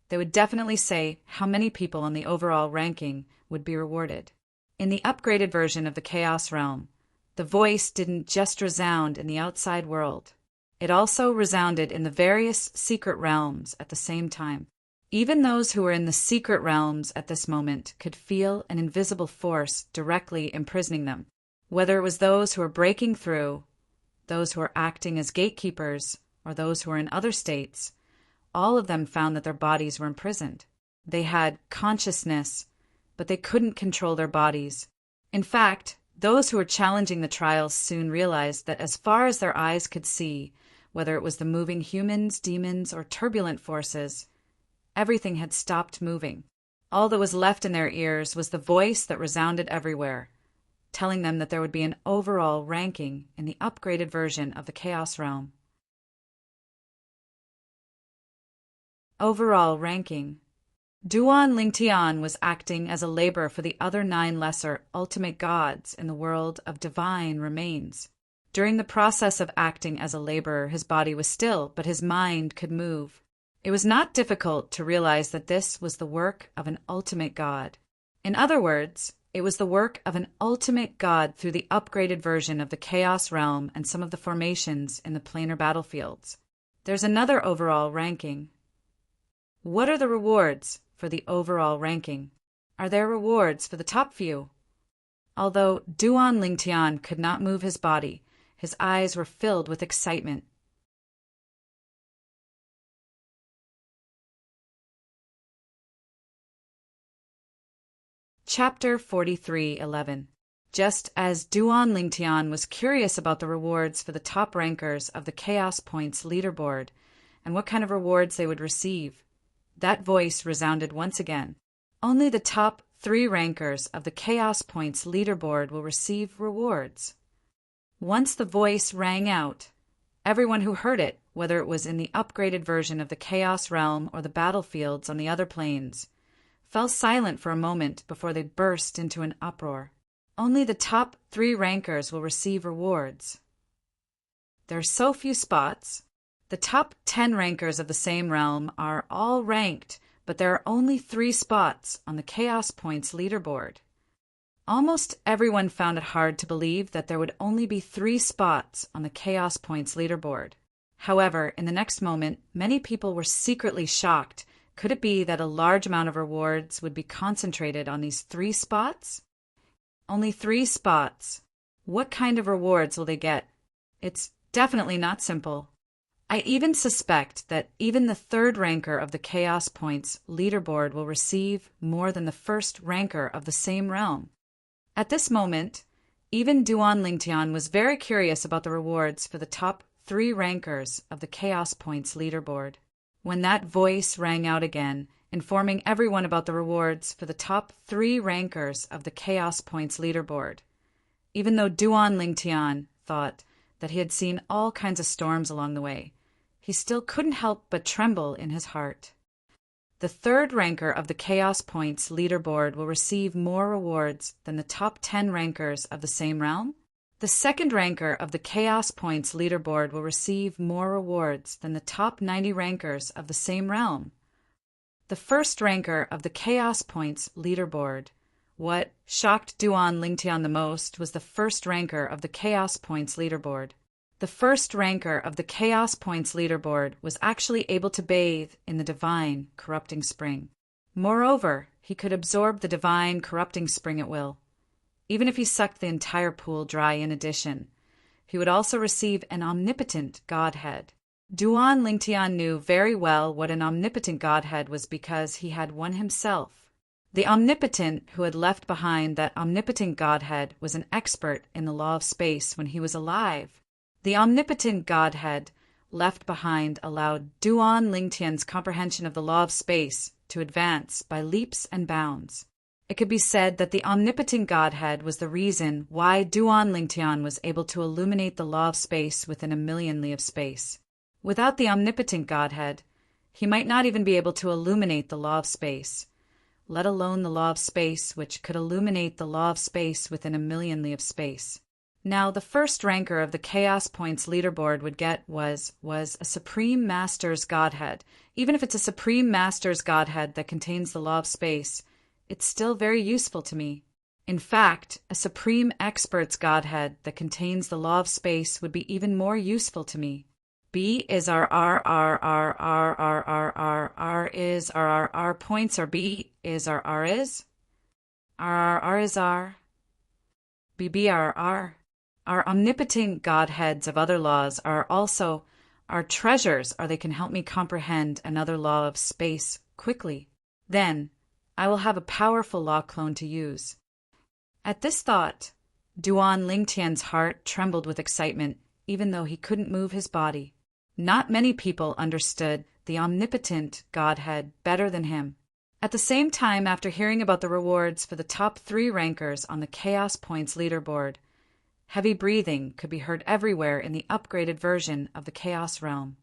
They would definitely say how many people on the overall ranking would be rewarded. In the upgraded version of the Chaos Realm, the voice didn't just resound in the outside world. It also resounded in the various secret realms at the same time. Even those who were in the secret realms at this moment could feel an invisible force directly imprisoning them. Whether it was those who were breaking through, those who were acting as gatekeepers, or those who were in other states, all of them found that their bodies were imprisoned. They had consciousness, but they couldn't control their bodies. In fact, those who were challenging the trials soon realized that as far as their eyes could see, whether it was the moving humans, demons, or turbulent forces, everything had stopped moving. All that was left in their ears was the voice that resounded everywhere, telling them that there would be an overall ranking in the upgraded version of the Chaos Realm. Overall ranking. Duan Lingtian was acting as a labor for the other 9 lesser ultimate gods in the world of divine remains. During the process of acting as a laborer, his body was still, but his mind could move. It was not difficult to realize that this was the work of an ultimate god. In other words, it was the work of an ultimate god through the upgraded version of the Chaos Realm and some of the formations in the planar battlefields. There's another overall ranking. What are the rewards for the overall ranking? Are there rewards for the top few? Although Duan Lingtian could not move his body, his eyes were filled with excitement. Chapter 43:11. Just as Duan Lingtian was curious about the rewards for the top rankers of the Chaos Points leaderboard and what kind of rewards they would receive, that voice resounded once again. Only the top 3 rankers of the Chaos Points leaderboard will receive rewards. Once the voice rang out, everyone who heard it, whether it was in the upgraded version of the Chaos Realm or the battlefields on the other planes, fell silent for a moment before they burst into an uproar. Only the top 3 rankers will receive rewards. There are so few spots. The top 10 rankers of the same realm are all ranked, but there are only 3 spots on the Chaos Points leaderboard. Almost everyone found it hard to believe that there would only be 3 spots on the Chaos Points leaderboard. However, in the next moment, many people were secretly shocked. Could it be that a large amount of rewards would be concentrated on these 3 spots? Only 3 spots. What kind of rewards will they get? It's definitely not simple. I even suspect that even the 3rd ranker of the Chaos Points leaderboard will receive more than the 1st ranker of the same realm. At this moment, even Duan Lingtian was very curious about the rewards for the top 3 rankers of the Chaos Points leaderboard. When that voice rang out again, informing everyone about the rewards for the top 3 rankers of the Chaos Points leaderboard, even though Duan Lingtian thought that he had seen all kinds of storms along the way, he still couldn't help but tremble in his heart. The 3rd ranker of the Chaos Points leaderboard will receive more rewards than the top 10 rankers of the same realm. The 2nd ranker of the Chaos Points leaderboard will receive more rewards than the top 90 rankers of the same realm. The 1st ranker of the Chaos Points leaderboard. What shocked Duan Lingtian the most was the 1st ranker of the Chaos Points leaderboard. The 1st ranker of the Chaos Points leaderboard was actually able to bathe in the divine corrupting spring. Moreover, he could absorb the divine corrupting spring at will. Even if he sucked the entire pool dry in addition, he would also receive an omnipotent godhead. Duan Lingtian knew very well what an omnipotent godhead was because he had one himself. The omnipotent who had left behind that omnipotent godhead was an expert in the law of space when he was alive. The omnipotent godhead left behind allowed Duan Lingtian's comprehension of the law of space to advance by leaps and bounds. It could be said that the omnipotent Godhead was the reason why Duan Lingtian was able to illuminate the law of space within a million li of space. Without the omnipotent Godhead, he might not even be able to illuminate the law of space, let alone the law of space which could illuminate the law of space within a million li of space. Now, the first ranker of the Chaos Points leaderboard would get was a Supreme Master's Godhead. Even if it's a Supreme Master's Godhead that contains the law of space, it's still very useful to me. In fact, a Supreme Expert's Godhead that contains the law of space would be even more useful to me. B is R is R points are B is R is R is R BB R. Our omnipotent Godheads of other laws are also our treasures, or they can help me comprehend another law of space quickly. Then I will have a powerful law clone to use. At this thought, Duan Lingtian's heart trembled with excitement, even though he couldn't move his body. Not many people understood the omnipotent Godhead better than him. At the same time, after hearing about the rewards for the top 3 rankers on the Chaos Points leaderboard, heavy breathing could be heard everywhere in the upgraded version of the Chaos Realm.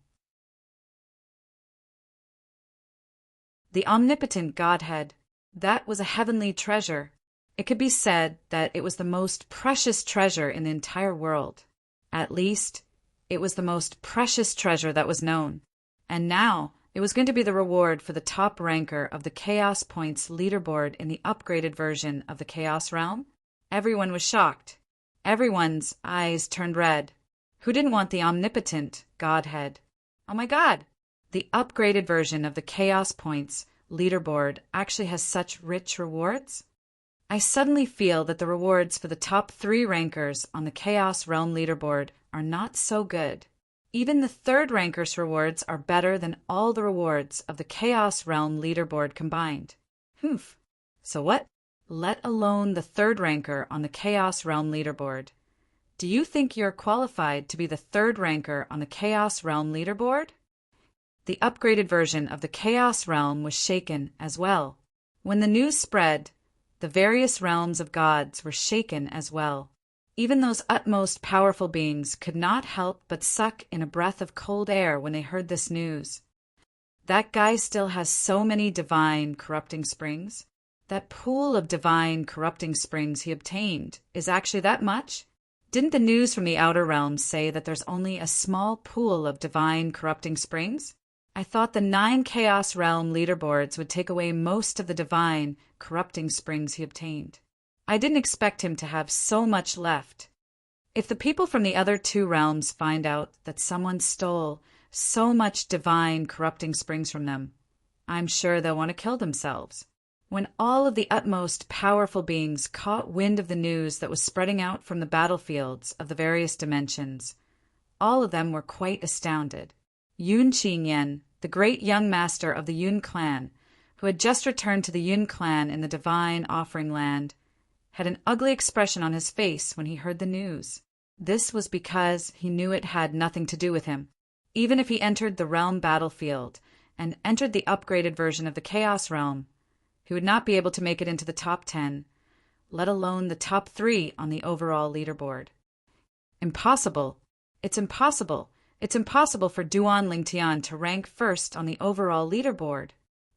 The omnipotent Godhead, that was a heavenly treasure. It could be said that it was the most precious treasure in the entire world. At least, it was the most precious treasure that was known. And now, it was going to be the reward for the top ranker of the Chaos Points leaderboard in the upgraded version of the Chaos Realm. Everyone was shocked. Everyone's eyes turned red. Who didn't want the omnipotent Godhead? Oh my God! The upgraded version of the Chaos Points leaderboard actually has such rich rewards? I suddenly feel that the rewards for the top 3 rankers on the Chaos Realm leaderboard are not so good. Even the 3rd ranker's rewards are better than all the rewards of the Chaos Realm leaderboard combined. Humph. So what? Let alone the 3rd ranker on the Chaos Realm leaderboard. Do you think you're qualified to be the 3rd ranker on the Chaos Realm leaderboard? The upgraded version of the Chaos Realm was shaken as well. When the news spread, the various realms of gods were shaken as well. Even those utmost powerful beings could not help but suck in a breath of cold air when they heard this news. That guy still has so many divine corrupting springs. That pool of divine corrupting springs he obtained is actually that much? Didn't the news from the outer realms say that there's only a small pool of divine corrupting springs? I thought the 9 Chaos Realm leaderboards would take away most of the divine corrupting springs he obtained. I didn't expect him to have so much left. If the people from the other 2 realms find out that someone stole so much divine corrupting springs from them, I'm sure they'll want to kill themselves. When all of the utmost powerful beings caught wind of the news that was spreading out from the battlefields of the various dimensions, all of them were quite astounded. Yun Qingyan, the great young master of the Yun clan, who had just returned to the Yun clan in the Divine Offering Land, had an ugly expression on his face when he heard the news. This was because he knew it had nothing to do with him. Even if he entered the realm battlefield and entered the upgraded version of the Chaos Realm, he would not be able to make it into the top 10, let alone the top 3 on the overall leaderboard. Impossible. It's impossible. It's impossible for Duan Lingtian to rank first on the overall leaderboard.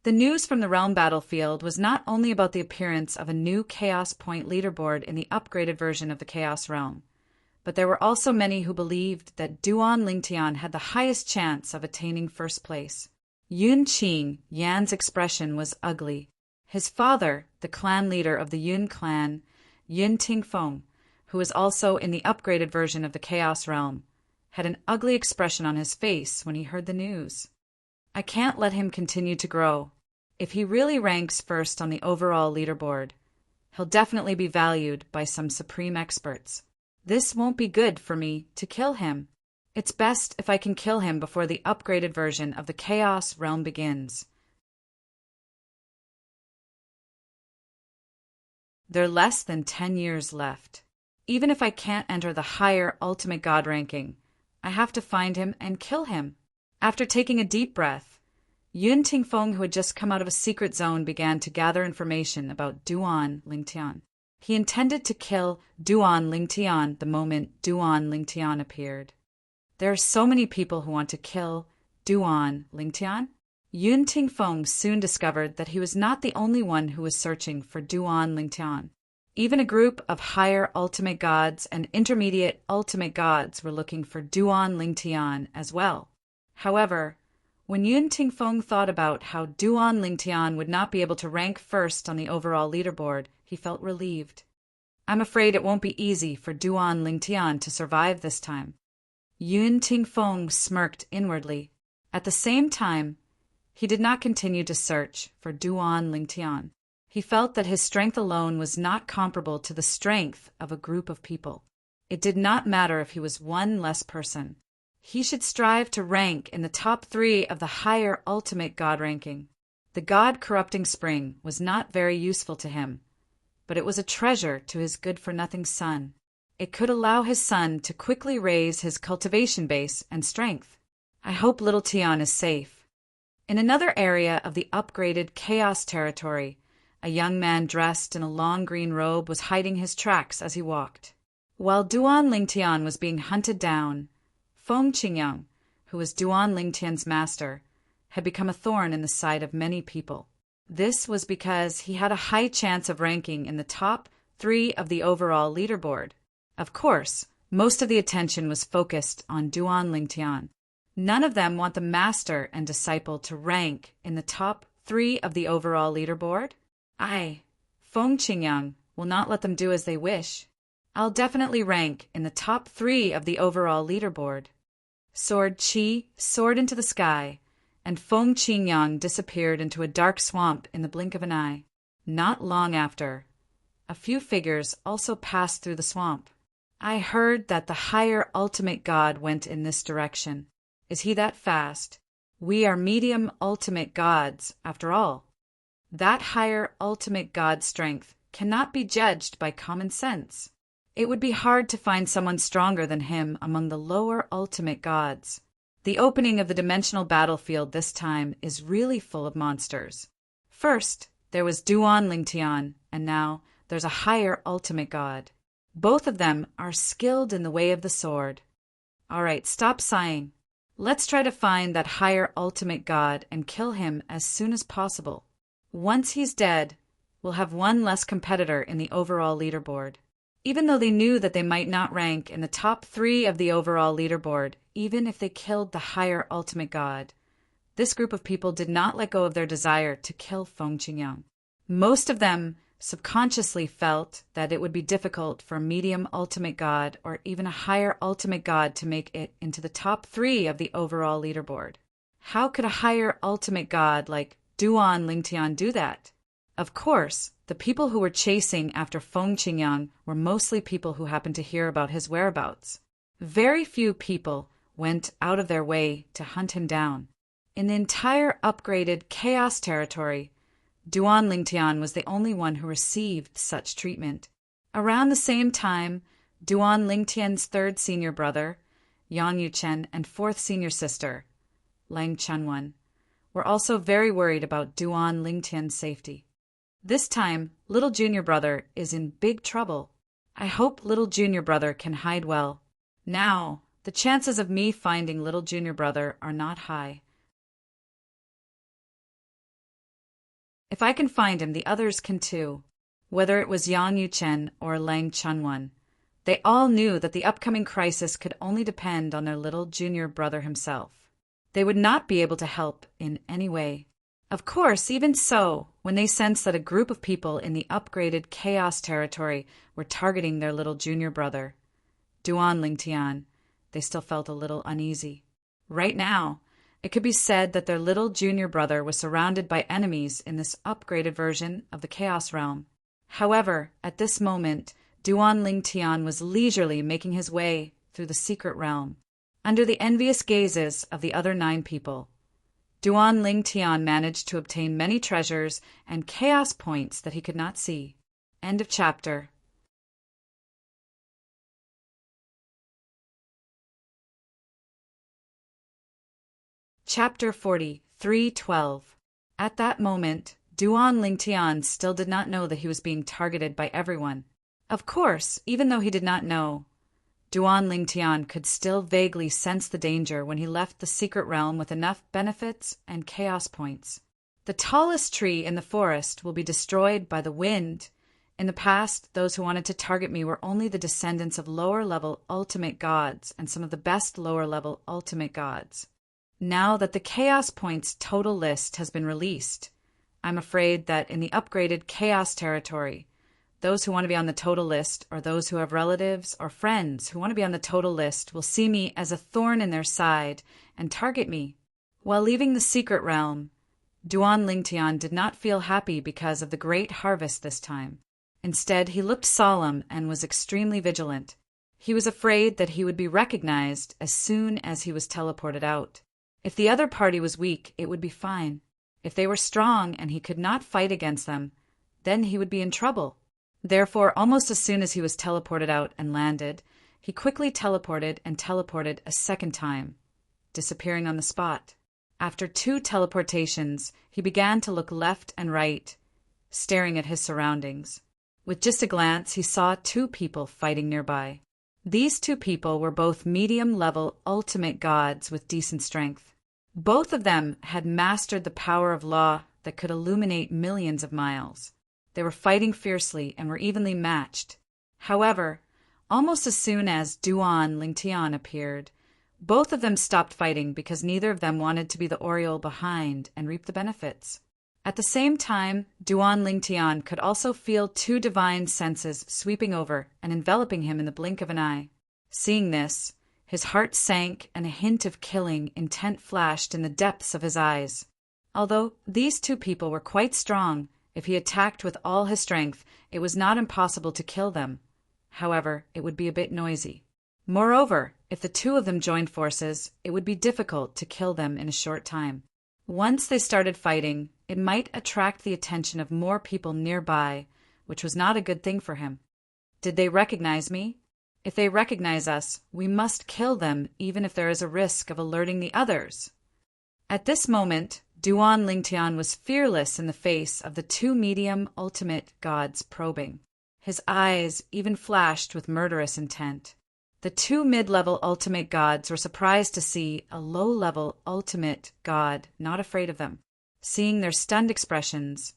The news from the realm battlefield was not only about the appearance of a new Chaos Point leaderboard in the upgraded version of the Chaos Realm, but there were also many who believed that Duan Lingtian had the highest chance of attaining first place. Yun Qing Yan's expression was ugly. His father, the clan leader of the Yun clan, Yun Tingfeng, who was also in the upgraded version of the Chaos Realm, had an ugly expression on his face when he heard the news. I can't let him continue to grow. If he really ranks first on the overall leaderboard, he'll definitely be valued by some supreme experts. This won't be good for me to kill him. It's best if I can kill him before the upgraded version of the Chaos Realm begins. There are less than 10 years left. Even if I can't enter the higher Ultimate God ranking, I have to find him and kill him. After taking a deep breath, Yun Tingfeng, who had just come out of a secret zone, began to gather information about Duan Lingtian. He intended to kill Duan Lingtian the moment Duan Lingtian appeared. There are so many people who want to kill Duan Lingtian. Yun Tingfeng soon discovered that he was not the only one who was searching for Duan Lingtian. Even a group of higher ultimate gods and intermediate ultimate gods were looking for Duan Lingtian as well. However, when Yun Tingfeng thought about how Duan Lingtian would not be able to rank first on the overall leaderboard, he felt relieved. I'm afraid it won't be easy for Duan Lingtian to survive this time. Yun Tingfeng smirked inwardly. At the same time, he did not continue to search for Duan Lingtian. He felt that his strength alone was not comparable to the strength of a group of people. It did not matter if he was one less person. He should strive to rank in the top 3 of the higher ultimate god ranking. The god-corrupting spring was not very useful to him, but it was a treasure to his good-for-nothing son. It could allow his son to quickly raise his cultivation base and strength. I hope little Tian is safe. In another area of the upgraded Chaos territory, a young man dressed in a long green robe was hiding his tracks as he walked. While Duan Lingtian was being hunted down, Feng Qingyang, who was Duan Lingtian's master, had become a thorn in the side of many people. This was because he had a high chance of ranking in the top 3 of the overall leaderboard. Of course, most of the attention was focused on Duan Lingtian. None of them want the master and disciple to rank in the top 3 of the overall leaderboard. Feng Qingyang, will not let them do as they wish. I'll definitely rank in the top 3 of the overall leaderboard. Sword Qi soared into the sky, and Feng Qingyang disappeared into a dark swamp in the blink of an eye. Not long after, a few figures also passed through the swamp. I heard that the higher ultimate god went in this direction. Is he that fast? We are medium ultimate gods, after all. That higher ultimate god strength cannot be judged by common sense. It would be hard to find someone stronger than him among the lower ultimate gods. The opening of the dimensional battlefield this time is really full of monsters. First, there was Duan Lingtian, and now there's a higher ultimate god. Both of them are skilled in the way of the sword. All right, stop sighing. Let's try to find that higher ultimate god and kill him as soon as possible. Once he's dead, we'll have one less competitor in the overall leaderboard. Even though they knew that they might not rank in the top 3 of the overall leaderboard, even if they killed the higher ultimate god, this group of people did not let go of their desire to kill Feng Qingyang. Most of them subconsciously felt that it would be difficult for a medium ultimate god or even a higher ultimate god to make it into the top 3 of the overall leaderboard. How could a higher ultimate god like Duan Lingtian do that? Of course, the people who were chasing after Feng Qingyang were mostly people who happened to hear about his whereabouts. Very few people went out of their way to hunt him down. In the entire upgraded Chaos territory, Duan Lingtian was the only one who received such treatment. Around the same time, Duan Lingtian's 3rd senior brother, Yang Yuchen, and 4th senior sister, Lang Chunwan, were also very worried about Duan Lingtian's safety. This time, little junior brother is in big trouble. I hope little junior brother can hide well. Now, the chances of me finding little junior brother are not high. If I can find him, the others can too. Whether it was Yang Yuchen or Lang Chunwan, they all knew that the upcoming crisis could only depend on their little junior brother himself. They would not be able to help in any way. Of course, even so, when they sensed that a group of people in the upgraded Chaos territory were targeting their little junior brother, Duan Lingtian, they still felt a little uneasy. Right now, it could be said that their little junior brother was surrounded by enemies in this upgraded version of the Chaos realm. However, at this moment, Duan Lingtian was leisurely making his way through the secret realm. Under the envious gazes of the other 9 people, Duan Lingtian managed to obtain many treasures and chaos points that he could not see. End of chapter. Chapter 40, 3:12. At that moment, Duan Lingtian still did not know that he was being targeted by everyone. Of course, even though he did not know, Duan Lingtian could still vaguely sense the danger when he left the secret realm with enough benefits and chaos points. The tallest tree in the forest will be destroyed by the wind. In the past, those who wanted to target me were only the descendants of lower-level ultimate gods and some of the best lower-level ultimate gods. Now that the Chaos Points total list has been released, I'm afraid that in the upgraded Chaos territory, those who want to be on the total list or those who have relatives or friends who want to be on the total list will see me as a thorn in their side and target me. While leaving the secret realm, Duan Lingtian did not feel happy because of the great harvest this time. Instead, he looked solemn and was extremely vigilant. He was afraid that he would be recognized as soon as he was teleported out. If the other party was weak, it would be fine. If they were strong and he could not fight against them, then he would be in trouble. Therefore, almost as soon as he was teleported out and landed, he quickly teleported a second time, disappearing on the spot. After 2 teleportations, he began to look left and right, staring at his surroundings. With just a glance, he saw 2 people fighting nearby. These 2 people were both medium-level ultimate gods with decent strength. Both of them had mastered the power of law that could illuminate millions of miles. They were fighting fiercely and were evenly matched. However, almost as soon as Duan Lingtian appeared, both of them stopped fighting because neither of them wanted to be the Oriole behind and reap the benefits. At the same time, Duan Lingtian could also feel 2 divine senses sweeping over and enveloping him in the blink of an eye. Seeing this, his heart sank and a hint of killing intent flashed in the depths of his eyes. Although these 2 people were quite strong, if he attacked with all his strength, it was not impossible to kill them. However, it would be a bit noisy. Moreover, if the 2 of them joined forces, it would be difficult to kill them in a short time. Once they started fighting, it might attract the attention of more people nearby, which was not a good thing for him. Did they recognize me? If they recognize us, we must kill them even if there is a risk of alerting the others. At this moment, Duan Lingtian was fearless in the face of the 2 medium ultimate gods probing. His eyes even flashed with murderous intent. The 2 mid-level ultimate gods were surprised to see a low-level ultimate god not afraid of them. Seeing their stunned expressions,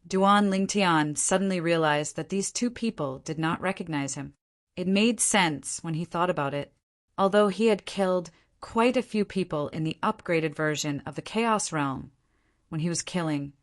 Duan Lingtian suddenly realized that these 2 people did not recognize him. It made sense when he thought about it. Although he had killed quite a few people in the upgraded version of the Chaos Realm, when he was killing,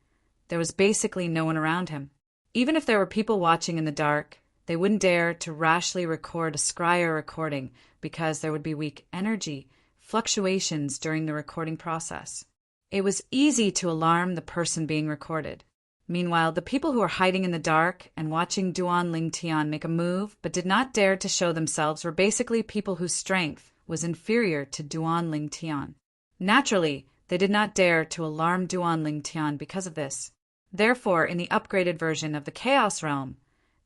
there was basically no one around him. Even if there were people watching in the dark, they wouldn't dare to rashly record a scryer recording because there would be weak energy fluctuations during the recording process. It was easy to alarm the person being recorded. Meanwhile, the people who were hiding in the dark and watching Duan Lingtian make a move but did not dare to show themselves were basically people whose strength was inferior to Duan Lingtian. Naturally, they did not dare to alarm Duan Lingtian because of this. Therefore, in the upgraded version of the Chaos Realm,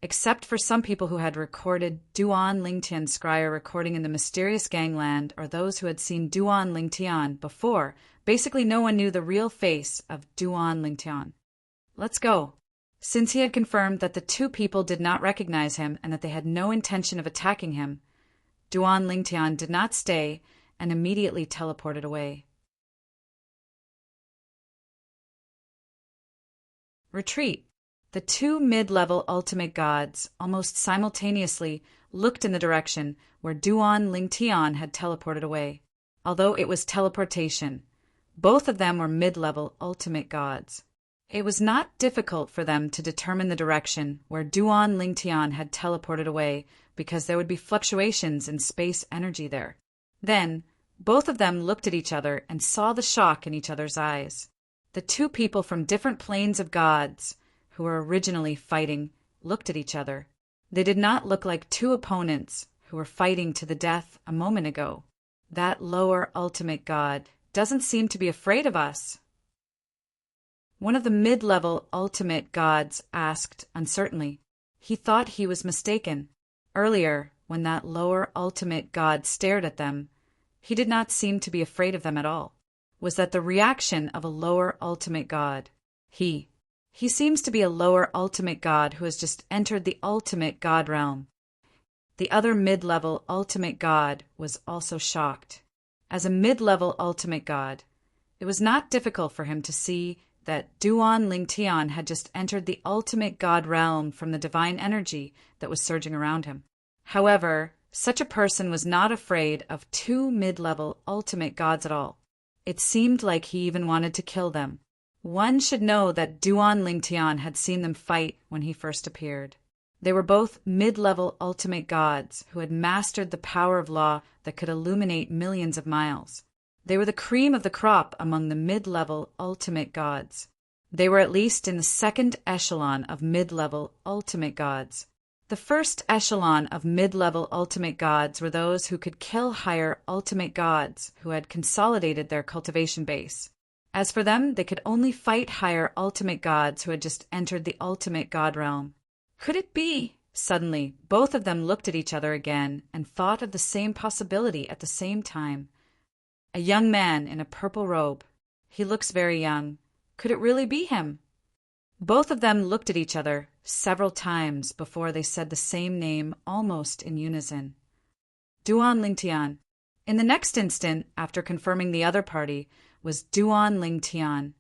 except for some people who had recorded Duan Lingtian's scryer recording in the mysterious gangland or those who had seen Duan Lingtian before, basically no one knew the real face of Duan Lingtian. Let's go. Since he had confirmed that the 2 people did not recognize him and that they had no intention of attacking him, Duan Lingtian did not stay and immediately teleported away. Retreat. The 2 mid-level ultimate gods almost simultaneously looked in the direction where Duan Lingtian had teleported away. Although it was teleportation, both of them were mid-level ultimate gods. It was not difficult for them to determine the direction where Duan Lingtian had teleported away because there would be fluctuations in space energy there. Then, both of them looked at each other and saw the shock in each other's eyes. The 2 people from different planes of gods who were originally fighting looked at each other. They did not look like 2 opponents who were fighting to the death a moment ago. That lower ultimate god doesn't seem to be afraid of us. One of the mid-level ultimate gods asked uncertainly. He thought he was mistaken. Earlier, when that lower ultimate god stared at them, he did not seem to be afraid of them at all. was that the reaction of a lower ultimate god. He seems to be a lower ultimate god who has just entered the ultimate god realm. The other mid-level ultimate god was also shocked. As a mid-level ultimate god, it was not difficult for him to see that Duan Lingtian had just entered the ultimate god realm from the divine energy that was surging around him. However, such a person was not afraid of two mid-level ultimate gods at all. It seemed like he even wanted to kill them. One should know that Duan Lingtian had seen them fight when he first appeared. They were both mid-level ultimate gods who had mastered the power of law that could illuminate millions of miles. They were the cream of the crop among the mid-level ultimate gods. They were at least in the second echelon of mid-level ultimate gods. The first echelon of mid-level ultimate gods were those who could kill higher ultimate gods who had consolidated their cultivation base. As for them, they could only fight higher ultimate gods who had just entered the ultimate god realm. Could it be? Suddenly, both of them looked at each other again and thought of the same possibility at the same time. A young man in a purple robe. He looks very young. Could it really be him? Both of them looked at each other several times before they said the same name almost in unison. Duan Lingtian. In the next instant, after confirming the other party, was Duan Lingtian.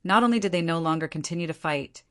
Not only did they no longer continue to fight,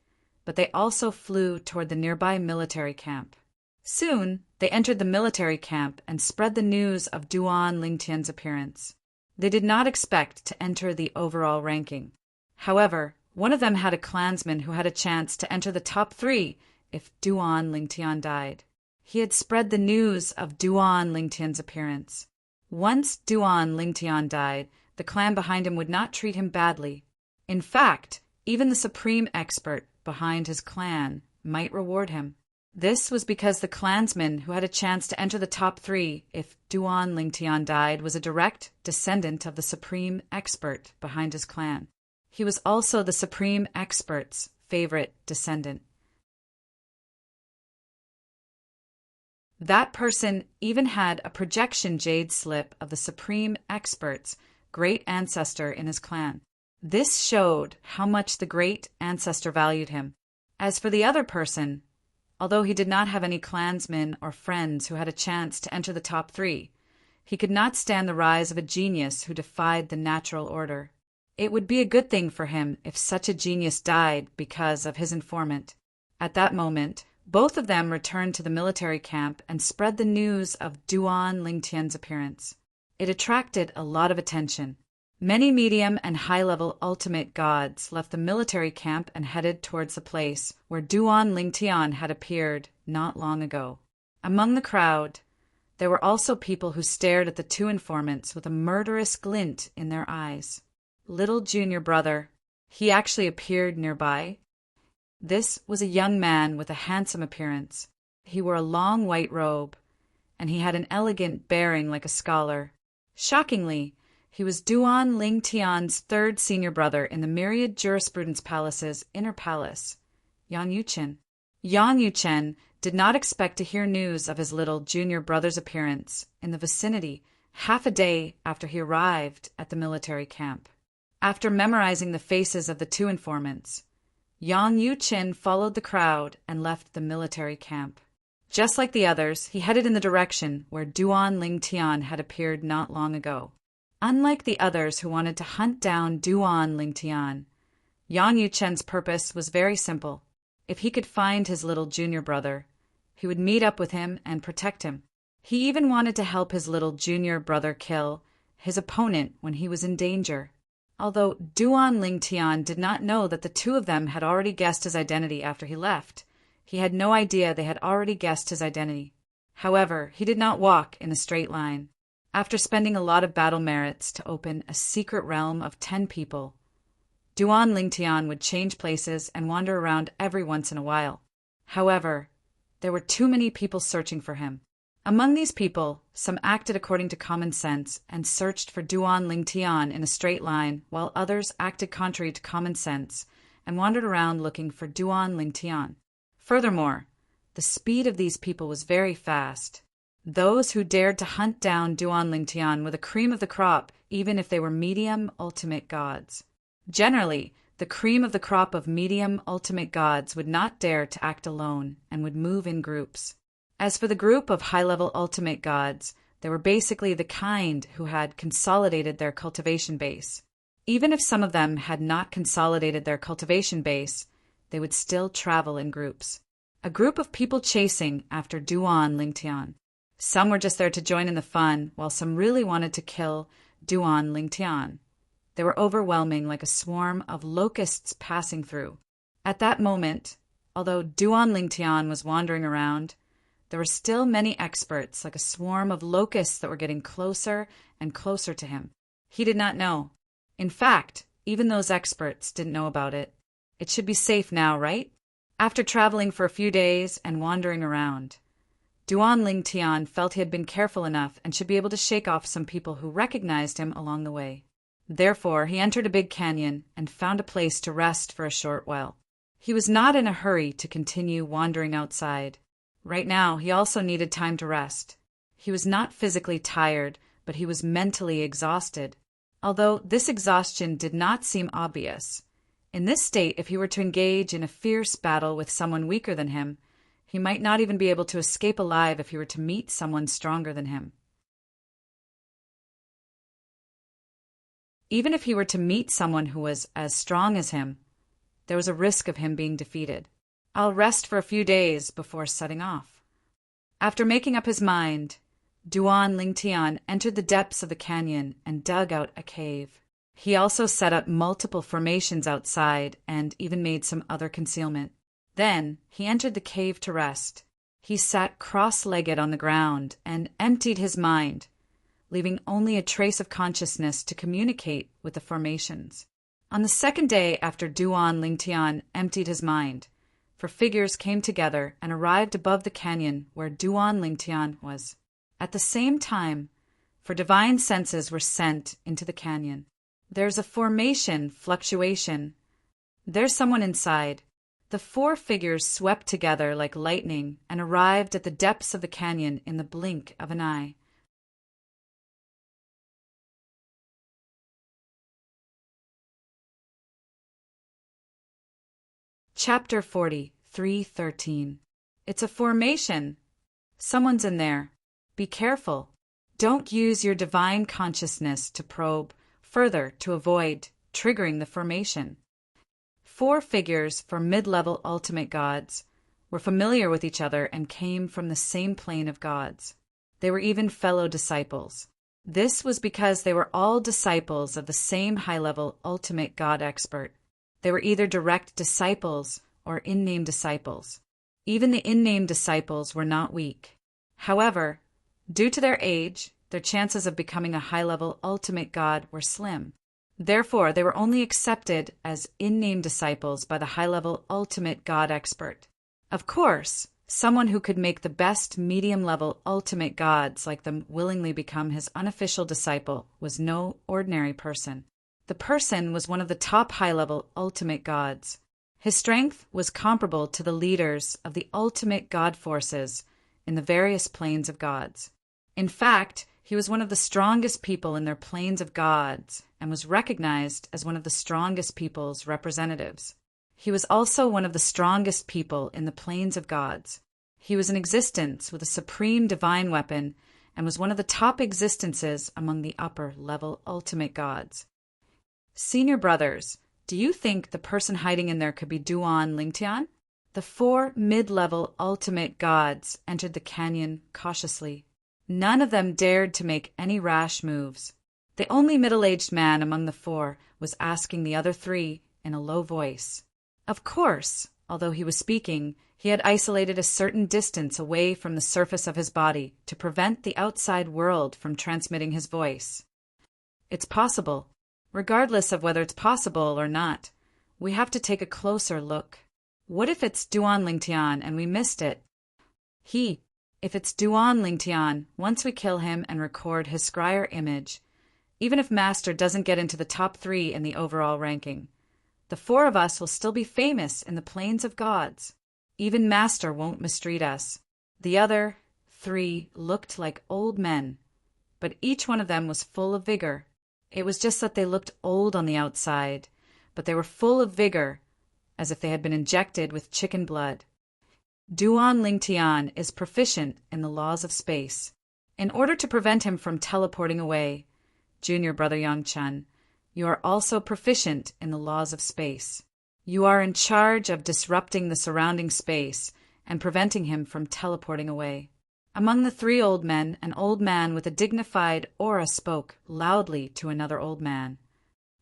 but they also flew toward the nearby military camp. Soon, they entered the military camp and spread the news of Duan Lingtian's appearance. They did not expect to enter the overall ranking. However, one of them had a clansman who had a chance to enter the top 3 if Duan Lingtian died. He had spread the news of Duan Lingtian's appearance. Once Duan Lingtian died, the clan behind him would not treat him badly. In fact, even the supreme expert behind his clan might reward him. This was because the clansman who had a chance to enter the top 3 if Duan Lingtian died was a direct descendant of the supreme expert behind his clan. He was also the supreme expert's favorite descendant. That person even had a projection jade slip of the supreme expert's great ancestor in his clan. This showed how much the great ancestor valued him. As for the other person, although he did not have any clansmen or friends who had a chance to enter the top 3, he could not stand the rise of a genius who defied the natural order. It would be a good thing for him if such a genius died because of his informant. At that moment, both of them returned to the military camp and spread the news of Duan Lingtian's appearance. It attracted a lot of attention. Many medium and high-level ultimate gods left the military camp and headed towards the place where Duan Lingtian had appeared not long ago. Among the crowd, there were also people who stared at the two informants with a murderous glint in their eyes. Little junior brother, he actually appeared nearby. This was a young man with a handsome appearance. He wore a long white robe, and he had an elegant bearing like a scholar. Shockingly, he was Duan Lingtian's third senior brother in the myriad jurisprudence palace's inner palace, Yang Yuchen. Yang Yuchen did not expect to hear news of his little junior brother's appearance in the vicinity half a day after he arrived at the military camp. After memorizing the faces of the two informants, Yang Yuchen followed the crowd and left the military camp. Just like the others, he headed in the direction where Duan Lingtian had appeared not long ago. Unlike the others who wanted to hunt down Duan Lingtian, Yang Yuchen's purpose was very simple. If he could find his little junior brother, he would meet up with him and protect him. He even wanted to help his little junior brother kill his opponent when he was in danger. Although Duan Lingtian did not know that the two of them had already guessed his identity after he left, he had no idea they had already guessed his identity. However, he did not walk in a straight line. After spending a lot of battle merits to open a secret realm of 10 people, Duan Lingtian would change places and wander around every once in a while. However, there were too many people searching for him. Among these people, some acted according to common sense and searched for Duan Lingtian in a straight line, while others acted contrary to common sense and wandered around looking for Duan Lingtian. Furthermore, the speed of these people was very fast. Those who dared to hunt down Duan Lingtian were the cream of the crop, even if they were medium ultimate gods. Generally, the cream of the crop of medium ultimate gods would not dare to act alone and would move in groups. As for the group of high-level ultimate gods, they were basically the kind who had consolidated their cultivation base. Even if some of them had not consolidated their cultivation base, they would still travel in groups. A group of people chasing after Duan Lingtian. Some were just there to join in the fun, while some really wanted to kill Duan Lingtian. They were overwhelming, like a swarm of locusts passing through. At that moment, although Duan Lingtian was wandering around, there were still many experts, like a swarm of locusts that were getting closer and closer to him. He did not know. In fact, even those experts didn't know about it. It should be safe now, right? After traveling for a few days and wandering around, Duan Lingtian felt he had been careful enough and should be able to shake off some people who recognized him along the way. Therefore, he entered a big canyon and found a place to rest for a short while. He was not in a hurry to continue wandering outside. Right now, he also needed time to rest. He was not physically tired, but he was mentally exhausted. Although this exhaustion did not seem obvious. In this state, if he were to engage in a fierce battle with someone weaker than him, he might not even be able to escape alive if he were to meet someone stronger than him. Even if he were to meet someone who was as strong as him, there was a risk of him being defeated. I'll rest for a few days before setting off. After making up his mind, Duan Lingtian entered the depths of the canyon and dug out a cave. He also set up multiple formations outside and even made some other concealment. Then he entered the cave to rest. He sat cross-legged on the ground and emptied his mind, leaving only a trace of consciousness to communicate with the formations. On the second day after Duan Lingtian emptied his mind, 4 figures came together and arrived above the canyon where Duan Lingtian was. At the same time, 4 divine senses were sent into the canyon. There's a formation fluctuation. There's someone inside. The 4 figures swept together like lightning and arrived at the depths of the canyon in the blink of an eye. Chapter 40, 3:13. It's a formation. Someone's in there. Be careful. Don't use your divine consciousness to probe further to avoid triggering the formation. 4 figures for mid-level ultimate gods were familiar with each other and came from the same plane of gods. They were even fellow disciples. This was because they were all disciples of the same high-level ultimate god expert. They were either direct disciples or in-name disciples. Even the in-name disciples were not weak. However, due to their age, their chances of becoming a high-level ultimate god were slim. Therefore, they were only accepted as in-name disciples by the high-level ultimate god expert. Of course, someone who could make the best medium-level ultimate gods like them willingly become his unofficial disciple was no ordinary person. The person was one of the top high-level ultimate gods. His strength was comparable to the leaders of the ultimate god forces in the various planes of gods. In fact, he was one of the strongest people in their planes of gods and was recognized as one of the strongest people's representatives. He was also one of the strongest people in the planes of gods. He was in existence with a supreme divine weapon and was one of the top existences among the upper-level ultimate gods. Senior brothers, do you think the person hiding in there could be Duan Lingtian? The 4 mid-level ultimate gods entered the canyon cautiously. None of them dared to make any rash moves. The only middle-aged man among the 4 was asking the other 3 in a low voice. Of course, although he was speaking, he had isolated a certain distance away from the surface of his body to prevent the outside world from transmitting his voice. It's possible. Regardless of whether it's possible or not, we have to take a closer look. What if it's Duan Lingtian and we missed it? If it's Duan Lingtian, once we kill him and record his scryer image, even if Master doesn't get into the top 3 in the overall ranking, the 4 of us will still be famous in the planes of gods. Even Master won't mistreat us. The other 3 looked like old men, but each one of them was full of vigor. It was just that they looked old on the outside, but they were full of vigor, as if they had been injected with chicken blood. Duan Lingtian is proficient in the laws of space. In order to prevent him from teleporting away, junior brother Yangchun, you are also proficient in the laws of space. You are in charge of disrupting the surrounding space and preventing him from teleporting away. Among the 3 old men, an old man with a dignified aura spoke loudly to another old man.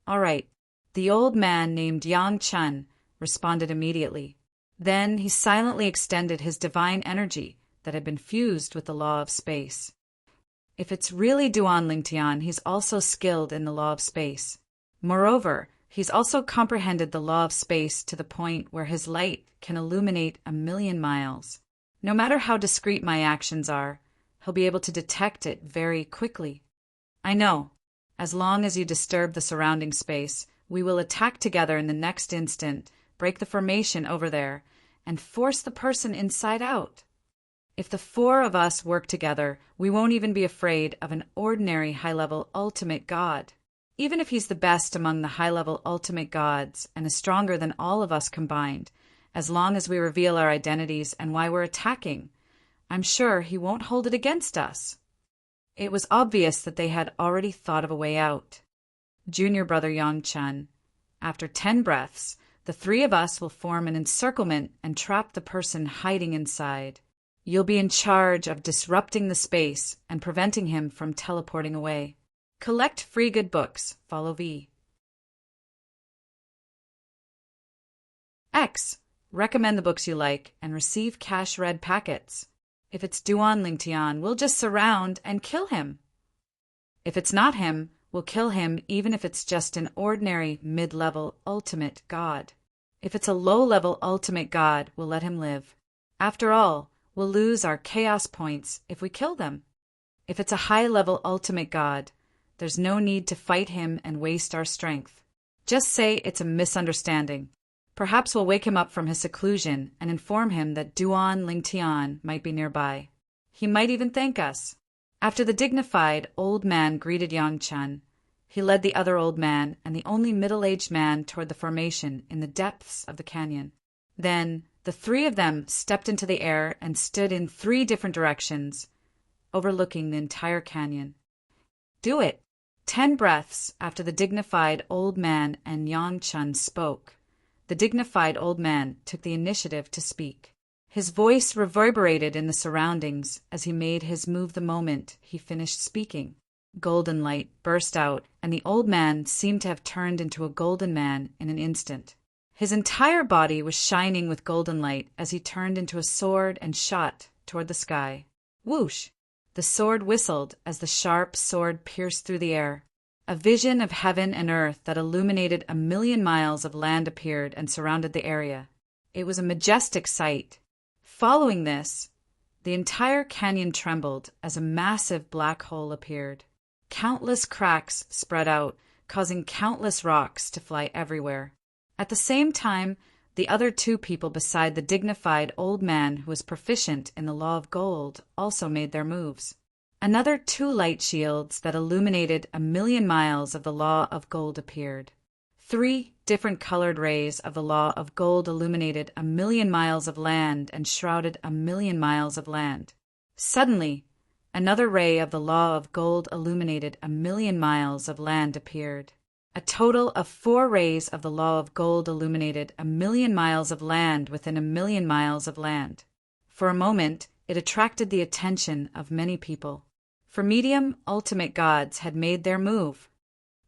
All right, the old man named Yang Chun responded immediately. Then he silently extended his divine energy that had been fused with the law of space. If it's really Duan Lingtian, he's also skilled in the law of space. Moreover, he's also comprehended the law of space to the point where his light can illuminate 1,000,000 miles. No matter how discreet my actions are, he'll be able to detect it very quickly. I know. As long as you disturb the surrounding space, we will attack together in the next instant, break the formation over there, and force the person inside out. If the 4 of us work together, we won't even be afraid of an ordinary high-level ultimate god. Even if he's the best among the high-level ultimate gods and is stronger than all of us combined, as long as we reveal our identities and why we're attacking, I'm sure he won't hold it against us. It was obvious that they had already thought of a way out. Junior brother Yangchun, after 10 breaths, the 3 of us will form an encirclement and trap the person hiding inside. You'll be in charge of disrupting the space and preventing him from teleporting away. Collect free good books. Follow V. X. Recommend the books you like and receive cash red packets. If it's Duan Lingtian, we'll just surround and kill him. If it's not him, we'll kill him even if it's just an ordinary mid-level ultimate god. If it's a low-level ultimate god, we'll let him live. After all, we'll lose our chaos points if we kill them. If it's a high-level ultimate god, there's no need to fight him and waste our strength. Just say it's a misunderstanding. Perhaps we'll wake him up from his seclusion and inform him that Duan Lingtian might be nearby. He might even thank us. After the dignified old man greeted Yangchun, he led the other old man and the only middle-aged man toward the formation in the depths of the canyon. Then the 3 of them stepped into the air and stood in 3 different directions, overlooking the entire canyon. Do it! 10 breaths after the dignified old man and Yangchun spoke, the dignified old man took the initiative to speak. His voice reverberated in the surroundings as he made his move the moment he finished speaking. Golden light burst out, and the old man seemed to have turned into a golden man in an instant. His entire body was shining with golden light as he turned into a sword and shot toward the sky. Whoosh! The sword whistled as the sharp sword pierced through the air. A vision of heaven and earth that illuminated 1,000,000 miles of land appeared and surrounded the area. It was a majestic sight. Following this, the entire canyon trembled as a massive black hole appeared. Countless cracks spread out, causing countless rocks to fly everywhere. At the same time, the other 2 people beside the dignified old man who was proficient in the law of gold also made their moves. Another 2 light shields that illuminated 1,000,000 miles of the law of gold appeared. 3 different colored rays of the law of gold illuminated 1,000,000 miles of land and shrouded 1,000,000 miles of land. Suddenly, another ray of the law of gold illuminated 1,000,000 miles of land appeared. A total of 4 rays of the law of gold illuminated 1,000,000 miles of land within 1,000,000 miles of land. For a moment, it attracted the attention of many people. For medium ultimate gods had made their move.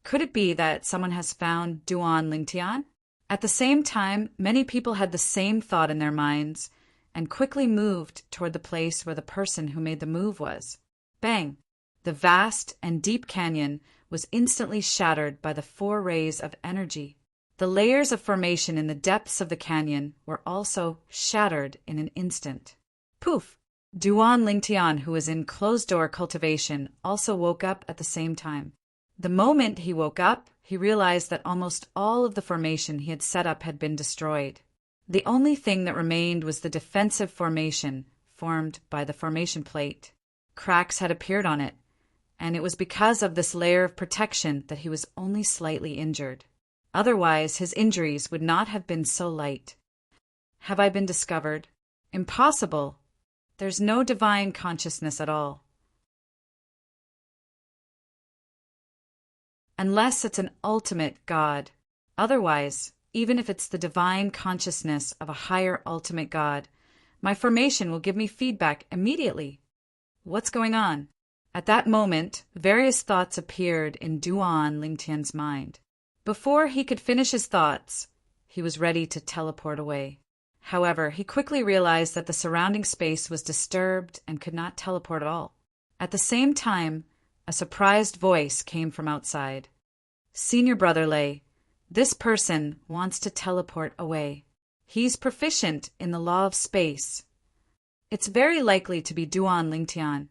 Could it be that someone has found Duan Lingtian? At the same time, many people had the same thought in their minds and quickly moved toward the place where the person who made the move was. Bang! The vast and deep canyon was instantly shattered by the 4 rays of energy. The layers of formation in the depths of the canyon were also shattered in an instant. Poof! Duan Lingtian, who was in closed-door cultivation, also woke up at the same time. The moment he woke up, he realized that almost all of the formation he had set up had been destroyed. The only thing that remained was the defensive formation, formed by the formation plate. Cracks had appeared on it, and it was because of this layer of protection that he was only slightly injured. Otherwise, his injuries would not have been so light. Have I been discovered? Impossible. There's no divine consciousness at all. Unless it's an ultimate God. Otherwise, even if it's the divine consciousness of a higher ultimate God, my formation will give me feedback immediately. What's going on? At that moment, various thoughts appeared in Duan Lingtian's mind. Before he could finish his thoughts, he was ready to teleport away. However, he quickly realized that the surrounding space was disturbed and could not teleport at all. At the same time, a surprised voice came from outside. Senior Brother Lei, this person wants to teleport away. He's proficient in the law of space. It's very likely to be Duan Lingtian.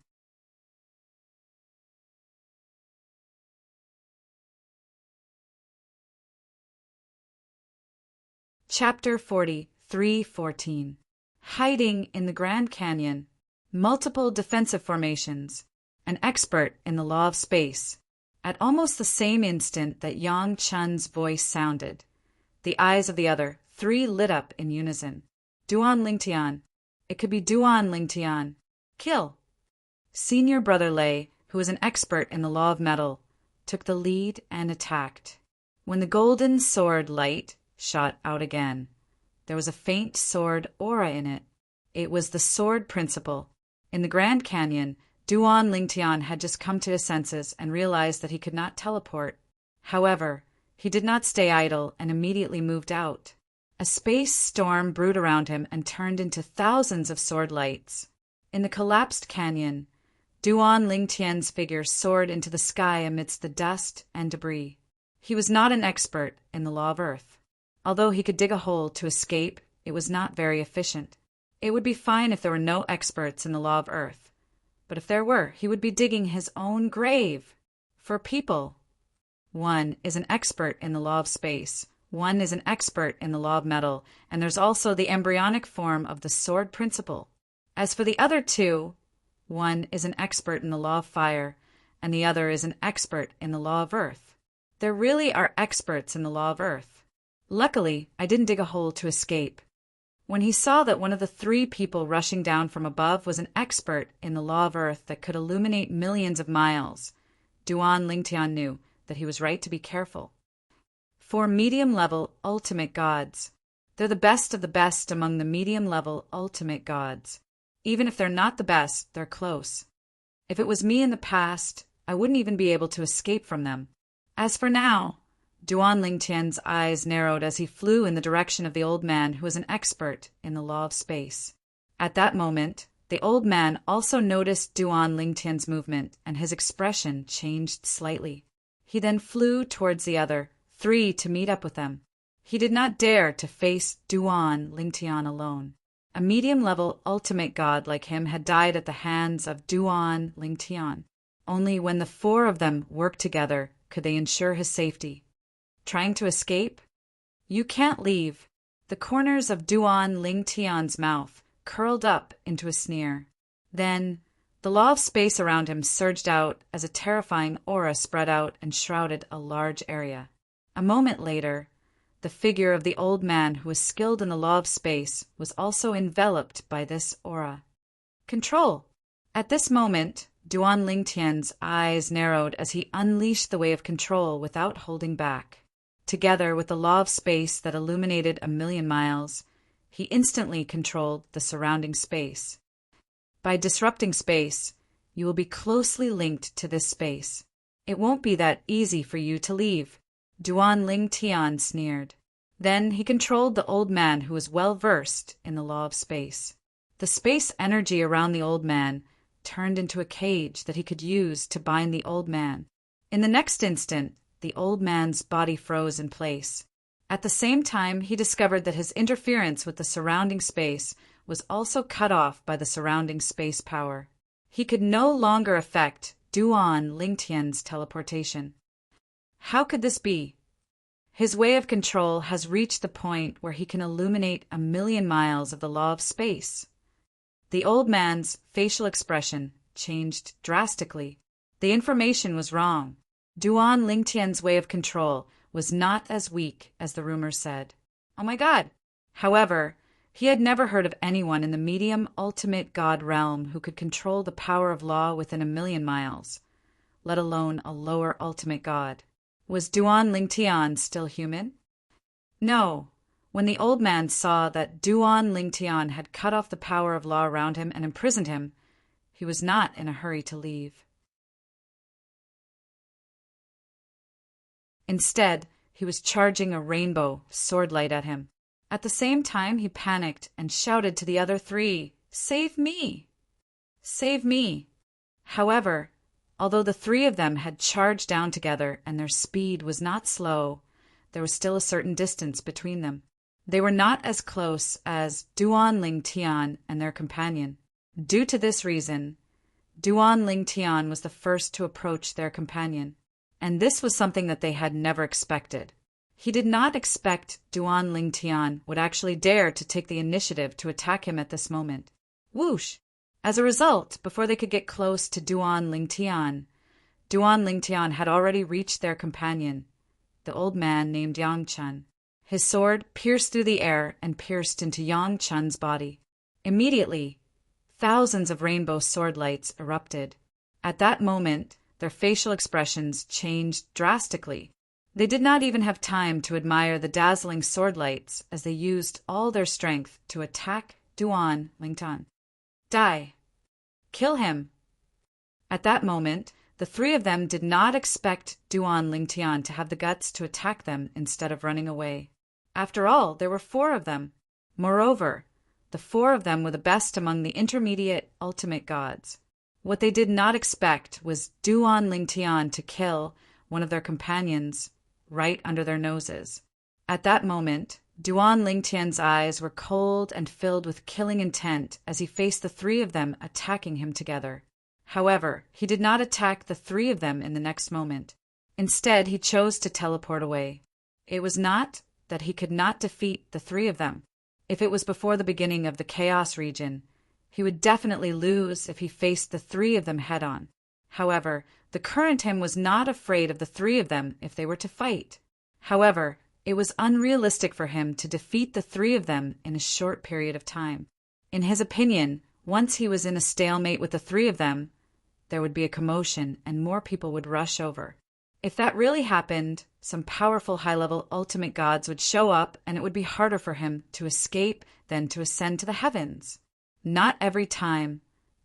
Chapter 43:14. Hiding in the Grand Canyon. Multiple defensive formations. An expert in the law of space. At almost the same instant that Yang Chun's voice sounded, the eyes of the other three lit up in unison. Duan Lingtian. It could be Duan Lingtian. Kill. Senior Brother Lei, who was an expert in the law of metal, took the lead and attacked. When the golden sword light shot out again, there was a faint sword aura in it. It was the sword principle. In the Grand Canyon, Duan Lingtian had just come to his senses and realized that he could not teleport. However, he did not stay idle and immediately moved out. A space storm brewed around him and turned into thousands of sword lights. In the collapsed canyon, Duan Lingtian's figure soared into the sky amidst the dust and debris. He was not an expert in the law of earth. Although he could dig a hole to escape, it was not very efficient. It would be fine if there were no experts in the law of earth. But if there were, he would be digging his own grave. For people, one is an expert in the law of space, one is an expert in the law of metal, and there's also the embryonic form of the sword principle. As for the other two, one is an expert in the law of fire, and the other is an expert in the law of earth. There really are experts in the law of earth. Luckily, I didn't dig a hole to escape. When he saw that one of the three people rushing down from above was an expert in the law of earth that could illuminate millions of miles, Duan Lingtian knew that he was right to be careful. For medium-level ultimate gods, they're the best of the best among the medium-level ultimate gods. Even if they're not the best, they're close. If it was me in the past, I wouldn't even be able to escape from them. As for now, Duan Lingtian's eyes narrowed as he flew in the direction of the old man who was an expert in the law of space. At that moment, the old man also noticed Duan Lingtian's movement, and his expression changed slightly. He then flew towards the other three to meet up with them. He did not dare to face Duan Lingtian alone. A medium-level ultimate god like him had died at the hands of Duan Lingtian. Only when the four of them worked together could they ensure his safety. Trying to escape? You can't leave. The corners of Duan Lingtian's mouth curled up into a sneer. Then, the law of space around him surged out as a terrifying aura spread out and shrouded a large area. A moment later, the figure of the old man who was skilled in the law of space was also enveloped by this aura. Control! At this moment, Duan Lingtian's eyes narrowed as he unleashed the way of control without holding back. Together with the law of space that illuminated 1,000,000 miles, he instantly controlled the surrounding space. By disrupting space, you will be closely linked to this space. It won't be that easy for you to leave, Duan Lingtian sneered. Then he controlled the old man who was well versed in the law of space. The space energy around the old man turned into a cage that he could use to bind the old man. In the next instant, the old man's body froze in place. At the same time, he discovered that his interference with the surrounding space was also cut off by the surrounding space power. He could no longer affect Duan Lingtian's teleportation. How could this be? His way of control has reached the point where he can illuminate 1,000,000 miles of the law of space. The old man's facial expression changed drastically. The information was wrong. Duan Lingtian's way of control was not as weak as the rumors said. Oh my God! However, he had never heard of anyone in the medium ultimate god realm who could control the power of law within 1,000,000 miles, let alone a lower ultimate god. Was Duan Lingtian still human? No. When the old man saw that Duan Lingtian had cut off the power of law around him and imprisoned him, he was not in a hurry to leave. Instead, he was charging a rainbow swordlight at him. At the same time, he panicked and shouted to the other three, "Save me! Save me!" However, although the three of them had charged down together and their speed was not slow, there was still a certain distance between them. They were not as close as Duan Lingtian and their companion. Due to this reason, Duan Lingtian was the first to approach their companion, and this was something that they had never expected. He did not expect Duan Lingtian would actually dare to take the initiative to attack him at this moment. Whoosh! As a result, before they could get close to Duan Lingtian had already reached their companion, the old man named Yang Chun. His sword pierced through the air and pierced into Yang Chun's body. Immediately, thousands of rainbow sword lights erupted. At that moment, their facial expressions changed drastically. They did not even have time to admire the dazzling sword lights as they used all their strength to attack Duan Lingtian. Die! Kill him! At that moment, the three of them did not expect Duan Lingtian to have the guts to attack them instead of running away. After all, there were 4 of them. Moreover, the 4 of them were the best among the intermediate ultimate gods. What they did not expect was Duan Lingtian to kill one of their companions right under their noses. At that moment, Duan Lingtian's eyes were cold and filled with killing intent as he faced the 3 of them attacking him together. However, he did not attack the 3 of them in the next moment. Instead, he chose to teleport away. It was not that he could not defeat the 3 of them. If it was before the beginning of the Chaos region, he would definitely lose if he faced the 3 of them head-on. However, the current him was not afraid of the 3 of them if they were to fight. However, it was unrealistic for him to defeat the 3 of them in a short period of time. In his opinion, once he was in a stalemate with the 3 of them, there would be a commotion and more people would rush over. If that really happened, some powerful high-level ultimate gods would show up and it would be harder for him to escape than to ascend to the heavens. Not every time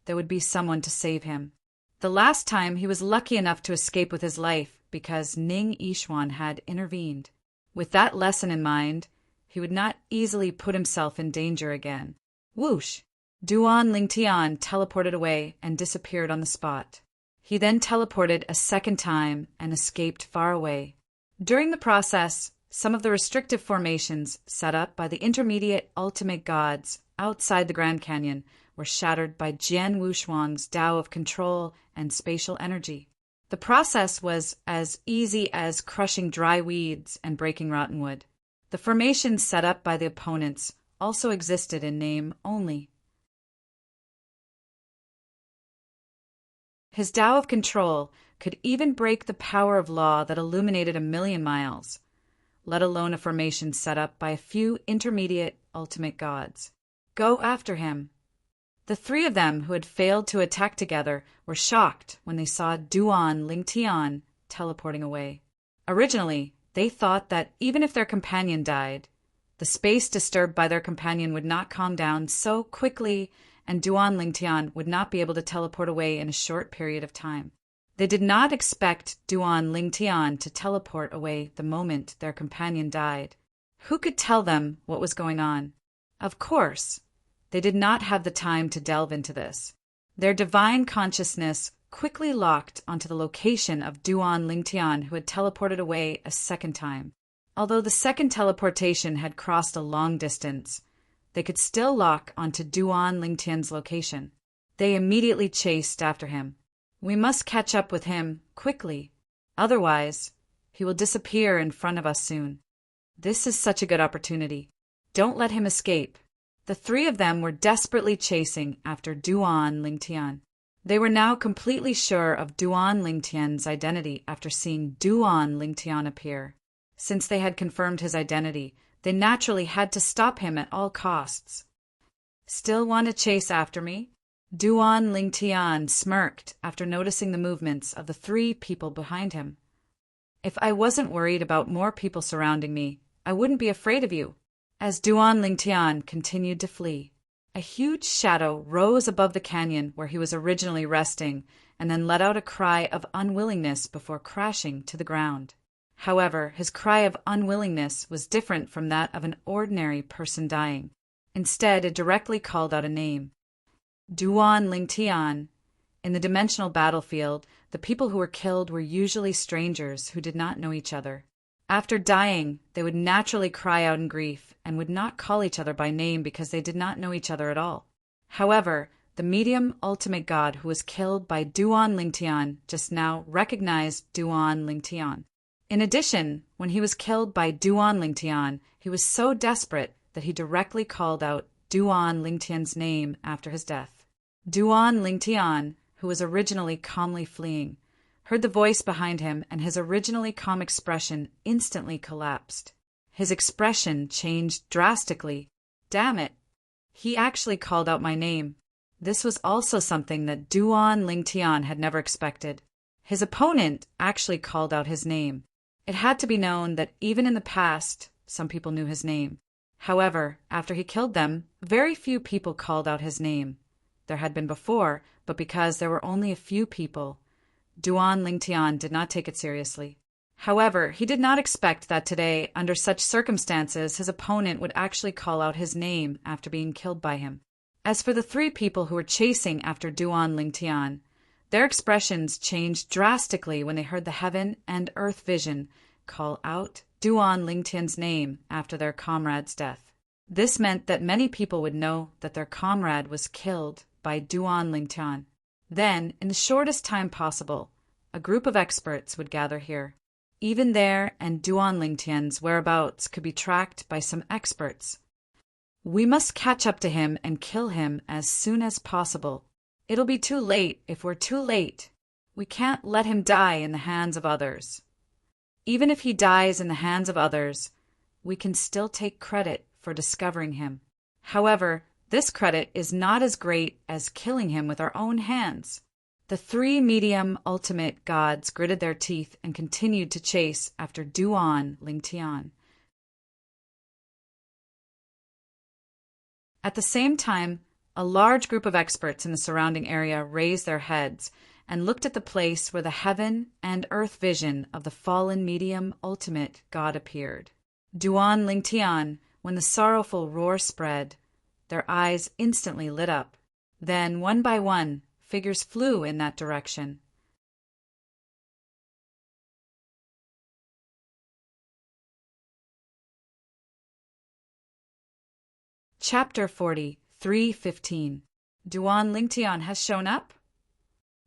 there would be someone to save him. The last time he was lucky enough to escape with his life because Ning Yishuan had intervened. With that lesson in mind, he would not easily put himself in danger again. Whoosh! Duan Lingtian teleported away and disappeared on the spot. He then teleported a second time and escaped far away. During the process, some of the restrictive formations set up by the intermediate ultimate gods outside the Grand Canyon were shattered by Jian Wushuang's Tao of control and spatial energy. The process was as easy as crushing dry weeds and breaking rotten wood. The formations set up by the opponents also existed in name only. His Tao of control could even break the power of law that illuminated 1,000,000 miles, let alone a formation set up by a few intermediate ultimate gods. Go after him. The 3 of them who had failed to attack together were shocked when they saw Duan Lingtian teleporting away. Originally, they thought that even if their companion died, the space disturbed by their companion would not calm down so quickly and Duan Lingtian would not be able to teleport away in a short period of time. They did not expect Duan Lingtian to teleport away the moment their companion died. Who could tell them what was going on? Of course, they did not have the time to delve into this. Their divine consciousness quickly locked onto the location of Duan Lingtian, who had teleported away a second time. Although the second teleportation had crossed a long distance, they could still lock onto Duan Lingtian's location. They immediately chased after him. We must catch up with him quickly. Otherwise, he will disappear in front of us soon. This is such a good opportunity. Don't let him escape. The three of them were desperately chasing after Duan Lingtian. They were now completely sure of Duan Lingtian's identity after seeing Duan Lingtian appear. Since they had confirmed his identity, they naturally had to stop him at all costs. "Still want to chase after me?" Duan Lingtian smirked after noticing the movements of the three people behind him. "If I wasn't worried about more people surrounding me, I wouldn't be afraid of you." As Duan Lingtian continued to flee, a huge shadow rose above the canyon where he was originally resting and then let out a cry of unwillingness before crashing to the ground. However, his cry of unwillingness was different from that of an ordinary person dying. Instead, it directly called out a name. Duan Lingtian. In the dimensional battlefield, the people who were killed were usually strangers who did not know each other. After dying, they would naturally cry out in grief and would not call each other by name because they did not know each other at all. However, the medium ultimate god who was killed by Duan Lingtian just now recognized Duan Lingtian. In addition, when he was killed by Duan Lingtian, he was so desperate that he directly called out Duan Lingtian's name after his death. Duan Lingtian, who was originally calmly fleeing, heard the voice behind him, and his originally calm expression instantly collapsed. His expression changed drastically. "Damn it! He actually called out my name." This was also something that Duan Lingtian had never expected. His opponent actually called out his name. It had to be known that even in the past, some people knew his name. However, after he killed them, very few people called out his name. There had been before, but because there were only a few people, Duan Lingtian did not take it seriously. However, he did not expect that today, under such circumstances, his opponent would actually call out his name after being killed by him. As for the three people who were chasing after Duan Lingtian, their expressions changed drastically when they heard the heaven and earth vision call out Duan Lingtian's name after their comrade's death. This meant that many people would know that their comrade was killed by Duan Lingtian. Then, in the shortest time possible, a group of experts would gather here. Even there and Duan Lingtian's whereabouts could be tracked by some experts. "We must catch up to him and kill him as soon as possible. It'll be too late if we're too late. We can't let him die in the hands of others. Even if he dies in the hands of others, we can still take credit for discovering him. However, this credit is not as great as killing him with our own hands." The three medium ultimate gods gritted their teeth and continued to chase after Duan Lingtian. At the same time, a large group of experts in the surrounding area raised their heads and looked at the place where the heaven and earth vision of the fallen medium ultimate god appeared. Duan Lingtian, when the sorrowful roar spread, their eyes instantly lit up. Then, one by one, figures flew in that direction. Chapter 40, 3:15. Duan Lingtian has shown up?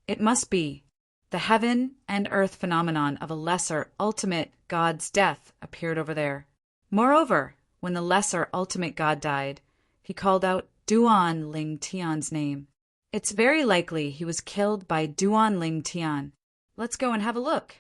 It must be. The heaven and earth phenomenon of a lesser ultimate god's death appeared over there. Moreover, when the lesser ultimate god died, he called out Duan Lingtian's name. It's very likely he was killed by Duan Lingtian. Let's go and have a look.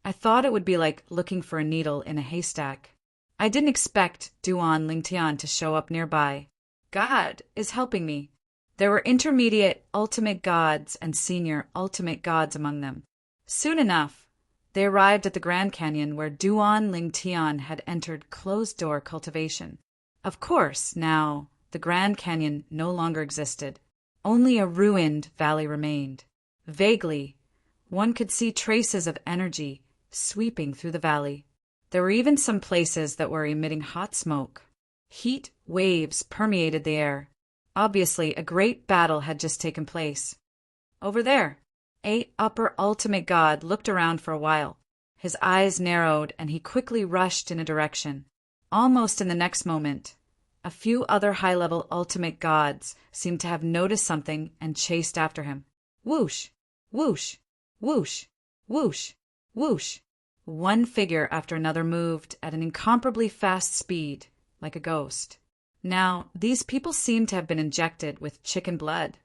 I thought it would be like looking for a needle in a haystack. I didn't expect Duan Lingtian to show up nearby. God is helping me. There were intermediate ultimate gods and senior ultimate gods among them. Soon enough, they arrived at the Grand Canyon where Duan Lingtian had entered closed-door cultivation. Of course, now, the Grand Canyon no longer existed. Only a ruined valley remained. Vaguely, one could see traces of energy sweeping through the valley. There were even some places that were emitting hot smoke. Heat waves permeated the air. Obviously, a great battle had just taken place. Over there, a upper ultimate god looked around for a while. His eyes narrowed and he quickly rushed in a direction. Almost in the next moment, a few other high-level ultimate gods seemed to have noticed something and chased after him. Whoosh! Whoosh! Whoosh! Whoosh! Whoosh! One figure after another moved at an incomparably fast speed, like a ghost. Now, these people seemed to have been injected with chicken blood.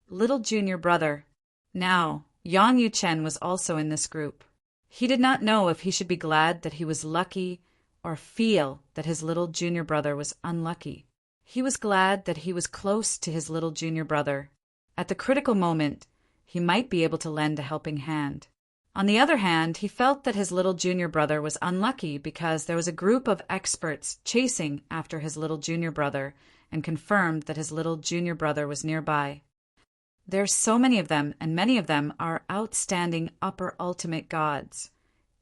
Little junior brother. Now, Yang Yuchen was also in this group. He did not know if he should be glad that he was lucky or feel that his little junior brother was unlucky. He was glad that he was close to his little junior brother. At the critical moment, he might be able to lend a helping hand. On the other hand, he felt that his little junior brother was unlucky because there was a group of experts chasing after his little junior brother and confirmed that his little junior brother was nearby. There's so many of them, and many of them are outstanding upper ultimate gods.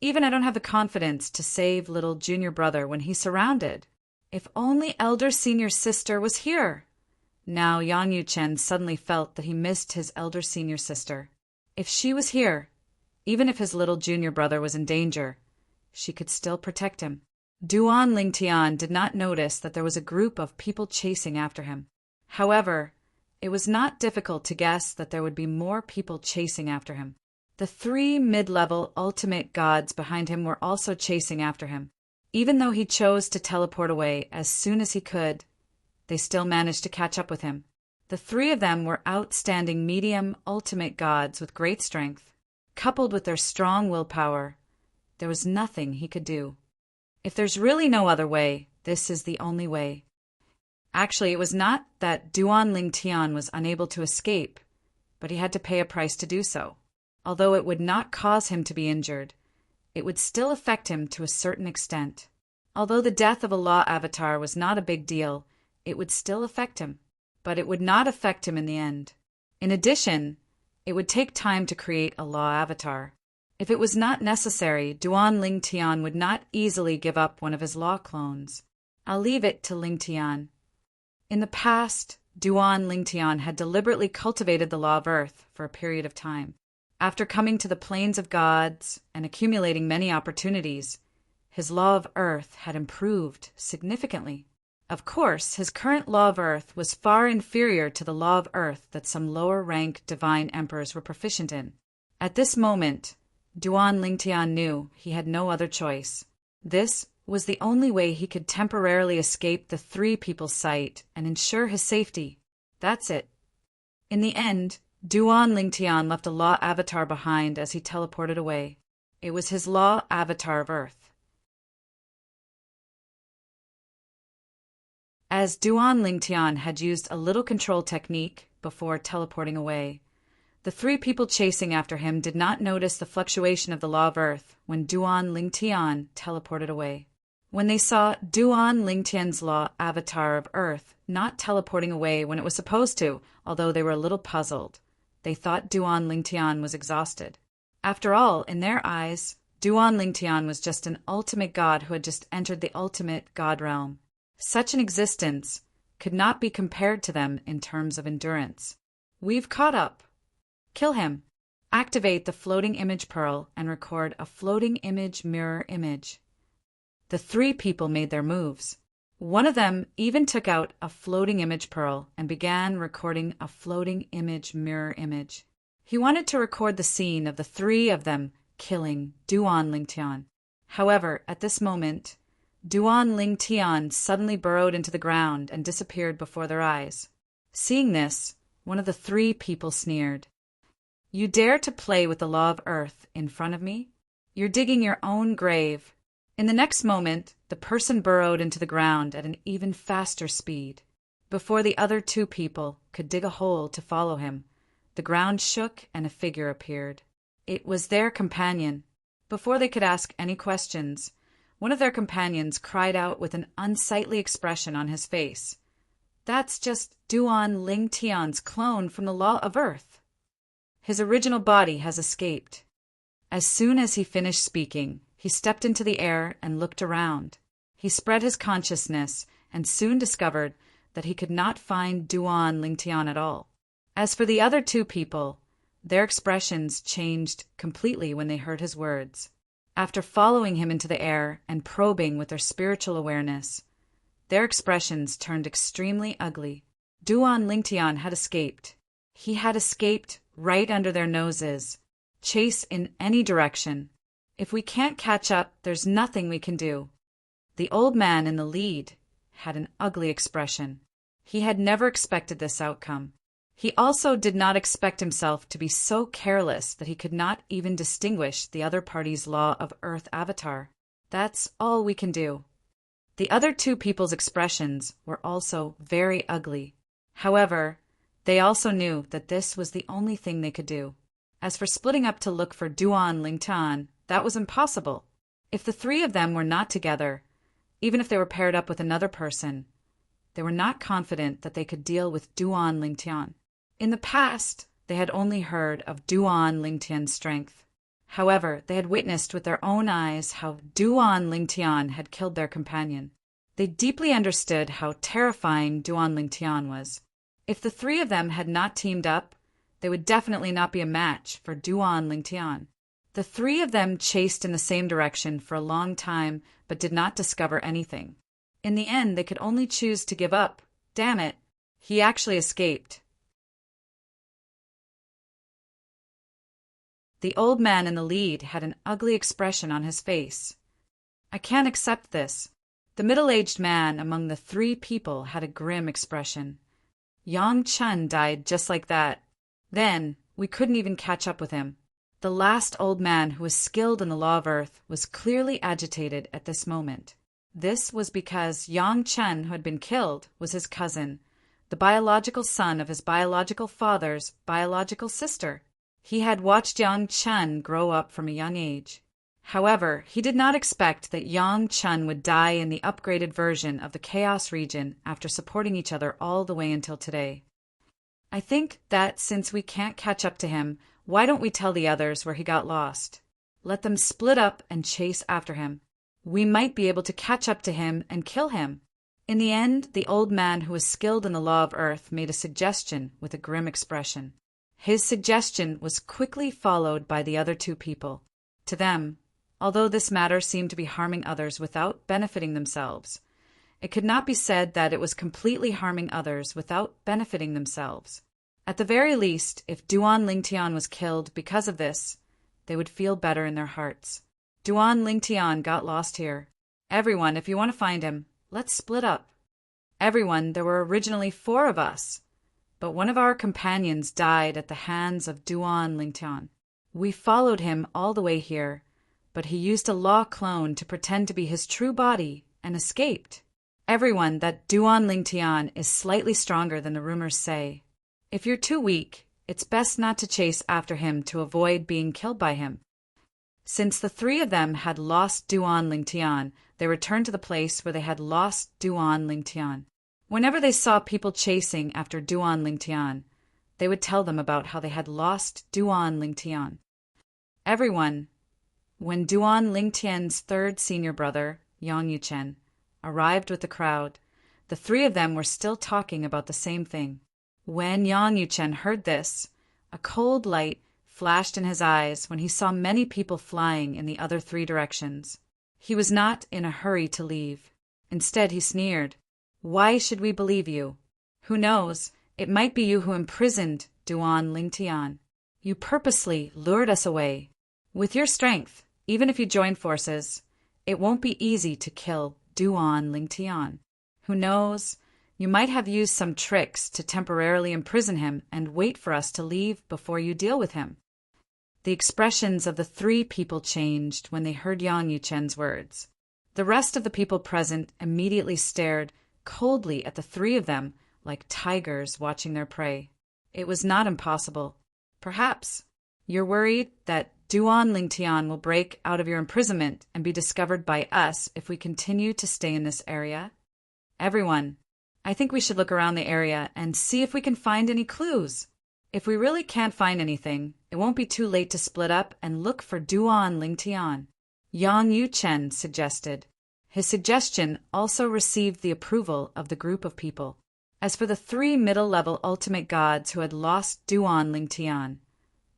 Even I don't have the confidence to save little junior brother when he's surrounded. If only elder senior sister was here. Now Yang Yuchen suddenly felt that he missed his elder senior sister. If she was here, even if his little junior brother was in danger, she could still protect him. Duan Lingtian did not notice that there was a group of people chasing after him. However, it was not difficult to guess that there would be more people chasing after him. The 3 mid-level ultimate gods behind him were also chasing after him. Even though he chose to teleport away as soon as he could, they still managed to catch up with him. The 3 of them were outstanding medium ultimate gods with great strength. Coupled with their strong willpower, there was nothing he could do. If there's really no other way, this is the only way. Actually, it was not that Duan Lingtian was unable to escape, but he had to pay a price to do so. Although it would not cause him to be injured, it would still affect him to a certain extent. Although the death of a law avatar was not a big deal, it would still affect him, but it would not affect him in the end. In addition, it would take time to create a law avatar. If it was not necessary, Duan Lingtian would not easily give up one of his law clones. I'll leave it to Lingtian. In the past, Duan Lingtian had deliberately cultivated the law of earth for a period of time. After coming to the plains of gods and accumulating many opportunities, his law of earth had improved significantly. Of course, his current law of earth was far inferior to the law of earth that some lower-rank divine emperors were proficient in. At this moment, Duan Lingtian knew he had no other choice. This was the only way he could temporarily escape the 3 people's sight and ensure his safety. That's it. In the end, Duan Lingtian left a law avatar behind as he teleported away. It was his law avatar of earth. As Duan Lingtian had used a little control technique before teleporting away, the 3 people chasing after him did not notice the fluctuation of the law of earth when Duan Lingtian teleported away. When they saw Duan Lingtian's law avatar of earth not teleporting away when it was supposed to, although they were a little puzzled, they thought Duan Lingtian was exhausted. After all, in their eyes, Duan Lingtian was just an ultimate god who had just entered the ultimate god realm. Such an existence could not be compared to them in terms of endurance. We've caught up. Kill him. Activate the floating image pearl and record a floating image mirror image. The 3 people made their moves. One of them even took out a floating image pearl and began recording a floating image mirror image. He wanted to record the scene of the 3 of them killing Duan Lingtian. However, at this moment, Duan Lingtian suddenly burrowed into the ground and disappeared before their eyes. Seeing this, one of the 3 people sneered. You dare to play with the law of earth in front of me? You're digging your own grave. In the next moment, the person burrowed into the ground at an even faster speed. Before the other 2 people could dig a hole to follow him, the ground shook and a figure appeared. It was their companion. Before they could ask any questions, one of their companions cried out with an unsightly expression on his face. That's just Duan Lingtian's clone from the law of earth. His original body has escaped. As soon as he finished speaking, he stepped into the air and looked around. He spread his consciousness and soon discovered that he could not find Duan Lingtian at all. As for the other 2 people, their expressions changed completely when they heard his words. After following him into the air and probing with their spiritual awareness, their expressions turned extremely ugly. Duan Lingtian had escaped. He had escaped right under their noses. Chase in any direction. If we can't catch up, there's nothing we can do. The old man in the lead had an ugly expression. He had never expected this outcome. He also did not expect himself to be so careless that he could not even distinguish the other party's law of Earth avatar. That's all we can do. The other two people's expressions were also very ugly. However, they also knew that this was the only thing they could do. As for splitting up to look for Duan Lingtian, that was impossible. If the three of them were not together, even if they were paired up with another person, they were not confident that they could deal with Duan Lingtian. In the past, they had only heard of Duan Lingtian's strength. However, they had witnessed with their own eyes how Duan Lingtian had killed their companion. They deeply understood how terrifying Duan Lingtian was. If the three of them had not teamed up, they would definitely not be a match for Duan Lingtian. The three of them chased in the same direction for a long time, but did not discover anything. In the end, they could only choose to give up. Damn it, he actually escaped. The old man in the lead had an ugly expression on his face. I can't accept this. The middle-aged man among the three people had a grim expression. Yang Chen died just like that. Then, we couldn't even catch up with him. The last old man who was skilled in the law of Earth was clearly agitated at this moment. This was because Yang Chen, who had been killed, was his cousin, the biological son of his biological father's biological sister. He had watched Yang Chen grow up from a young age. However, he did not expect that Yang Chen would die in the upgraded version of the Chaos region after supporting each other all the way until today. I think that since we can't catch up to him, why don't we tell the others where he got lost? Let them split up and chase after him. We might be able to catch up to him and kill him. In the end, the old man who was skilled in the law of Earth made a suggestion with a grim expression. His suggestion was quickly followed by the other two people. To them, although this matter seemed to be harming others without benefiting themselves, it could not be said that it was completely harming others without benefiting themselves. At the very least, if Duan Lingtian was killed because of this, they would feel better in their hearts. Duan Lingtian got lost here. Everyone, if you want to find him, let's split up. Everyone, there were originally 4 of us, but one of our companions died at the hands of Duan Lingtian. We followed him all the way here, but he used a law clone to pretend to be his true body and escaped. Everyone, that Duan Lingtian is slightly stronger than the rumors say. If you're too weak, it's best not to chase after him to avoid being killed by him. Since the 3 of them had lost Duan Lingtian, they returned to the place where they had lost Duan Lingtian. Whenever they saw people chasing after Duan Lingtian, they would tell them about how they had lost Duan Lingtian. Everyone, when Duan Lingtian's 3rd senior brother, Yang Yuchen, arrived with the crowd, the 3 of them were still talking about the same thing. When Yang Yuchen heard this, a cold light flashed in his eyes when he saw many people flying in the other 3 directions. He was not in a hurry to leave. Instead, he sneered. Why should we believe you? Who knows, it might be you who imprisoned Duan Lingtian. You purposely lured us away. With your strength, even if you join forces, it won't be easy to kill Duan Lingtian. Who knows, you might have used some tricks to temporarily imprison him and wait for us to leave before you deal with him. The expressions of the 3 people changed when they heard Yang Yuchen's words. The rest of the people present immediately stared coldly at the 3 of them like tigers watching their prey. It was not impossible. Perhaps you're worried that Duan Lingtian will break out of your imprisonment and be discovered by us if we continue to stay in this area? Everyone, I think we should look around the area and see if we can find any clues. If we really can't find anything, it won't be too late to split up and look for Duan Lingtian. Yang Yuchen suggested. His suggestion also received the approval of the group of people. As for the 3 middle-level ultimate gods who had lost Duan Lingtian,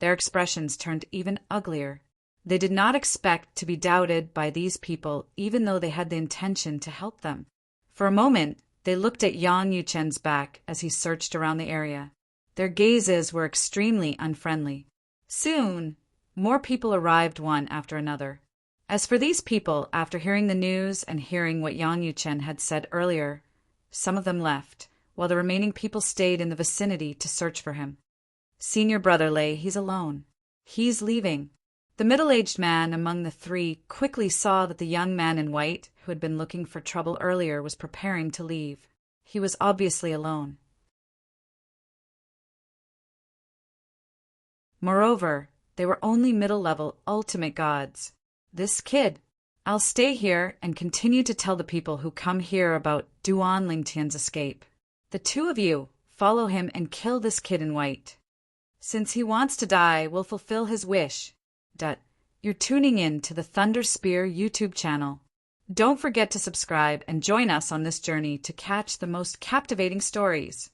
their expressions turned even uglier. They did not expect to be doubted by these people, even though they had the intention to help them. For a moment, they looked at Yang Yuchen's back as he searched around the area. Their gazes were extremely unfriendly. Soon, more people arrived one after another. As for these people, after hearing the news and hearing what Yang Yuchen had said earlier, some of them left, while the remaining people stayed in the vicinity to search for him. Senior brother Lei, he's alone. He's leaving. The middle-aged man among the three quickly saw that the young man in white, who had been looking for trouble earlier, was preparing to leave. He was obviously alone. Moreover, they were only middle-level ultimate gods. This kid. I'll stay here and continue to tell the people who come here about Duan Lingtian's escape. The two of you, follow him and kill this kid in white. Since he wants to die, we'll fulfill his wish. You're tuning in to the Thunder Spear YouTube channel. Don't forget to subscribe and join us on this journey to catch the most captivating stories.